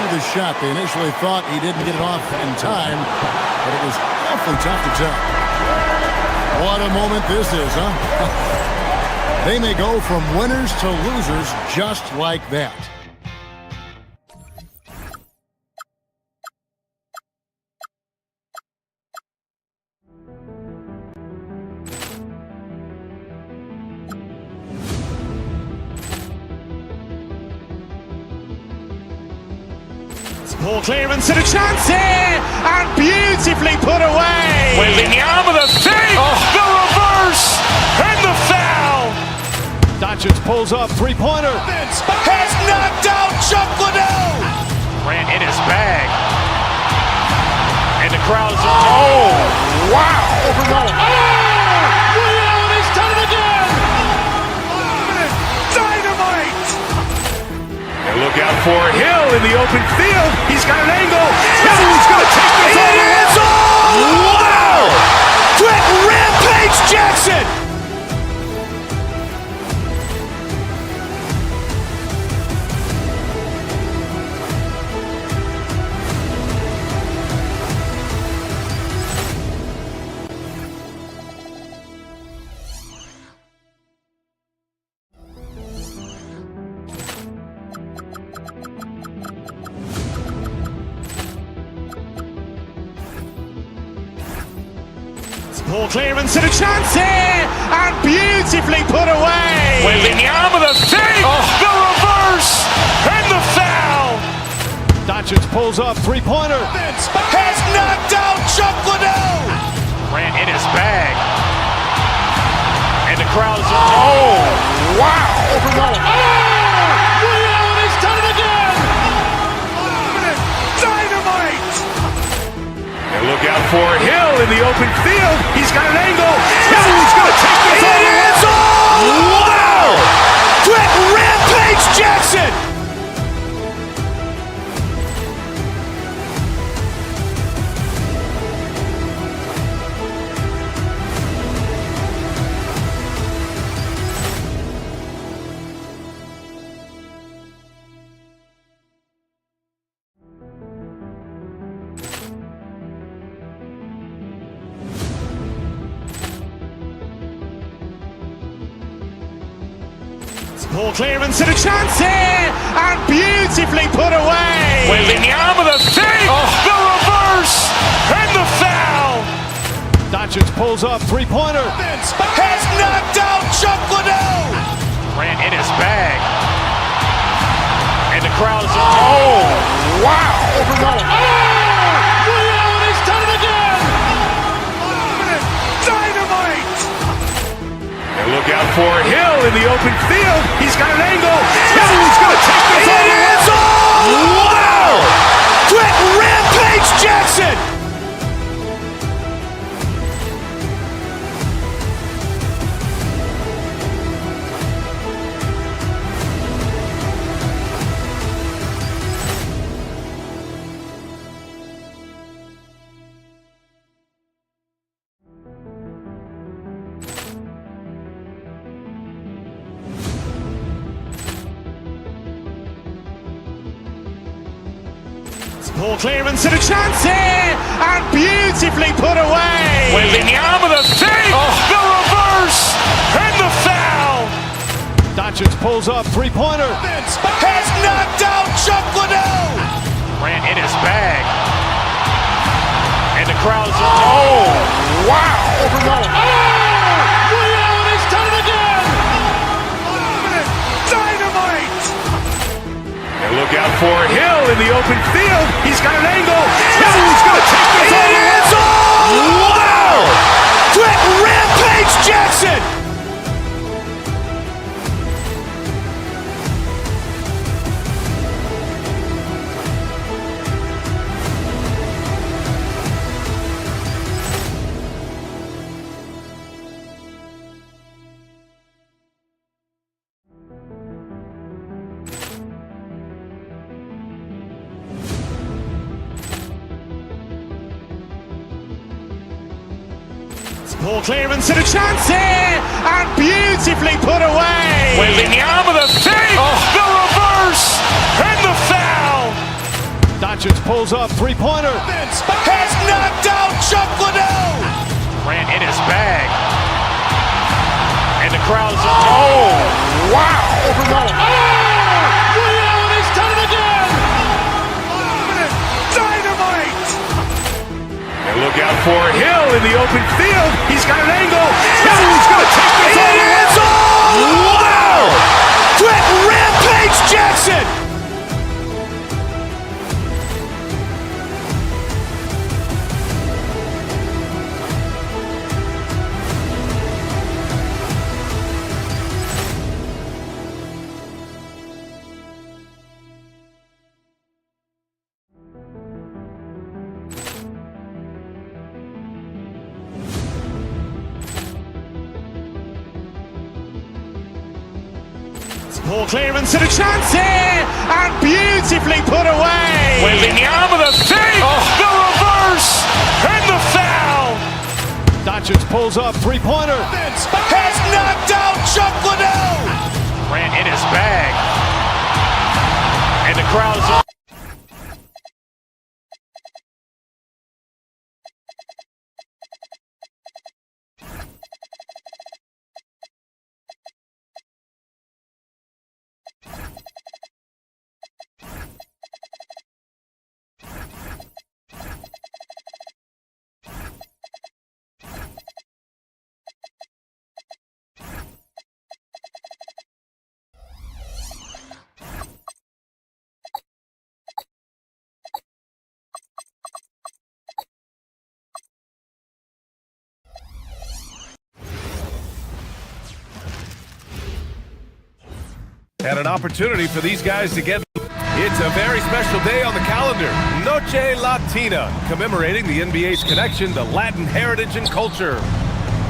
The shot. They initially thought he didn't get it off in time, but it was awfully tough to tell. What a moment this is, huh? They may go from winners to losers just like that. Ball clearance and a chance here, and beautifully put away. Wembanyama the save, the reverse, and the foul. Doncic pulls up, three-pointer. Has knocked out Chuck Liddell. Ran in his bag, and the crowd is wow! Overrun. Liddell has done it again. Dynamite. Look out for Hill in the open field. He's got an angle. He's going to take this all the way. Wow! Quick Rampage Jackson! Ball clearance and a chance here, and beautifully put away. Wembanyama the save, the reverse, and the foul. Doncic pulls up, three-pointer. Has knocked out Chuck Liddell. Ran in his bag, and the crowd is wow! Overrun. Liddell has done it again. Dynamite. And look out for Hill in the open field. He's got an angle. He's going to take this all the way. Wow! Quick Rampage Jackson! Ball clearance and a chance here, and beautifully put away. Wembanyama the save, the reverse, and the foul. Doncic pulls up, three-pointer. Has knocked out Chuck Liddell. Grant in his bag. And the crowd is... Oh, wow. He's done it again. Dynamite. And look out for Hill in the open field. He's got an angle. Hill's going to take this all the way. Wow. Quick Rampage Jackson. Ball clearance and a chance here, and beautifully put away. Wembanyama the save, the reverse, and the foul. Doncic pulls up, three-pointer. Has knocked out Chuck Liddell. Grant in his bag. And the crowd is... Oh, wow. He's done it again. Dynamite. And look out for Hill in the open field. He's got an angle. Hill's going to take this all the way. Wow. Quick Rampage Jackson. Ball clearance and a chance here, and beautifully put away. Wembanyama the save, the reverse, and the foul. Doncic pulls up, three-pointer. Has knocked out Chuck Liddell. Grant in his bag. And the crowd is... Oh, wow. He's done it again. Dynamite. And look out for Hill in the open field. He's got an angle. Hill's going to take this all the way. Wow. Quick Rampage Jackson. Ball clearance and a chance here, and beautifully put away. Wembanyama the save, the reverse, and the foul. Doncic pulls up, three-pointer. Has knocked out Chuck Liddell. Grant in his bag. And the crowd is... And an opportunity for these guys to get... It's a very special day on the calendar. Noche Latina, commemorating the NBA's connection to Latin heritage and culture.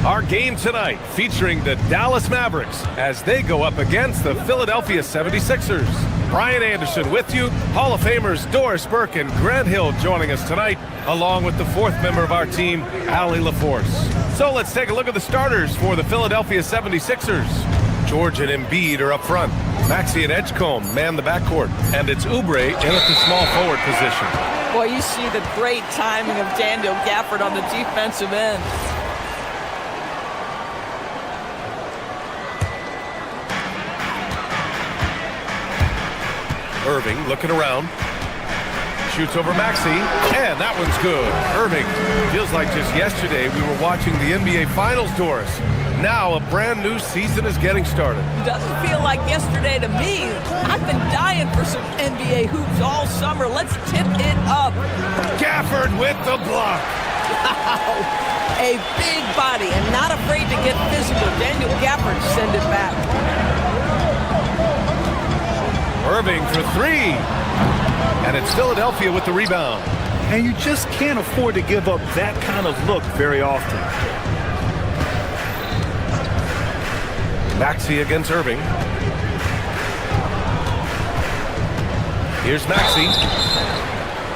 Our game tonight featuring the Dallas Mavericks as they go up against the Philadelphia 76ers. Brian Anderson with you, Hall of Famers Doris Burke and Grant Hill joining us tonight, along with the fourth member of our team, Allie LaForce. So let's take a look at the starters for the Philadelphia 76ers. George and Embiid are up front. Maxey and Edgecombe man the backcourt, and it's Oubre in at the small forward position. Boy, you see the great timing of Daniel Gafford on the defensive end. Irving looking around. Shoots over Maxey, and that one's good. Irving, feels like just yesterday we were watching the NBA Finals, Doris. Now a brand new season is getting started. Doesn't feel like yesterday to me. I've been dying for some NBA hoops all summer. Let's tip it up. Gafford with the block. Wow. A big body and not afraid to get physical. Daniel Gafford send it back. Irving for three. And it's Philadelphia with the rebound. And you just can't afford to give up that kind of look very often. Maxey against Irving. Here's Maxey.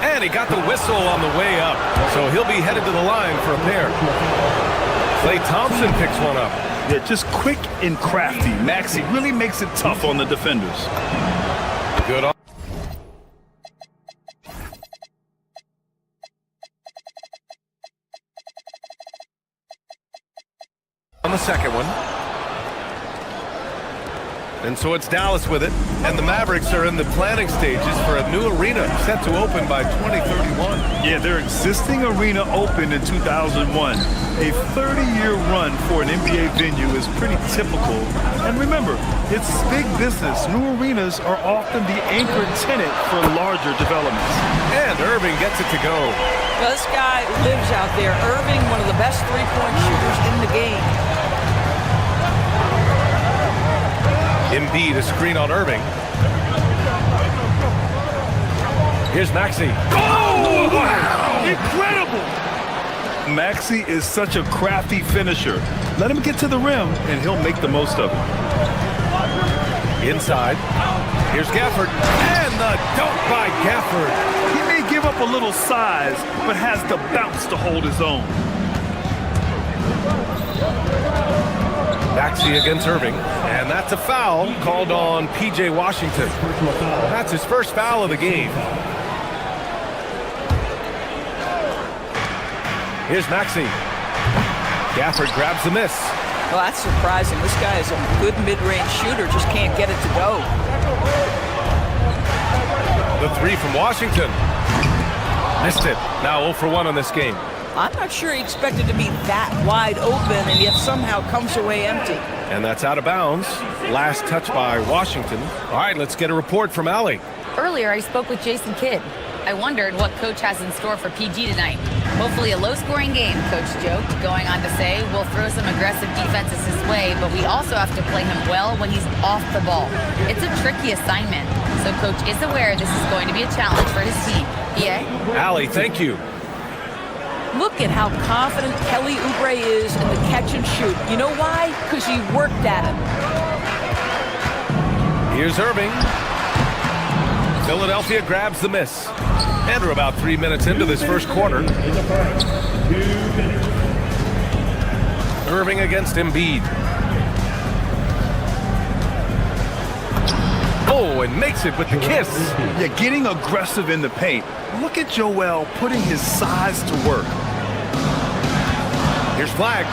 And he got the whistle on the way up. So he'll be headed to the line for a pair. Klay Thompson picks one up. Yeah, just quick and crafty. Maxey really makes it tough on the defenders. Good on. On the second one. And so it's Dallas with it, and the Mavericks are in the planning stages for a new arena set to open by 2031. Yeah, their existing arena opened in 2001. A 30-year run for an NBA venue is pretty typical. And remember, it's big business. New arenas are often the anchor tenant for larger developments. And Irving gets it to go. Well, this guy lives out there. Irving, one of the best three-point shooters in the game. Embiid, a screen on Irving. Here's Maxey. Oh, wow! Incredible! Maxey is such a crafty finisher. Let him get to the rim, and he'll make the most of it. Inside. Here's Gafford. And the dunk by Gafford. He may give up a little size, but has the bounce to hold his own. Maxey against Irving, and that's a foul called on P.J. Washington. That's his first foul of the game. Here's Maxey. Gafford grabs the miss. Well, that's surprising. This guy is a good mid-range shooter, just can't get it to go. The three from Washington. Missed it. Now 0 for 1 on this game. I'm not sure he expected to be that wide open and yet somehow comes away empty. And that's out of bounds. Last touch by Washington. All right, let's get a report from Allie. Earlier, I spoke with Jason Kidd. I wondered what Coach has in store for PG tonight. Hopefully a low-scoring game, Coach joked, going on to say, we'll throw some aggressive defenses his way, but we also have to play him well when he's off the ball. It's a tricky assignment, so Coach is aware this is going to be a challenge for his team. EA? Allie, thank you. Look at how confident Kelly Oubre is in the catch and shoot. You know why? Because he worked at it. Here's Irving. Philadelphia grabs the miss. And we're about 3 minutes into this first quarter. Irving against Embiid. Oh, and makes it with the kiss. Yeah, getting aggressive in the paint. Look at Joel putting his size to work. Here's Flag.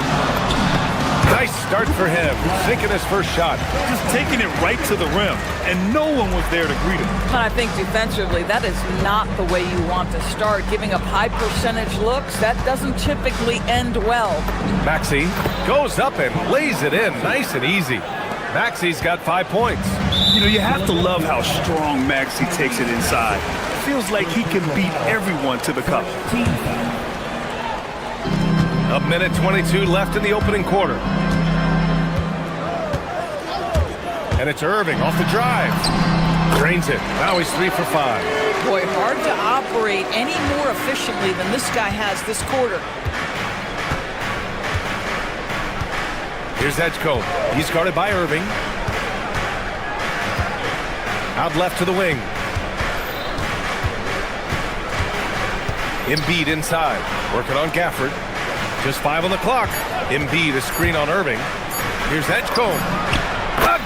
Nice start for him. Sinking his first shot. Just taking it right to the rim, and no one was there to greet him. I think defensively, that is not the way you want to start. Giving up high percentage looks, that doesn't typically end well. Maxey goes up and lays it in. Nice and easy. Maxey's got 5 points. You know, you have to love how strong Maxey takes it inside. Feels like he can beat everyone to the cup. A minute 22 left in the opening quarter. And it's Irving off the drive. Drains it. Now he's 3 for 5. Boy, hard to operate any more efficiently than this guy has this quarter. Here's Edgecombe. He's guarded by Irving. Out left to the wing. Embiid inside. Working on Gafford. Just 5 on the clock. Embiid, a screen on Irving. Here's Edgecombe.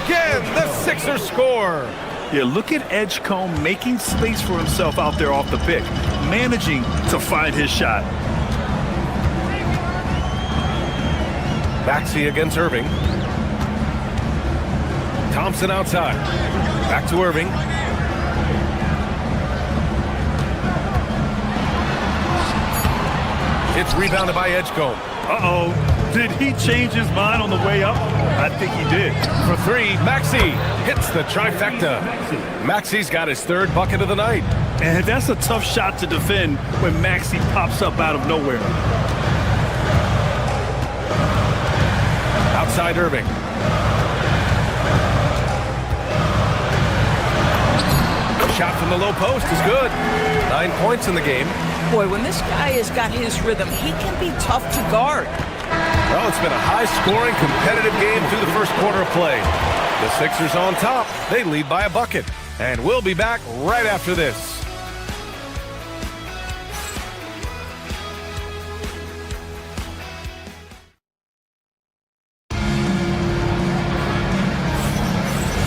Again, the Sixers score. Yeah, look at Edgecombe making space for himself out there off the pick, managing to find his shot. Maxey against Irving. Thompson outside. Back to Irving. It's rebounded by Edgecombe. Uh-oh. Did he change his mind on the way up? I think he did. For three, Maxey hits the trifecta. Maxey's got his third bucket of the night. And that's a tough shot to defend when Maxey pops up out of nowhere. Outside Irving. Shot from the low post is good. 9 points in the game. Boy, when this guy has got his rhythm, he can be tough to guard. Well, it's been a high-scoring, competitive game through the first quarter of play. The Sixers on top. They lead by a bucket. And we'll be back right after this.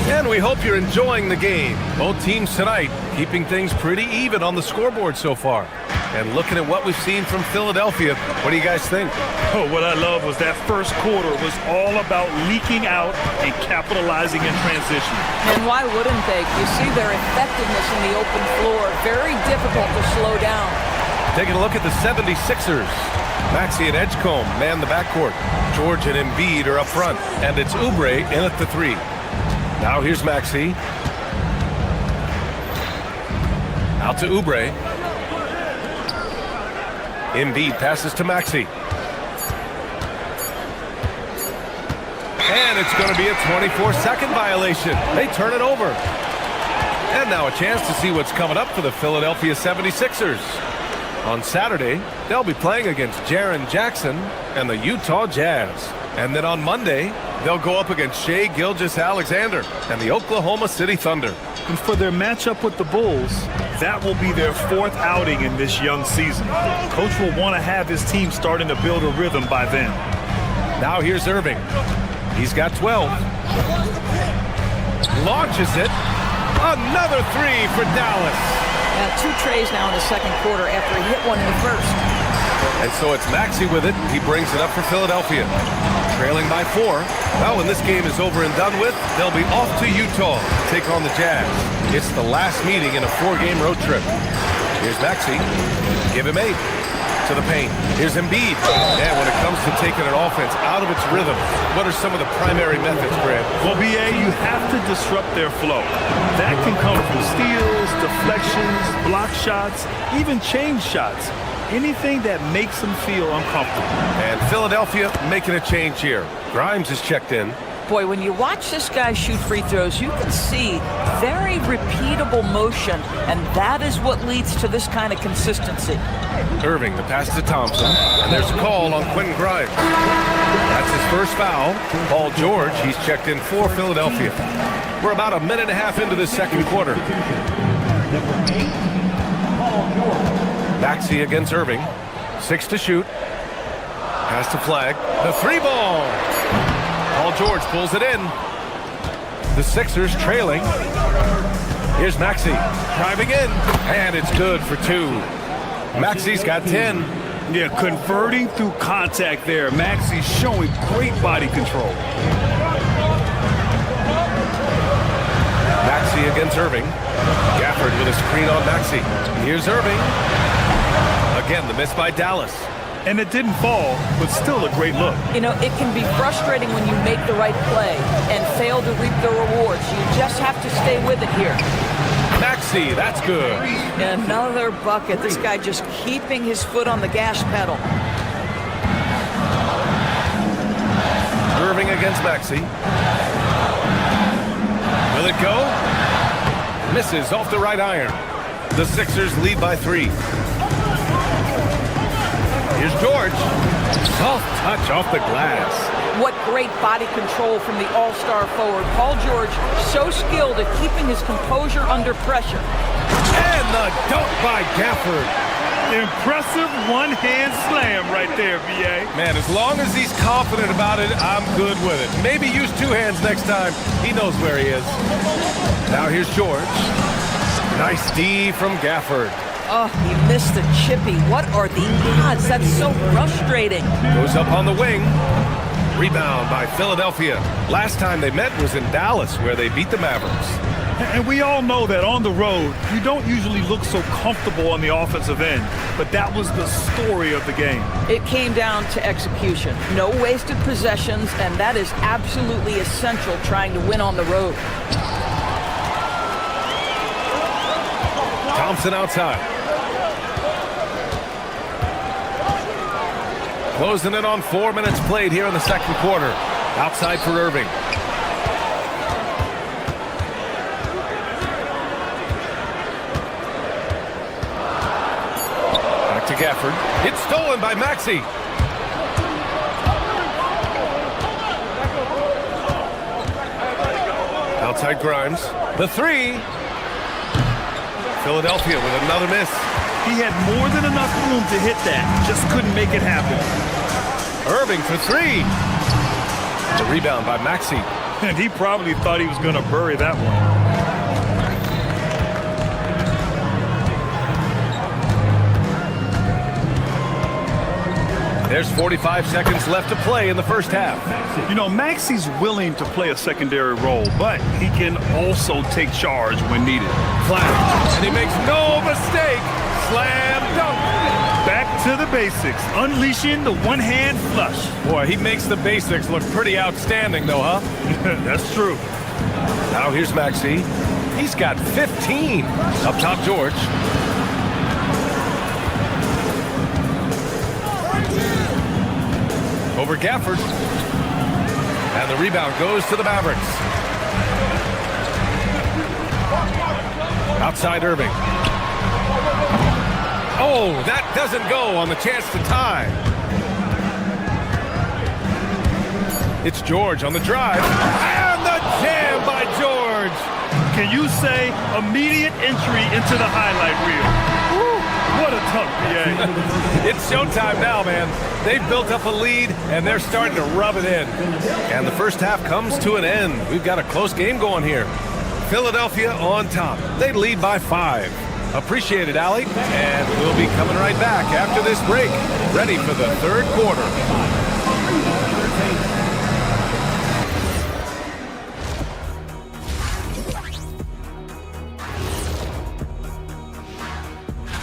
And we hope you're enjoying the game. Both teams tonight keeping things pretty even on the scoreboard so far. And looking at what we've seen from Philadelphia, what do you guys think? Oh, what I love was that first quarter was all about leaking out and capitalizing in transition. And why wouldn't they? You see their effectiveness in the open floor. Very difficult to slow down. Taking a look at the 76ers. Maxey and Edgecombe man the backcourt. George and Embiid are up front. And it's Oubre in at the three. Now here's Maxey. Out to Oubre. Embiid passes to Maxey. And it's going to be a 24-second violation. They turn it over. And now a chance to see what's coming up for the Philadelphia 76ers. On Saturday, they'll be playing against Jaren Jackson and the Utah Jazz. And then on Monday, they'll go up against Shai Gilgeous-Alexander and the Oklahoma City Thunder. And for their matchup with the Bulls, that will be their fourth outing in this young season. Coach will want to have his team starting to build a rhythm by then. Now here's Irving. He's got 12. Launches it. Another three for Dallas. Two trays now in the second quarter after he hit one in the first. And so it's Maxey with it. He brings it up for Philadelphia. Trailing by 4. Well, when this game is over and done with, they'll be off to Utah to take on the Jazz. It's the last meeting in a 4-game road trip. Here's Maxey. Give him 8. To the paint. Here's Embiid. And when it comes to taking an offense out of its rhythm, what are some of the primary methods, Grant? Well, BA, you have to disrupt their flow. That can come from steals, deflections, block shots, even change shots. Anything that makes them feel uncomfortable. And Philadelphia making a change here. Grimes is checked in. Boy, when you watch this guy shoot free throws, you can see very repeatable motion, and that is what leads to this kind of consistency. Irving, the pass to Thompson, and there's a call on Quentin Grimes. That's his first foul. Paul George, he's checked in for Philadelphia. We're about a minute and a half into the second quarter. Maxey against Irving. 6 to shoot. Pass to Flag. The 3-ball. Paul George pulls it in. The Sixers trailing. Here's Maxey driving in, and it's good for 2. Maxey's got 10. Yeah, converting through contact there. Maxey's showing great body control. Maxey against Irving. Gafford with a screen on Maxey. Here's Irving. Again, the miss by Dallas. And it didn't fall, but still a great look. You know, it can be frustrating when you make the right play and fail to reap the rewards. You just have to stay with it here. Maxey, that's good. Another bucket. This guy just keeping his foot on the gas pedal. Irving against Maxey. Will it go? Misses off the right iron. The Sixers lead by 3. Here's George. Soft touch off the glass. What great body control from the all-star forward. Paul George, so skilled at keeping his composure under pressure. And the dunk by Gafford. Impressive one-hand slam right there, B.A. Man, as long as he's confident about it, I'm good with it. Maybe use 2 hands next time. He knows where he is. Now here's George. Nice D from Gafford. Oh, he missed the chippy. What are the odds? That's so frustrating. Goes up on the wing. Rebound by Philadelphia. Last time they met was in Dallas, where they beat the Mavericks. And we all know that on the road, you don't usually look so comfortable on the offensive end. But that was the story of the game. It came down to execution. No wasted possessions, and that is absolutely essential trying to win on the road. Thompson outside. Closing in on 4 minutes played here in the second quarter. Outside for Irving. Back to Gafford. It's stolen by Maxey. Outside Grimes. The three. Philadelphia with another miss. He had more than enough room to hit that. Just couldn't make it happen. Irving for three. The rebound by Maxey. And he probably thought he was going to bury that one. There's 45 seconds left to play in the first half. You know, Maxey's willing to play a secondary role, but he can also take charge when needed. Flat. And he makes no mistake. Slam dunk. Back to the basics. Unleashing the one-hand flush. Boy, he makes the basics look pretty outstanding, though, huh? That's true. Now here's Maxey. He's got 15. Up top, George. Over Gafford. And the rebound goes to the Mavericks. Outside Irving. Oh, that doesn't go on the chance to tie. It's George on the drive. And the jam by George. Can you say immediate entry into the highlight reel? Woo, what a tough PA. It's showtime now, man. They've built up a lead, and they're starting to rub it in. And the first half comes to an end. We've got a close game going here. Philadelphia on top. They lead by 5. Appreciate it, Allie. And we'll be coming right back after this break, ready for the third quarter.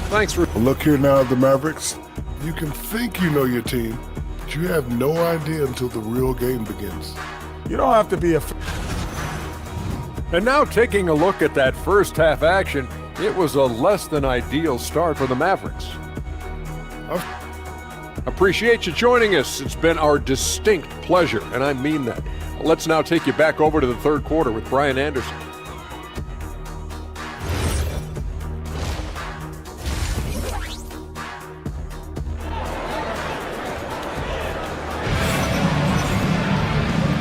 Thanks for... Look here now at the Mavericks. You can think you know your team, but you have no idea until the real game begins. You don't have to be a... And now taking a look at that first half action, it was a less than ideal start for the Mavericks. Appreciate you joining us. It's been our distinct pleasure, and I mean that. Let's now take you back over to the third quarter with Brian Anderson.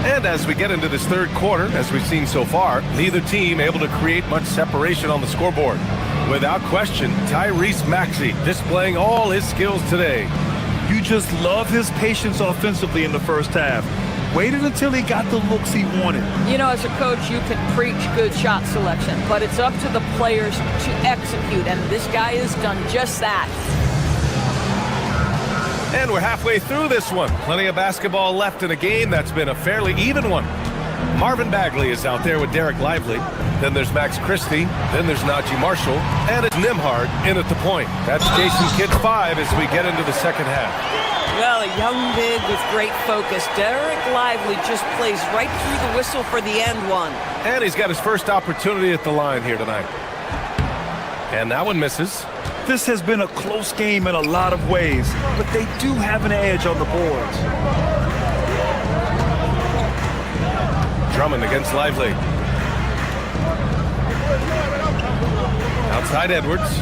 And as we get into this third quarter, as we've seen so far, neither team able to create much separation on the scoreboard. Without question, Tyrese Maxey displaying all his skills today. You just love his patience offensively in the first half. Waited until he got the looks he wanted. You know, as a coach, you can preach good shot selection, but it's up to the players to execute, and this guy has done just that. And we're halfway through this one. Plenty of basketball left in a game that's been a fairly even one. Marvin Bagley is out there with Derek Lively. Then there's Max Christie. Then there's Najee Marshall. And it's Nembhard in at the point. That's Jason Kidd 5 as we get into the second half. Well, a young big with great focus. Derek Lively just plays right through the whistle for the end one. And he's got his first opportunity at the line here tonight. And that one misses. This has been a close game in a lot of ways, but they do have an edge on the boards. Drummond against Lively. Outside Edwards.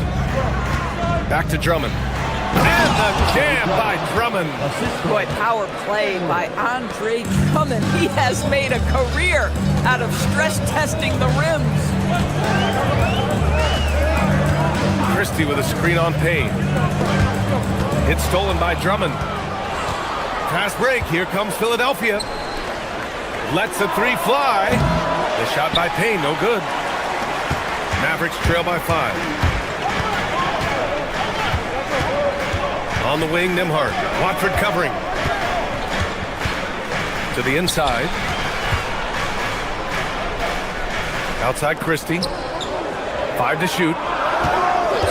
Back to Drummond. And the jam by Drummond. Boy, power play by Andre Drummond. He has made a career out of stress testing the rims. Christie with a screen on Payne. It's stolen by Drummond. Fast break. Here comes Philadelphia. Lets the three fly. The shot by Payne, no good. Mavericks trail by 5. On the wing, Nembhard. Watford covering. To the inside. Outside Christie. 5 to shoot.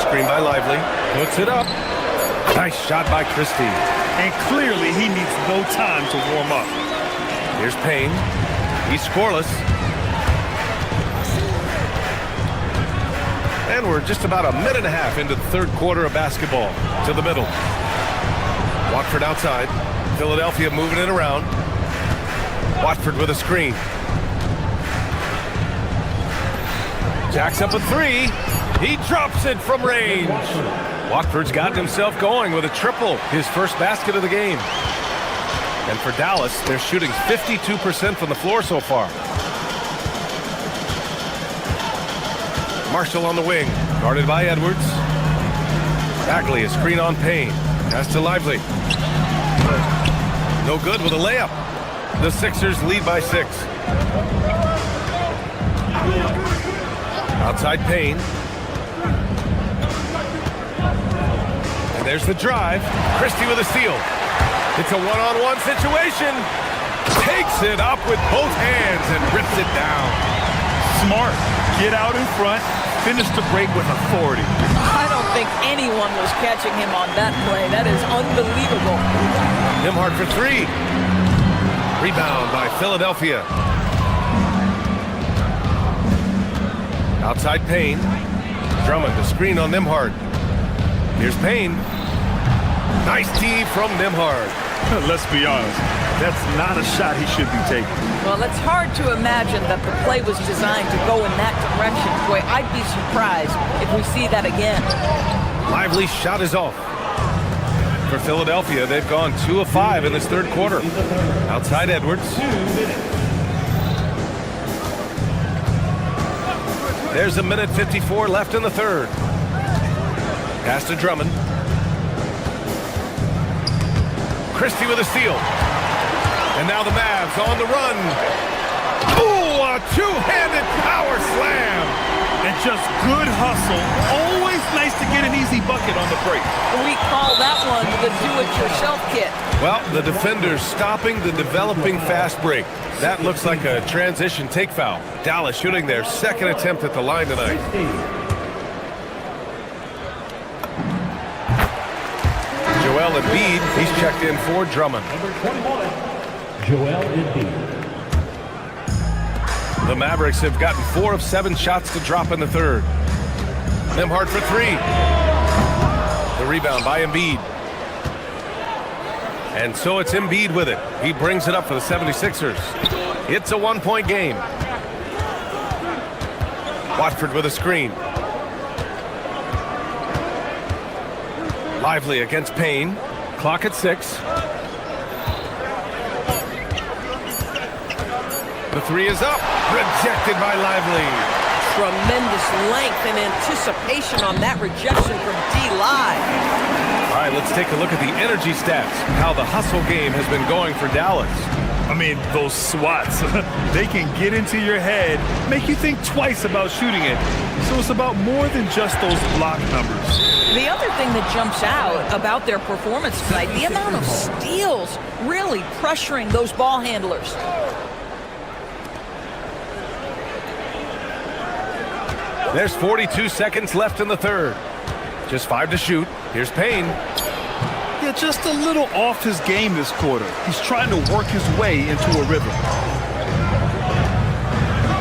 Screen by Lively. Puts it up. Nice shot by Christie. And clearly he needs no time to warm up. Here's Payne. He's scoreless. And we're just about a minute and a half into the third quarter of basketball. To the middle. Watford outside. Philadelphia moving it around. Watford with a screen. Jacks up a 3. He drops it from range. Watford's gotten himself going with a triple, his first basket of the game. And for Dallas, they're shooting 52% from the floor so far. Marshall on the wing, guarded by Edwards. Bagley, a screen on Payne. Pass to Lively. No good with a layup. The Sixers lead by 6. Outside Payne. And there's the drive. Christie with a steal. It's a one-on-one situation. Takes it up with both hands and rips it down. Smart. Get out in front. Finish the break with authority. I don't think anyone was catching him on that play. That is unbelievable. Nembhard for 3. Rebound by Philadelphia. Outside Payne. Drummond, the screen on Nembhard. Here's Payne. Nice D from Nembhard. Let's be honest. That's not a shot he should be taking. Well, it's hard to imagine that the play was designed to go in that direction. Boy, I'd be surprised if we see that again. Lively shot is off. For Philadelphia, they've gone 2 of 5 in this third quarter. Outside Edwards. There's a minute 54 left in the third. Pass to Drummond. Christie with a steal. And now the Mavs on the run. Ooh, a two-handed power slam. And just good hustle. Always nice to get an easy bucket on the break. We call that one the do-it-yourself kit. Well, the defender's stopping the developing fast break. That looks like a transition take foul. Dallas shooting their second attempt at the line tonight. Joel Embiid, he's checked in for Drummond. Number 21, Joel Embiid. The Mavericks have gotten 4 of 7 shots to drop in the third. Nembhard for 3. The rebound by Embiid. And so it's Embiid with it. He brings it up for the 76ers. It's a 1-point game. Watford with a screen. Lively against Payne. Clock at 6. The 3 is up. Rejected by Lively. Tremendous length and anticipation on that rejection from D-Live. All right, let's take a look at the energy stats. How the hustle game has been going for Dallas. I mean, those swats, they can get into your head, make you think twice about shooting it. So it's about more than just those block numbers. The other thing that jumps out about their performance tonight, the amount of steals really pressuring those ball handlers. There's 42 seconds left in the third. Just 5 to shoot. Here's Payne. Yeah, just a little off his game this quarter. He's trying to work his way into a rhythm.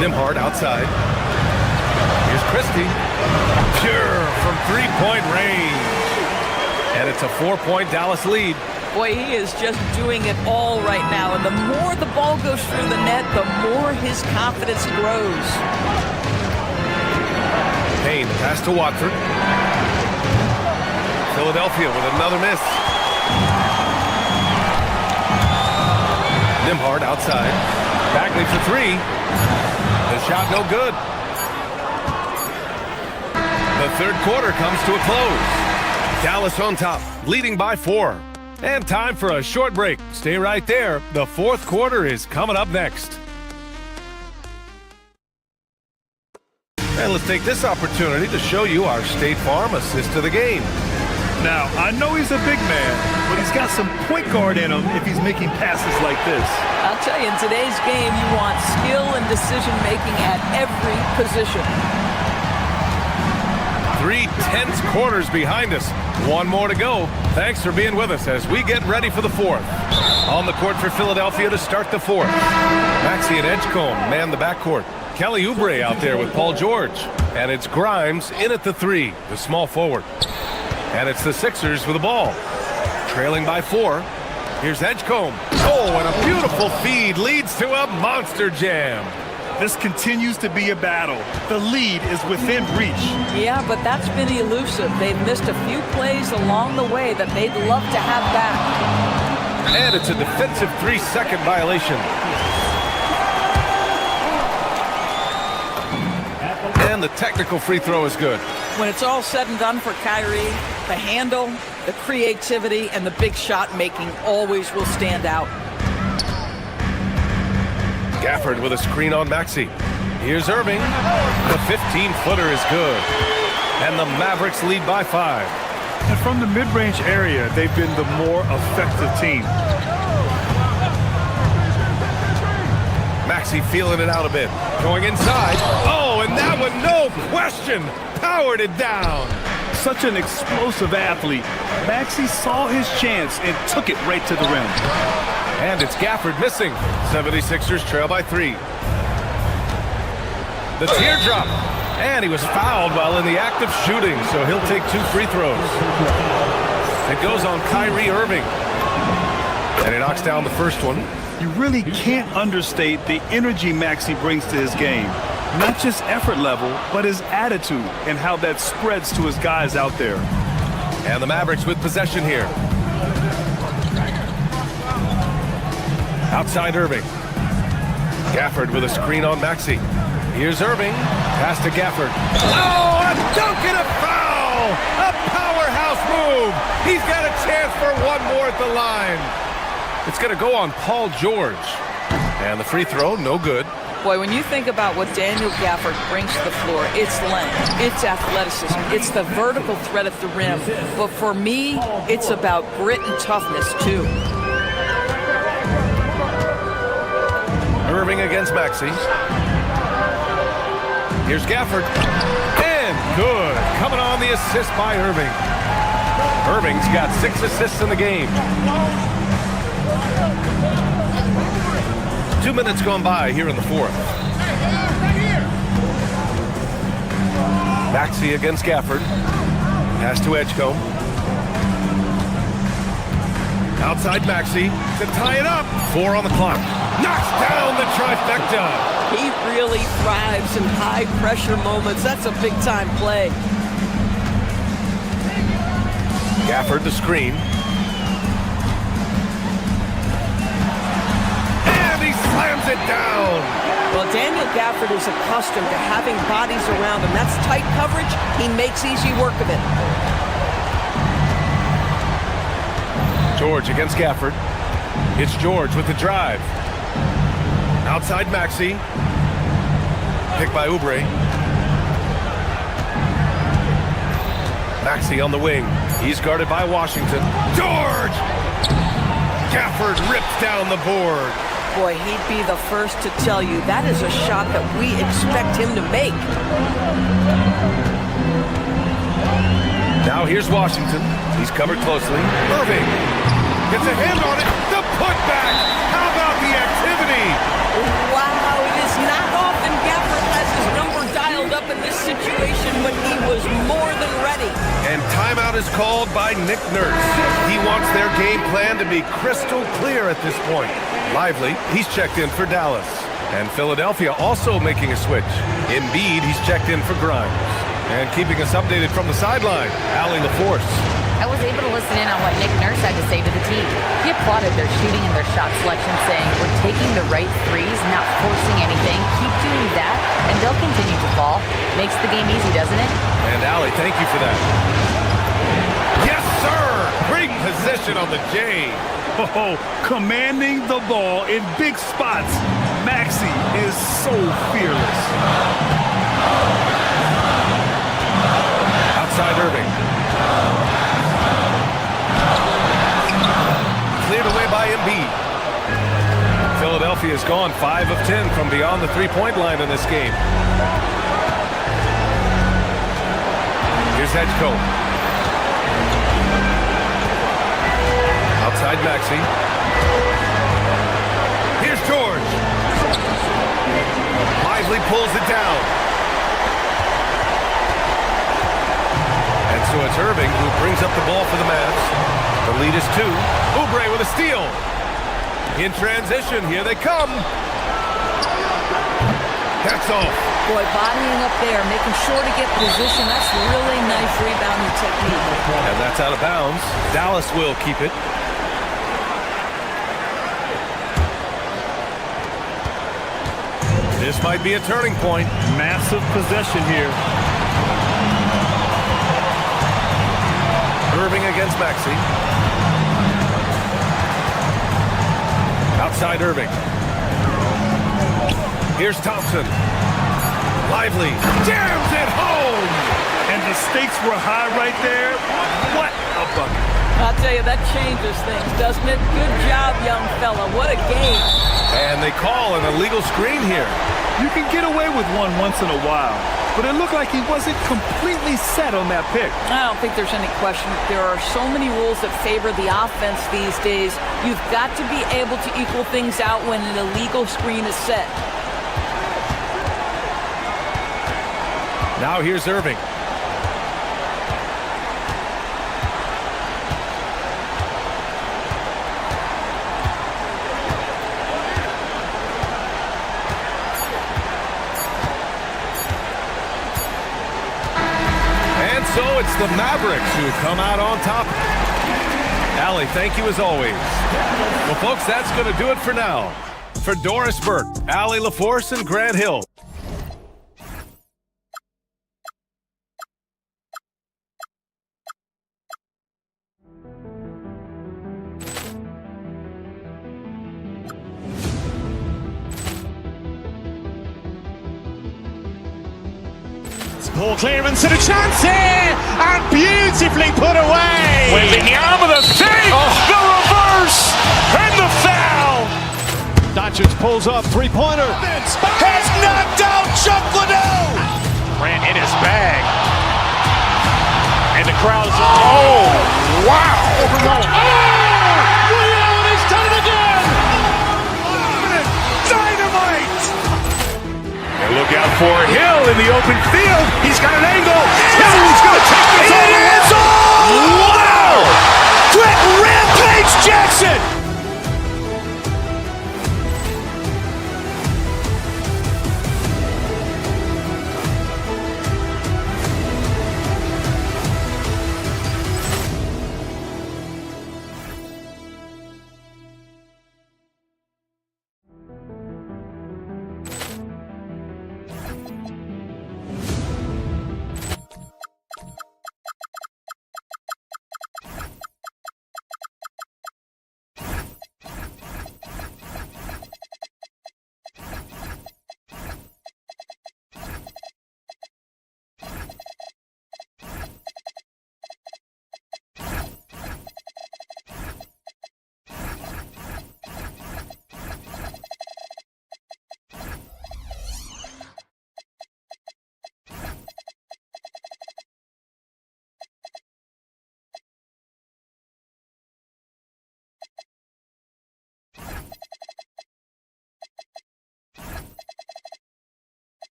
Nembhard outside. Here's Christie. Pure from 3-point range. And it's a 4-point Dallas lead. Boy, he is just doing it all right now. And the more the ball goes through the net, the more his confidence grows. Payne, pass to Watford. Philadelphia with another miss. Nembhard outside. Bagley for 3. The shot no good. The third quarter comes to a close. Dallas on top, leading by 4. And time for a short break. Stay right there. The fourth quarter is coming up next. And let's take this opportunity to show you our State Farm assist to the game. Now, I know he's a big man, but he's got some point guard in him if he's making passes like this. I'll tell you, in today's game, you want skill and decision-making at every position. 3 tense quarters behind us. One more to go. Thanks for being with us as we get ready for the fourth. On the court for Philadelphia to start the fourth. Maxey and Edgecombe man the backcourt. Kelly Oubre out there with Paul George. And it's Grimes in at the 3, the small forward. And it's the Sixers with the ball. Trailing by 4. Here's Edgecombe. Oh, and a beautiful feed leads to a monster jam. This continues to be a battle. The lead is within reach. Yeah, but that's been elusive. They've missed a few plays along the way that they'd love to have back. And it's a defensive 3-second violation. And the technical free throw is good. When it's all said and done for Kyrie, the handle, the creativity, and the big shot making always will stand out. Gafford with a screen on Maxey. Here's Irving. The 15-footer is good. And the Mavericks lead by 5. And from the mid-range area, they've been the more effective team. Maxey feeling it out a bit. Going inside. Oh, and that one, no question, powered it down. Such an explosive athlete. Maxey saw his chance and took it right to the rim. And it's Gafford missing. 76ers trail by 3. The teardrop. And he was fouled while in the act of shooting, so he'll take 2 free throws. It goes on Kyrie Irving. And he knocks down the first one. You really can't understate the energy Maxey brings to his game. Not just effort level, but his attitude and how that spreads to his guys out there. And the Mavericks with possession here. Outside Irving. Gafford with a screen on Maxey. Here's Irving. Pass to Gafford. Oh, a dunk and a foul! A powerhouse move! He's got a chance for one more at the line. It's going to go on Paul George. And the free throw, no good. Boy, when you think about what Daniel Gafford brings to the floor, it's length, it's athleticism, it's the vertical threat at the rim. But for me, it's about grit and toughness, too. Irving against Maxey. Here's Gafford. And good. Coming on the assist by Irving. Irving's got 6 assists in the game. 2 minutes gone by here in the fourth. Maxey against Gafford. Pass to Edgecombe. Outside Maxey to tie it up. 4 on the clock. Knocks down the trifecta. He really thrives in high-pressure moments. That's a big-time play. Gafford the screen. And he slams it down. Well, Daniel Gafford is accustomed to having bodies around him. That's tight coverage. He makes easy work of it. George against Gafford. It's George with the drive. Outside Maxey. Picked by Oubre. Maxey on the wing. He's guarded by Washington. George! Gafford rips down the board. Boy, he'd be the first to tell you that is a shot that we expect him to make. Now here's Washington. He's covered closely. Irving gets a hand on it. The putback. How about the activity? Wow, it is not often Gafford has his number dialed up in this situation, but he was more than ready. And timeout is called by Nick Nurse. He wants their game plan to be crystal clear at this point. Lively, he's checked in for Dallas. And Philadelphia also making a switch. Embiid, he's checked in for Grimes. And keeping us updated from the sideline, Allie LaForce. I was able to listen in on what Nick Nurse had to say to the team. He applauded their shooting and their shot selection, saying, "We're taking the right threes, not forcing anything. Keep doing that, and they'll continue to fall. Makes the game easy, doesn't it?" And Allie, thank you for that. Yes, sir! Great position on the J. Oh, commanding the ball in big spots. Maxey is so fearless. Outside Irving. He's gone 5 of 10 from beyond the three-point line in this game. Here's Hedgecoe. Outside Maxey. Here's George. Lively pulls it down. And so it's Irving who brings up the ball for the Mavs. The lead is 2. Oubre with a steal. In transition, here they come. That's off. Boy, bodying up there, making sure to get position. That's really nice rebounding technique. And that's out of bounds. Dallas will keep it. This might be a turning point. Massive possession here. Irving against Maxey. Outside Irving. Here's Thompson. Lively jams it home. And the stakes were high right there. What a bucket. I'll tell you, that changes things, doesn't it? Good job, young fella. What a game. And they call an illegal screen here. You can get away with one once in a while, but it looked like he wasn't completely set on that pick. I don't think there's any question. There are so many rules that favor the offense these days. You've got to be able to equal things out when an illegal screen is set. Now here's Irving. And so it's the Mavericks who come out on top. Allie, thank you as always. Well, folks, that's going to do it for now. For Doris Burke, Allie LaForce, and Grant Hill. Ball clearance and a chance here, and beautifully put away. Wembanyama the save, the reverse, and the foul. Doncic pulls up, three-pointer. Has knocked out Chuck Liddell. Ran in his bag. And the crowd is, oh, wow. Allen has done it again. Dynamite. And look out for Hill in the open field. He's got an angle. Hill's going to take this all the way. Wow. Quick Rampage Jackson.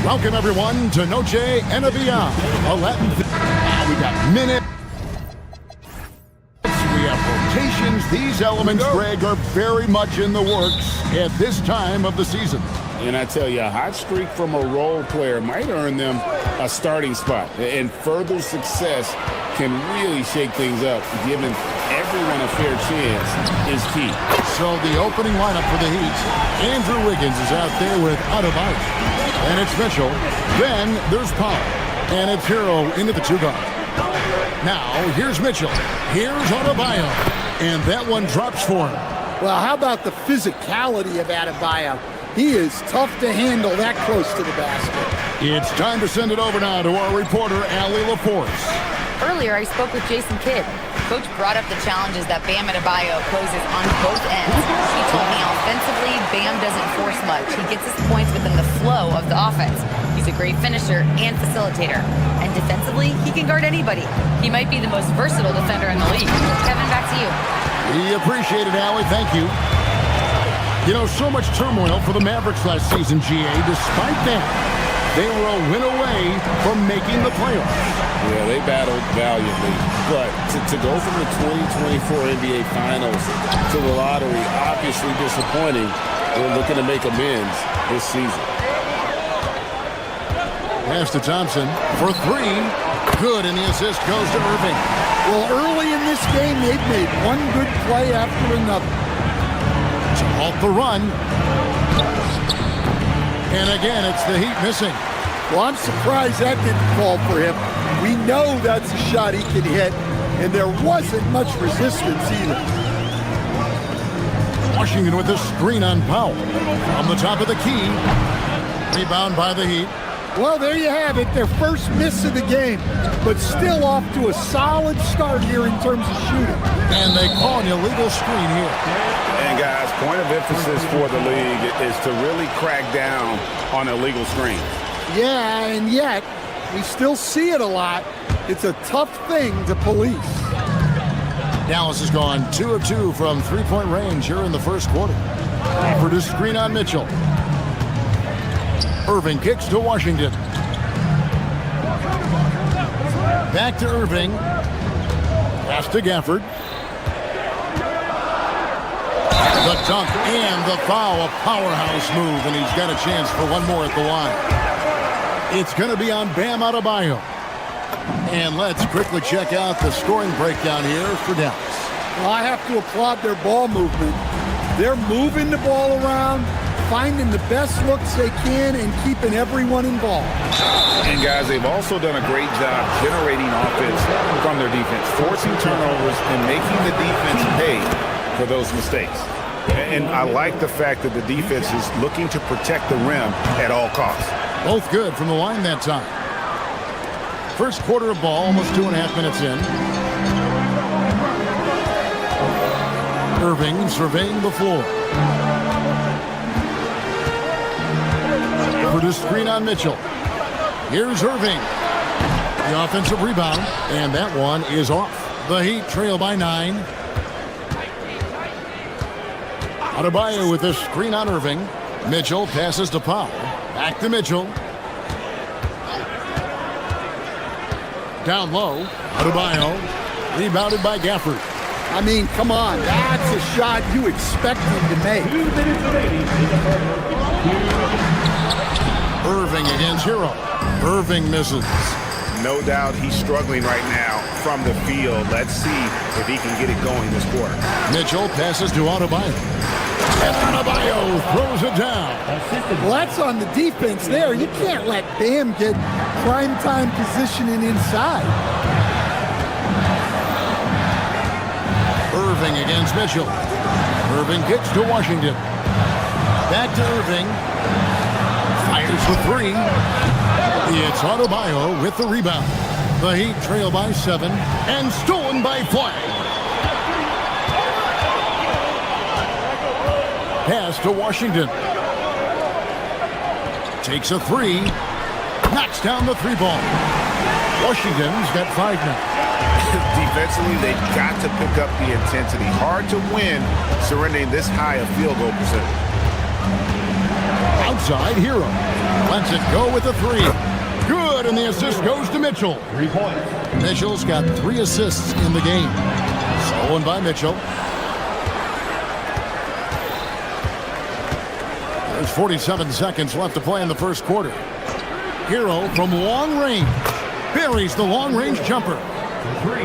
Welcome, everyone, to Noche and Beyond. 11. We got minutes. We have rotations. These elements, Greg, are very much in the works at this time of the season. And I tell you, a hot streak from a role player might earn them a starting spot. And further success can really shake things up. Giving everyone a fair chance is key. So the opening lineup for the Heat, Andrew Wiggins is out there with Adebayo. And it's Mitchell. Then there's Powell. And it's Hero into the two-guard. Now, here's Mitchell. Here's Adebayo. And that one drops for him. Well, how about the physicality of Adebayo? He is tough to handle that close to the basket. It's time to send it over now to our reporter, Allie LaForce. Earlier, I spoke with Jason Kidd. Coach brought up the challenges that Bam Adebayo poses on both ends. He told me offensively, Bam doesn't force much. He gets his points within the flow of the offense. He's a great finisher and facilitator. And defensively, he can guard anybody. He might be the most versatile defender in the league. Kevin, back to you. We appreciate it, Allie. Thank you. You know, so much turmoil for the Mavericks last season, GA. Despite that, they were a win away from making the playoffs. Yeah, they battled valiantly. But to go from the 2024 NBA Finals to the lottery, obviously disappointing. They're looking to make amends this season. Pass to Thompson for three. Good, and the assist goes to Irving. Well, early in this game, they've made one good play after another. To halt the run. And again, it's the Heat missing. Well, I'm surprised that didn't fall for him. We know that's a shot he can hit, and there wasn't much resistance either. Washington with a screen on Powell. From the top of the key. Rebound by the Heat. Well, there you have it, their first miss of the game, but still off to a solid start here in terms of shooting. And they call an illegal screen here. And guys, point of emphasis for the league is to really crack down on illegal screens. Yeah, and yet, we still see it a lot. It's a tough thing to police. Dallas has gone 2 of 2 from three-point range here in the first quarter. For the screen on Mitchell. Irving kicks to Washington. Back to Irving. Pass to Gafford. The dunk and the foul. A powerhouse move, and he's got a chance for one more at the line. It's going to be on Bam Adebayo. And let's quickly check out the scoring breakdown here for Dallas. Well, I have to applaud their ball movement. They're moving the ball around, finding the best looks they can, and keeping everyone involved. And guys, they've also done a great job generating offense from their defense, forcing turnovers and making the defense pay for those mistakes. And I like the fact that the defense is looking to protect the rim at all costs. Both good from the line that time. First quarter of ball, almost 2.5 minutes in. Irving surveying the floor. For the screen on Mitchell. Here's Irving. The offensive rebound, and that one is off. The Heat trail by 9. Adebayo with the screen on Irving. Mitchell passes to Powell. Back to Mitchell. Down low. Adebayo. Rebounded by Gafford. I mean, come on. That's a shot you expect him to make. Irving against Hero. Irving misses. No doubt he's struggling right now from the field. Let's see if he can get it going this quarter. Mitchell passes to Adebayo. And Adebayo throws it down. Well, that's on the defense there. You can't let Bam get primetime positioning inside. Irving against Mitchell. Irving kicks to Washington. Back to Irving. Fires for three. It's Adebayo with the rebound. The Heat trail by 7 and stolen by Flag. Pass to Washington. Takes a 3. Knocks down the 3-ball. Washington's got 5 now. Defensively, they've got to pick up the intensity. Hard to win surrendering this high a field goal percentage. Outside, Hero. Lets it go with a 3. Good, and the assist goes to Mitchell. 3 points. Mitchell's got 3 assists in the game. Stolen by Mitchell. There's 47 seconds left to play in the first quarter. Hero from long range. Buries the long-range jumper.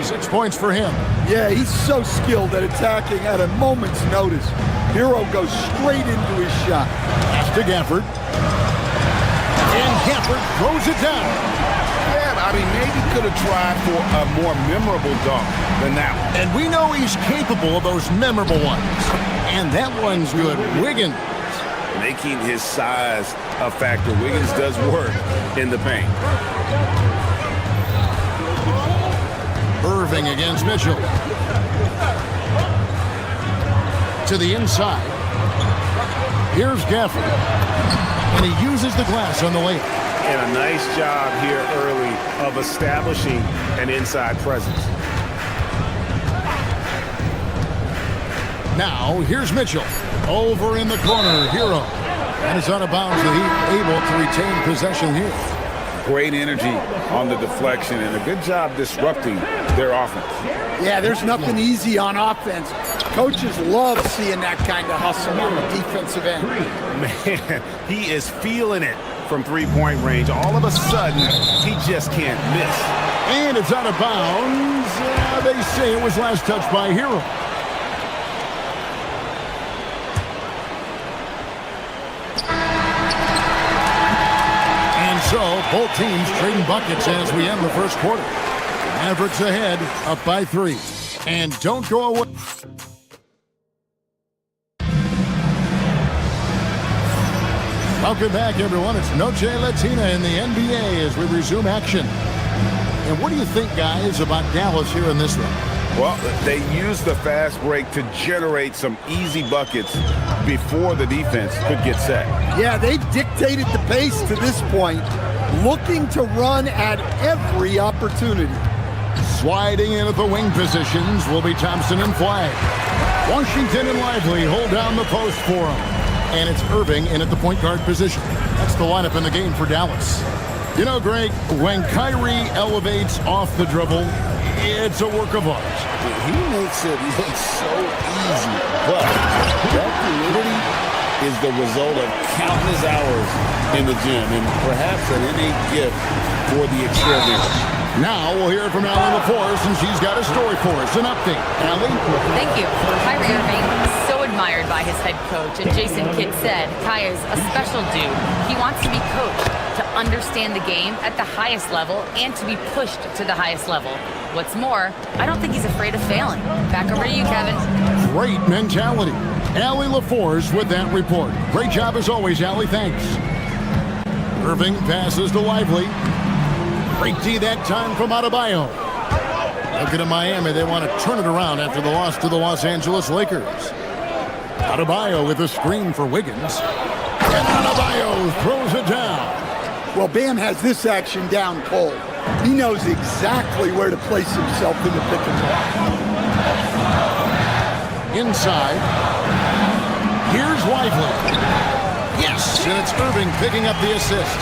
6 points for him. Yeah, he's so skilled at attacking at a moment's notice. Hero goes straight into his shot. Pass to Gafford. And Gafford throws it down. Yeah, I mean, maybe could have tried for a more memorable dunk than that one. And we know he's capable of those memorable ones. And that one's good. Wiggins. making his size a factor. Wiggins does work in the paint. Irving against Mitchell. To the inside. Here's Gafford. And he uses the glass on the layup. And a nice job here early of establishing an inside presence. Now, here's Mitchell. Over in the corner, Hero. And it's out of bounds. The Heat able to retain possession here. Great energy on the deflection and a good job disrupting their offense. Yeah, there's nothing easy on offense. Coaches love seeing that kind of hustle on the defensive end. Man, he is feeling it from three-point range. All of a sudden, he just can't miss. And it's out of bounds. They say it was last touched by Hero. And so, both teams trading buckets as we end the first quarter. Mavericks ahead, up by 3. And don't go away. Welcome back, everyone. It's Noche Latina in the NBA as we resume action. And what do you think, guys, about Dallas here in this one? Well, they used the fast break to generate some easy buckets before the defense could get set. Yeah, they've dictated the pace to this point, looking to run at every opportunity. Sliding in at the wing positions will be Thompson and Flag. Washington and Lively hold down the post for him. And it's Irving in at the point guard position. That's the lineup in the game for Dallas. You know, Greg, when Kyrie elevates off the dribble, it's a work of art. He makes it look so easy, but that fluidity is the result of countless hours in the gym and perhaps an innate gift for the extraordinary. Now we'll hear from Allie LaForce, and she's got a story for us. An update. Allie? Thank you. Kyrie Irving is so admired by his head coach, and Jason Kidd said Kai is a special dude. He wants to be coached to understand the game at the highest level and to be pushed to the highest level. What's more, I don't think he's afraid of failing. Back over to you, Kevin. Great mentality. Allie LaForce with that report. Great job as always, Allie. Thanks. Irving passes to Lively. Great D that time from Adebayo. Looking at Miami, they want to turn it around after the loss to the Los Angeles Lakers. Adebayo with a screen for Wiggins. And Adebayo throws it down. Well, Bam has this action down cold. He knows exactly where to place himself in the pick and roll. Inside. Here's Lively. Yes, and it's Irving picking up the assist.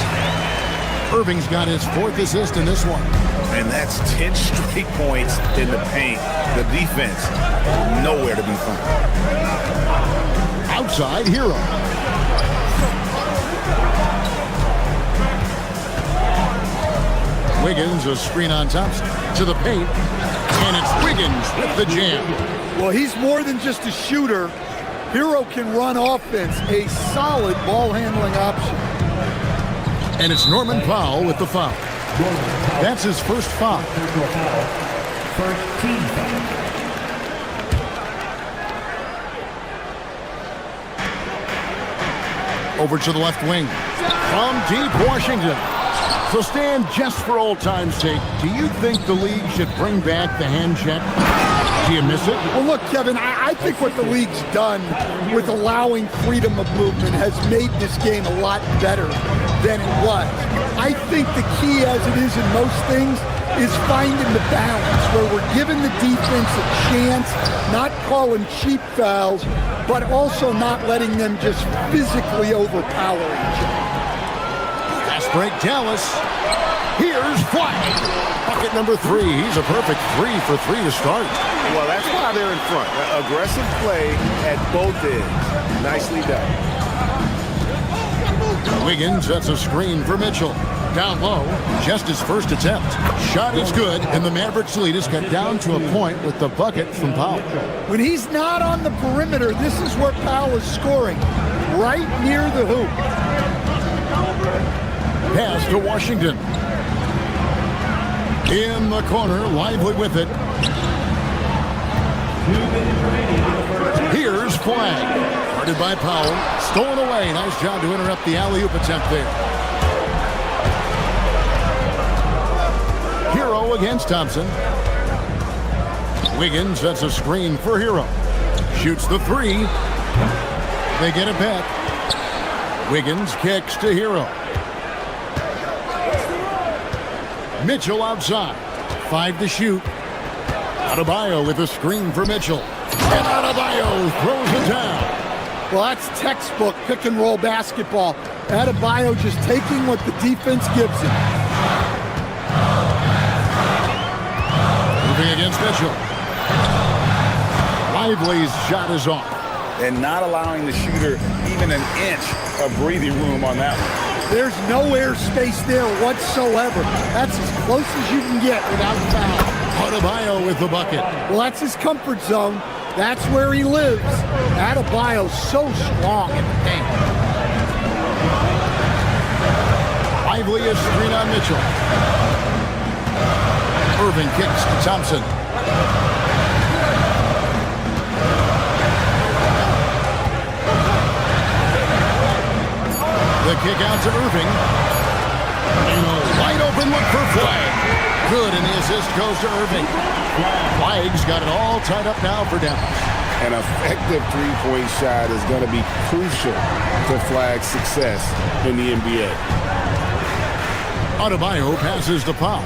Irving's got his 4th assist in this one. And that's 10 straight points in the paint. The defense, nowhere to be found. Outside, Hero. Wiggins, a screen on Thompson. To the paint. And it's Wiggins with the jam. Well, he's more than just a shooter. Hero can run offense, a solid ball handling option. And it's Norman Powell with the foul. That's his first foul. First team foul. Over to the left wing. From deep Washington. So Stan, just for old time's sake, do you think the league should bring back the hand check? Do you miss it? Well, look, Kevin, I think what the league's done with allowing freedom of movement has made this game a lot better than it was. I think the key, as it is in most things, is finding the balance where we're giving the defense a chance, not calling cheap fouls, but also not letting them just physically overpower each other. Fast break, Dallas. Here's Flag. Bucket number 3. He's a perfect 3 for 3 to start. Well, that's why they're in front. Aggressive play at both ends. Nicely done. Wiggins, that's a screen for Mitchell. Down low, just his first attempt. Shot is good, and the Mavericks lead is cut down to a point with the bucket from Powell. When he's not on the perimeter, this is where Powell is scoring, right near the hoop. Pass to Washington. In the corner, Lively with it. Here's Flag. Guarded by Powell. Stolen away. Nice job to interrupt the alley-oop attempt there. Hero against Thompson. Wiggins sets a screen for Hero. Shoots the three. They get it back. Wiggins kicks to Hero. Mitchell outside. 5 to shoot. Adebayo with a screen for Mitchell. And Adebayo throws it down. Well, that's textbook pick-and-roll basketball. Adebayo just taking what the defense gives him. Moving against Mitchell. Lively's shot is off. And not allowing the shooter even an inch of breathing room on that one. There's no air space there whatsoever. That's as close as you can get without foul. Adebayo with the bucket. Well, that's his comfort zone. That's where he lives. Adebayo's so strong in the paint. Lively a screen on Mitchell. Irving kicks to Thompson. The kick out to Irving. And a wide open look for Flagg. Good, and the assist goes to Irving. Flagg's got it all tied up now for Dallas. An effective three-point shot is going to be crucial to Flagg's success in the NBA. Adebayo passes to Powell.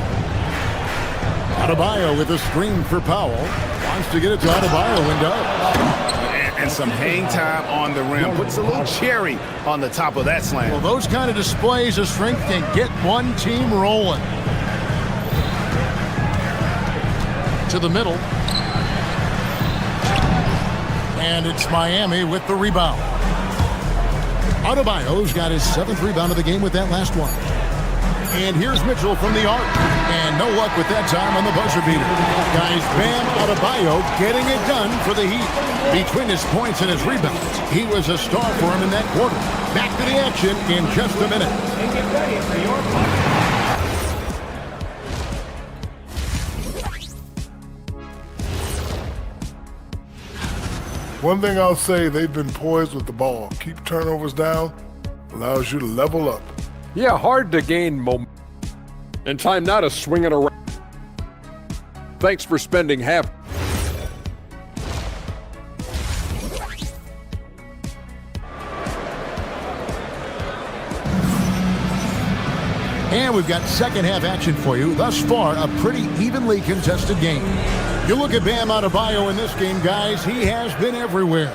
Adebayo with a screen for Powell. Wants to get it to Adebayo and does. And some hang time on the rim. Puts a little cherry on the top of that slam. Well, those kind of displays of strength can get one team rolling. To the middle. And it's Miami with the rebound. Adebayo's got his 7th rebound of the game with that last one. And here's Mitchell from the arc. And no luck with that time on the buzzer beater. Guys, Bam Adebayo getting it done for the Heat. Between his points and his rebounds, he was a star for him in that quarter. Back to the action in just a minute. And get ready for your One thing I'll say, they've been poised with the ball. Keep turnovers down, allows you to level up. Yeah, hard to gain momentum. And time now to swing it around. Thanks for spending half. And we've got second half action for you. Thus far, a pretty evenly contested game. You look at Bam Adebayo in this game, guys, he has been everywhere.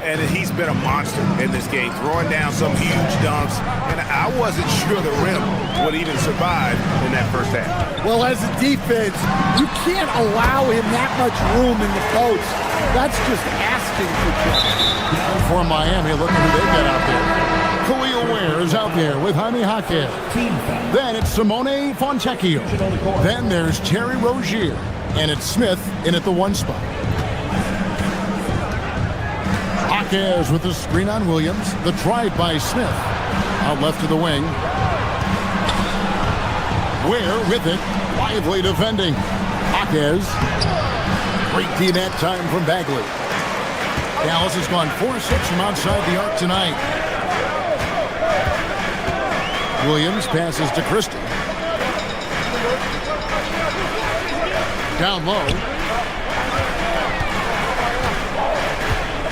And he's been a monster in this game, throwing down some huge dunks. And I wasn't sure the rim would even survive in that first half. Well, as a defense, you can't allow him that much room in the post. That's just asking for trouble. For Miami, look at who they got out there. Khalil Ware is out there with Jaime Jaquez. Then it's Simone Fontecchio. Then there's Terry Rozier. And it's Smith in at the 1 spot. Jaquez with the screen on Williams. The drive by Smith. Out left to the wing. Ware with it. Lively defending. Jaquez. Great D that time from Bagley. Dallas has gone 4-6 from outside the arc tonight. Williams passes to Christie. Down low.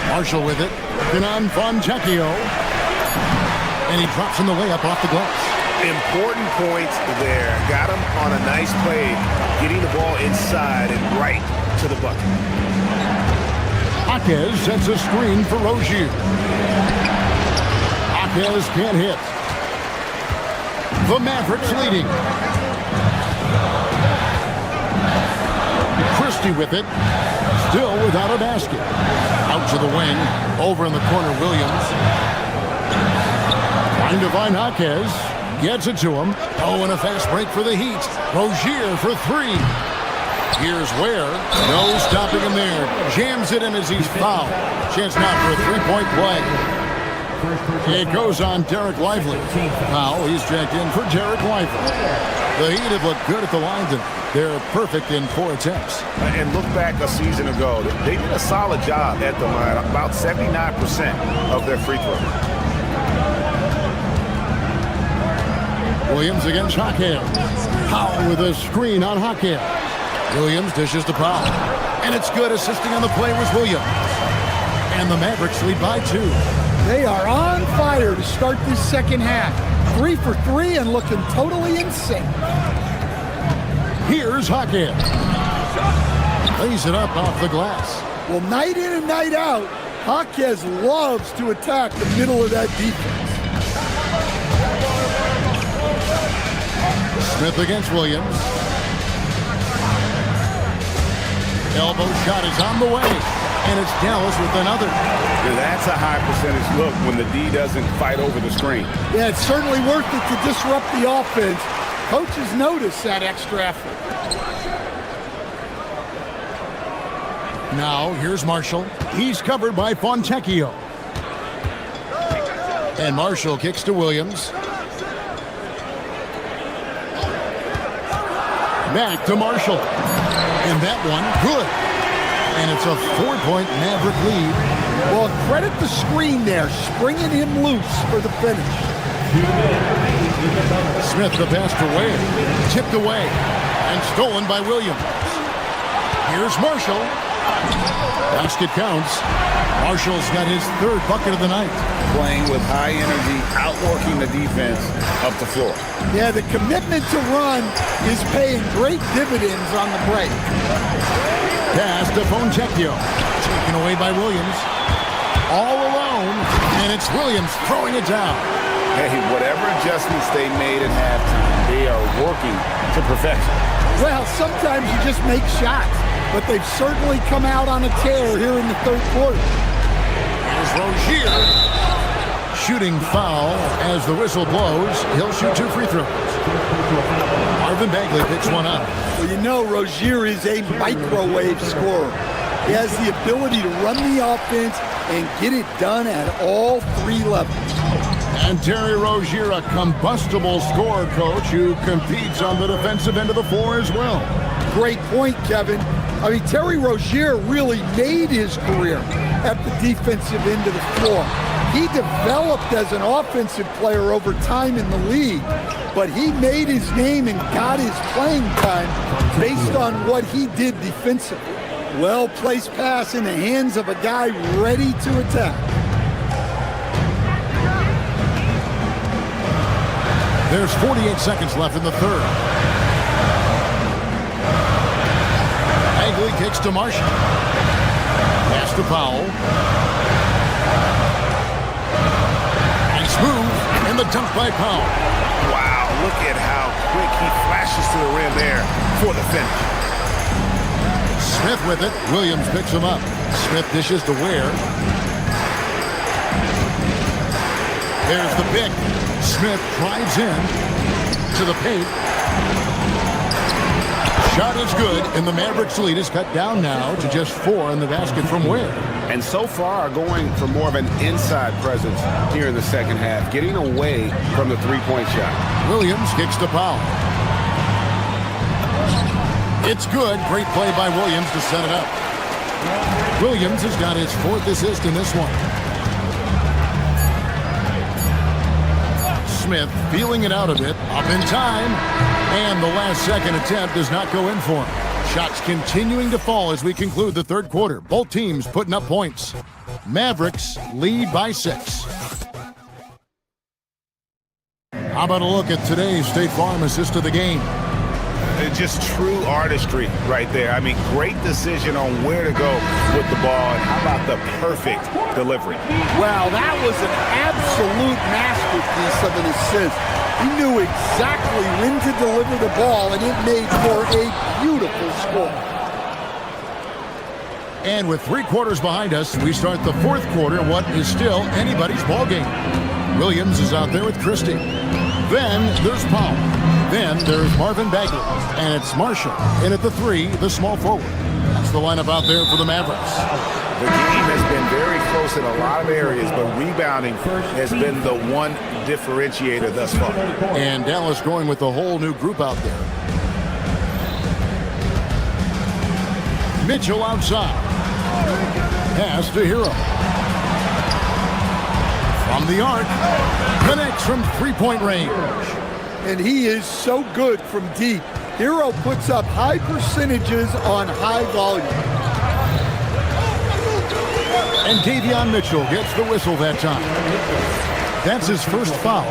Marshall with it. Then on Fontecchio. And he drops in the layup off the glass. Important points there. Got him on a nice play, getting the ball inside and right to the bucket. Jaquez sets a screen for Rozier. Jaquez can't hit. The Mavericks leading. Christie with it. Still without a basket. Out to the wing. Over in the corner, Williams. Trying to find Jaquez. Gets it to him. Oh, and a fast break for the Heat. Rozier for 3. Here's Ware. No stopping him there. Jams it in as he's fouled. Chance now for a 3-point play. It goes on Derek Lively. Now he's checked in for Derek Lively. The Heat have looked good at the line tonight. They're perfect in 4 attempts. And look back a season ago. They did a solid job at the line, about 79% of their free throws. Williams against Hackett. Powell with a screen on Hackett. Williams dishes to Powell. And it's good. Assisting on the play was Williams. And the Mavericks lead by 2. They are on fire to start this second half. 3 for 3 and looking totally insane. Here's Hackett. Lays it up off the glass. Well, night in and night out, Jaquez loves to attack the middle of that defense. Smith against Williams. Elbow shot is on the way. And it's Dallas with another. That's a high percentage look when the D doesn't fight over the screen. Yeah, it's certainly worth it to disrupt the offense. Coaches notice that extra effort. Now, here's Marshall. He's covered by Fontecchio. And Marshall kicks to Williams. Back to Marshall. And that one, good. And it's a 4-point Maverick lead. Well, credit the screen there, springing him loose for the finish. Smith the pass to Wade. Tipped away. And stolen by Williams. Here's Marshall. Basket counts. Marshall's got his 3rd bucket of the night. Playing with high energy, outworking the defense up the floor. Yeah, the commitment to run is paying great dividends on the break. Pass to Fontecchio. Taken away by Williams. All alone. And it's Williams throwing it down. Hey, whatever adjustments they made at halftime, they are working to perfection. Well, sometimes you just make shots, but they've certainly come out on a tear here in the 3rd quarter. Here's Rozier. Shooting foul as the whistle blows. He'll shoot 2 free throws. Marvin Bagley picks one up. Well, you know Rozier is a microwave scorer. He has the ability to run the offense and get it done at all 3 levels. And Terry Rozier, a combustible scorer, coach, who competes on the defensive end of the floor as well. Great point, Kevin. I mean, Terry Rozier really made his career at the defensive end of the floor. He developed as an offensive player over time in the league, but he made his name and got his playing time based on what he did defensively. Well-placed pass in the hands of a guy ready to attack. There's 48 seconds left in the 3rd. Bagley kicks to Marshall. Pass to Powell. Nice move, and the dunk by Powell. Wow, look at how quick he flashes to the rim there for the finish. Smith with it. Williams picks him up. Smith dishes to Ware. There's the pick. Smith drives in to the paint. Shot is good, and the Mavericks lead is cut down now to just 4 in the basket from Ware. And so far going for more of an inside presence here in the second half, getting away from the 3-point shot. Williams kicks to Powell. It's good. Great play by Williams to set it up. Williams has got his 4th assist in this one. Smith feeling it out a bit, up in time, and the last second attempt does not go in for him. Shots continuing to fall as we conclude the 3rd quarter. Both teams putting up points. Mavericks lead by 6. How about a look at today's State Farm assist of the game? Just true artistry right there. I mean, great decision on where to go with the ball, and how about the perfect delivery? Wow, that was an absolute masterpiece of an assist. He knew exactly when to deliver the ball, and it made for a beautiful score. And with 3 quarters behind us, we start the 4th quarter, what is still anybody's ball game. Williams is out there with Christie. Then there's Powell. Then there's Marvin Bagley. And it's Marshall in at the 3, the small forward. That's the lineup out there for the Mavericks. The game has been very close in a lot of areas, but rebounding has been the one differentiator thus far. And Dallas going with the whole new group out there. Mitchell outside. Pass to Hero. From the arc. Connects from three-point range. And he is so good from deep. Hero puts up high percentages on high volume. And Davion Mitchell gets the whistle that time. That's his first foul.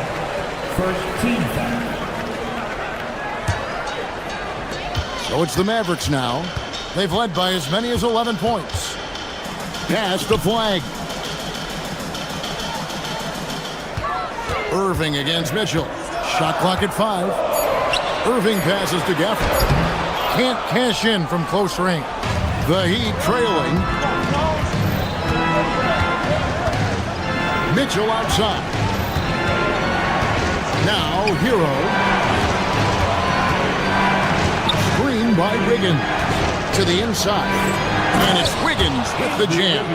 First team foul. So it's the Mavericks now. They've led by as many as 11 points. Pass to Flag. Irving against Mitchell. Shot clock at 5. Irving passes to Gafford. Can't cash in from close range. The Heat trailing. Mitchell outside. Now Hero. Screen by Wiggins. To the inside. And it's Wiggins with the jam.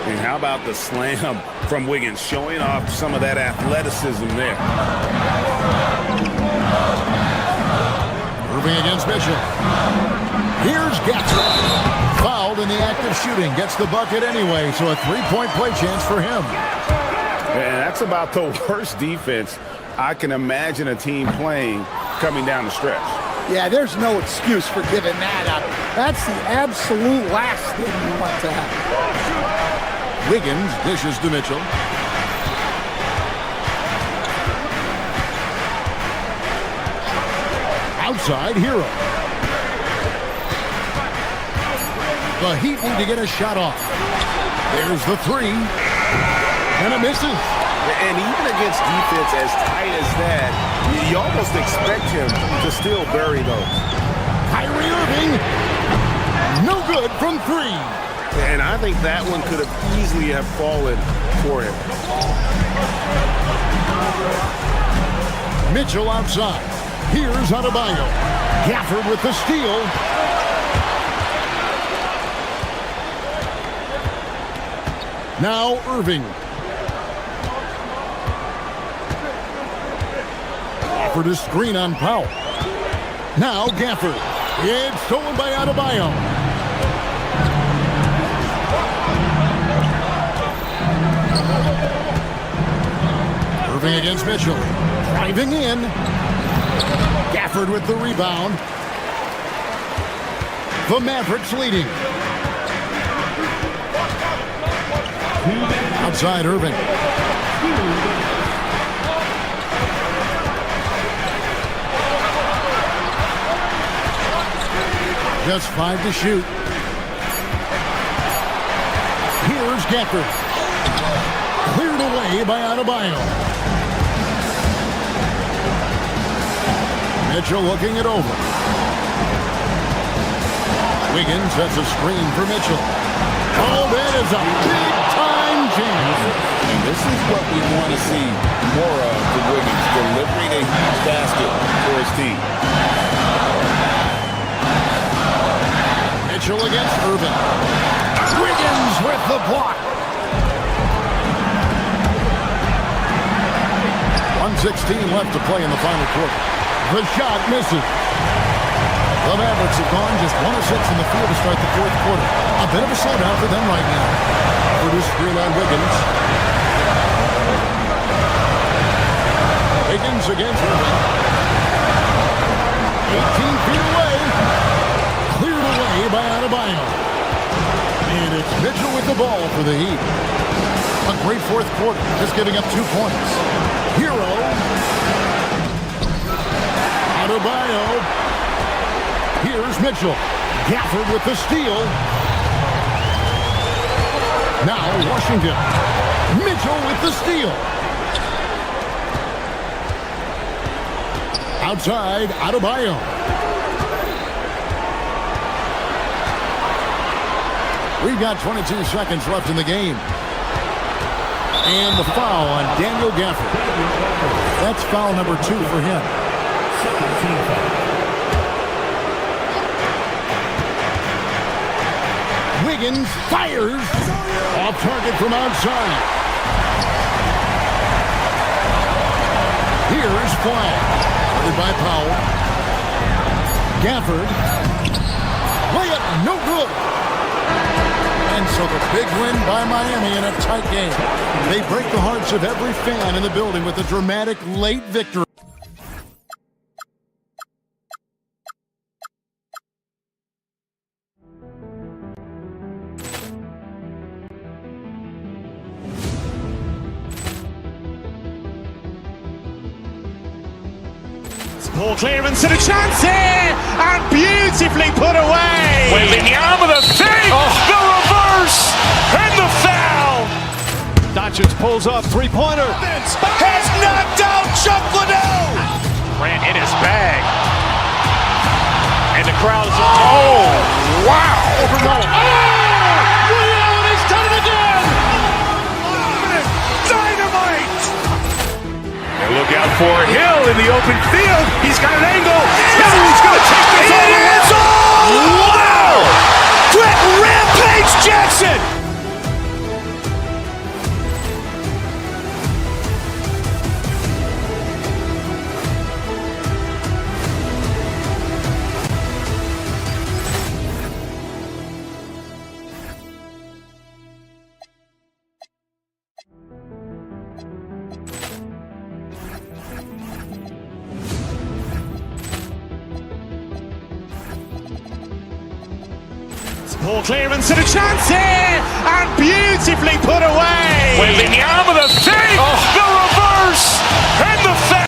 And how about the slam from Wiggins, showing off some of that athleticism there. Irving against Mitchell. Here's Gafford. Fouled in the act of shooting. Gets the bucket anyway, so a three-point play chance for him. And that's about the worst defense I can imagine a team playing coming down the stretch. Yeah, there's no excuse for giving that up. That's the absolute last thing you want to have. Wiggins dishes to Mitchell. Outside, Hero. The Heat need to get a shot off. There's the three. And it misses. And even against defense as tight as that, you almost expect him to still bury those. Kyrie Irving. No good from 3. And I think that one could have easily have fallen for him. Mitchell outside. Here's Adebayo. Gafford with the steal. Now Irving. Gafford is screen on Powell. Now Gafford. It's stolen by Adebayo. Irving against Mitchell. Driving in. Gafford with the rebound. The Mavericks leading. Outside Irving. Just 5 to shoot. Here's Gafford. Cleared away by Adebayo. Mitchell looking it over. Wiggins sets a screen for Mitchell. Oh, that is a big-time jam. And this is what we want to see more of for Wiggins, delivering a huge basket for his team. Mitchell against Irving. Wiggins with the block. 1:16 left to play in the final quarter. The shot misses. The Mavericks have gone just 1 of 6 in the field to start the fourth quarter. A bit of a slowdown for them right now. Produced screen on Wiggins. Wiggins against Irving. 18 feet away. Cleared away by Adebayo. And it's Mitchell with the ball for the Heat. A great fourth quarter, just giving up 2 points. Hero. Adebayo. Here's Mitchell. Gafford with the steal. Now Washington. Mitchell with the steal. Outside, Adebayo. We've got 22 seconds left in the game. And the foul on Daniel Gafford. That's foul number 2 for him. Wiggins fires off target from outside. Here's Flag. Covered by Powell. Gafford. Layup, no good. And so the big win by Miami in a tight game. They break the hearts of every fan in the building with a dramatic late victory. Ball clearance and a chance here, and beautifully put away. Wembanyama the save, the reverse, and the foul. Doncic pulls up, three-pointer. Has knocked out Chuck Liddell. Ran in his bag. And the crowd is, oh, wow. Liddell has done it again. Dynamite. And look out for Hill in the open field. He's got an angle. He's going to take this all the way. Wow! Brett Rampage Jackson. Ball clearance and a chance here, and beautifully put away. Wembanyama the save, the reverse, and the foul.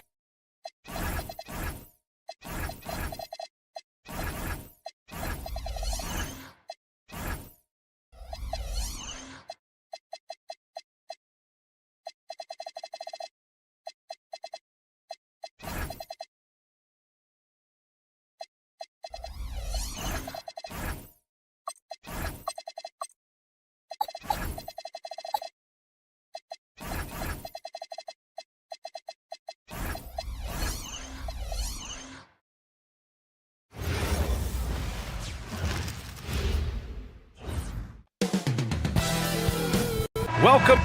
Welcome.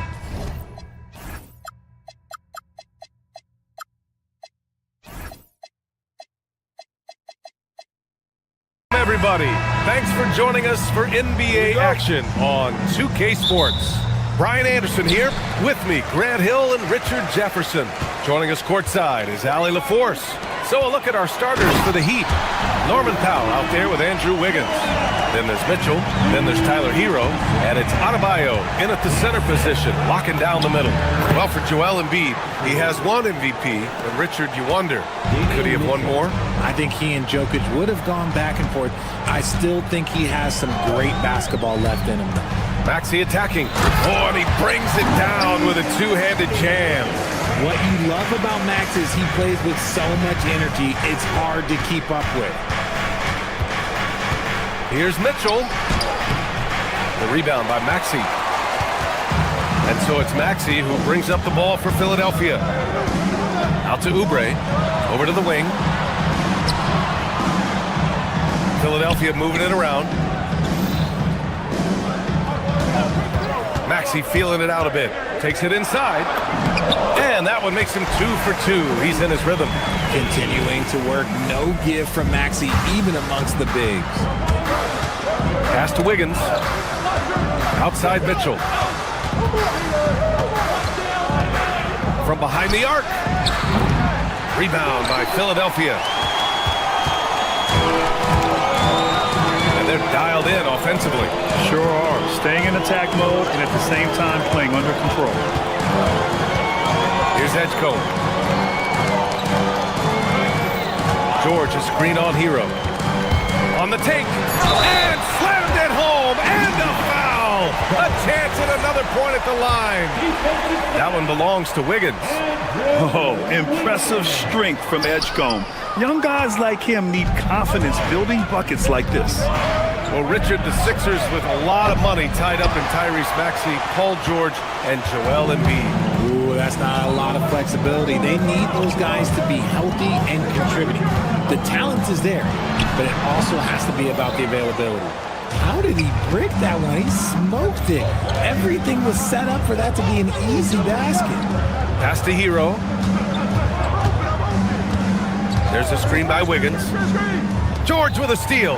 Everybody, thanks for joining us for NBA action on 2K Sports. Brian Anderson here, with me, Grant Hill and Richard Jefferson. Joining us courtside is Allie LaForce. So a look at our starters for the Heat. Norman Powell out there with Andrew Wiggins. Then there's Mitchell, then there's Tyler Hero, and it's Adebayo in at the center position, locking down the middle. Well, for Joel Embiid, he has one MVP, but Richard, you wonder, could he have won more? I think he and Jokic would have gone back and forth. I still think he has some great basketball left in him, though. Maxey attacking. Oh, and he brings it down with a two-handed jam. What you love about Max is he plays with so much energy, it's hard to keep up with. Here's Mitchell. The rebound by Maxey. And so it's Maxey who brings up the ball for Philadelphia. Out to Oubre. Over to the wing. Philadelphia moving it around. Maxey feeling it out a bit. Takes it inside. And that one makes him 2 for 2. He's in his rhythm. Continuing to work, no give from Maxey, even amongst the bigs. Pass to Wiggins. Outside Mitchell. From behind the arc. Rebound by Philadelphia. And they're dialed in offensively. Sure are. Staying in attack mode and at the same time playing under control. Here's Edgecombe. George is screen on Hero. On the take. And slammed it home. And a foul. A chance at another point at the line. That one belongs to Wiggins. Oh, impressive strength from Edgecombe. Young guys like him need confidence building buckets like this. Well, Richard, the Sixers with a lot of money tied up in Tyrese Maxey, Paul George, and Joel Embiid. Ooh, that's not a lot of flexibility. They need those guys to be healthy and contributing. The talent is there, but it also has to be about the availability. How did he brick that one? He smoked it. Everything was set up for that to be an easy basket. Pass to Hero. There's a screen by Wiggins. George with a steal.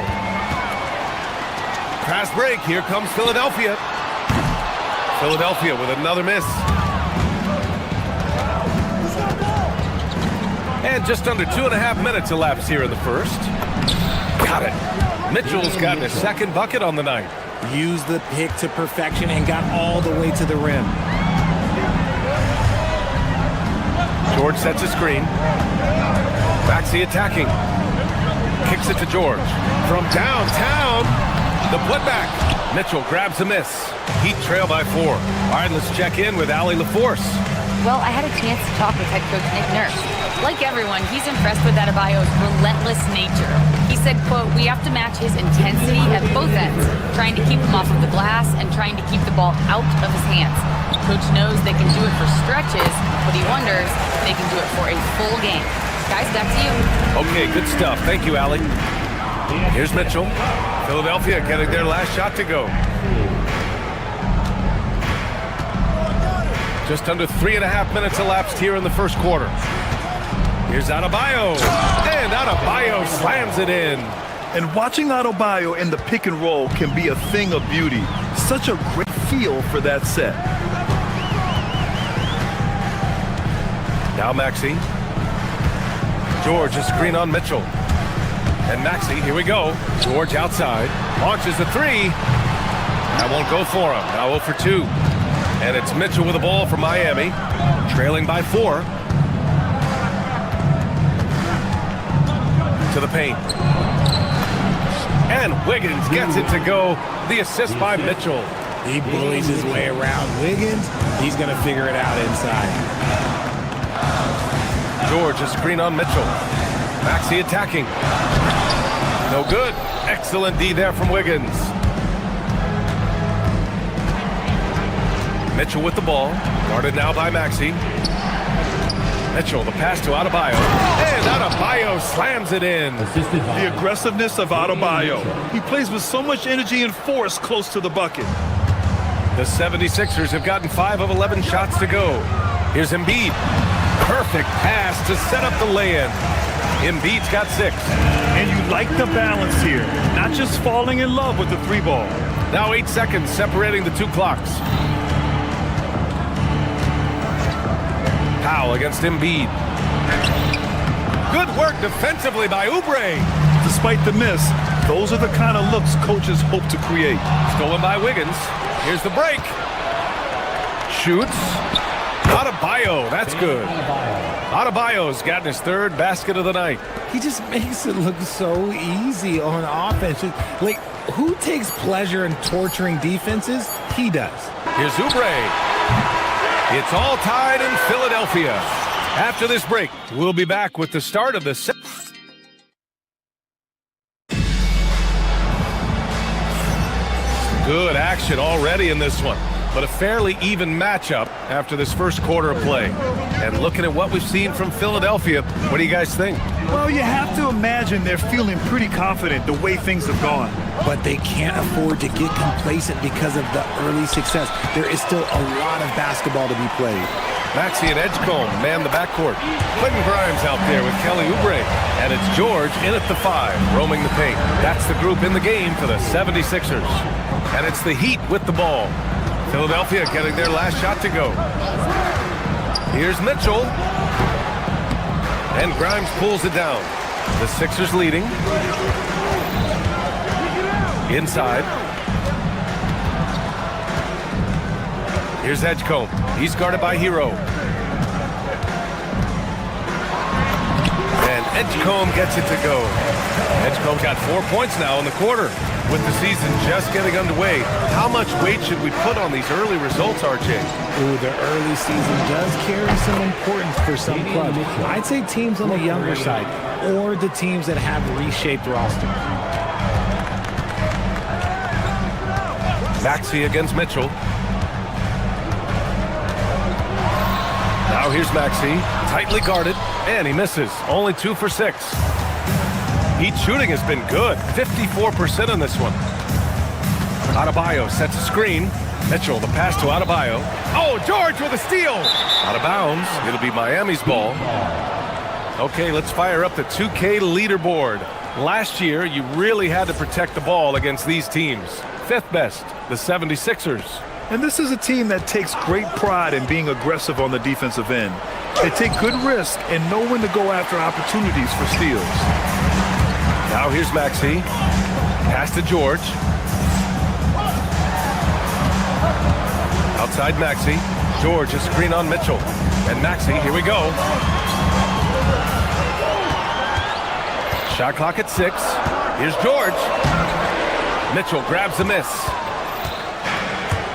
Fast break. Here comes Philadelphia. Philadelphia with another miss. And just under 2.5 minutes elapsed here in the first. Got it. Mitchell's gotten his second bucket on the night. Used the pick to perfection and got all the way to the rim. George sets a screen. Maxey attacking. Kicks it to George. From downtown, the putback. Mitchell grabs a miss. Heat trail by 4. All right, let's check in with Allie LaForce. Well, I had a chance to talk with head coach Nick Nurse. Like everyone, he's impressed with Adebayo's relentless nature. He said, quote, "We have to match his intensity at both ends, trying to keep him off of the glass and trying to keep the ball out of his hands. Coach knows they can do it for stretches, but he wonders if they can do it for a full game." Guys, back to you. Okay, good stuff. Thank you, Allie. Here's Mitchell. Philadelphia getting their last shot to go. Just under 3.5 minutes elapsed here in the first quarter. Here's Adebayo. And Adebayo slams it in. And watching Adebayo in the pick and roll can be a thing of beauty. Such a great feel for that set. Now Maxey. George, a screen on Mitchell. And Maxey, here we go. George outside. Launches the 3. That won't go for him. Now 0 for 2. And it's Mitchell with the ball for Miami. Trailing by 4. To the paint. And Wiggins gets it to go. The assist by Mitchell. He bullies his way around Wiggins. He's going to figure it out inside. George, a screen on Mitchell. Maxey attacking. No good. Excellent D there from Wiggins. Mitchell with the ball. Guarded now by Maxey. Mitchell, the pass to Adebayo. And Adebayo slams it in. The aggressiveness of Adebayo. He plays with so much energy and force close to the bucket. The 76ers have gotten 5 of 11 shots to go. Here's Embiid. Perfect pass to set up the lay-in. Embiid's got 6. And you like the balance here. Not just falling in love with the 3 ball. Now 8 seconds separating the 2 clocks. Powell against Embiid. Good work defensively by Oubre. Despite the miss, those are the kind of looks coaches hope to create. Stolen by Wiggins. Here's the break. Shoots. Adebayo, that's good. Adebayo's gotten his 3rd basket of the night. He just makes it look so easy on offense. Like, who takes pleasure in torturing defenses? He does. Here's Oubre. It's all tied in Philadelphia. After this break, we'll be back with the start of the set. Good action already in this one, but a fairly even matchup after this first quarter of play. And looking at what we've seen from Philadelphia, what do you guys think? Well, you have to imagine they're feeling pretty confident the way things have gone. But they can't afford to get complacent because of the early success. There is still a lot of basketball to be played. Maxey and Edgecombe man the backcourt. Quentin Grimes out there with Kelly Oubre. And it's George in at the 5, roaming the paint. That's the group in the game for the 76ers. And it's the Heat with the ball. Philadelphia getting their last shot to go. Here's Mitchell. And Grimes pulls it down. The Sixers leading. Inside. Here's Edgecombe. He's guarded by Hero. And Edgecombe gets it to go. Edgecombe got 4 points now in the quarter. With the season just getting underway, how much weight should we put on these early results, RJ? Ooh, the early season does carry some importance for some clubs. I'd say teams on the younger side, or the teams that have reshaped rosters. Maxey against Mitchell. Now here's Maxey, tightly guarded, and he misses. Only 2 for 6. Heat shooting has been good, 54% in this one. Adebayo sets a screen. Mitchell, the pass to Adebayo. Oh, George with a steal. Out of bounds. It'll be Miami's ball. Okay, let's fire up the 2K leaderboard. Last year, you really had to protect the ball against these teams. Fifth best, the 76ers. And this is a team that takes great pride in being aggressive on the defensive end. They take good risk and know when to go after opportunities for steals. Now here's Maxey. Pass to George. Outside Maxey. George, a screen on Mitchell. And Maxey, here we go. Shot clock at 6. Here's George. Mitchell grabs the miss.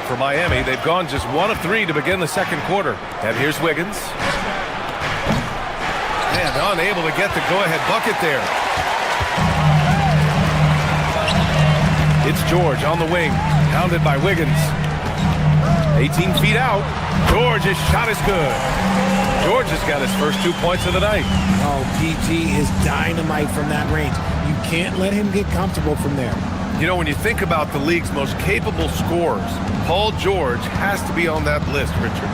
For Miami, they've gone just 1 of 3 to begin the second quarter. And here's Wiggins. And unable to get the go-ahead bucket there. It's George on the wing, pounded by Wiggins. 18 feet out. George's shot is good. George has got his first 2 points of the night. Oh, PG is dynamite from that range. You can't let him get comfortable from there. You know, when you think about the league's most capable scorers, Paul George has to be on that list, Richard.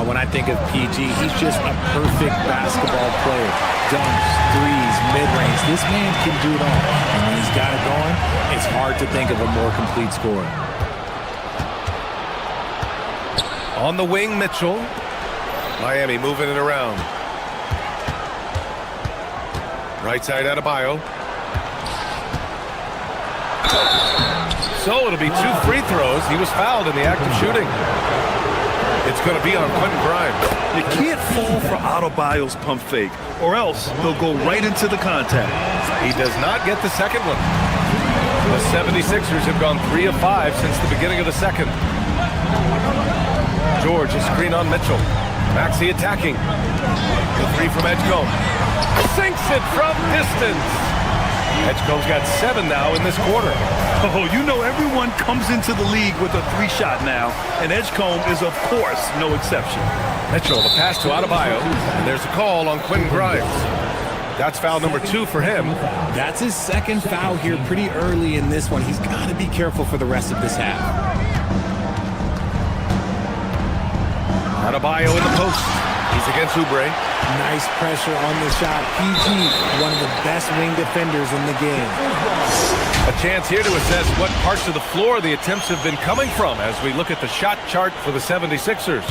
When I think of PG, he's just a perfect basketball player. Dunks, threes, mid-range. This man can do it all. And when he's got it going, it's hard to think of a more complete scorer. On the wing, Mitchell. Miami moving it around. Right side Adebayo. So it'll be 2 free throws. He was fouled in the act of shooting. It's going to be on Quentin Grimes. You can't fall for Adebayo's pump fake, or else he'll go right into the contact. He does not get the second one. The 76ers have gone 3 of 5 since the beginning of the second. George, a screen on Mitchell. Maxey attacking. The 3 from Edgecombe. Sinks it from distance. Edgecombe's got 7 now in this quarter. Oh, you know everyone comes into the league with a 3-shot now, and Edgecombe is, of course, no exception. Mitchell, the pass to Adebayo, and there's a call on Quentin Grimes. That's foul number 2 for him. That's his second foul here pretty early in this one. He's got to be careful for the rest of this half. Adebayo in the post. He's against Oubre. Nice pressure on the shot. PG, one of the best wing defenders in the game. A chance here to assess what parts of the floor the attempts have been coming from as we look at the shot chart for the 76ers.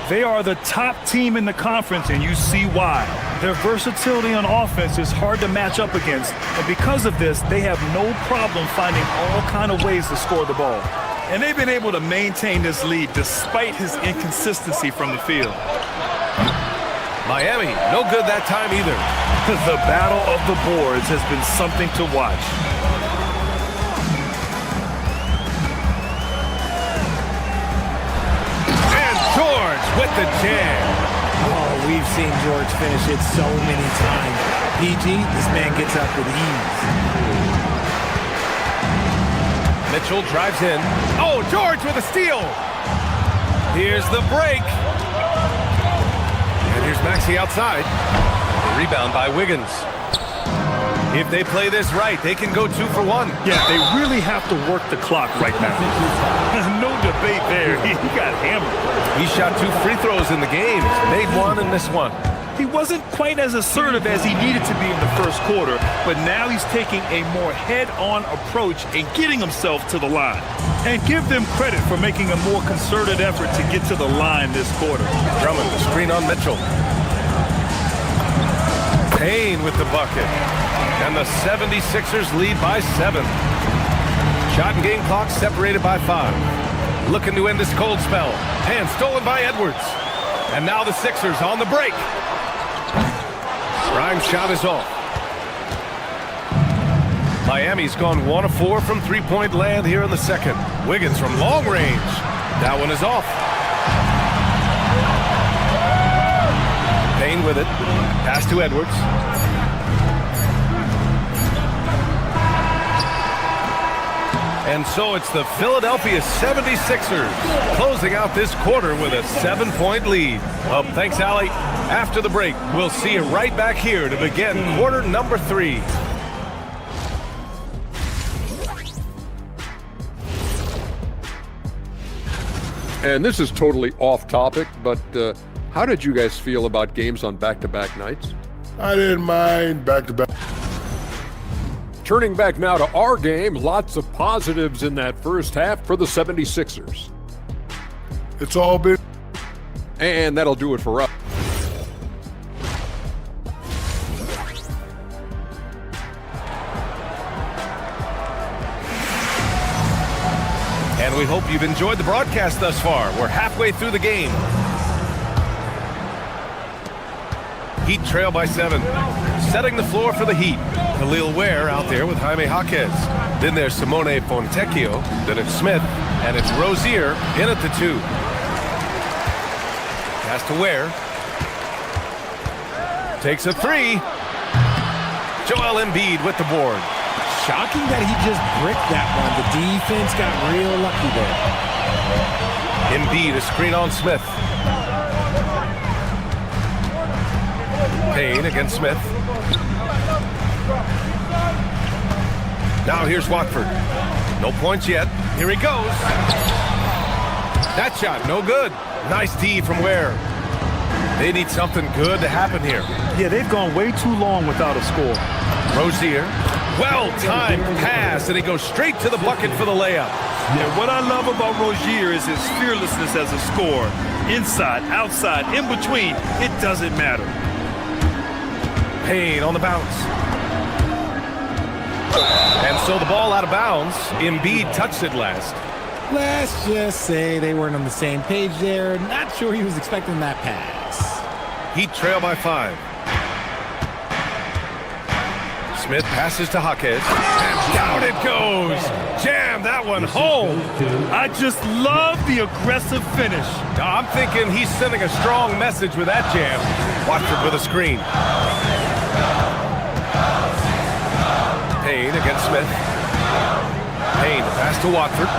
They are the top team in the conference, and you see why. Their versatility on offense is hard to match up against, and because of this, they have no problem finding all kind of ways to score the ball. And they've been able to maintain this lead despite his inconsistency from the field. Miami, no good that time either. The battle of the boards has been something to watch. And George with the jam. Oh, we've seen George finish it so many times. PG, this man gets up with ease. Mitchell drives in. Oh, George with a steal. Here's the break. And here's Maxey outside. The rebound by Wiggins. If they play this right, they can go 2 for 1. Yeah, they really have to work the clock right now. No debate there. He got hammered. He shot 2 free throws in the game. Made 1 and missed 1. He wasn't quite as assertive as he needed to be in the first quarter, but now he's taking a more head-on approach and getting himself to the line. And give them credit for making a more concerted effort to get to the line this quarter. Drummond, the screen on Mitchell. Payne with the bucket. And the 76ers lead by 7. Shot and game clock separated by 5. Looking to end this cold spell. And stolen by Edwards. And now the Sixers on the break. Grimes' shot is off. Miami's gone 1 of 4 from 3-point land here in the second. Wiggins from long range. That one is off. Payne with it. Pass to Edwards. And so it's the Philadelphia 76ers closing out this quarter with a 7-point lead. Well, thanks, Allie. After the break, we'll see you right back here to begin quarter number 3. And this is totally off topic, but how did you guys feel about games on back-to-back nights? I didn't mind back-to-back. Turning back now to our game, lots of positives in that first half for the 76ers. It's all been. And that'll do it for us. And we hope you've enjoyed the broadcast thus far. We're halfway through the game. Heat trail by 7. Setting the floor for the Heat. Khalil Ware out there with Jaime Jaquez. Then there's Simone Fontecchio. Then it's Smith. And it's Rozier in at the 2. Pass to Ware. Takes a 3. Joel Embiid with the board. Shocking that he just bricked that one. The defense got real lucky there. Embiid, a screen on Smith. Payne against Smith. Now here's Watford. No points yet. Here he goes. That shot, no good. Nice D from Ware. They need something good to happen here. Yeah, they've gone way too long without a score. Rozier. Well-timed pass, and he goes straight to the bucket for the layup. Yeah, what I love about Rozier is his fearlessness as a scorer. Inside, outside, in between, it doesn't matter. Payne on the bounce. And so the ball out of bounds. Embiid touched it last. Let's just say they weren't on the same page there. Not sure he was expecting that pass. Heat trail by 5. Smith passes to Jaquez. And down it goes. Jam that one home. I just love the aggressive finish. I'm thinking he's sending a strong message with that jam. Watford with a screen. Payne against Smith. Payne pass to Watford.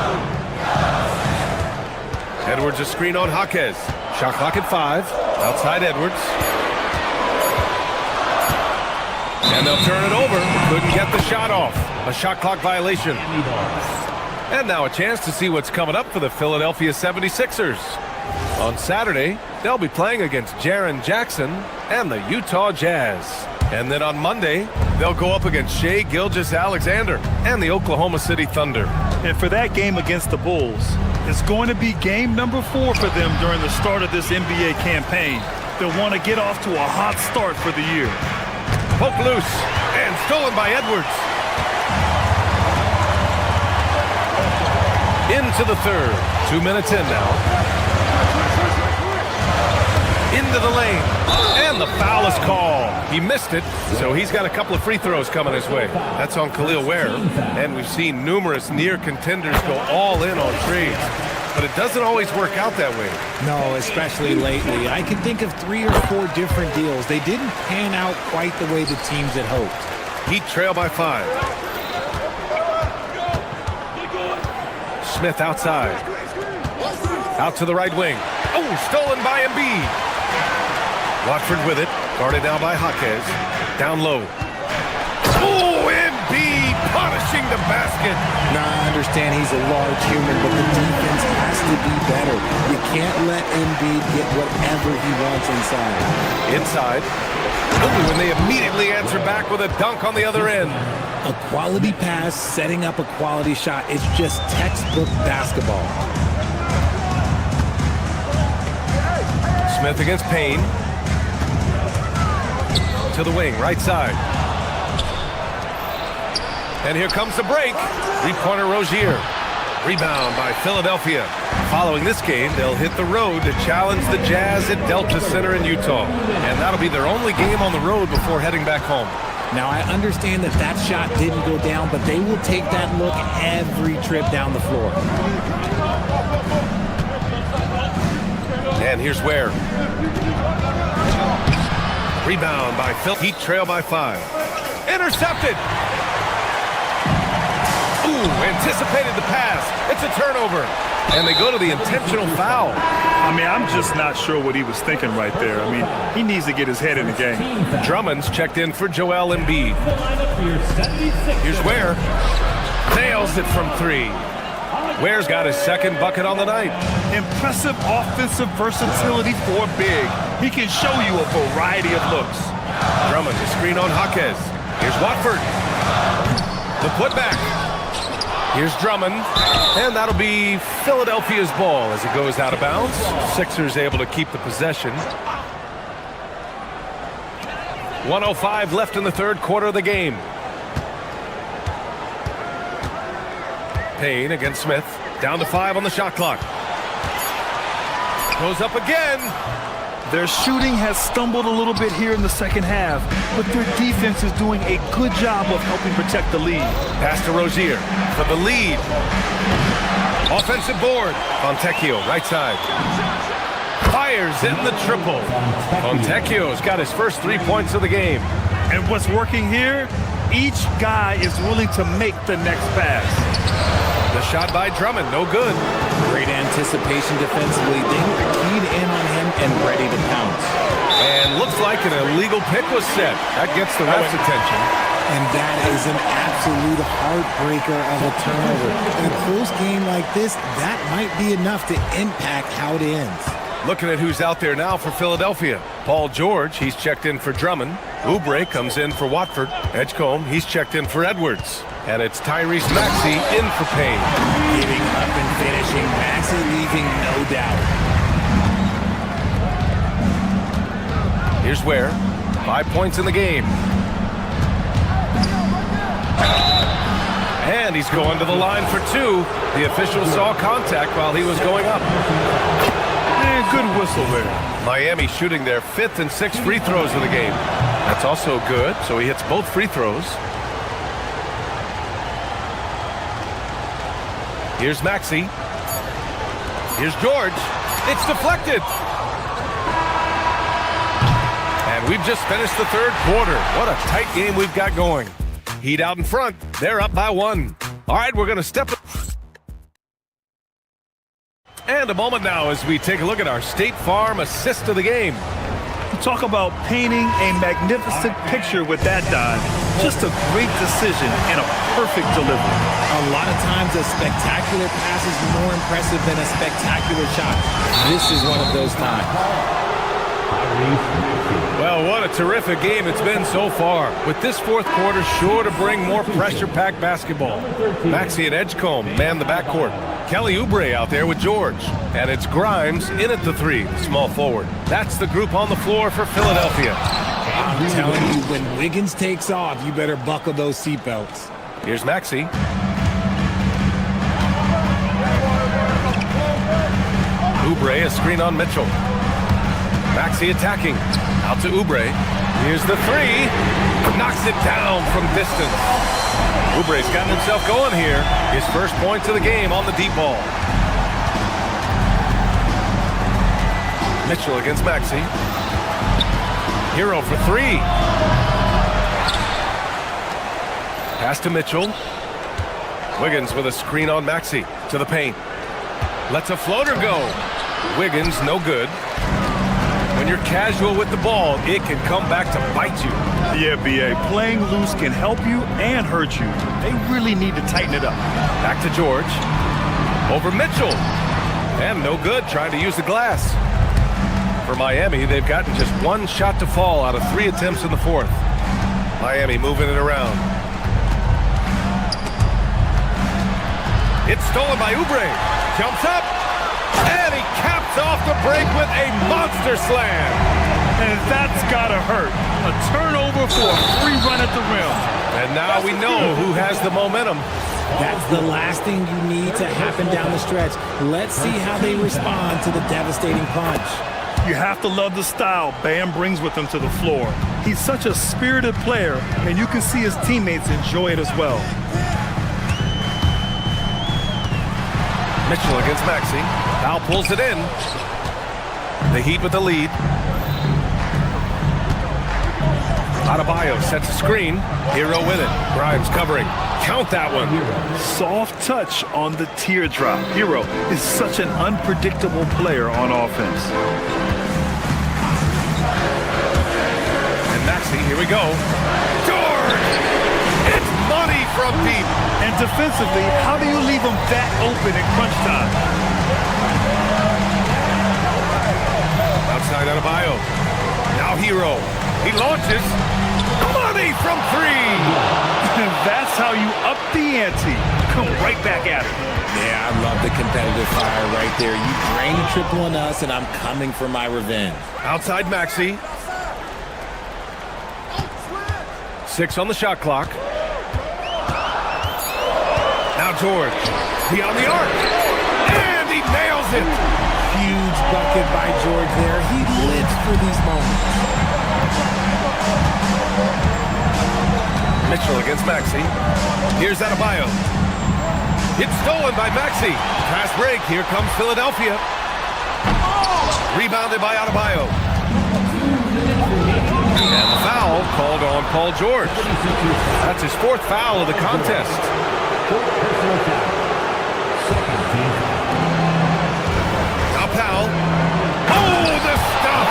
Edwards a screen on Jaquez. Shot clock at 5. Outside Edwards. And they'll turn it over. Couldn't get the shot off. A shot clock violation. And now a chance to see what's coming up for the Philadelphia 76ers. On Saturday, they'll be playing against Jaren Jackson and the Utah Jazz. And then on Monday, they'll go up against Shai Gilgeous-Alexander and the Oklahoma City Thunder. And for that game against the Bulls, it's going to be game number 4 for them during the start of this NBA campaign. They'll want to get off to a hot start for the year. Poke loose and stolen by Edwards. Into the third. 2 minutes in now. Into the lane. And the foul is called. He missed it, so he's got a couple of free throws coming his way. That's on Khalil Ware. And we've seen numerous near contenders go all in on trades. But it doesn't always work out that way. No, especially lately. I can think of 3 or 4 different deals. They didn't pan out quite the way the teams had hoped. Heat trail by 5. Smith outside. Out to the right wing. Oh, stolen by Embiid. Watford with it. Guarded now by Jaquez. Down low. Oh, Embiid punishing the basket. Now, I understand he's a large human, but the defense has to be better. You can't let Embiid get whatever he wants inside. Inside. Ooh, and they immediately answer back with a dunk on the other end. A quality pass, setting up a quality shot. It's just textbook basketball. Smith against Payne. To the wing, right side. And here comes the break. 3-pointer Rozier. Rebound by Philadelphia. Following this game, they'll hit the road to challenge the Jazz at Delta Center in Utah. And that'll be their only game on the road before heading back home. Now, I understand that that shot didn't go down, but they will take that look every trip down the floor. And here's Ware. Rebound by Phil. Heat trail by 5. Intercepted. Ooh, anticipated the pass. It's a turnover. And they go to the intentional foul. I mean, I'm just not sure what he was thinking right there. I mean, he needs to get his head in the game. Drummond's checked in for Joel Embiid. Here's Ware. Nails it from 3. Ware's got his second bucket on the night. Impressive offensive versatility for big. He can show you a variety of looks. Drummond, the screen on Jaquez. Here's Watford. The putback. Here's Drummond, and that'll be Philadelphia's ball as it goes out of bounds. Sixers able to keep the possession. 1:05 left in the third quarter of the game. Payne against Smith. Down to 5 on the shot clock. Goes up again. Their shooting has stumbled a little bit here in the second half, but their defense is doing a good job of helping protect the lead. Pass to Rozier for the lead. Offensive board. Fontecchio, right side. Fires in the triple. Fontecchio's got his first 3 points of the game. And what's working here? Each guy is willing to make the next pass. The shot by Drummond, no good. Great anticipation defensively. They were keyed in on him and ready to pounce. And looks like an illegal pick was set. That gets the ref's attention. And that is an absolute heartbreaker of a turnover. In a close game like this, that might be enough to impact how it ends. Looking at who's out there now for Philadelphia. Paul George, he's checked in for Drummond. Oubre comes in for Watford. Edgecombe, he's checked in for Edwards. And it's Tyrese Maxey in for Payne. Giving up and finishing. Maxey leaving no doubt. Here's Ware. 5 points in the game. And he's going to the line for 2. The official saw contact while he was going up. And good whistle there. Miami shooting their 5th and 6th free throws of the game. That's also good, so he hits both free throws. Here's Maxey. Here's George. It's deflected. And we've just finished the third quarter. What a tight game we've got going. Heat out in front. They're up by 1. All right, we're going to step up. And a moment now as we take a look at our State Farm assist of the game. Talk about painting a magnificent picture with that dive. Just a great decision and a perfect delivery. A lot of times a spectacular pass is more impressive than a spectacular shot. This is one of those times. Well, what a terrific game it's been so far. With this fourth quarter sure to bring more pressure-packed basketball. Maxey and Edgecombe man the backcourt. Kelly Oubre out there with George. And it's Grimes in at the 3, the small forward. That's the group on the floor for Philadelphia. I'm telling you, when Wiggins takes off, you better buckle those seatbelts. Here's Maxey. Oubre, a screen on Mitchell. Maxey attacking. Out to Oubre. Here's the 3. Knocks it down from distance. Oubre's gotten himself going here. His first points of the game on the deep ball. Mitchell against Maxey. Hero for 3. Pass to Mitchell. Wiggins with a screen on Maxey to the paint. Lets a floater go. Wiggins, no good. When you're casual with the ball, it can come back to bite you. Yeah, B.A., playing loose can help you and hurt you. They really need to tighten it up. Back to George. Over Mitchell. And no good, trying to use the glass. For Miami, they've gotten just 1 shot to fall out of 3 attempts in the fourth. Miami moving it around. It's stolen by Oubre. Jumps up. And he caps off the break with a monster slam. And that's gotta hurt. A turnover for a free run at the rim. And now we know who has the momentum. That's the last thing you need to happen down the stretch. Let's see how they respond to the devastating punch. You have to love the style Bam brings with him to the floor. He's such a spirited player, and you can see his teammates enjoy it as well. Mitchell against Maxey. Now pulls it in. The Heat with the lead. Adebayo sets a screen. Hero with it. Grimes covering. Count that one. Soft touch on the teardrop. Hero is such an unpredictable player on offense. And Maxey, here we go. George! It's money from deep. And defensively, how do you leave them that open in crunch time. Outside Adebayo. Now Hero. He launches. Money from three. That's how you up the ante. Come right back at it. Yeah, I love the competitive fire right there. You drain a triple on us, and I'm coming for my revenge. Outside Maxey. 6 on the shot clock. Now George. Beyond the arc. And he nails it. Huge bucket by George there. He lives for these moments. Mitchell against Maxey. Here's Adebayo. It's stolen by Maxey. Fast break. Here comes Philadelphia. Rebounded by Adebayo. And the foul called on Paul George. That's his 4th foul of the contest. Now Powell. Oh, the stuff!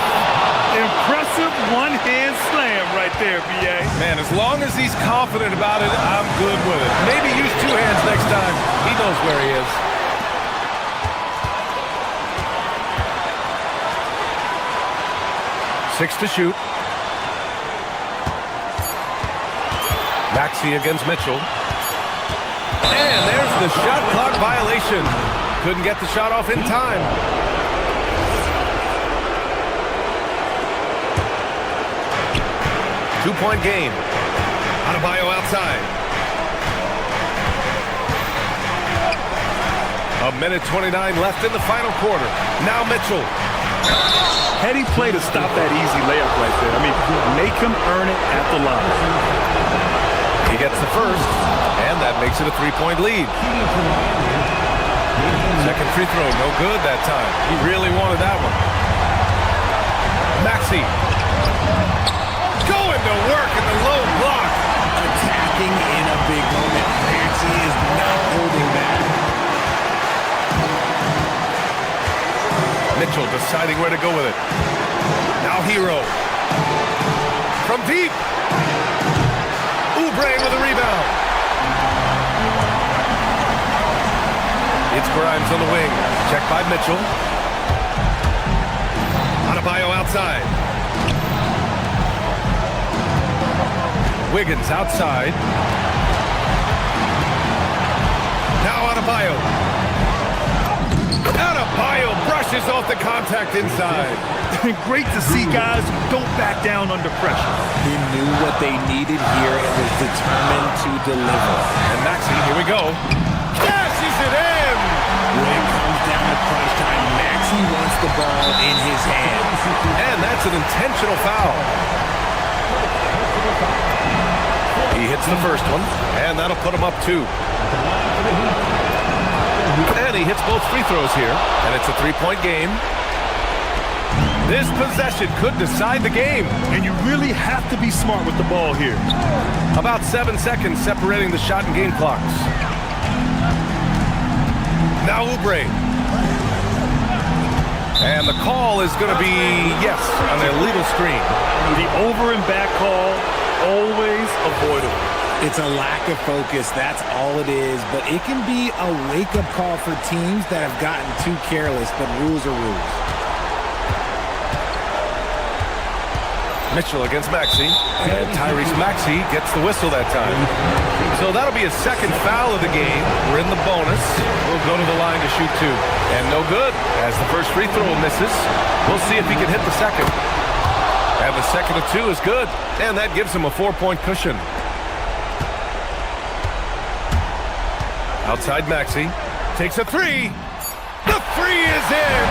Impressive one-hand slam right there, B.A. Man, as long as he's confident about it, I'm good with it. Maybe use 2 hands next time. He knows where he is. Six to shoot. Maxey against Mitchell. And there's the shot clock violation. Couldn't get the shot off in time. Two-point game. Adebayo outside. 1:29 left in the final quarter. Now Mitchell. Heady play to stop that easy layup right there. I mean, make him earn it at the line. He gets the first, and that makes it a 3-point lead. Second free throw, no good that time. He really wanted that one. Maxey. Going to work in the low block. Attacking in a big moment. Maxey is not holding back. Mitchell deciding where to go with it. Now Hero. From deep. Oubre with a rebound. It's Grimes on the wing. Checked by Mitchell. Adebayo outside. Wiggins outside. Now Adebayo. Adebayo brushes off the contact inside. Great to see guys who don't back down under pressure. He knew what they needed here and was determined to deliver. And Maxey, here we go. Dashes it in! When it comes down to crunch time, Maxey wants the ball in his hands. And that's an intentional foul. He hits the first one, and that'll put him up 2. And he hits both free throws here, and it's a 3-point game. This possession could decide the game. And you really have to be smart with the ball here. About 7 seconds separating the shot and game clocks. Now Oubre. And the call is going to be, yes, an illegal screen. The over and back call, always avoidable. It's a lack of focus, that's all it is. But it can be a wake-up call for teams that have gotten too careless, but rules are rules. Mitchell against Maxey, and Tyrese Maxey gets the whistle that time. So that'll be his second foul of the game. We're in the bonus. We'll go to the line to shoot 2. And no good, as the first free throw misses. We'll see if he can hit the second. And the second of 2 is good, and that gives him a 4-point cushion. Outside Maxey, takes a 3. The 3 is in!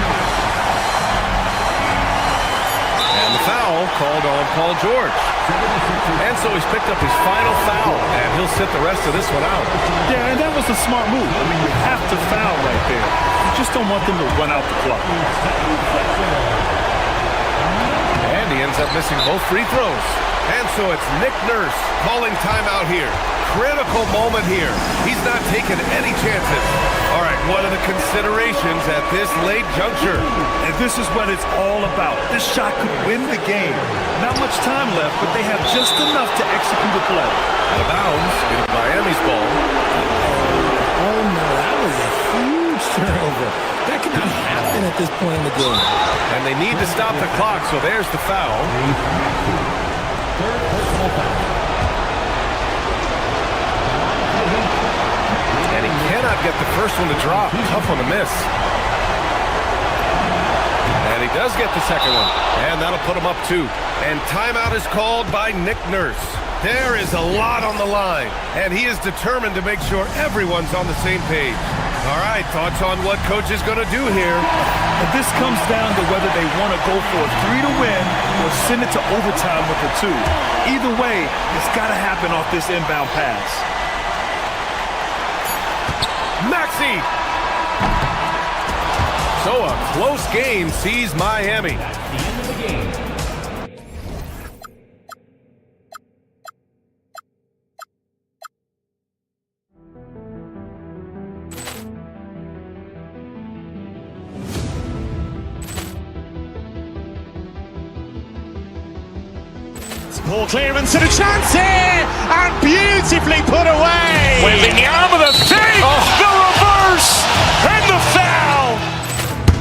And the foul called on Paul George. And so he's picked up his final foul, and he'll sit the rest of this one out. Yeah, and that was a smart move. I mean, you have to foul right there. You just don't want them to run out the clock. And he ends up missing both free throws. And so it's Nick Nurse calling timeout here. Critical moment here. He's not taking any chances. All right, what are the considerations at this late juncture? And this is what it's all about. This shot could win the game. Not much time left, but they have just enough to execute a play. Out of bounds, into Miami's ball. Oh no, that not happen at this point in the game. And they need to stop the clock, so there's the foul. And he cannot get the first one to drop. Tough one to miss. And he does get the second one. And that'll put him up 2. And timeout is called by Nick Nurse. There is a lot on the line, and he is determined to make sure everyone's on the same page. All right, thoughts on what coach is going to do here? And this comes down to whether they want to go for a 3 to win or send it to overtime with a 2. Either way, it's got to happen off this inbound pass. Maxey! So a close game sees Miami. That's the end of the game. Ball clearance and a chance here, and beautifully put away. Wembanyama the save, the reverse, and the foul.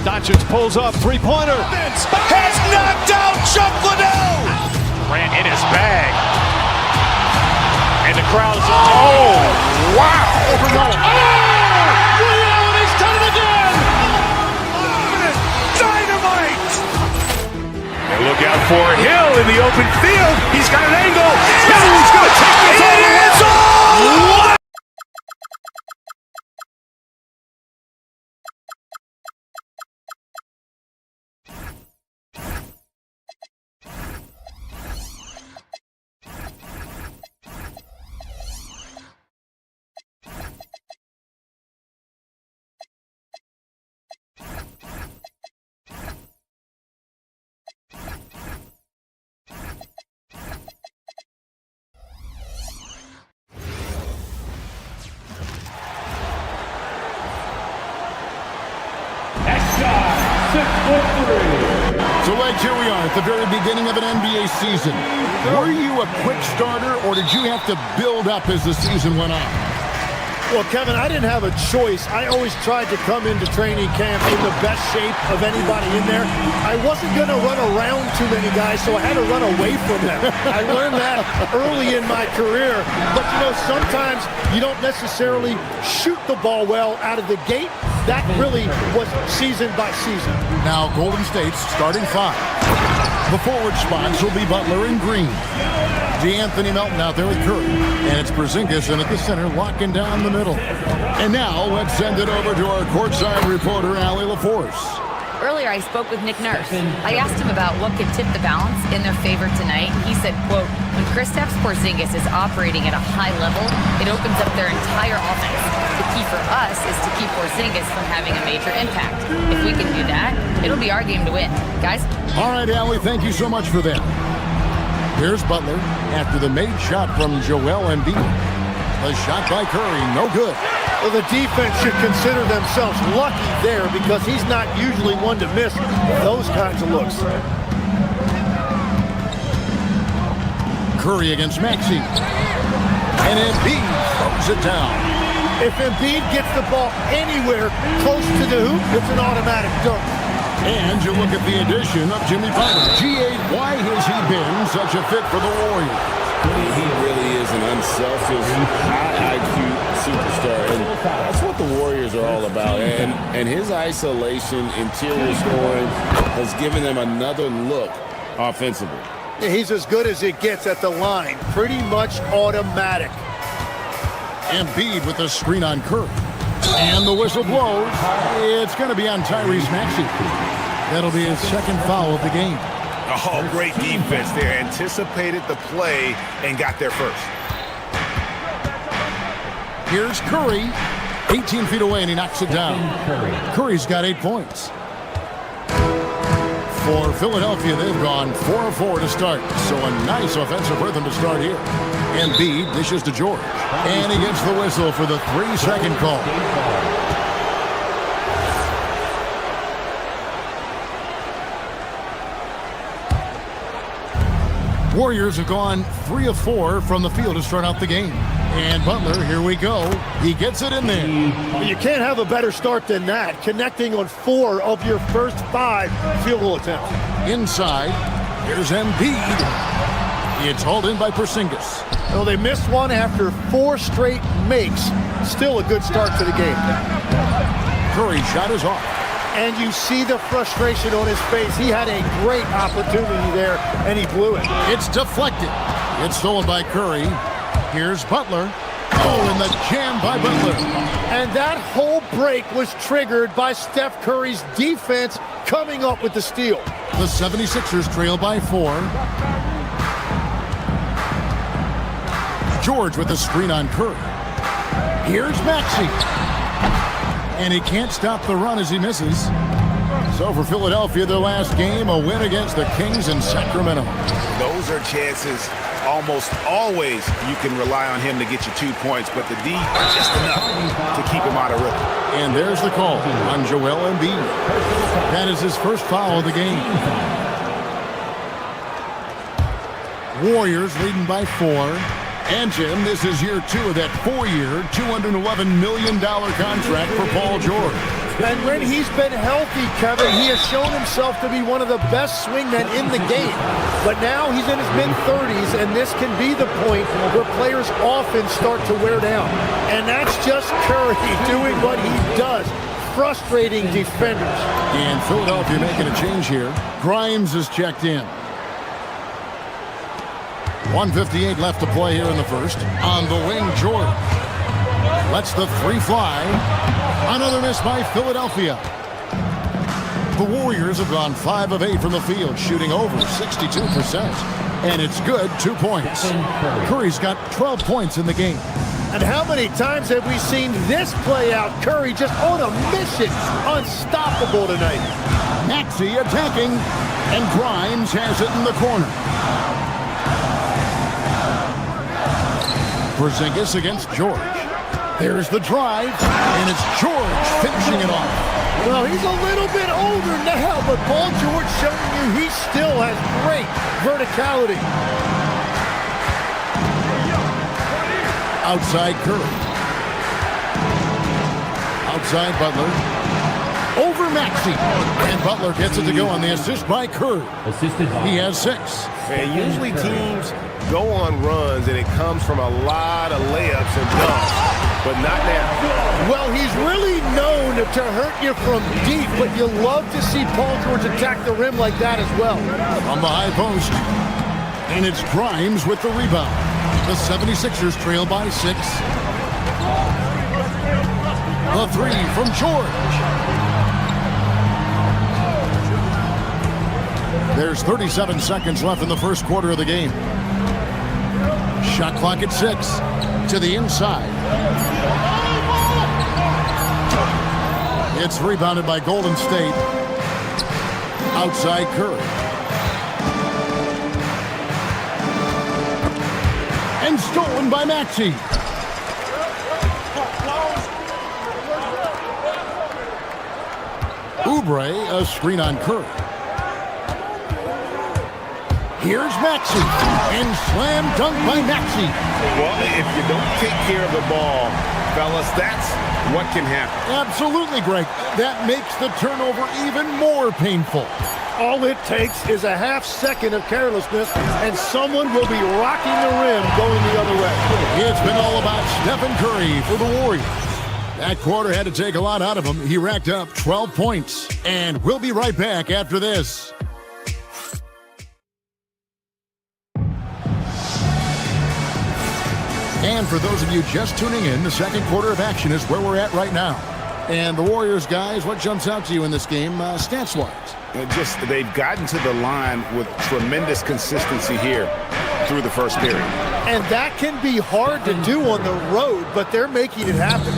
Doncic pulls up, three-pointer. Has knocked out Chuck Liddell. Grant in his bag. And the crowd is, oh, wow. Leon has done it again. Dynamite. And look out for Hill in the open field. He's got an angle. Oh, he's going to take this all the way. What? So, Legs, here we are at the very beginning of an NBA season. Were you a quick starter, or did you have to build up as the season went on? Well, Kevin, I didn't have a choice. I always tried to come into training camp in the best shape of anybody in there. I wasn't going to run around too many guys, so I had to run away from them. I learned that early in my career. But, you know, sometimes you don't necessarily shoot the ball well out of the gate. That really was season by season. Now, Golden State's starting 5. The forward spots will be Butler and Green. D'Anthony Melton out there with Curry. And it's Porzingis in at the center, locking down the middle. And now, let's send it over to our courtside reporter, Allie LaForce. Earlier, I spoke with Nick Nurse. I asked him about what could tip the balance in their favor tonight. He said, quote, when Kristaps Porzingis is operating at a high level, it opens up their entire offense. The key for us is to keep Porzingis from having a major impact. If we can do that, it'll be our game to win. Guys? All right, Allie, thank you so much for that. Here's Butler after the made shot from Joel Embiid. A shot by Curry, no good. Well, the defense should consider themselves lucky there because he's not usually one to miss those kinds of looks. Curry against Maxey. And Embiid throws it down. If Embiid gets the ball anywhere close to the hoop, it's an automatic dunk. And you look at the addition of Jimmy Butler. G8, why has he been such a fit for the Warriors? He really is an unselfish, high IQ superstar, and that's what the Warriors are all about. And his isolation, interior scoring has given them another look offensively. He's as good as it gets at the line. Pretty much automatic. Embiid with the screen on Curry. And the whistle blows. It's going to be on Tyrese Maxey. That'll be his second foul of the game. Oh, great defense there. Anticipated the play and got there first. Here's Curry. 18 feet away, and he knocks it down. Curry's got 8 points. For Philadelphia, they've gone 4 of 4 to start. So a nice offensive rhythm to start here. Embiid dishes to George. And he gets the whistle for the 3-second call. Warriors have gone 3 of 4 from the field to start out the game. And Butler, here we go. He gets it in there. You can't have a better start than that, connecting on 4 of your first 5 field goal attempts. Inside, here's Embiid. It's hauled in by Porzingis. Well, they missed one after 4 straight makes. Still a good start to the game. Curry's shot is off. And you see the frustration on his face. He had a great opportunity there, and he blew it. It's deflected. It's stolen by Curry. Here's Butler. Oh, and the jam by Butler. And that whole break was triggered by Steph Curry's defense coming up with the steal. The 76ers trail by 4. George with the screen on Curry. Here's Maxey. And he can't stop the run as he misses. So for Philadelphia, their last game, a win against the Kings in Sacramento. Those are chances almost always you can rely on him to get you 2 points, but the D just enough to keep him out of rhythm. And there's the call on Joel Embiid. That is his first foul of the game. Warriors leading by 4. And Jim, this is year 2 of that 4-year, $211 million contract for Paul George. And when he's been healthy, Kevin, he has shown himself to be one of the best swingmen in the game. But now he's in his mid-30s, and this can be the point where players often start to wear down. And that's just Curry doing what he does, frustrating defenders. And Philadelphia making a change here. Grimes is checked in. 1:58 left to play here in the first. On the wing, George lets the 3 fly. Another miss by Philadelphia. The Warriors have gone 5 of 8 from the field, shooting over 62%. And it's good, 2 points. Curry's got 12 points in the game. And how many times have we seen this play out? Curry just on a mission. Unstoppable tonight. Maxey attacking, and Grimes has it in the corner. Porzingis against George. There's the drive, and it's George finishing it off. Well, he's a little bit older now, but Paul George showing you he still has great verticality. Outside Curry. Outside Butler. Over Maxey. And Butler gets it to go on the assist by Curry. He has 6. And usually teams go on runs, and it comes from a lot of layups and dunks, but not now. Well, he's really known to hurt you from deep, but you love to see Paul George attack the rim like that as well. On the high post. And it's Grimes with the rebound. The 76ers trail by 6. The 3 from George. There's 37 seconds left in the first quarter of the game. Shot clock at 6. To the inside. It's rebounded by Golden State. Outside Curry. And stolen by Maxey. Oubre, a screen on Curry. Here's Maxey, and slam dunk by Maxey. Well, if you don't take care of the ball, fellas, that's what can happen. Absolutely, Greg. That makes the turnover even more painful. All it takes is a half second of carelessness, and someone will be rocking the rim going the other way. It's been all about Stephen Curry for the Warriors. That quarter had to take a lot out of him. He racked up 12 points, and we'll be right back after this. And for those of you just tuning in, the second quarter of action is where we're at right now. And the Warriors, guys, what jumps out to you in this game, stats-wise? They've gotten to the line with tremendous consistency here through the first period. And that can be hard to do on the road, but they're making it happen.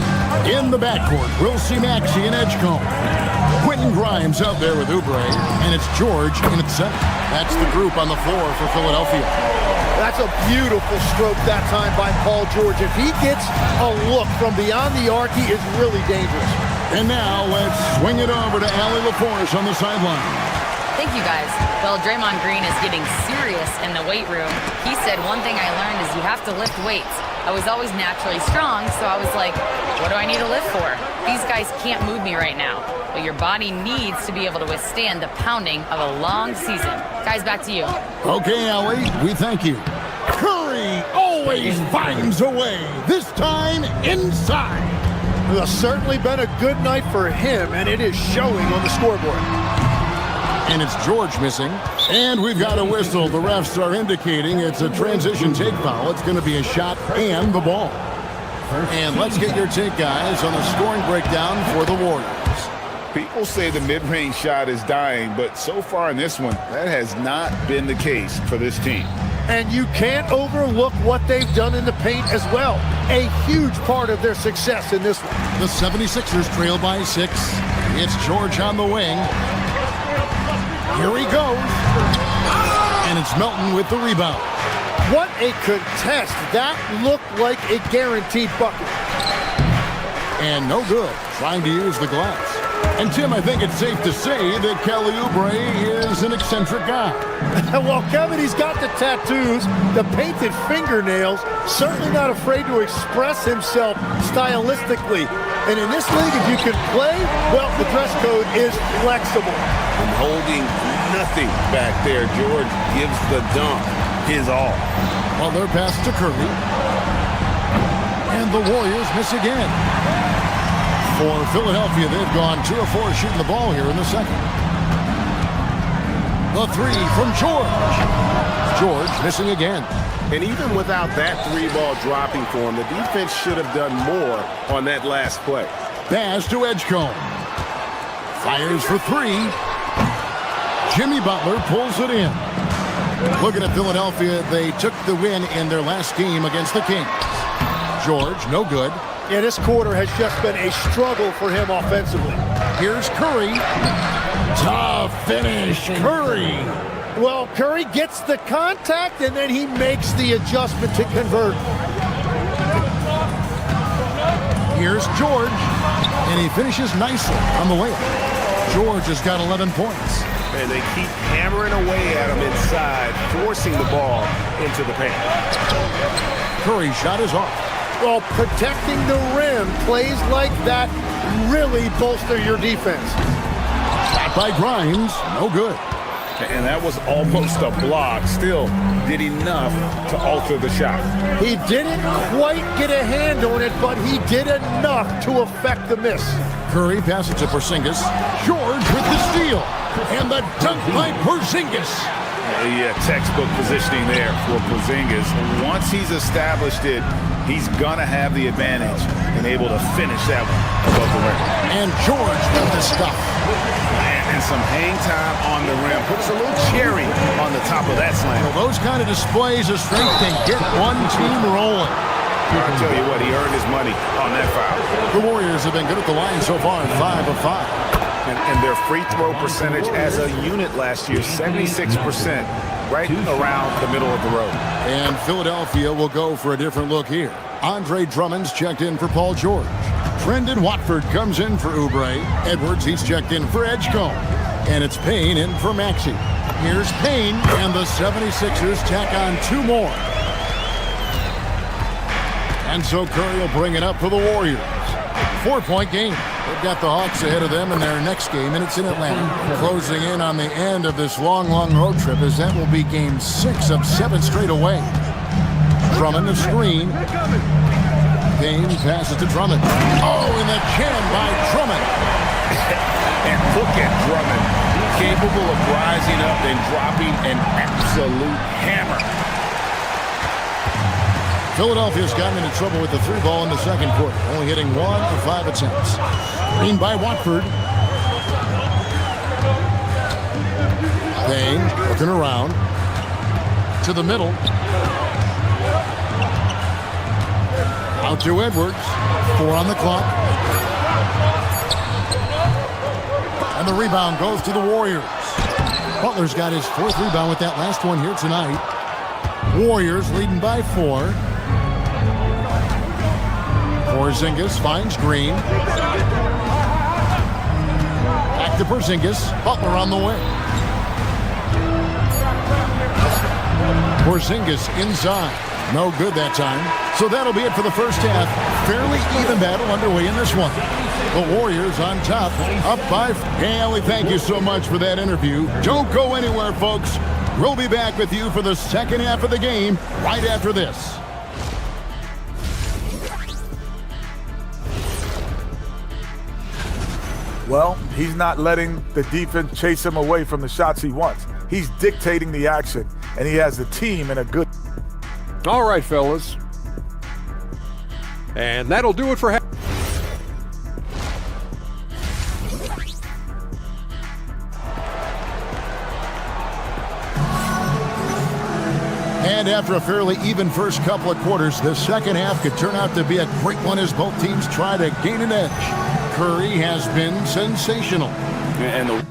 In the backcourt, we'll see Maxey and Edgecombe. Quentin Grimes out there with Oubre, and it's George in at 7. That's the group on the floor for Philadelphia. That's a beautiful stroke that time by Paul George. If he gets a look from beyond the arc, he is really dangerous. And now let's swing it over to Allie LaForce on the sideline. Thank you, guys. Well, Draymond Green is getting serious in the weight room. He said, one thing I learned is you have to lift weights. I was always naturally strong, so I was like, what do I need to live for? These guys can't move me right now. But your body needs to be able to withstand the pounding of a long season. Guys, back to you. Okay, Ellie, we thank you. Curry always finds a way, this time inside. It's certainly been a good night for him, and it is showing on the scoreboard. And it's George missing. And we've got a whistle. The refs are indicating it's a transition take foul. It's going to be a shot and the ball. And let's get your take, guys, on the scoring breakdown for the Warriors. People say the mid-range shot is dying, but so far in this one, that has not been the case for this team. And you can't overlook what they've done in the paint as well. A huge part of their success in this one. The 76ers trail by 6. It's George on the wing. Here he goes. And it's Melton with the rebound. What a contest. That looked like a guaranteed bucket. And no good. Trying to use the glass. And Tim, I think it's safe to say that Kelly Oubre is an eccentric guy. Well, Kevin, he's got the tattoos, the painted fingernails, certainly not afraid to express himself stylistically. And in this league, if you can play, well, the dress code is flexible. And holding nothing back there, George gives the dunk his all. Well, they're passed to Curry. And the Warriors miss again. For Philadelphia, they've gone 2 of 4 shooting the ball here in the second. The 3 from George. George missing again. And even without that 3-ball dropping for him, the defense should have done more on that last play. Pass to Edgecombe. Fires for 3. Jimmy Butler pulls it in. Looking at Philadelphia, they took the win in their last game against the Kings. George, no good. Yeah, this quarter has just been a struggle for him offensively. Here's Curry. Tough finish, Curry. Well, Curry gets the contact, and then he makes the adjustment to convert. Here's George, and he finishes nicely on the layup. George has got 11 points. And they keep hammering away at him inside, forcing the ball into the paint. Curry's shot is off. Well, protecting the rim, plays like that really bolster your defense. Shot by Grimes, no good. And that was almost a block. Still did enough to alter the shot. He didn't quite get a hand on it, but he did enough to affect the miss. Curry passes to Porzingis. George with the steal. And the dunk by Porzingis. Yeah, textbook positioning there for Porzingis. Once he's established it, he's going to have the advantage and able to finish that one above the rim. And George with the stuff. And some hang time on the rim. Puts a little cherry on the top of that slam. Well, those kind of displays of strength can get one team rolling. I'll tell you what, he earned his money on that foul. The Warriors have been good at the line so far at 5 of 5. And their free throw percentage as a unit last year, 76%, right around the middle of the road. And Philadelphia will go for a different look here. Andre Drummond's checked in for Paul George. Brendan Watford comes in for Oubre. Edwards, he's checked in for Edgecombe. And it's Payne in for Maxey. Here's Payne, and the 76ers tack on 2 more. And so Curry will bring it up for the Warriors. 4-point game. They've got the Hawks ahead of them in their next game, and it's in Atlanta. Closing in on the end of this long, long road trip, as that will be game 6 of 7 straight away. Drummond the screen. Payne passes to Drummond. Oh, and the jam by Drummond. And look at Drummond, capable of rising up and dropping an absolute hammer. Philadelphia's gotten into trouble with the 3-ball in the second quarter, only hitting 1 of 5 attempts. Screen by Watford. Payne looking around to the middle. Out to Edwards. 4 on the clock. And the rebound goes to the Warriors. Butler's got his 4th rebound with that last one here tonight. Warriors leading by 4. Porzingis finds Green. Back to Porzingis. Butler on the way. Porzingis inside. No good that time. So that'll be it for the first half. Fairly even battle underway in this one. The Warriors on top, up by... Hey, Ellie, thank you so much for that interview. Don't go anywhere, folks. We'll be back with you for the second half of the game right after this. Well, he's not letting the defense chase him away from the shots he wants. He's dictating the action, and he has the team in a good... All right, fellas. And that'll do it for half. And after a fairly even first couple of quarters, the second half could turn out to be a great one as both teams try to gain an edge. Curry has been sensational. And the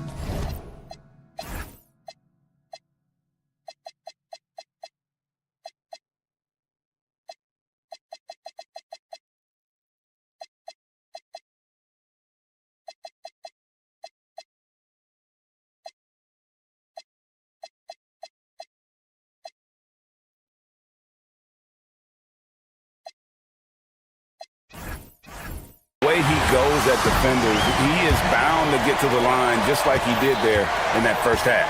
way he goes at defenders, he is bound to get to the line just like he did there in that first half.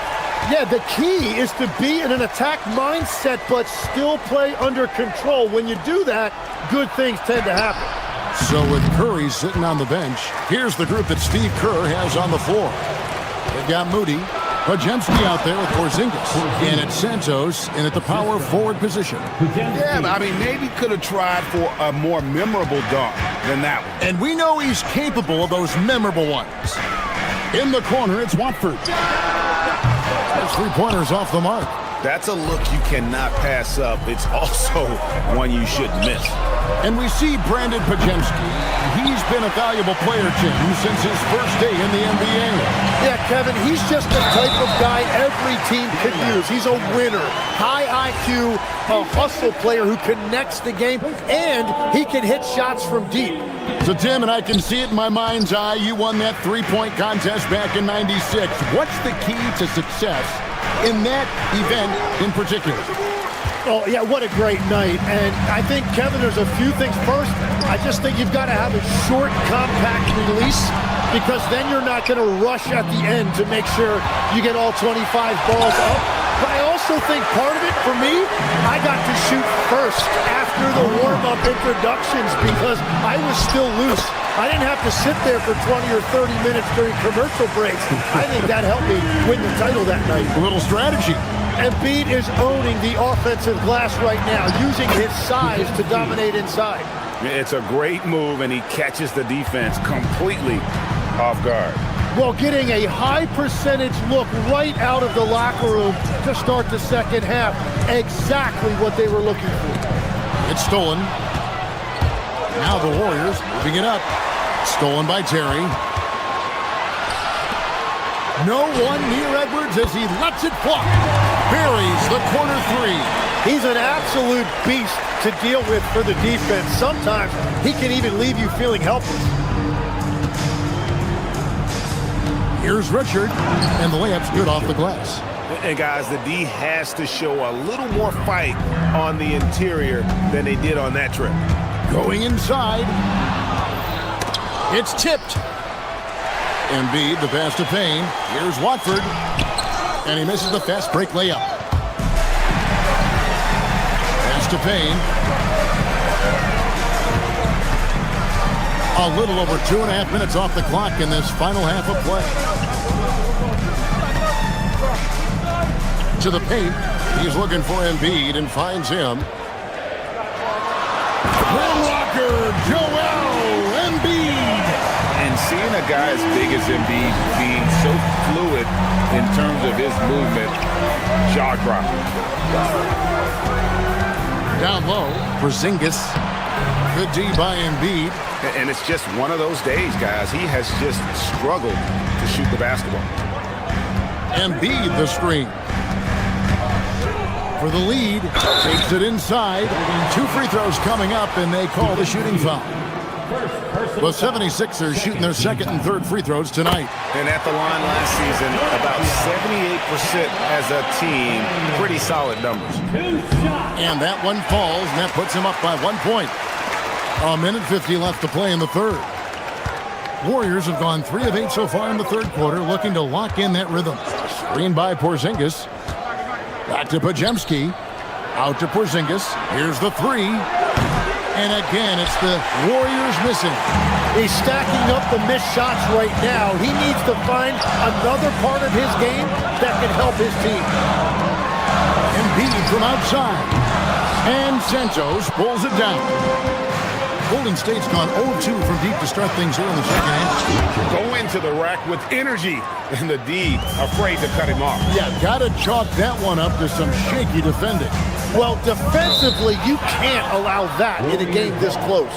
Yeah, the key is to be in an attack mindset but still play under control. When you do that, good things tend to happen. So with Curry sitting on the bench, here's the group that Steve Kerr has on the floor. They've got Moody, Podziemski out there with Porzingis, and it's Santos in at the power forward position. Yeah, I mean, maybe could have tried for a more memorable dunk than that one. And we know he's capable of those memorable ones. In the corner, it's Watford. Those three-pointers off the mark. That's a look you cannot pass up. It's also one you shouldn't miss. And we see Brandon Podziemski. He's been a valuable player, Tim, since his first day in the NBA. Yeah, Kevin, he's just the type of guy every team could use. He's a winner, high IQ, a hustle player who connects the game, and he can hit shots from deep. So, Tim, and I can see it in my mind's eye, you won that three-point contest back in '96. What's the key to success in that event in particular? Oh, yeah, what a great night. And I think, Kevin, there's a few things. First, I just think you've got to have a short, compact release, because then you're not going to rush at the end to make sure you get all 25 balls up. But I also think part of it, for me, I got to shoot first after the warm-up introductions because I was still loose. I didn't have to sit there for 20 or 30 minutes during commercial breaks. I think that helped me win the title that night. A little strategy. Embiid is owning the offensive glass right now, using his size to dominate inside. It's a great move, and he catches the defense completely off guard. Well, getting a high percentage look right out of the locker room to start the second half. Exactly what they were looking for. It's stolen. Now the Warriors moving it up. Stolen by Terry. No one near Edwards as he lets it fly. Buries the corner three. He's an absolute beast to deal with for the defense. Sometimes he can even leave you feeling helpless. Here's Richard, and the layup's good off the glass. And guys, the D has to show a little more fight on the interior than they did on that trip. Going inside. It's tipped. Embiid, the pass to Payne. Here's Watford. And he misses the fast break layup. Pass to Payne. A little over 2.5 minutes off the clock in this final half of play. To the paint. He's looking for Embiid and finds him. Walker, Joel Embiid. And seeing a guy as big as Embiid being so fluid in terms of his movement, jaw-dropping. Down low, Porzingis. Good D by Embiid. And it's just one of those days, guys. He has just struggled to shoot the basketball. Embiid the screen. For the lead, takes it inside. 2 free throws coming up, and they call the shooting foul. The 76ers shooting their second and third free throws tonight. And at the line last season, about 78% as a team. Pretty solid numbers. And that one falls, and that puts him up by 1 point. A minute 50 left to play in the third. Warriors have gone 3 of 8 so far in the third quarter, looking to lock in that rhythm. Screen by Porzingis. Back to Pajemski. Out to Porzingis. Here's the three. And again, it's the Warriors missing. He's stacking up the missed shots right now. He needs to find another part of his game that can help his team. Embiid from outside. And Santos pulls it down. Golden State's gone 0-2 from deep to start things here in the second half. Go into the rack with energy, and the D afraid to cut him off. Yeah, gotta chalk that one up to some shaky defending. Well, defensively, you can't allow that in a game this close.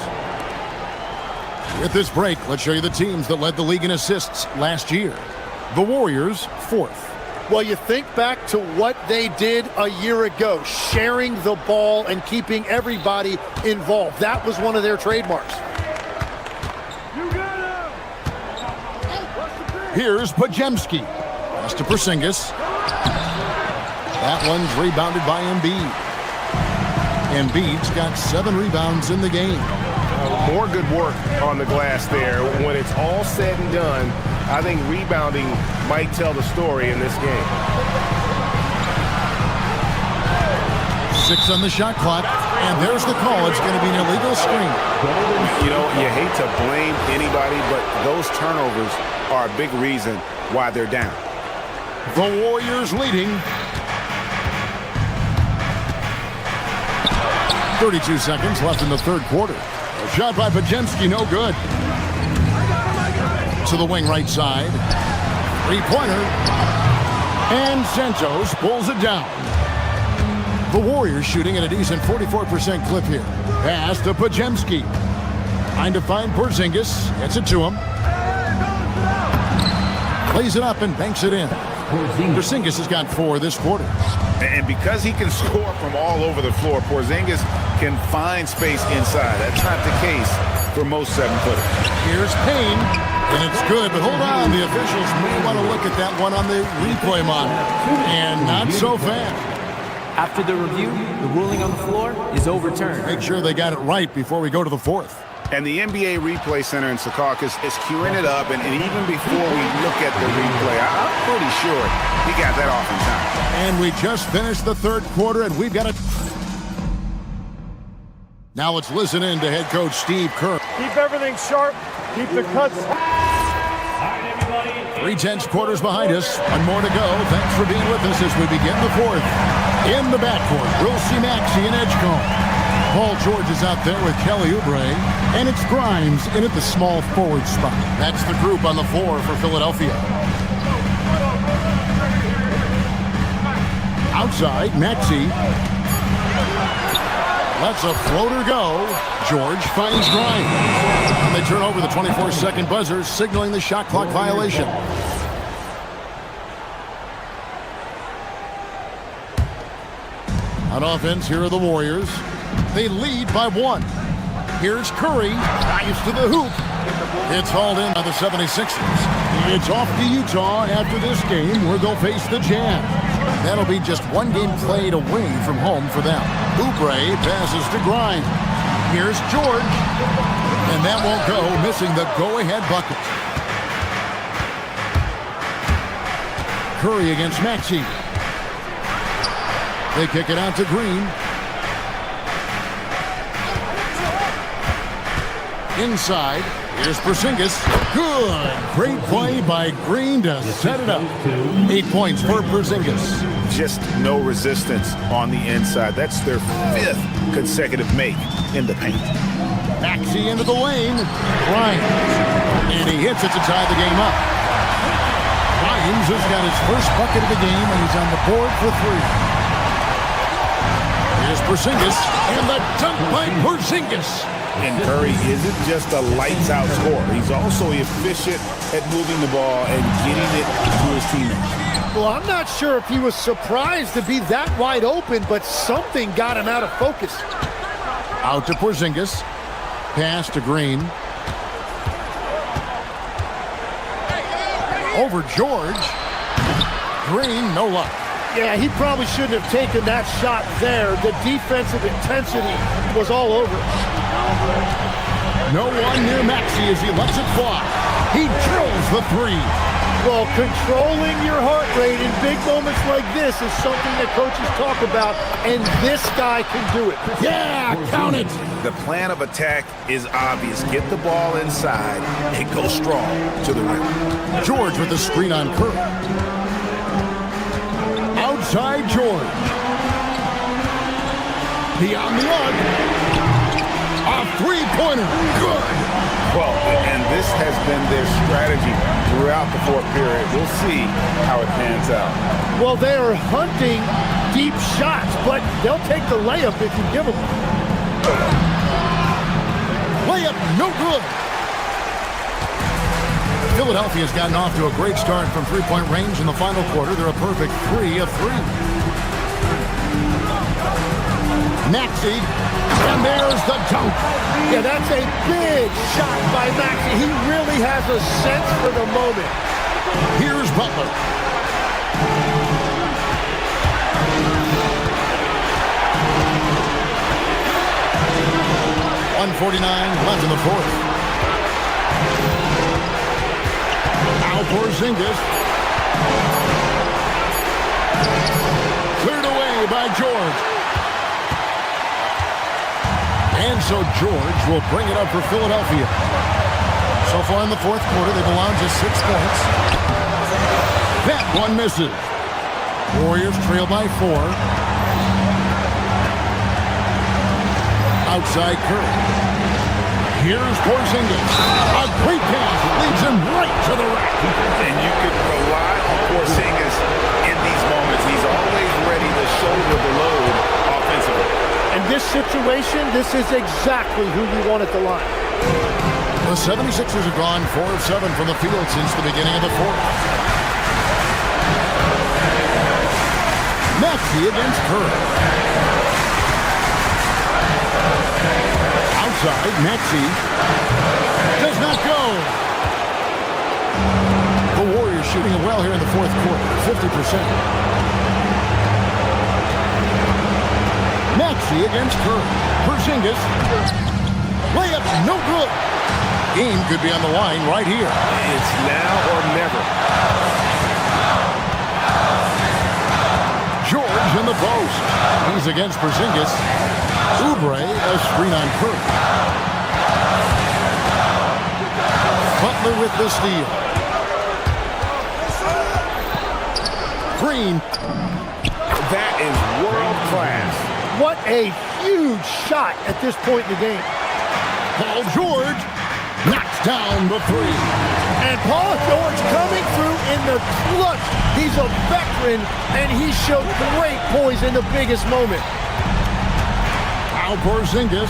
With this break, let's show you the teams that led the league in assists last year. The Warriors, 4th. Well, you think back to what they did a year ago, sharing the ball and keeping everybody involved. That was one of their trademarks. Here's Pajemski. Pass to Porzingis. That one's rebounded by Embiid. Embiid's got 7 rebounds in the game. More good work on the glass there. When it's all said and done, I think rebounding might tell the story in this game. 6 on the shot clock, and there's the call. It's going to be an illegal screen. You know, you hate to blame anybody, but those turnovers are a big reason why they're down. The Warriors leading. 32 seconds left in the third quarter. A shot by Pajemski, no good. To the wing right side. Three-pointer. And Santos pulls it down. The Warriors shooting at a decent 44% clip here. Pass to Pajemski. Trying to find Porzingis. Gets it to him. Plays it up and banks it in. Porzingis has got 4 this quarter. And because he can score from all over the floor, Porzingis can find space inside. That's not the case for most 7-footers. Here's Payne, and it's good, but hold on. The officials may want to look at that one on the replay monitor. And not so fast. After the review, the ruling on the floor is overturned. Make sure they got it right before we go to the fourth. And the NBA Replay Center in Secaucus is queuing it up, and even before we look at the replay, I'm pretty sure he got that off in time. And we just finished the third quarter, and we've got it. Now let's listen in to head coach Steve Kerr. Keep everything sharp. Keep the cuts. 3 quarters behind us. One more to go. Thanks for being with us as we begin the fourth. In the backcourt, we'll see Maxey and Edgecombe. Paul George is out there with Kelly Oubre, and it's Grimes in at the small forward spot. That's the group on the floor for Philadelphia. Outside, Maxey lets a floater go. George finds Grimes. And they turn over the 24-second buzzer, signaling the shot clock violation. On offense, here are the Warriors. They lead by 1. Here's Curry. Drives to the hoop. It's hauled in by the 76ers. It's off to Utah after this game where they'll face the Jazz. That'll be just 1 game played away from home for them. Oubre passes to Grimes. Here's George. And that won't go, missing the go-ahead bucket. Curry against Maxey. They kick it out to Green. Inside, here's Porzingis. Good. Great play by Green to set it up. 8 points for Porzingis. Just no resistance on the inside. That's their 5th consecutive make in the paint. Maxey into the lane. Grimes. And he hits it to tie the game up. Grimes has got his first bucket of the game, and he's on the board for 3. Here's Porzingis, and the dunk by Porzingis. And Curry isn't just a lights-out scorer. He's also efficient at moving the ball and getting it to his teammates. Well, I'm not sure if he was surprised to be that wide open, but something got him out of focus. Out to Porzingis. Pass to Green. Over George. Green, no luck. Yeah, he probably shouldn't have taken that shot there. The defensive intensity was all over it. No one near Maxey as he lets it fly. He drills the three. Well, controlling your heart rate in big moments like this is something that coaches talk about, and this guy can do it. Yeah, count it. The plan of attack is obvious. Get the ball inside and go strong to the rim. George with the screen on Curry. Outside George. Beyond the arc. A three-pointer. Good. Well, and this has been their strategy throughout the fourth period. We'll see how it pans out. Well, they are hunting deep shots, but they'll take the layup if you give them. Layup, no good. Philadelphia's gotten off to a great start from three-point range in the final quarter. They're a perfect 3 of 3. Maxey, and there's the dunk. Yeah, that's a big shot by Maxey. He really has a sense for the moment. Here's Butler. .149 left in the fourth. Now Porzingis. Cleared away by George. And so George will bring it up for Philadelphia. So far in the fourth quarter, they've allowed just 6 points. That one misses. Warriors trail by 4. Outside Curry. Here's Porzingis. A great pass leads him right to the rack. And you can rely on Porzingis in these moments. He's always ready to shoulder the load offensively. In this situation, this is exactly who you want at the line. The 76ers have gone 4 of 7 from the field since the beginning of the fourth. Maxey against Curry. Outside, Maxey does not go. The Warriors shooting it well here in the fourth quarter, 50%. Maxey against Curry. Porzingis. Layup, no good. Game could be on the line right here. It's now or never. George in the post. He's against Porzingis. Oubre, a screen on Curry. Butler with the steal. Green. That is world class. What a huge shot at this point in the game. Paul George knocks down the 3. And Paul George coming through in the clutch. He's a veteran, and he showed great poise in the biggest moment. Now Porzingis.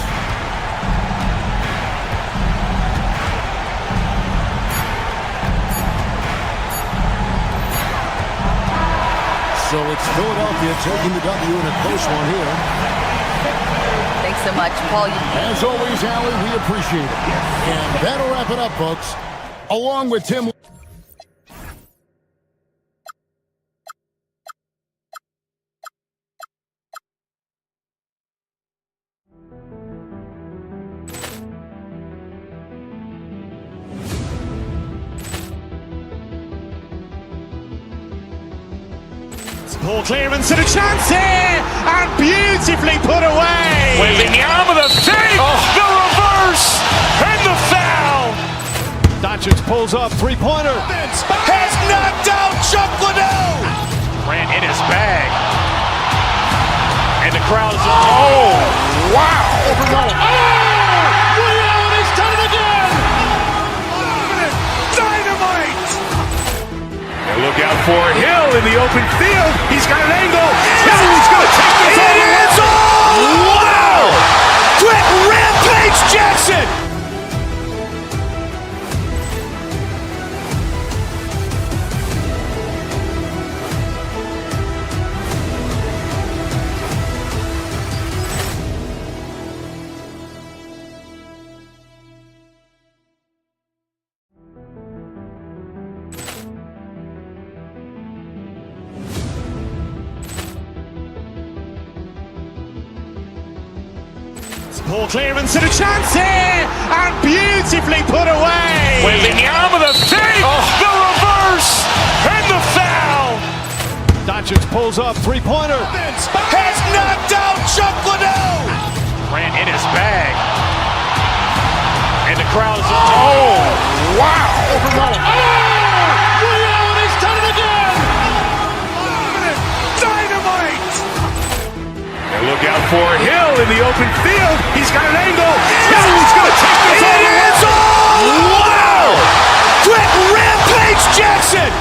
So it's Philadelphia taking the W in a close one here. Thanks so much, Paul. As always, Allie, we appreciate it. And that'll wrap it up, folks. Along with Tim. Poor clearance and a chance here, and beautifully put away. Wembanyama the save, the reverse, and the foul. Doncic pulls up, three-pointer. Has knocked out Chuck Liddell. Ran in his bag. And the crowd is, oh, wow. He's done it again. Dynamite. And look out for Hill in the open field. He's got an angle. Hill's going to take this all the way. Wow. Quick rampage Jackson. Poor clearance and a chance here, and beautifully put away. Wembanyama with a save, the reverse, and the foul. Doncic pulls up, three-pointer. Has knocked out Chuck Liddell. Ran in his bag. And the crowd's wow! Ray Allen has done it again! Dynamite! And look out for Hill in the open field. He's got an angle. He's going to take this all the way. Wow! Quick Rampage Jackson!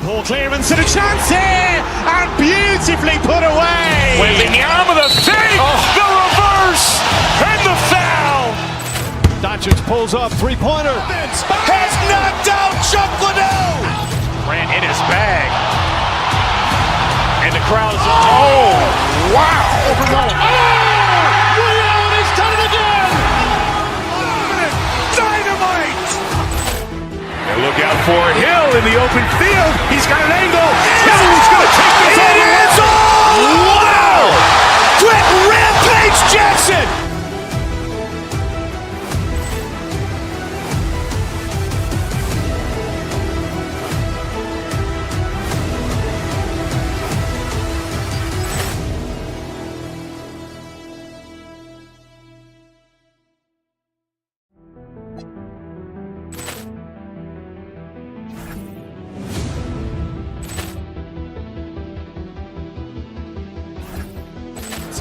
Poor clearance and a chance here, and beautifully put away. Wembanyama with a save, the reverse, and the foul. Doncic pulls up, three-pointer. Has knocked out Chuck Liddell. Ran in his bag. And the crowd's wow! Ray Allen has done it again. Dynamite! And look out for Hill in the open field. He's got an angle. He's going to take this all the way. Wow! Quick Rampage Jackson!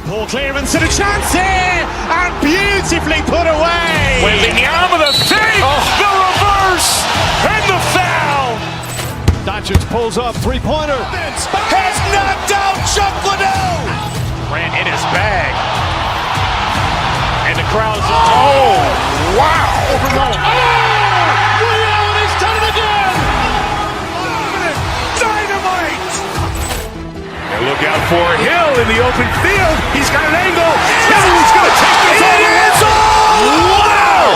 Poor clearance and a chance here, and beautifully put away. Wembanyama with a save, the reverse, and the foul. Doncic pulls up, three-pointer. Has knocked out Chuck Liddell. Ran in his bag. And the crowd's wow! Ray Allen has done it again. Dynamite! And look out for Hill in the open field. He's got an angle. He's going to take this all the way. Wow!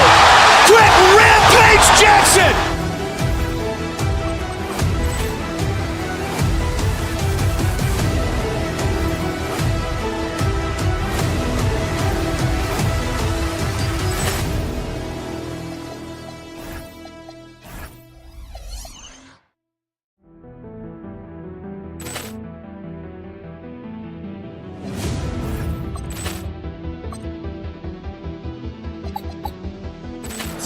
Quick Rampage Jackson!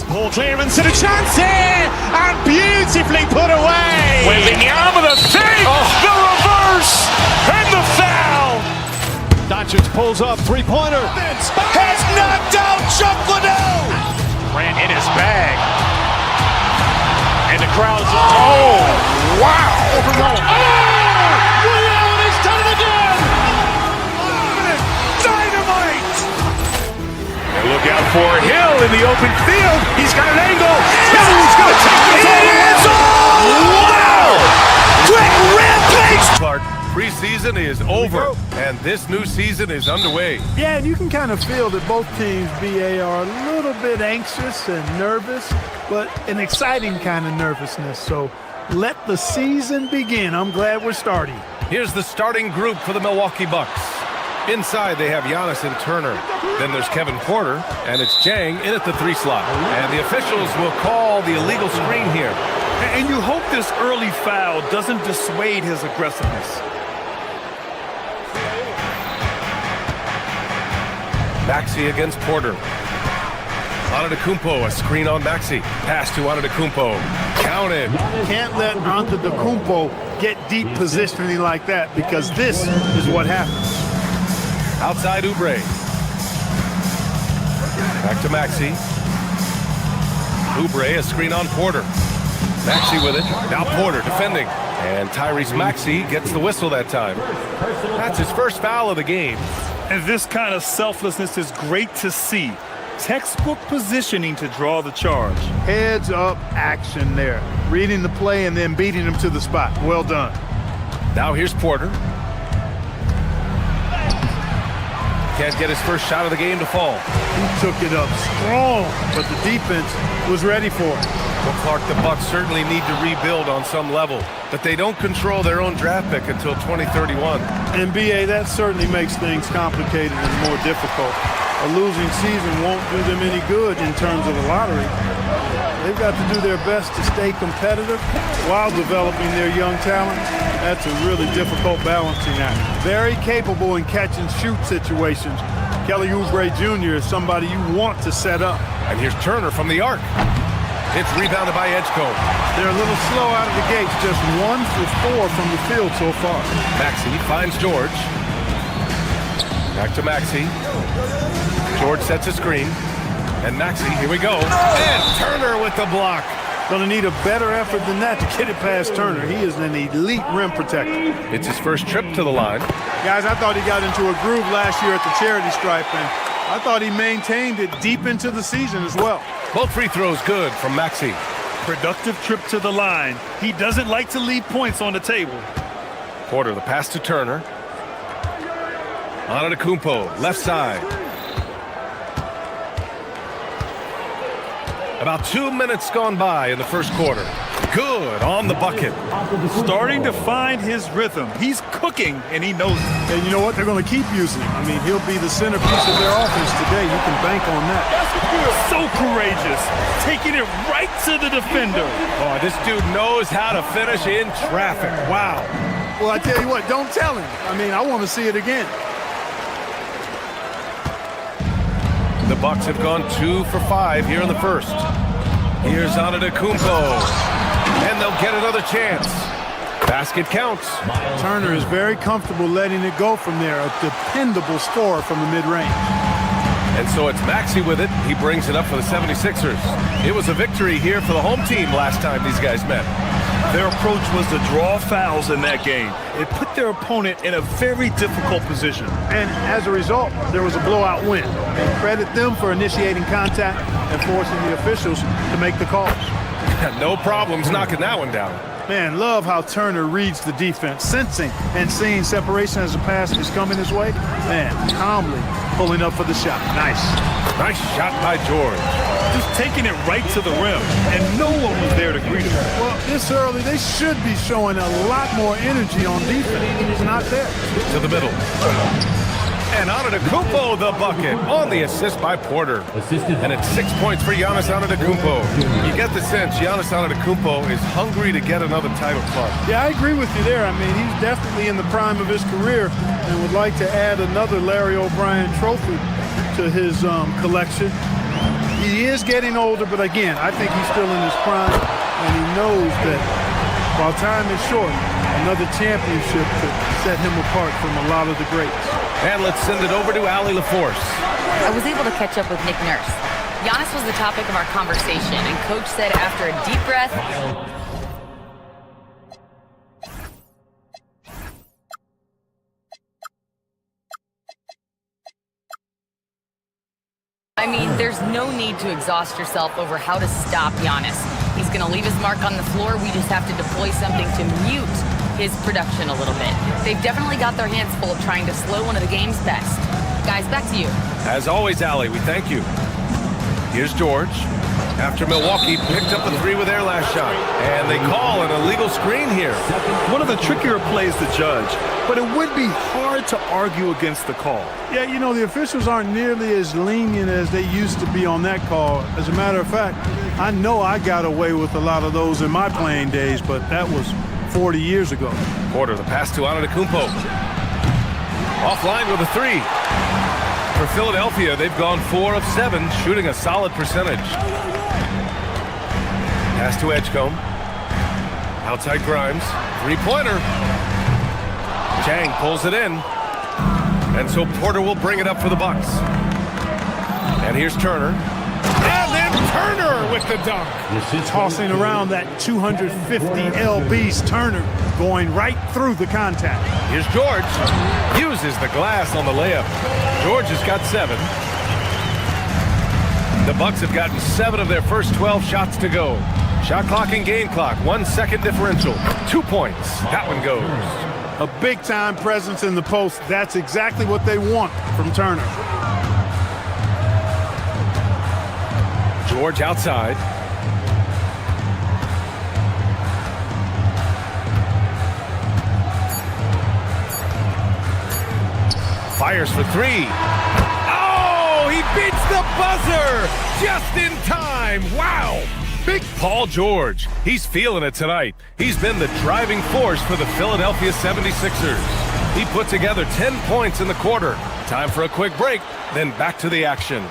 Poor clearance and a chance here, and beautifully put away. Wembanyama with a save, the reverse, and the foul. Doncic pulls up, three-pointer. Has knocked out Chuck Liddell. Ran in his bag. And the crowd's wow! Ray Allen has done it again. Dynamite! And look out for Hill in the open field. He's got an angle. He's going to take this all the way. Wow! Quick Rampage! Clark, preseason is over, and this new season is underway. Yeah, and you can kind of feel that both teams, BA, are a little bit anxious and nervous, but an exciting kind of nervousness. So let the season begin. I'm glad we're starting. Here's the starting group for the Milwaukee Bucks. Inside, they have Giannis and Turner. Then there's Kevin Porter, and it's Jang in at the 3 slot. And the officials will call the illegal screen here. And you hope this early foul doesn't dissuade his aggressiveness. Maxey against Porter. Antetokounmpo, a screen on Maxey. Pass to Antetokounmpo. Counted. Can't let Antetokounmpo get deep positioning like that, because this is what happens. Outside Oubre. Back to Maxey. Oubre, a screen on Porter. Maxey with it. Now Porter defending. And Tyrese Maxey gets the whistle that time. That's his first foul of the game. And this kind of selflessness is great to see. Textbook positioning to draw the charge. Heads up action there. Reading the play and then beating him to the spot. Well done. Now here's Porter. Can't get his first shot of the game to fall. He took it up strong, but the defense was ready for it. Well, Clark, the Bucks certainly need to rebuild on some level, but they don't control their own draft pick until 2031. And BA, that certainly makes things complicated and more difficult. A losing season won't do them any good in terms of the lottery. They've got to do their best to stay competitive while developing their young talent. That's a really difficult balancing act. Very capable in catch-and-shoot situations. Kelly Oubre Jr. is somebody you want to set up. And here's Turner from the arc. It's rebounded by Edgecombe. They're a little slow out of the gates, just 1 for 4 from the field so far. Maxey finds George. Back to Maxey. George sets a screen. And Maxey, here we go. And Turner with the block. Gonna need a better effort than that to get it past Turner. He is an elite rim protector. It's his first trip to the line. Guys, I thought he got into a groove last year at the charity stripe, and I thought he maintained it deep into the season as well. Both free throws good from Maxey. Productive trip to the line. He doesn't like to leave points on the table. Porter, the pass to Turner. Antetokounmpo, left side. About 2 minutes gone by in the first quarter. Good on the bucket. Starting to find his rhythm. He's cooking, and he knows it. And you know what? They're going to keep using him. I mean, he'll be the centerpiece of their offense today. You can bank on that. So courageous. Taking it right to the defender. Oh, this dude knows how to finish in traffic. Wow. Well, I tell you what, don't tell him. I mean, I want to see it again. The Bucks have gone 2 for 5 here in the first. Here's Antetokounmpo, and they'll get another chance. Basket counts. Turner is very comfortable letting it go from there. A dependable scorer from the mid-range. And so it's Maxey with it. He brings it up for the 76ers. It was a victory here for the home team last time these guys met. Their approach was to draw fouls in that game. It put their opponent in a very difficult position. And as a result, there was a blowout win. And credit them for initiating contact and forcing the officials to make the calls. No problems knocking that one down. Man, love how Turner reads the defense, sensing and seeing separation as the pass is coming his way. Man, calmly pulling up for the shot. Nice. Nice shot by George. Just taking it right to the rim, and no one was there to greet him. Well, this early, they should be showing a lot more energy on defense. It's not there. To the middle. And Antetokounmpo the bucket on the assist by Porter. And it's 6 points for Giannis Antetokounmpo. You get the sense Giannis Antetokounmpo is hungry to get another title club. Yeah, I agree with you there. I mean, he's definitely in the prime of his career and would like to add another Larry O'Brien trophy to his collection. He is getting older, but again, I think he's still in his prime, and he knows that while time is short, another championship could set him apart from a lot of the greats. And let's send it over to Allie LaForce. I was able to catch up with Nick Nurse. Giannis was the topic of our conversation, and Coach said after a deep breath, I mean, there's no need to exhaust yourself over how to stop Giannis. He's going to leave his mark on the floor. We just have to deploy something to mute his production a little bit. They've definitely got their hands full trying to slow one of the game's best. Guys, back to you. As always, Allie, we thank you. Here's George. After Milwaukee picked up the 3 with their last shot. And they call an illegal screen here. One of the trickier plays to judge, but it would be hard to argue against the call. Yeah, you know, the officials aren't nearly as lenient as they used to be on that call. As a matter of fact, I know I got away with a lot of those in my playing days, but that was 40 years ago. Porter, the pass to Antetokounmpo. Offline with a 3. For Philadelphia, they've gone 4 of 7, shooting a solid percentage. Pass to Edgecombe. Outside Grimes. 3-pointer. Chang pulls it in. And so Porter will bring it up for the Bucks. And here's Turner. And then Turner with the dunk. Tossing around that 250 lbs. Turner going right through the contact. Here's George. Uses the glass on the layup. George has got 7. The Bucks have gotten 7 of their first 12 shots to go. Shot clock and game clock, 1 second differential. 2 points. That one goes. A big-time presence in the post. That's exactly what they want from Turner. George outside. Fires for 3. Oh, he beats the buzzer just in time. Wow. Big Paul George. He's feeling it tonight. He's been the driving force for the Philadelphia 76ers. He put together 10 points in the quarter. Time for a quick break, then back to the action.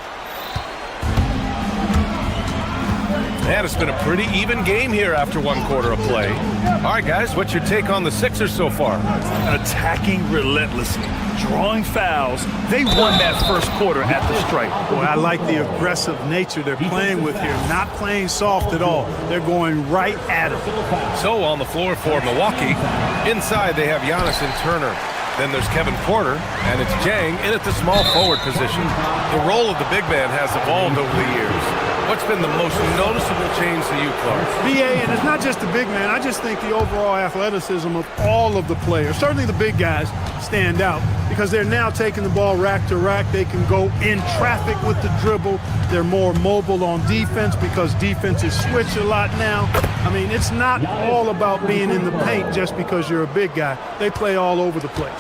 And it's been a pretty even game here after 1 quarter of play. All right, guys, what's your take on the Sixers so far? Attacking relentlessly, drawing fouls. They won that first quarter at the stripe. Boy, I like the aggressive nature they're playing with here. Not playing soft at all. They're going right at it. So on the floor for Milwaukee, inside they have Giannis and Turner. Then there's Kevin Porter, and it's Jang in at the small forward position. The role of the big man has evolved over the years. What's been the most noticeable change to you, Clark? BA, and it's not just the big man. I just think the overall athleticism of all of the players, certainly the big guys, stand out because they're now taking the ball rack to rack. They can go in traffic with the dribble. They're more mobile on defense because defenses switch a lot now. I mean, it's not all about being in the paint just because you're a big guy. They play all over the place.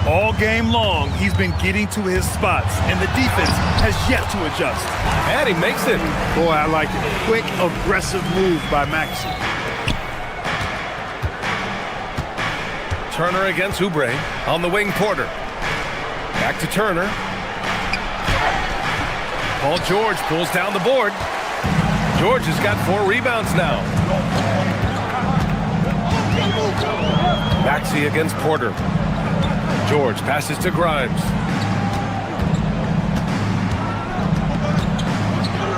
All game long, he's been getting to his spots, and the defense has yet to adjust. And he makes it. Boy, I like it. Quick, aggressive move by Maxey. Turner against Oubre. On the wing, Porter. Back to Turner. Paul George pulls down the board. George has got 4 rebounds now. Maxey against Porter. George passes to Grimes.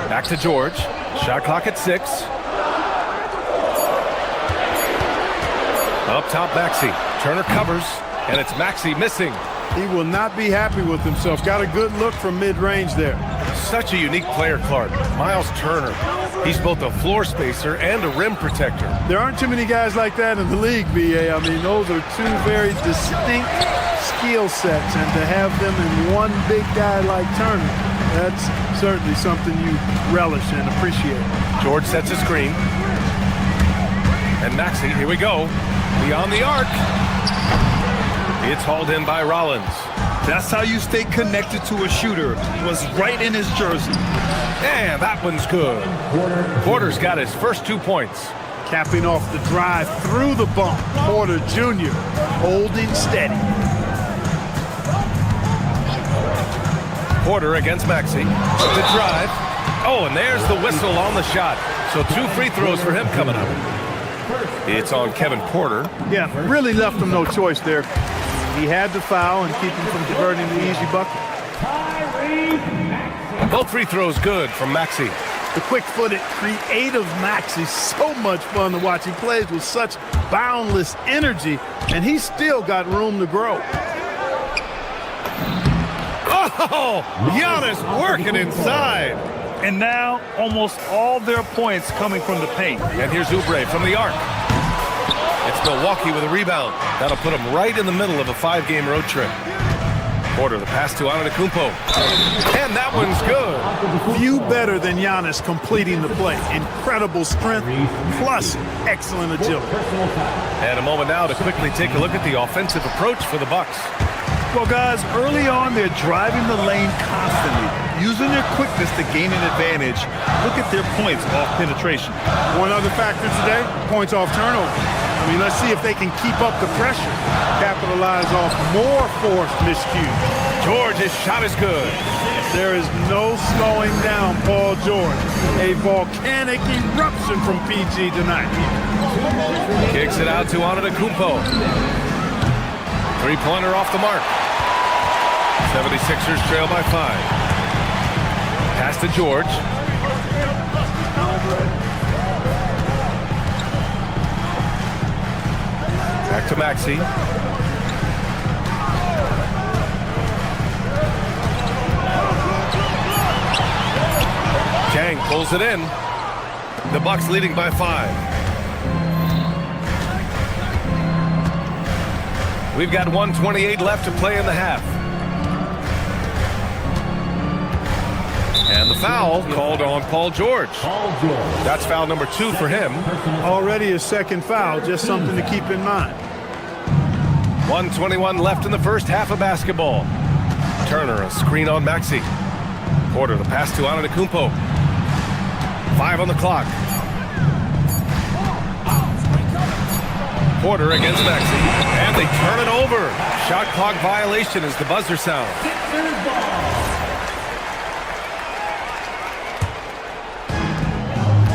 Back to George. Shot clock at 6. Up top, Maxey. Turner covers, and it's Maxey missing. He will not be happy with himself. Got a good look from mid-range there. Such a unique player, Clark. Miles Turner. He's both a floor spacer and a rim protector. There aren't too many guys like that in the league, BA. I mean, those are 2 very distinct skill sets, and to have them in one big guy like Turner, that's certainly something you relish and appreciate. George sets a screen. And Maxey, here we go. Beyond the arc. It's hauled in by Rollins. That's how you stay connected to a shooter. It was right in his jersey. And that one's good. Porter's got his first 2 points. Capping off the drive through the bump. Porter Jr. holding steady. Porter against Maxey. The drive. Oh, and there's the whistle on the shot. So 2 free throws for him coming up. It's on Kevin Porter. Yeah, really left him no choice there. He had to foul and keep him from converting the easy bucket. Both free throws good from Maxey. The quick-footed, creative Maxey, so much fun to watch. He plays with such boundless energy, and he's still got room to grow. Oh, Giannis working inside. And now, almost all their points coming from the paint. And here's Oubre from the arc. It's Milwaukee with a rebound. That'll put them right in the middle of a 5-game road trip. Porter, the pass to Antetokounmpo. And that one's good. Few better than Giannis completing the play. Incredible strength, plus excellent agility. And a moment now to quickly take a look at the offensive approach for the Bucks. Well, guys, early on, they're driving the lane constantly, using their quickness to gain an advantage. Look at their points off penetration. One other factor today, points off turnover. I mean, let's see if they can keep up the pressure, capitalize off more forced miscues. George's shot is good. There is no slowing down Paul George. A volcanic eruption from PG tonight. Kicks it out to Antetokounmpo. 3-pointer off the mark. 76ers trail by 5. Pass to George. Back to Maxey. Kang pulls it in. The Bucks leading by 5. We've got 1:28 left to play in the half. And the foul called on Paul George. That's foul number 2 for him. Already his second foul, just something to keep in mind. 1:21 left in the first half of basketball. Turner, a screen on Maxey. Porter, the pass to Antetokounmpo. 5 on the clock. Porter against Maxey, and they turn it over. Shot clock violation as the buzzer sounds.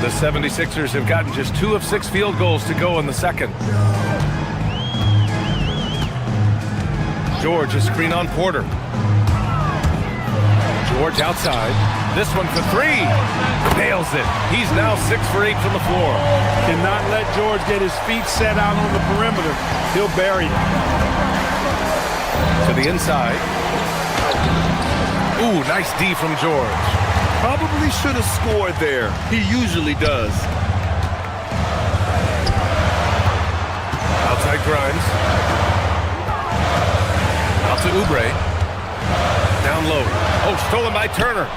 The 76ers have gotten just 2 of 6 field goals to go in the second. George, a screen on Porter. George outside. This one for 3. Nails it. He's now 6 for 8 from the floor. Cannot let George get his feet set out on the perimeter. He'll bury it. To the inside. Ooh, nice D from George. Probably should have scored there. He usually does. Outside Grimes. Out to Oubre. Down low. Oh, stolen by Turner.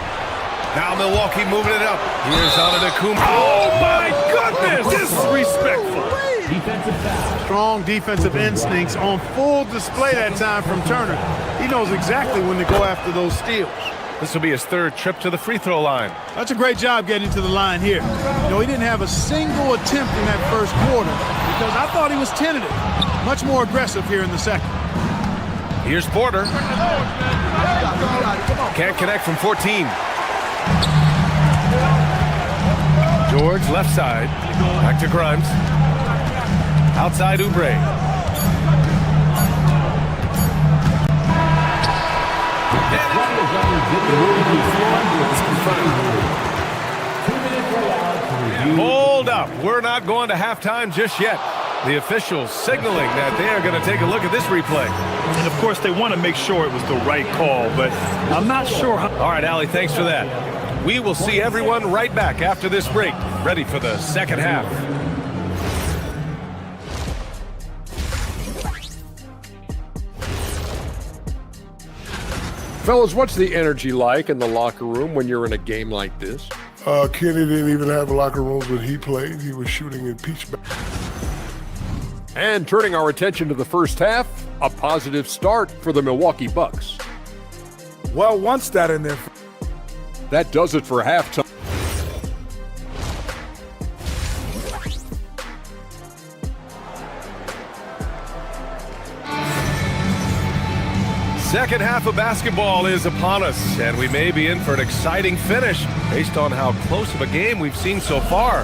Now Milwaukee moving it up. Here's Antetokounmpo. Oh my goodness! Disrespectful. Defensive foul. Strong defensive instincts on full display that time from Turner. He knows exactly when to go after those steals. This will be his 3rd trip to the free throw line. That's a great job getting to the line here. You know, he didn't have a single attempt in that first quarter because I thought he was tentative. Much more aggressive here in the second. Here's Porter. Can't connect from 14. George left side. Back to Grimes. Outside Oubre. Hold up. We're not going to halftime just yet. The officials signaling that they are going to take a look at this replay. And of course, they want to make sure it was the right call, but I'm not sure how. All right, Allie, thanks for that. We will see everyone right back after this break, ready for the second half. Fellas, what's the energy like in the locker room when you're in a game like this? Kenny didn't even have locker rooms when he played. He was shooting in peach. And turning our attention to the first half, a positive start for the Milwaukee Bucks. Well, once that in there. That does it for halftime. Second half of basketball is upon us, and we may be in for an exciting finish based on how close of a game we've seen so far.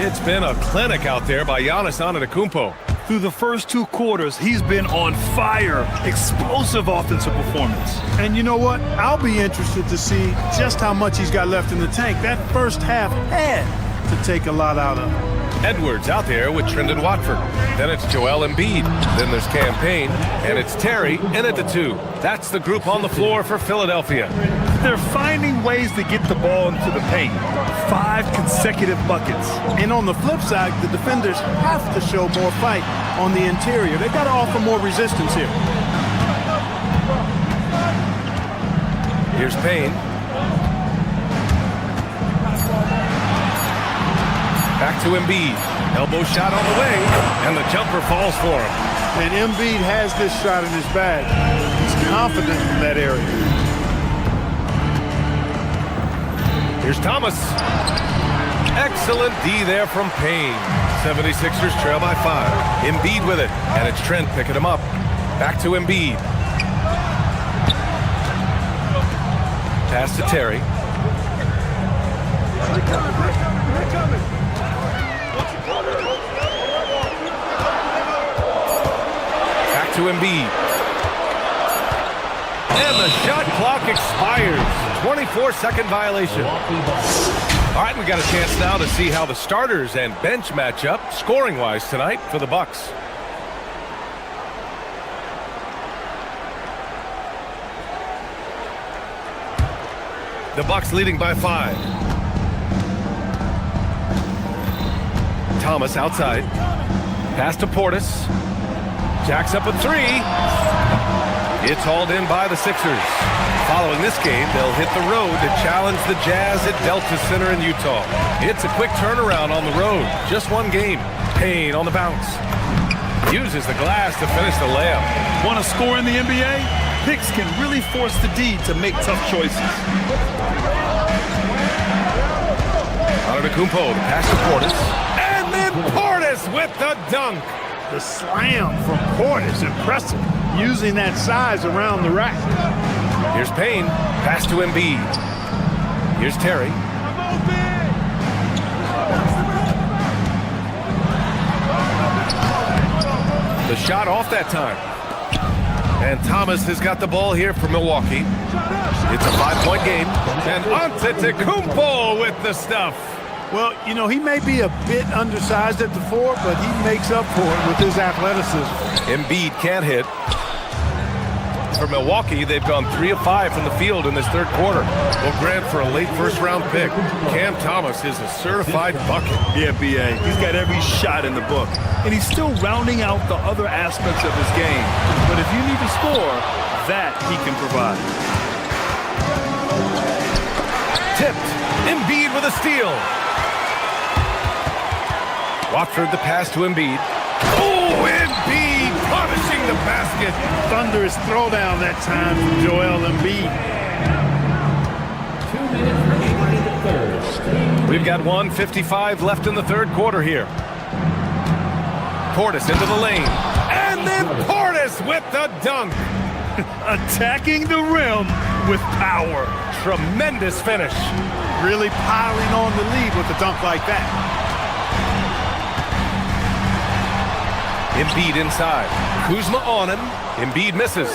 It's been a clinic out there by Giannis Antetokounmpo. Through the first 2 quarters, he's been on fire. Explosive offensive performance. And you know what? I'll be interested to see just how much he's got left in the tank. That first half had to take a lot out of him. Edwards out there with Trendon Watford. Then it's Joel Embiid. Then there's Cam Payne. And it's Terry in at the 2. That's the group on the floor for Philadelphia. They're finding ways to get the ball into the paint. 5 consecutive buckets. And on the flip side, the defenders have to show more fight on the interior. They've got to offer more resistance here. Here's Payne. Back to Embiid. Elbow shot on the way, and the jumper falls for him. And Embiid has this shot in his bag. He's confident in that area. Here's Thomas. Excellent D there from Payne. 76ers trail by 5. Embiid with it, and it's Trent picking him up. Back to Embiid. Pass to Terry. Back to Embiid. And the shot clock expires. 24-second violation. All right, we got a chance now to see how the starters and bench match up scoring-wise tonight for the Bucks. The Bucks leading by 5. Thomas outside. Pass to Portis. Jacks up a three. It's hauled in by the Sixers. Following this game, they'll hit the road to challenge the Jazz at Delta Center in Utah. It's a quick turnaround on the road. Just one game. Payne on the bounce. Uses the glass to finish the layup. Want to score in the NBA? Picks can really force the D to make tough choices. Antetokounmpo, the pass to Portis. And then Portis with the dunk. The slam from Portis, impressive. Using that size around the rack. Here's Payne. Pass to Embiid. Here's Terry. The shot off that time. And Thomas has got the ball here for Milwaukee. It's a 5-point game. And Antetokounmpo with the stuff. Well, you know, he may be a bit undersized at the 4, but he makes up for it with his athleticism. Embiid can't hit. For Milwaukee, they've gone 3 of 5 from the field in this third quarter. Will grant for a late first-round pick. Cam Thomas is a certified bucket. Yeah, B.A. He's got every shot in the book. And he's still rounding out the other aspects of his game. But if you need to score, that he can provide. Tipped. Embiid with a steal. Watford the pass to Embiid. Oh, Embiid punishing the basket. Thunderous throwdown that time from Joel Embiid. 2 minutes remaining in the third. We've got 1:55 left in the third quarter here. Portis into the lane. And then Portis with the dunk. Attacking the rim with power. Tremendous finish. Really piling on the lead with a dunk like that. Embiid inside. Kuzma on him. Embiid misses.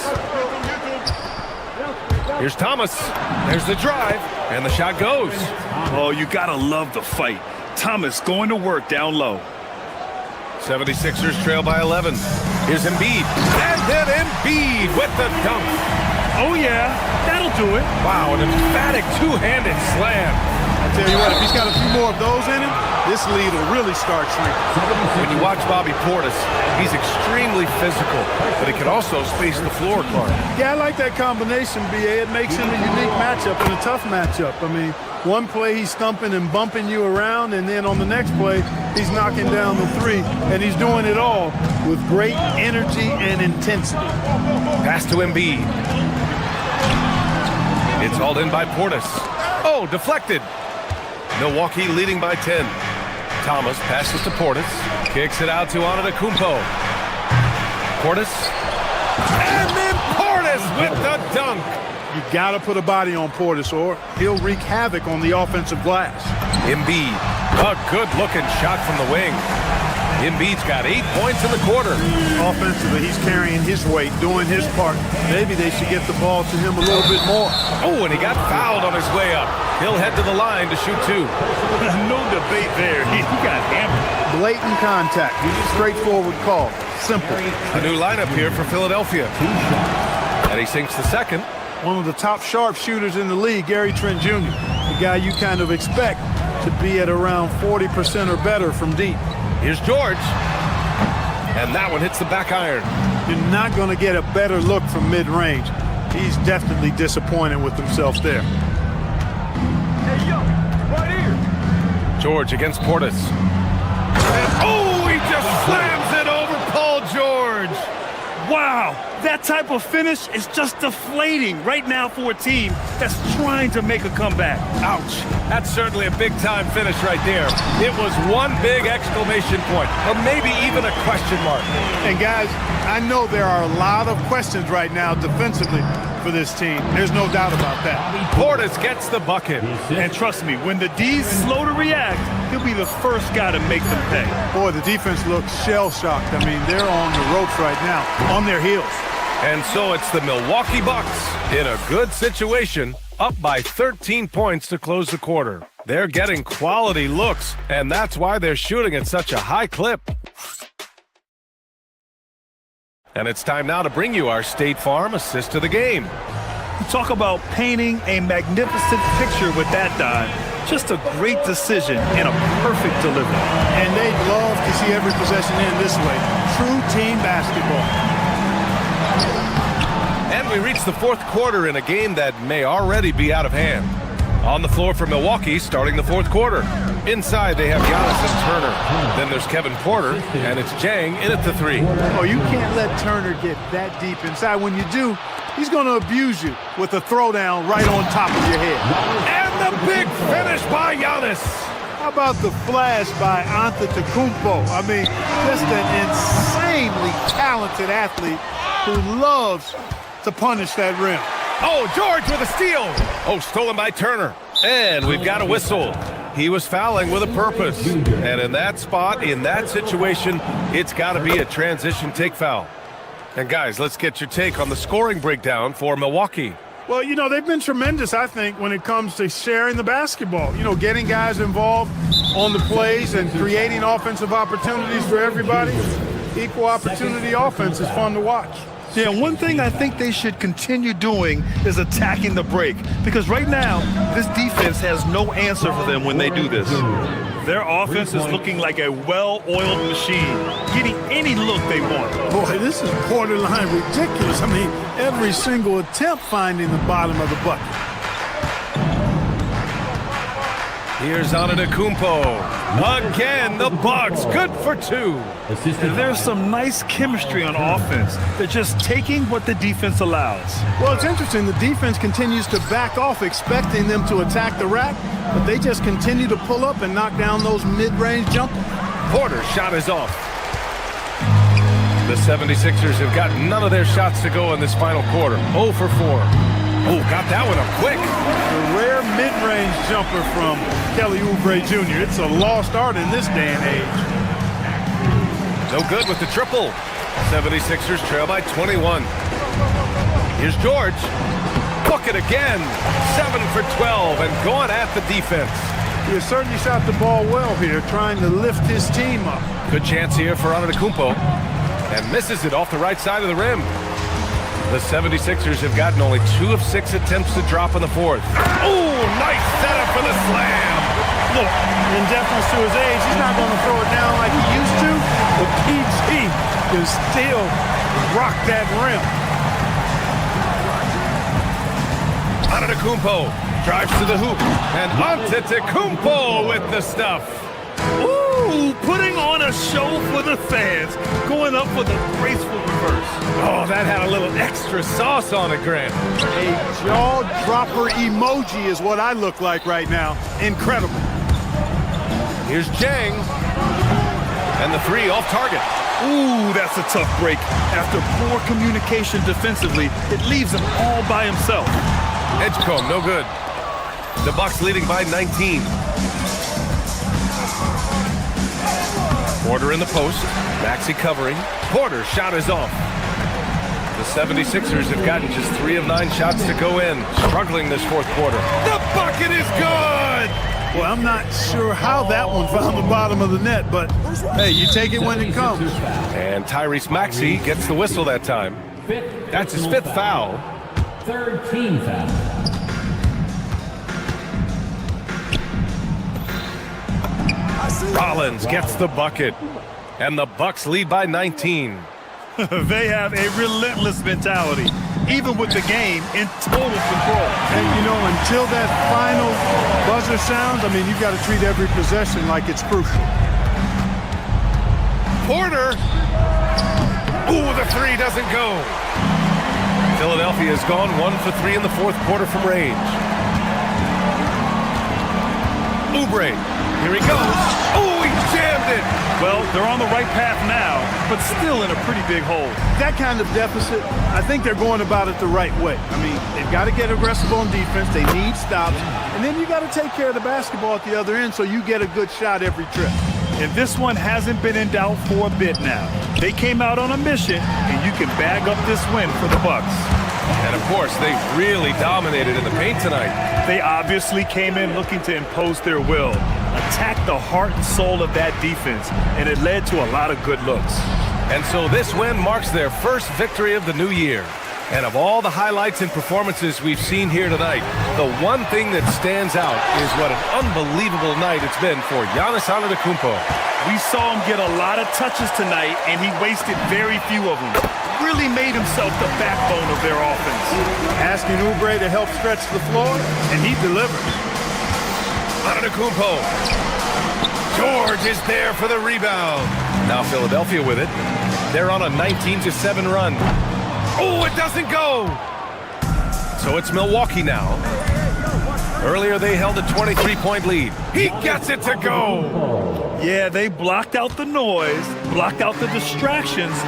Here's Thomas. There's the drive. And the shot goes. Oh, you gotta love the fight. Thomas going to work down low. 76ers trail by 11. Here's Embiid. And then Embiid with the dunk. Oh, yeah. That'll do it. Wow, an emphatic two-handed slam. I tell you what, if he's got a few more of those in him, this lead will really start shrinking. When you watch Bobby Portis, he's extremely physical, but he can also space the floor, Clark. Yeah, I like that combination, B.A. It makes him a unique matchup and a tough matchup. I mean, one play he's stumping and bumping you around, and then on the next play, he's knocking down the three, and he's doing it all with great energy and intensity. Pass to Embiid. It's hauled in by Portis. Oh, deflected. Milwaukee leading by 10. Thomas passes to Portis. Kicks it out to Antetokounmpo. Portis. And then Portis with the dunk. You got to put a body on Portis or he'll wreak havoc on the offensive glass. Embiid. A good-looking shot from the wing. Embiid's got 8 points in the quarter. Offensively, he's carrying his weight, doing his part. Maybe they should get the ball to him a little bit more. Oh, and he got fouled on his way up. He'll head to the line to shoot 2. No debate there. He got hammered. Blatant contact. Straightforward call. Simple. A new lineup here for Philadelphia. And he sinks the second. One of the top sharpshooters in the league, Gary Trent Jr. The guy you kind of expect to be at around 40% or better from deep. Here's George. And that one hits the back iron. You're not going to get a better look from mid-range. He's definitely disappointed with himself there. Hey, yo, right here. George against Portis. And, oh, he just slams it over Paul George. Wow, that type of finish is just deflating right now for a team that's trying to make a comeback. Ouch. That's certainly a big-time finish right there. It was one big exclamation point, or maybe even a question mark. And guys, I know there are a lot of questions right now defensively for this team. There's no doubt about that. Portis gets the bucket. And trust me, when the D's slow to react, he'll be the first guy to make them pay. Boy, the defense looks shell-shocked. I mean, they're on the ropes right now, on their heels. And so it's the Milwaukee Bucks in a good situation, up by 13 points to close the quarter. They're getting quality looks, and that's why they're shooting at such a high clip. And it's time now to bring you our State Farm assist of the game. Talk about painting a magnificent picture with that dive. Just a great decision and a perfect delivery. And they'd love to see every possession end this way. True team basketball. And we reach the fourth quarter in a game that may already be out of hand. On the floor for Milwaukee, starting the fourth quarter. Inside, they have Giannis and Turner. Then there's Kevin Porter, and it's Jang in at the 3. Oh, you can't let Turner get that deep inside. When you do, he's going to abuse you with a throwdown right on top of your head. And the big finish by Giannis. How about the flash by Antetokounmpo? I mean, just an insanely talented athlete who loves to punish that rim. Oh, George with a steal. Oh, stolen by Turner. And we've got a whistle. He was fouling with a purpose. And in that spot, in that situation, it's got to be a transition take foul. And guys, let's get your take on the scoring breakdown for Milwaukee. Well, you know, they've been tremendous, I think, when it comes to sharing the basketball. You know, getting guys involved on the plays and creating offensive opportunities for everybody. Equal opportunity offense is fun to watch. Yeah, one thing I think they should continue doing is attacking the break. Because right now, this defense has no answer for them when they do this. Their offense is looking like a well-oiled machine, getting any look they want. Boy, this is borderline ridiculous. I mean, every single attempt finding the bottom of the bucket. Here's Antetokounmpo. Again, the Bucks, good for 2. And there's some nice chemistry on offense. They're just taking what the defense allows. Well, it's interesting. The defense continues to back off, expecting them to attack the rack, but they just continue to pull up and knock down those mid-range jumpers. Porter's shot is off. The 76ers have got none of their shots to go in this final quarter. 0 for 4. Oh, got that one up quick. A rare mid-range jumper from Kelly Oubre Jr. It's a lost art in this day and age. No good with the triple. 76ers trail by 21. Here's George. Bucket again. 7 for 12 and going at the defense. He has certainly shot the ball well here, trying to lift his team up. Good chance here for Antetokounmpo. And misses it off the right side of the rim. The 76ers have gotten only 2 of 6 attempts to drop in the fourth. Oh, nice setup for the slam. Look, in deference to his age, he's not going to throw it down like he used to, but PG can still rock that rim. Antetokounmpo drives to the hoop, and Antetokounmpo with the stuff. Ooh, putting on a show for the fans, going up for the graceful reverse. Oh, that had a little extra sauce on it, Grant. A jaw-dropper emoji is what I look like right now. Incredible. Here's Jang. And the 3 off target. Ooh, that's a tough break. After poor communication defensively, it leaves him all by himself. Edgecombe, no good. The Bucks leading by 19. Porter in the post. Maxey covering. Porter's shot is off. The 76ers have gotten just 3 of 9 shots to go in. Struggling this fourth quarter. The bucket is good! Well, I'm not sure how that one found the bottom of the net, but hey, you take it when it comes. And Tyrese Maxey gets the whistle that time. That's his 5th foul. 3rd team foul. Rollins gets the bucket. And the Bucks lead by 19. They have a relentless mentality, even with the game in total control. And, you know, until that final buzzer sounds, I mean, you've got to treat every possession like it's crucial. Porter. Ooh, the 3 doesn't go. Philadelphia has gone 1 for 3 in the fourth quarter from range. Oubre. Here he goes. Oh, he jammed it. Well, they're on the right path now, but still in a pretty big hole. That kind of deficit, I think they're going about it the right way. I mean, they've got to get aggressive on defense. They need stops. And then you got to take care of the basketball at the other end so you get a good shot every trip. And this one hasn't been in doubt for a bit now. They came out on a mission, and you can bag up this win for the Bucks. And, of course, they really dominated in the paint tonight. They obviously came in looking to impose their will, attack the heart and soul of that defense, and it led to a lot of good looks. And so this win marks their first victory of the new year. And of all the highlights and performances we've seen here tonight, the one thing that stands out is what an unbelievable night it's been for Giannis Antetokounmpo. We saw him get a lot of touches tonight, and he wasted very few of them. Really made himself the backbone of their offense. Asking Oubre to help stretch the floor, and he delivered. Antetokounmpo. George is there for the rebound. Now Philadelphia with it. They're on a 19-7 run. Oh, it doesn't go. So it's Milwaukee now. Earlier they held a 23-point lead. He gets it to go. Yeah, they blocked out the noise, blocked out the distractions,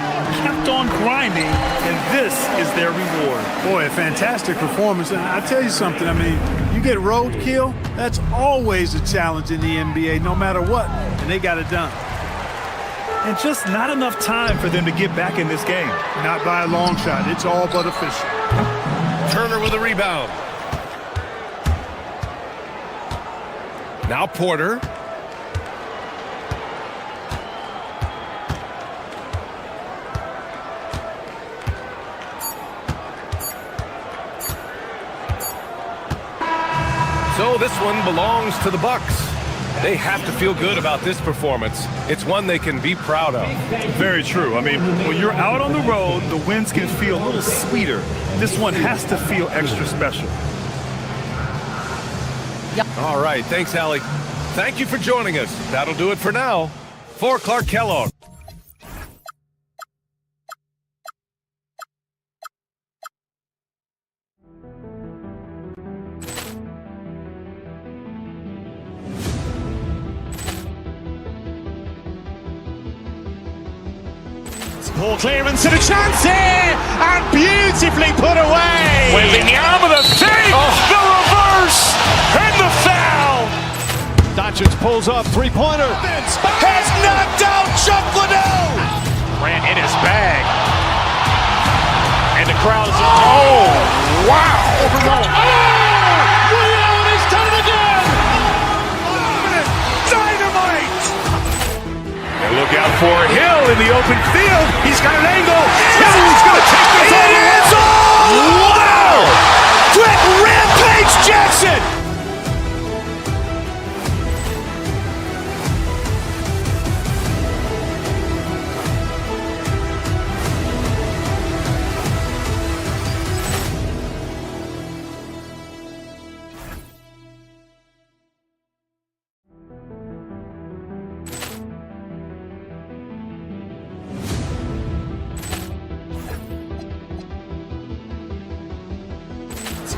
kept on grinding, and this is their reward. Boy, a fantastic performance. And I tell you something, I mean, you get roadkill, that's always a challenge in the NBA, no matter what, and they got it done. And just not enough time for them to get back in this game. Not by a long shot. It's all but official. Turner with a rebound. Now Porter. So this one belongs to the Bucks. They have to feel good about this performance. It's one they can be proud of. Very true. I mean, when you're out on the road, the wins can feel a little sweeter. This one has to feel extra special. All right, thanks, Allie. Thank you for joining us. That'll do it for now. For Clark Kellogg. Ball clearance and a chance here, and beautifully put away. Wembanyama the save, the reverse, and the foul. Doncic pulls up, three-pointer. Has knocked out Chuck Liddell. Ran in his bag. And the crowd is, oh, wow. Leon has done it again. Dynamite. And look out for Hill in the open field. He's got an angle. Hill's going to take this all the way. Wow. Quick Rampage Jackson.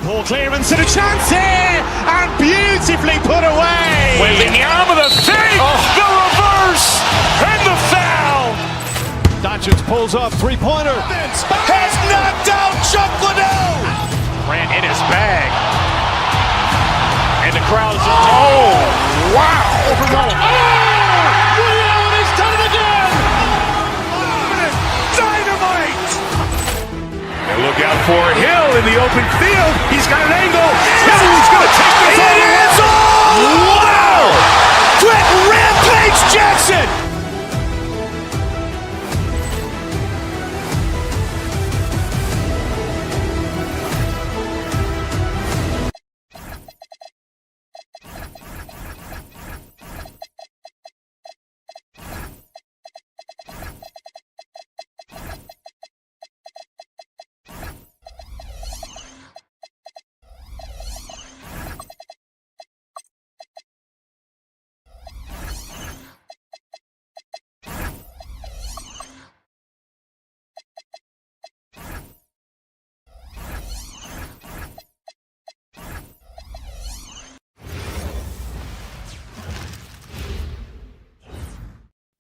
Ball clearance and a chance here, and beautifully put away. Wembanyama the save, the reverse, and the foul. Doncic pulls up, three-pointer. Has knocked out Chuck Liddell. Ran in his bag. And the crowd is, oh, wow. Leon has done it again. Dynamite. And look out for Hill in the open field. He's got an angle. Hill's going to take this all the way. Wow. Quick Rampage Jackson.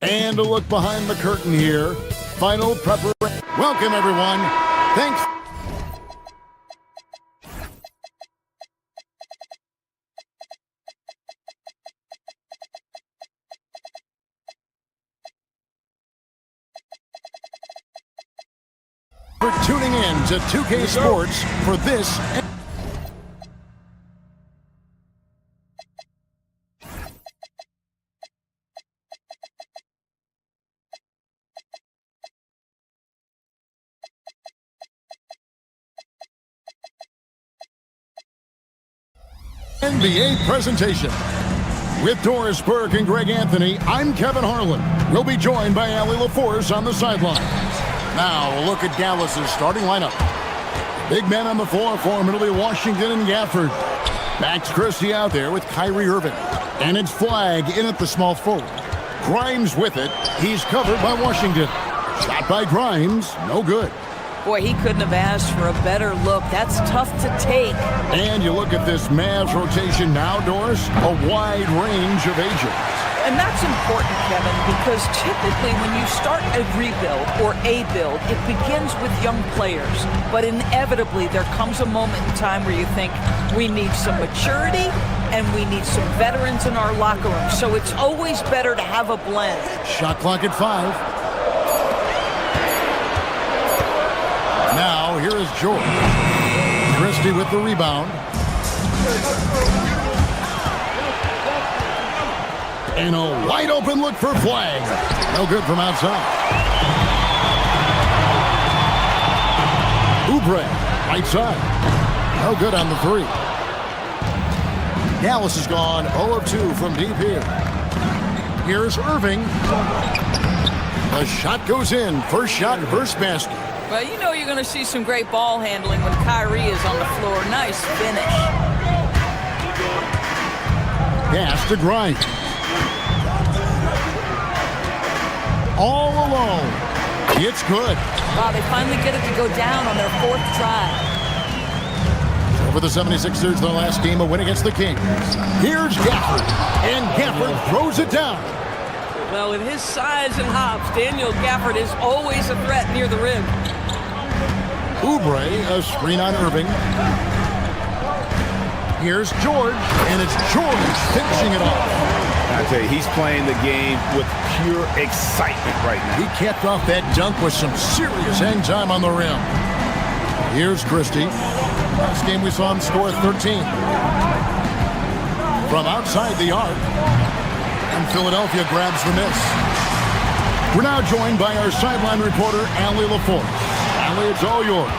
And a look behind the curtain here. Final preparation. Welcome, everyone. Thanks. For tuning in to 2K Sports for this NBA presentation. With Doris Burke and Greg Anthony, I'm Kevin Harlan. We'll be joined by Allie LaForce on the sideline. Now, a look at Dallas's starting lineup. Big men on the floor for him. It'll be Washington and Gafford. Max Christie out there with Kyrie Irving. And it's Flagg in at the small forward. Grimes with it. He's covered by Washington. Shot by Grimes. No good. Boy, he couldn't have asked for a better look. That's tough to take. And you look at this Mavs rotation now, Doris, a wide range of ages. And that's important, Kevin, because typically when you start a rebuild or a build, it begins with young players. But inevitably, there comes a moment in time where you think, we need some maturity and we need some veterans in our locker room. So it's always better to have a blend. Shot clock at 5. Now, here is George. Christie with the rebound. And a wide open look for Flagg. No good from outside. Oubre, right side. No good on the 3. Dallas has gone 0 of 2 from deep here. Here's Irving. The shot goes in. First shot, first basket. Well, you know you're going to see some great ball handling when Kyrie is on the floor. Nice finish. Pass to Grimes. All alone. It's good. Wow, they finally get it to go down on their 4th try. Over the 76ers, their last game, a win against the Kings. Here's Gafford. And Gafford throws it down. Well, with his size and hops, Daniel Gafford is always a threat near the rim. Oubre, a screen on Irving. Here's George, and it's George finishing it off. I tell you, he's playing the game with pure excitement right now. He capped off that dunk with some serious hang time on the rim. Here's Christie. Last game we saw him score 13. From outside the arc. And Philadelphia grabs the miss. We're now joined by our sideline reporter, Allie LaForce. Allie, it's all yours.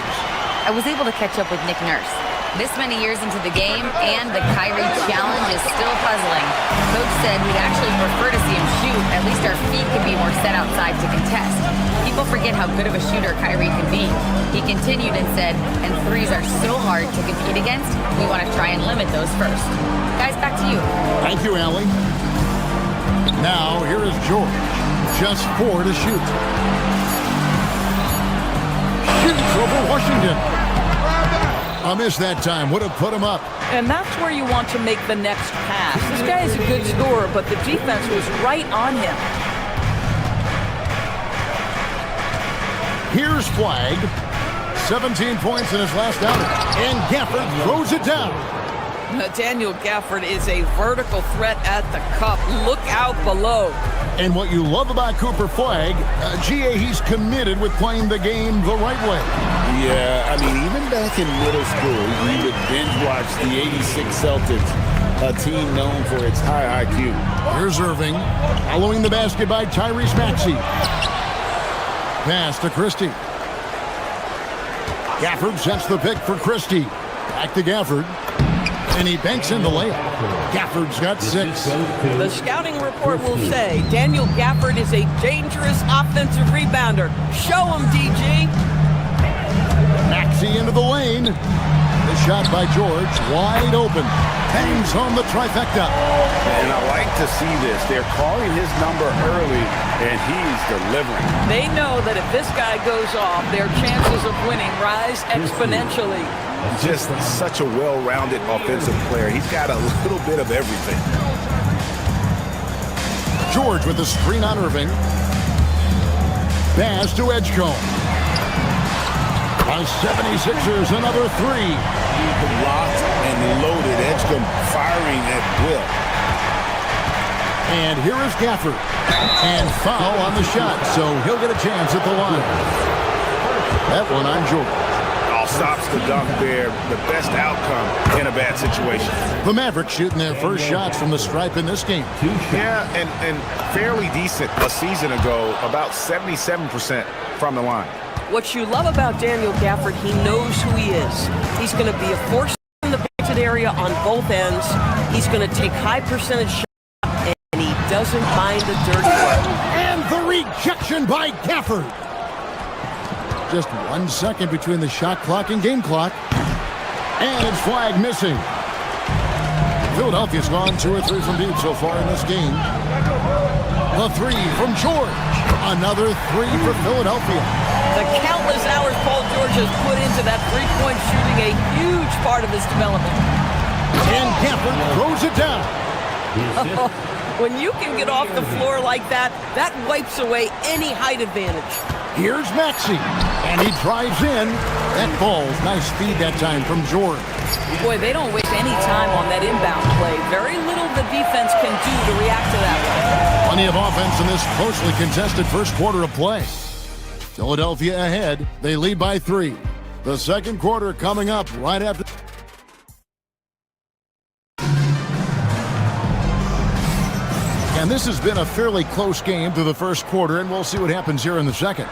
I was able to catch up with Nick Nurse. This many years into the game, and the Kyrie challenge is still puzzling. Coach said he'd actually prefer to see him shoot. At least our feet could be more set outside to contest. People forget how good of a shooter Kyrie can be. He continued and said, and threes are so hard to compete against, we want to try and limit those first. Guys, back to you. Thank you, Allie. Now, here is George. Just 4 to shoot. Shoots over Washington. A miss that time. Would have put him up. And that's where you want to make the next pass. This guy is a good scorer, but the defense was right on him. Here's Flagg. 17 points in his last outing. And Gafford throws it down. Daniel Gafford is a vertical threat at the cup. Look out below. And what you love about Cooper Flagg, GA, he's committed with playing the game the right way. Yeah, I mean, even back in middle school, we would binge watch the 86 Celtics, a team known for its high IQ. Here's Irving, following the basket by Tyrese Maxey. Pass to Christie. Gafford sets the pick for Christie. Back to Gafford. And he banks in the layup. Gafford's got 6. The scouting report will say Daniel Gafford is a dangerous offensive rebounder. Show him, DG. Maxey into the lane. The shot by George, wide open. Hangs on the trifecta. And I like to see this. They're calling his number early, and he's delivering. They know that if this guy goes off, their chances of winning rise exponentially. Just such a well-rounded offensive player. He's got a little bit of everything. George with the screen on Irving. Pass to Edgecombe. The 76ers, another 3. Locked and loaded. Edgecombe firing at will. And here is Gafford. And foul on the shot, so he'll get a chance at the line. That one on George. Stops the dunk there. The best outcome in a bad situation. The Mavericks shooting their first shots from the stripe in this game. Yeah, and fairly decent a season ago, about 77% from the line. What you love about Daniel Gafford, he knows who he is. He's going to be a force in the the painted area on both ends. He's going to take high percentage shots, and he doesn't mind the dirty work. And the rejection by Gafford. Just 1 second between the shot clock and game clock. And it's flag missing. Philadelphia's gone 2 or 3 from deep so far in this game. A 3 from George. Another 3 for Philadelphia. The countless hours Paul George has put into that three-point shooting, a huge part of his development. And Gafford throws it down. When you can get off the floor like that, that wipes away any height advantage. Here's Maxey, and he drives in. That ball's nice speed that time from George. Boy, they don't waste any time on that inbound play. Very little the defense can do to react to that one. Plenty of offense in this closely contested first quarter of play. Philadelphia ahead. They lead by 3. The second quarter coming up right after. And this has been a fairly close game through the first quarter, and we'll see what happens here in the second.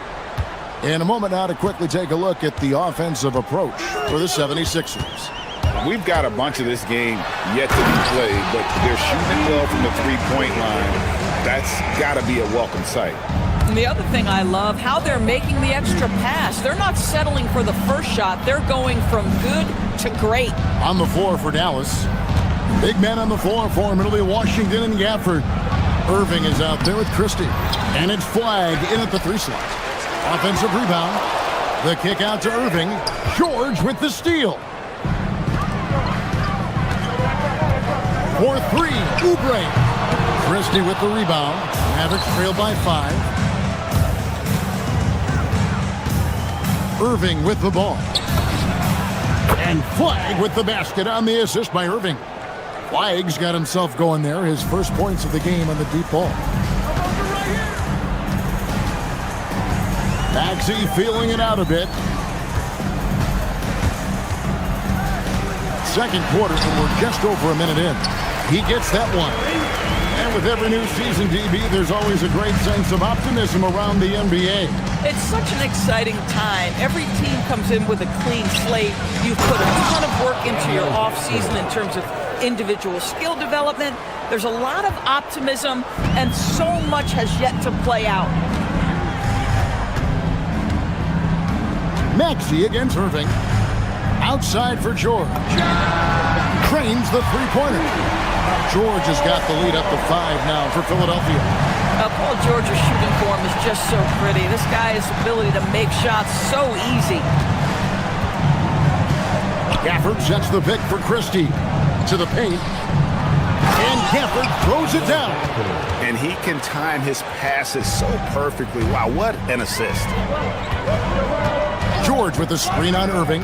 In a moment now to quickly take a look at the offensive approach for the 76ers. We've got a bunch of this game yet to be played, but they're shooting well from the three-point line. That's got to be a welcome sight. And the other thing I love, how they're making the extra pass. They're not settling for the first shot. They're going from good to great. On the floor for Dallas. Big men on the floor for him. It'll be Washington and Gafford. Irving is out there with Christie. And it's Flag in at the 3 slot. Offensive rebound. The kick out to Irving. George with the steal. For 3, Oubre. Christie with the rebound. Mavericks trail by 5. Irving with the ball. And Flag with the basket on the assist by Irving. Flag's got himself going there. His first points of the game on the deep ball. Maxey feeling it out a bit. Second quarter, and we're just over a minute in. He gets that one. And with every new season, DB, there's always a great sense of optimism around the NBA. It's such an exciting time. Every team comes in with a clean slate. You've put a ton of work into your offseason in terms of individual skill development. There's a lot of optimism, and so much has yet to play out. Maxey against Irving. Outside for George. Trains the three-pointer. George has got the lead up to 5 now for Philadelphia. Paul George's shooting form is just so pretty. This guy's ability to make shots so easy. Gafford sets the pick for Christie. To the paint. And Gafford throws it down. And he can time his passes so perfectly. Wow, what an assist. George with the screen on Irving.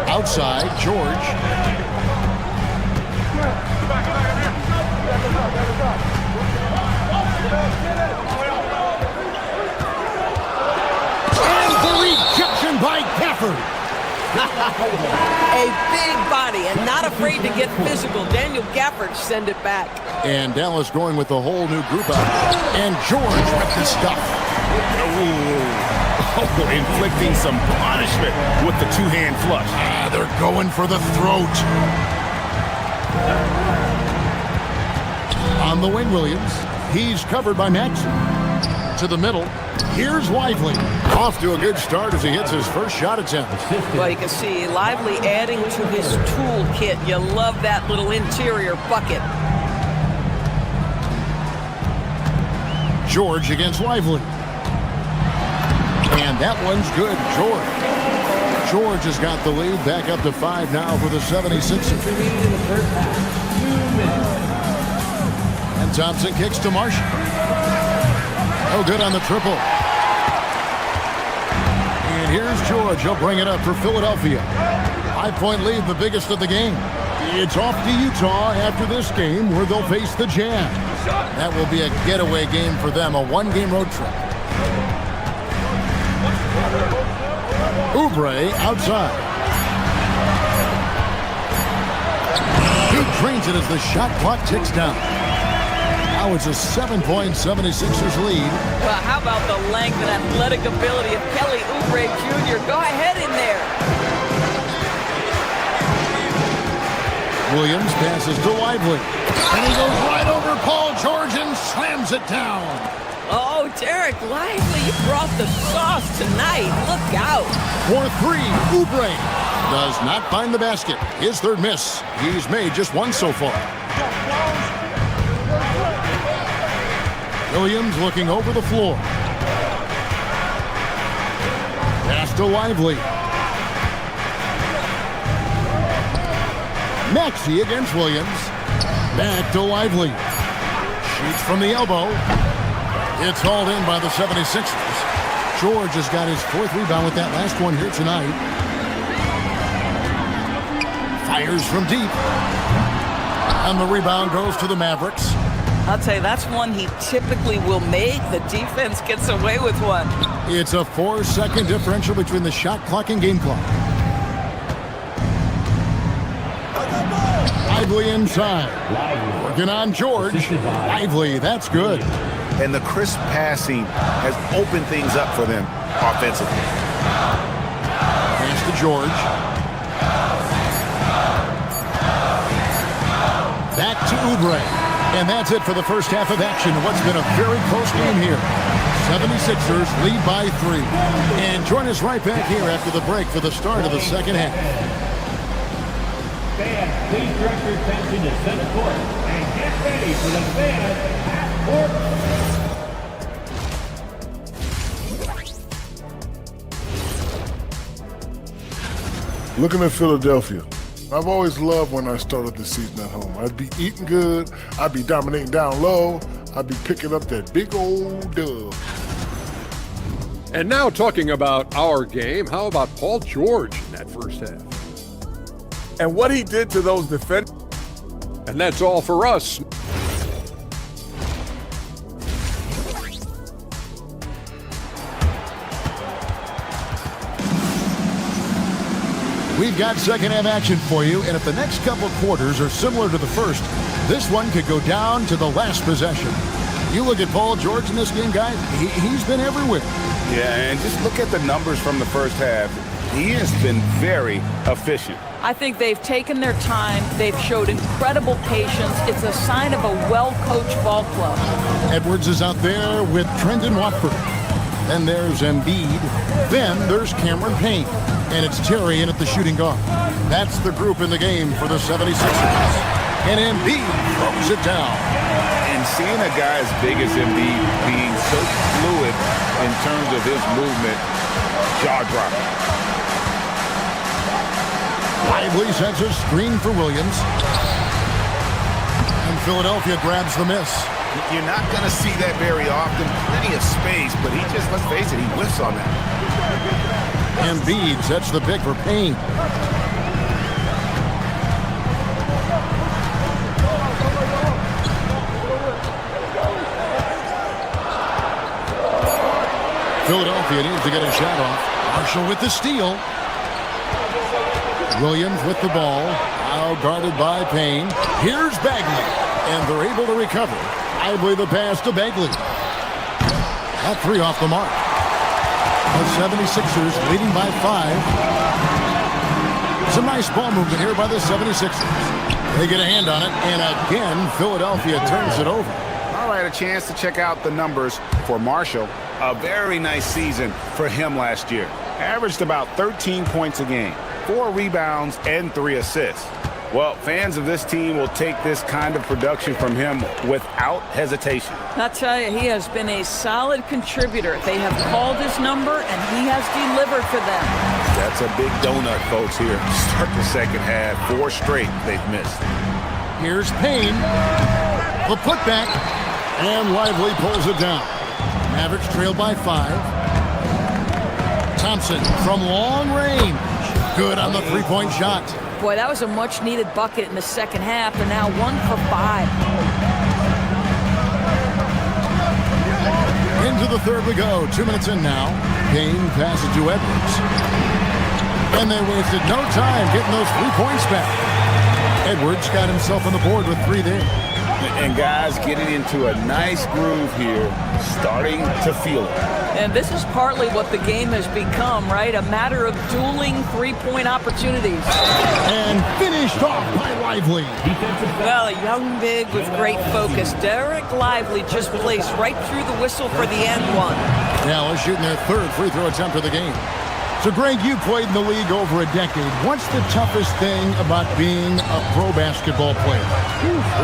Outside, George. And the rejection by Gafford. A big body and not afraid to get physical. Daniel Gafford send it back. And Dallas going with a whole new group out. And George with the stuff. Oh, inflicting some punishment with the two-hand flush. They're going for the throat. On the wing, Williams. He's covered by Maxey. To the middle. Here's Lively. Off to a good start as he hits his first shot attempt. Well, you can see Lively adding to his toolkit. You love that little interior bucket. George against Lively. And that one's good. George has got the lead. Back up to 5 now for the 76ers. And Thompson kicks to Marshall. No good on the triple. And here's George. He'll bring it up for Philadelphia. 5-point lead, the biggest of the game. It's off to Utah after this game where they'll face the Jazz. That will be a getaway game for them, a one-game road trip. Oubre outside. He drains it as the shot clock ticks down. Now it's a 7-point 76ers lead. Well, how about the length and athletic ability of Kelly Oubre Jr.? Go ahead in there. Williams passes to Lively. And he goes right over Paul George and slams it down. Oh, Derek Lively, you brought the sauce tonight. Look out. For three, Oubre does not find the basket. His third miss. He's made just one so far. Williams looking over the floor. Pass to Lively. Maxey against Williams. Back to Lively. Shoots from the elbow. It's hauled in by the 76ers. George has got his fourth rebound with that last one here tonight. Fires from deep. And the rebound goes to the Mavericks. I'll tell you, that's one he typically will make. The defense gets away with one. It's a 4-second differential between the shot clock and game clock. Lively inside. Working on George. Lively, that's good. And the crisp passing has opened things up for them offensively. Pass to George. Back to Oubre. And that's it for the first half of action. What's been a very close game here. 76ers lead by 3. And join us right back here after the break for the start of the second half. Fans, please direct your attention to center court and get ready for the fans half-court. Looking at Philadelphia, I've always loved when I started the season at home. I'd be eating good, I'd be dominating down low, I'd be picking up that big old dub. And now talking about our game, how about Paul George in that first half? And what he did to those defenders. And that's all for us. We've got second half action for you, and if the next couple quarters are similar to the first, this one could go down to the last possession. You look at Paul George in this game, guys, he's been everywhere. Yeah, and just look at the numbers from the first half. He has been very efficient. I think they've taken their time. They've showed incredible patience. It's a sign of a well-coached ball club. Edwards is out there with Trendon Watford. Then there's Embiid. Then there's Cameron Payne. And it's Terry in at the shooting guard. That's the group in the game for the 76ers. And Embiid throws it down. And seeing a guy as big as Embiid being so fluid in terms of his movement, jaw-dropping. Lively sets a screen for Williams. And Philadelphia grabs the miss. You're not going to see that very often. Plenty of space, but he just, let's face it, he whiffs on that. Embiid sets the pick for Payne. Philadelphia needs to get a shot off. Marshall with the steal. Williams with the ball. Now guarded by Payne. Here's Bagley. And they're able to recover. Lively the pass to Bagley. That three off the mark. The 76ers leading by 5. Some nice ball movement here by the 76ers. They get a hand on it, and again, Philadelphia turns it over. All right, a chance to check out the numbers for Marshall. A very nice season for him last year. Averaged about 13 points a game, 4 rebounds, and 3 assists. Well, fans of this team will take this kind of production from him without hesitation. I'll tell you, he has been a solid contributor. They have called his number, and he has delivered for them. That's a big donut, folks, here. Start the second half. 4 straight they've missed. Here's Payne. The putback. And Lively pulls it down. Mavericks trail by 5. Thompson from long range. Good on the three-point shot. Boy, that was a much-needed bucket in the second half, and now 1 for 5. Into the third we go. 2 minutes in now. Payne passes to Edwards. And they wasted no time getting those 3 points back. Edwards got himself on the board with 3 there. And guys getting into a nice groove here, starting to feel it. And this is partly what the game has become, right? A matter of dueling three-point opportunities. And finished off by Lively. Well, a young big with great focus. Derek Lively just placed right through the whistle for the end one. Dallas shooting their third free throw attempt of the game. So, Greg, you played in the league over a decade. What's the toughest thing about being a pro basketball player?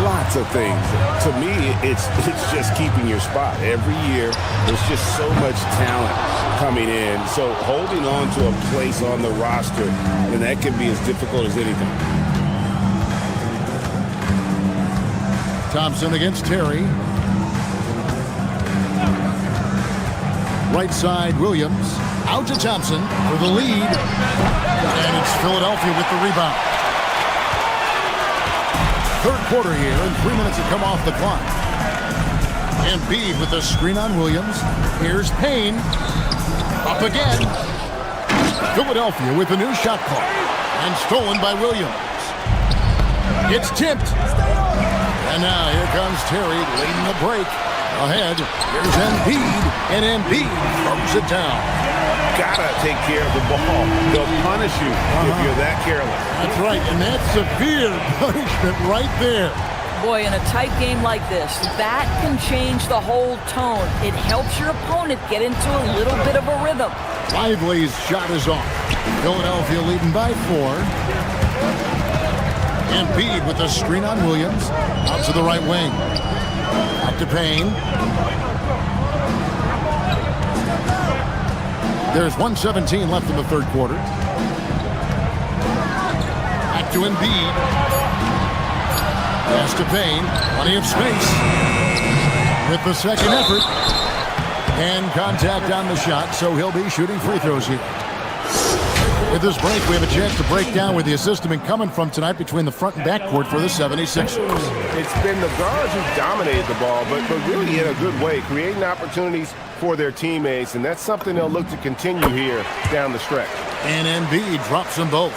Lots of things. To me, it's just keeping your spot. Every year, there's just so much talent coming in. So holding on to a place on the roster, and that can be as difficult as anything. Thompson against Terry. Right side, Williams. Out to Thompson for the lead. And it's Philadelphia with the rebound. Third quarter here, and 3 minutes have come off the clock. Embiid with the screen on Williams. Here's Payne. Up again. Philadelphia with the new shot clock. And stolen by Williams. It's tipped. And now here comes Terry leading the break. Ahead, here's Embiid, and Embiid throws it down. Gotta take care of the ball. They'll punish you if you're that careless. That's right, and that's severe punishment right there. Boy, in a tight game like this, that can change the whole tone. It helps your opponent get into a little bit of a rhythm. Lively's shot is off. Philadelphia leading by 4. Embiid with the screen on Williams. Out to the right wing. Out to Payne. There's 1:17 left in the third quarter. Back to Embiid. Pass to Payne. Plenty of space. With the second effort. And contact on the shot, so he'll be shooting free throws here. With this break, we have a chance to break down where the assist has been coming from tonight between the front and back court for the 76ers. It's been the guards who've dominated the ball, but really in a good way, creating opportunities for their teammates, and that's something they'll look to continue here down the stretch. And Embiid drops them both.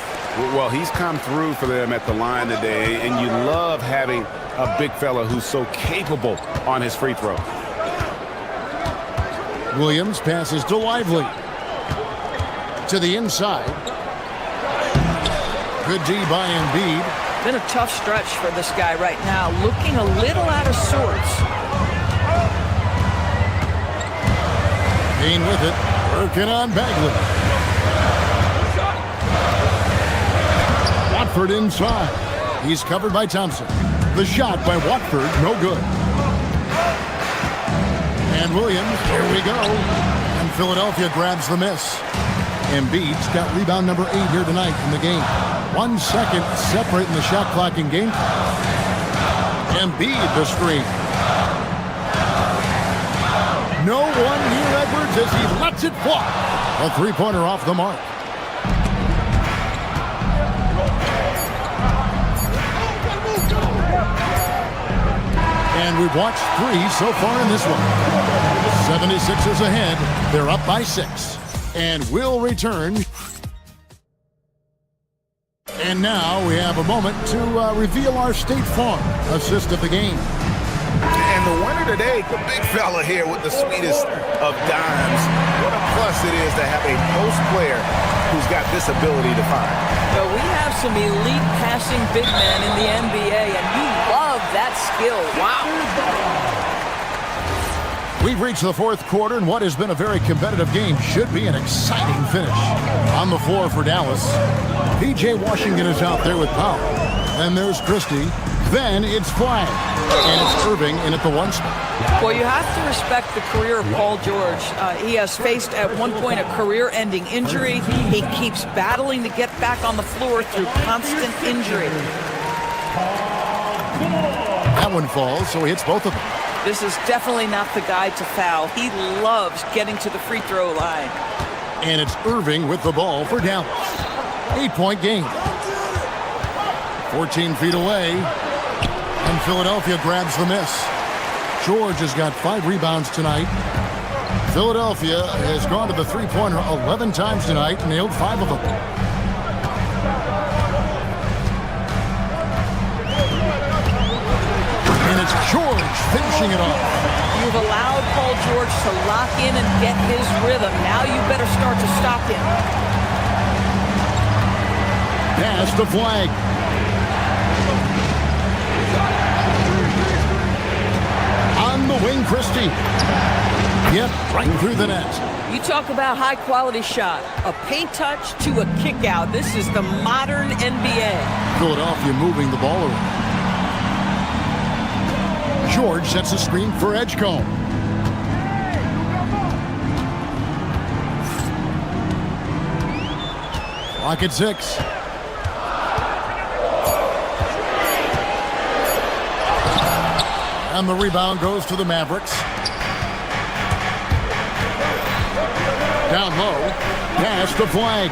Well, he's come through for them at the line today, and you love having a big fella who's so capable on his free throw. Williams passes to Lively. To the inside. Good D by Embiid. Been a tough stretch for this guy right now, looking a little out of sorts. Payne with it, working on Bagley. Watford inside. He's covered by Thompson. The shot by Watford, no good. And Williams, here we go. And Philadelphia grabs the miss. Embiid's got rebound number 8 here tonight in the game. 1 second separating the shot clock in game. Embiid the screen. No one near Edwards as he lets it fly. A three-pointer off the mark. And we've watched 3 so far in this one. 76ers ahead. They're up by 6. And we'll return. And now we have a moment to reveal our State Farm assist of the game. And the winner today, the big fella here with the sweetest of dimes. What a plus it is to have a post player who's got this ability to find. Well, we have some elite passing big men in the NBA, and you love that skill. Wow. We've reached the fourth quarter, and what has been a very competitive game should be an exciting finish. On the floor for Dallas, P.J. Washington is out there with Powell. Then there's Christie. Then it's Flag. And it's Irving in at the 1 spot. Well, you have to respect the career of Paul George. He has faced at one point a career-ending injury. He keeps battling to get back on the floor through constant injury. That one falls, so he hits both of them. This is definitely not the guy to foul. He loves getting to the free throw line. And it's Irving with the ball for Dallas. 8-point game. 14 feet away. And Philadelphia grabs the miss. George has got 5 rebounds tonight. Philadelphia has gone to the three-pointer 11 times tonight and nailed 5 of them. And it's George finishing it off. You've allowed Paul George to lock in and get his rhythm. Now you better start to stop him. Pass the flag. On the wing, Christie. Yep, right through the net. You talk about high-quality shot. A paint touch to a kick-out. This is the modern NBA. Philadelphia moving the ball around. George sets a screen for Edgecombe. Clock at 6. And the rebound goes to the Mavericks. Down low, pass the flag.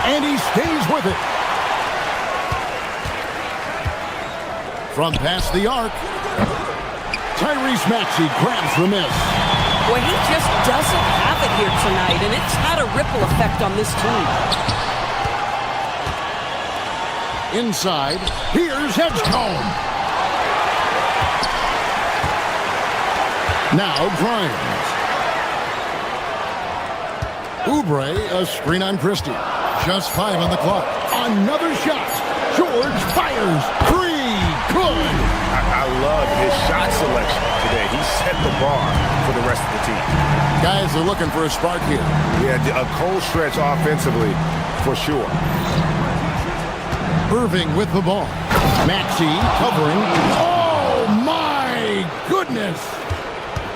And he stays with it. From past the arc, Tyrese Maxey grabs the miss. Well, he just doesn't have it here tonight, and it's had a ripple effect on this team. Inside, here's Edgecombe. Now Grimes. Oubre, a screen on Christie. Just 5 on the clock. Another shot. George fires. 3. Good. I love his shot selection today. He set the bar for the rest of the team. Guys are looking for a spark here. Yeah, a cold stretch offensively for sure. Irving with the ball. Maxey covering. Oh, my goodness.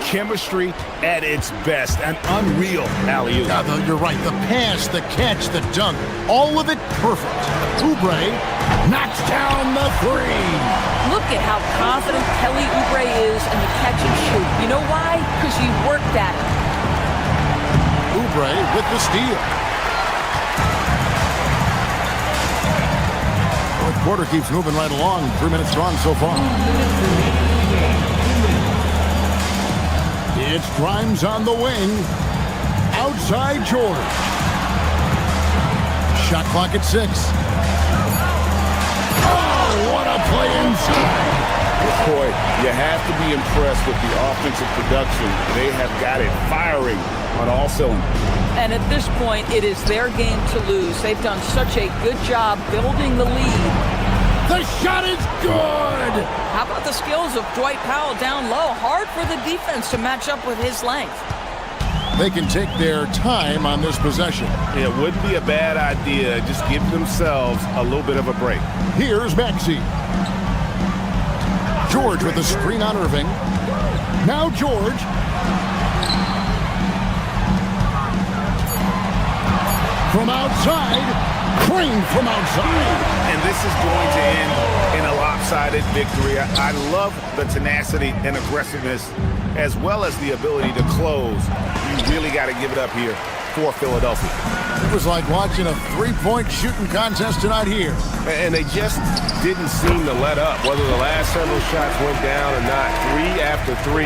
Chemistry at its best. An unreal alley-oop. Yeah, you're right. The pass, the catch, the dunk. All of it perfect. Oubre knocks down the 3. Look at how confident Kelly Oubre is in the catch and shoot. You know why? Because he worked at it. Oubre with the steal. Fourth quarter keeps moving right along. 3 minutes gone so far. It's Grimes on the wing. Outside George. Shot clock at 6. Oh, what a play inside. Boy, you have to be impressed with the offensive production. They have got it firing on all cylinders. And at this point, it is their game to lose. They've done such a good job building the lead. The shot is good! How about the skills of Dwight Powell down low? Hard for the defense to match up with his length. They can take their time on this possession. It wouldn't be a bad idea. Just give themselves a little bit of a break. Here's Maxey. George with the screen on Irving. Now George. From outside. Crane from outside. And this is going to end in a lopsided victory. I love the tenacity and aggressiveness as well as the ability to close. You really got to give it up here for Philadelphia. It was like watching a three-point shooting contest tonight here. And they just didn't seem to let up. Whether the last several shots went down or not, 3 after 3,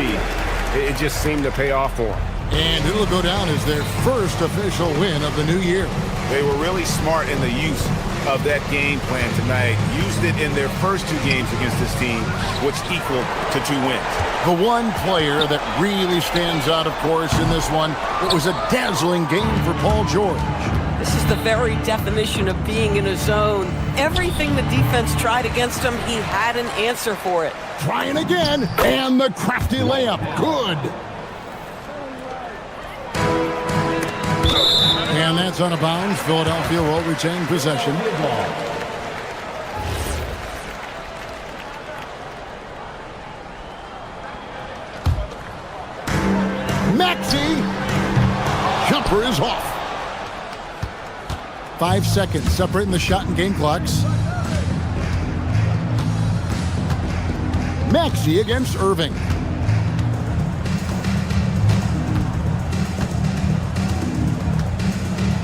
it just seemed to pay off for them. And it'll go down as their first official win of the new year. They were really smart in the use of that game plan tonight. Used it in their first 2 games against this team, which equaled to 2 wins. The one player that really stands out, of course, in this one, it was a dazzling game for Paul George. This is the very definition of being in a zone. Everything the defense tried against him, he had an answer for it. Trying again, and the crafty layup. Good. And that's out of bounds. Philadelphia will retain possession. Maxey. Jumper is off. 5 seconds separating the shot and game clocks. Maxey against Irving.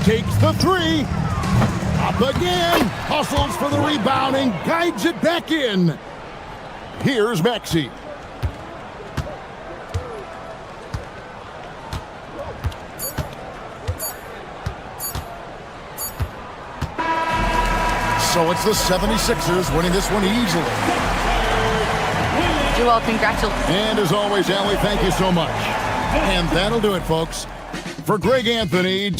Takes the 3. Up again. Hustles for the rebound and guides it back in. Here's Maxey. so it's the 76ers winning this one easily. Joel, congratulations. And as always, Allie, thank you so much. And that'll do it, folks. For Greg Anthony...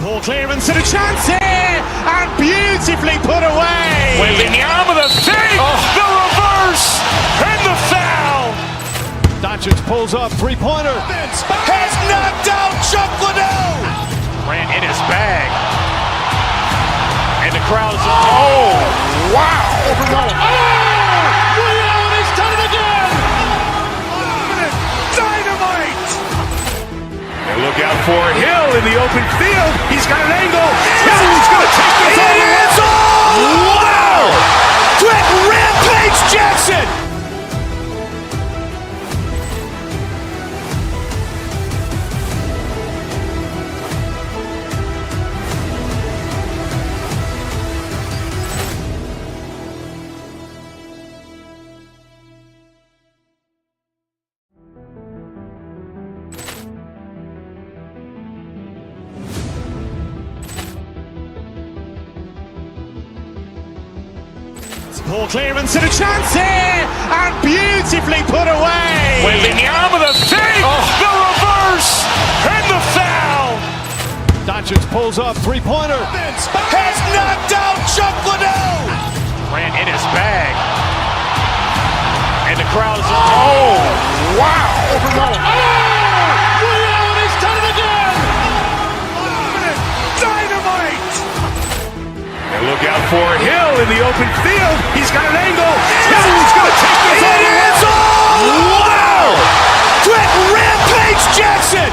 Ball clearance and a chance here, and beautifully put away. Wembanyama the save, the reverse, and the foul. Doncic pulls up, three-pointer. Has knocked out Chuck Liddell. Ran in his bag. And the crowd's, oh, wow. Ray Allen has done it again. Dynamite. And look out for Hill in the open field. He's got an angle. Hill's going to take this all the way. Wow. Quick Rampage Jackson. Ball clearance and a chance here, and beautifully put away. Wembanyama the save, the reverse, and the foul. Doncic pulls up, three-pointer. Has knocked out Chuck Liddell. Ran in his bag. And the crowd's, oh, wow. Ray Allen has done it again. Dynamite. And look out for Hill in the open field. He's got an angle. Hill's going to take this all the way. Wow. Quick Rampage Jackson.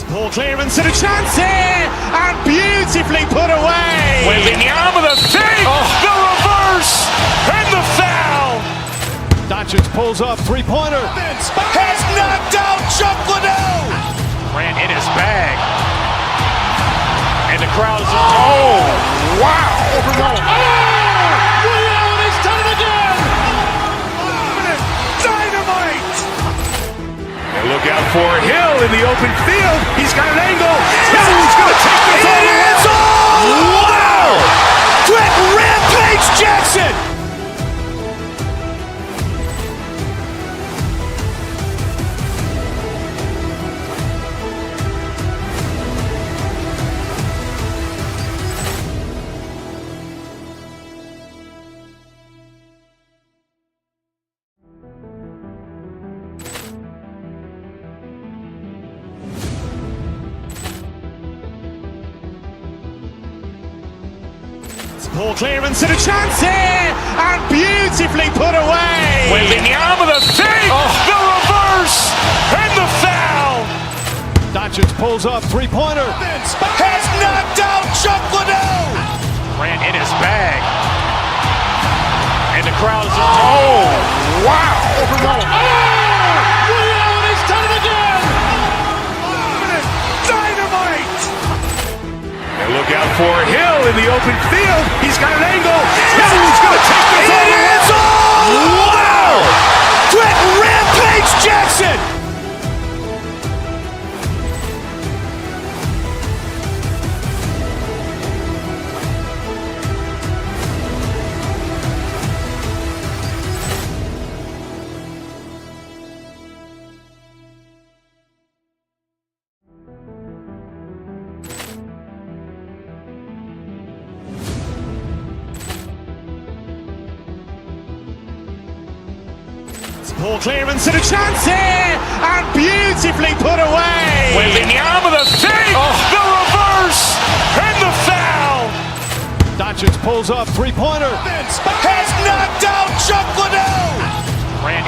Ball clearance and a chance here, and beautifully put away. Wembanyama the save, the reverse, and the foul. Doncic pulls up, three-pointer. Has knocked out Chuck Liddell. Ran in his bag. And the crowd's, oh, wow. Ray Allen has done it again. Dynamite. And look out for Hill in the open field. He's got an angle. Hill's going to take this all the way. Wow. Quick Rampage Jackson. Ball clearance and a chance here, and beautifully put away. Wembanyama the save, the reverse, and the foul. Doncic pulls up, three-pointer. Has knocked out Chuck Liddell. Ran in his bag. And the crowd's, oh, wow. Ray Allen has done it again. Dynamite. And look out for Hill in the open field. He's got an angle. Hill's going to take this all the way. Wow. Quick Rampage Jackson. Ball clearance and a chance here, and beautifully put away. Wembanyama the save, the reverse, and the foul. Doncic pulls up, three-pointer. Has knocked Chuck Liddell! Ran in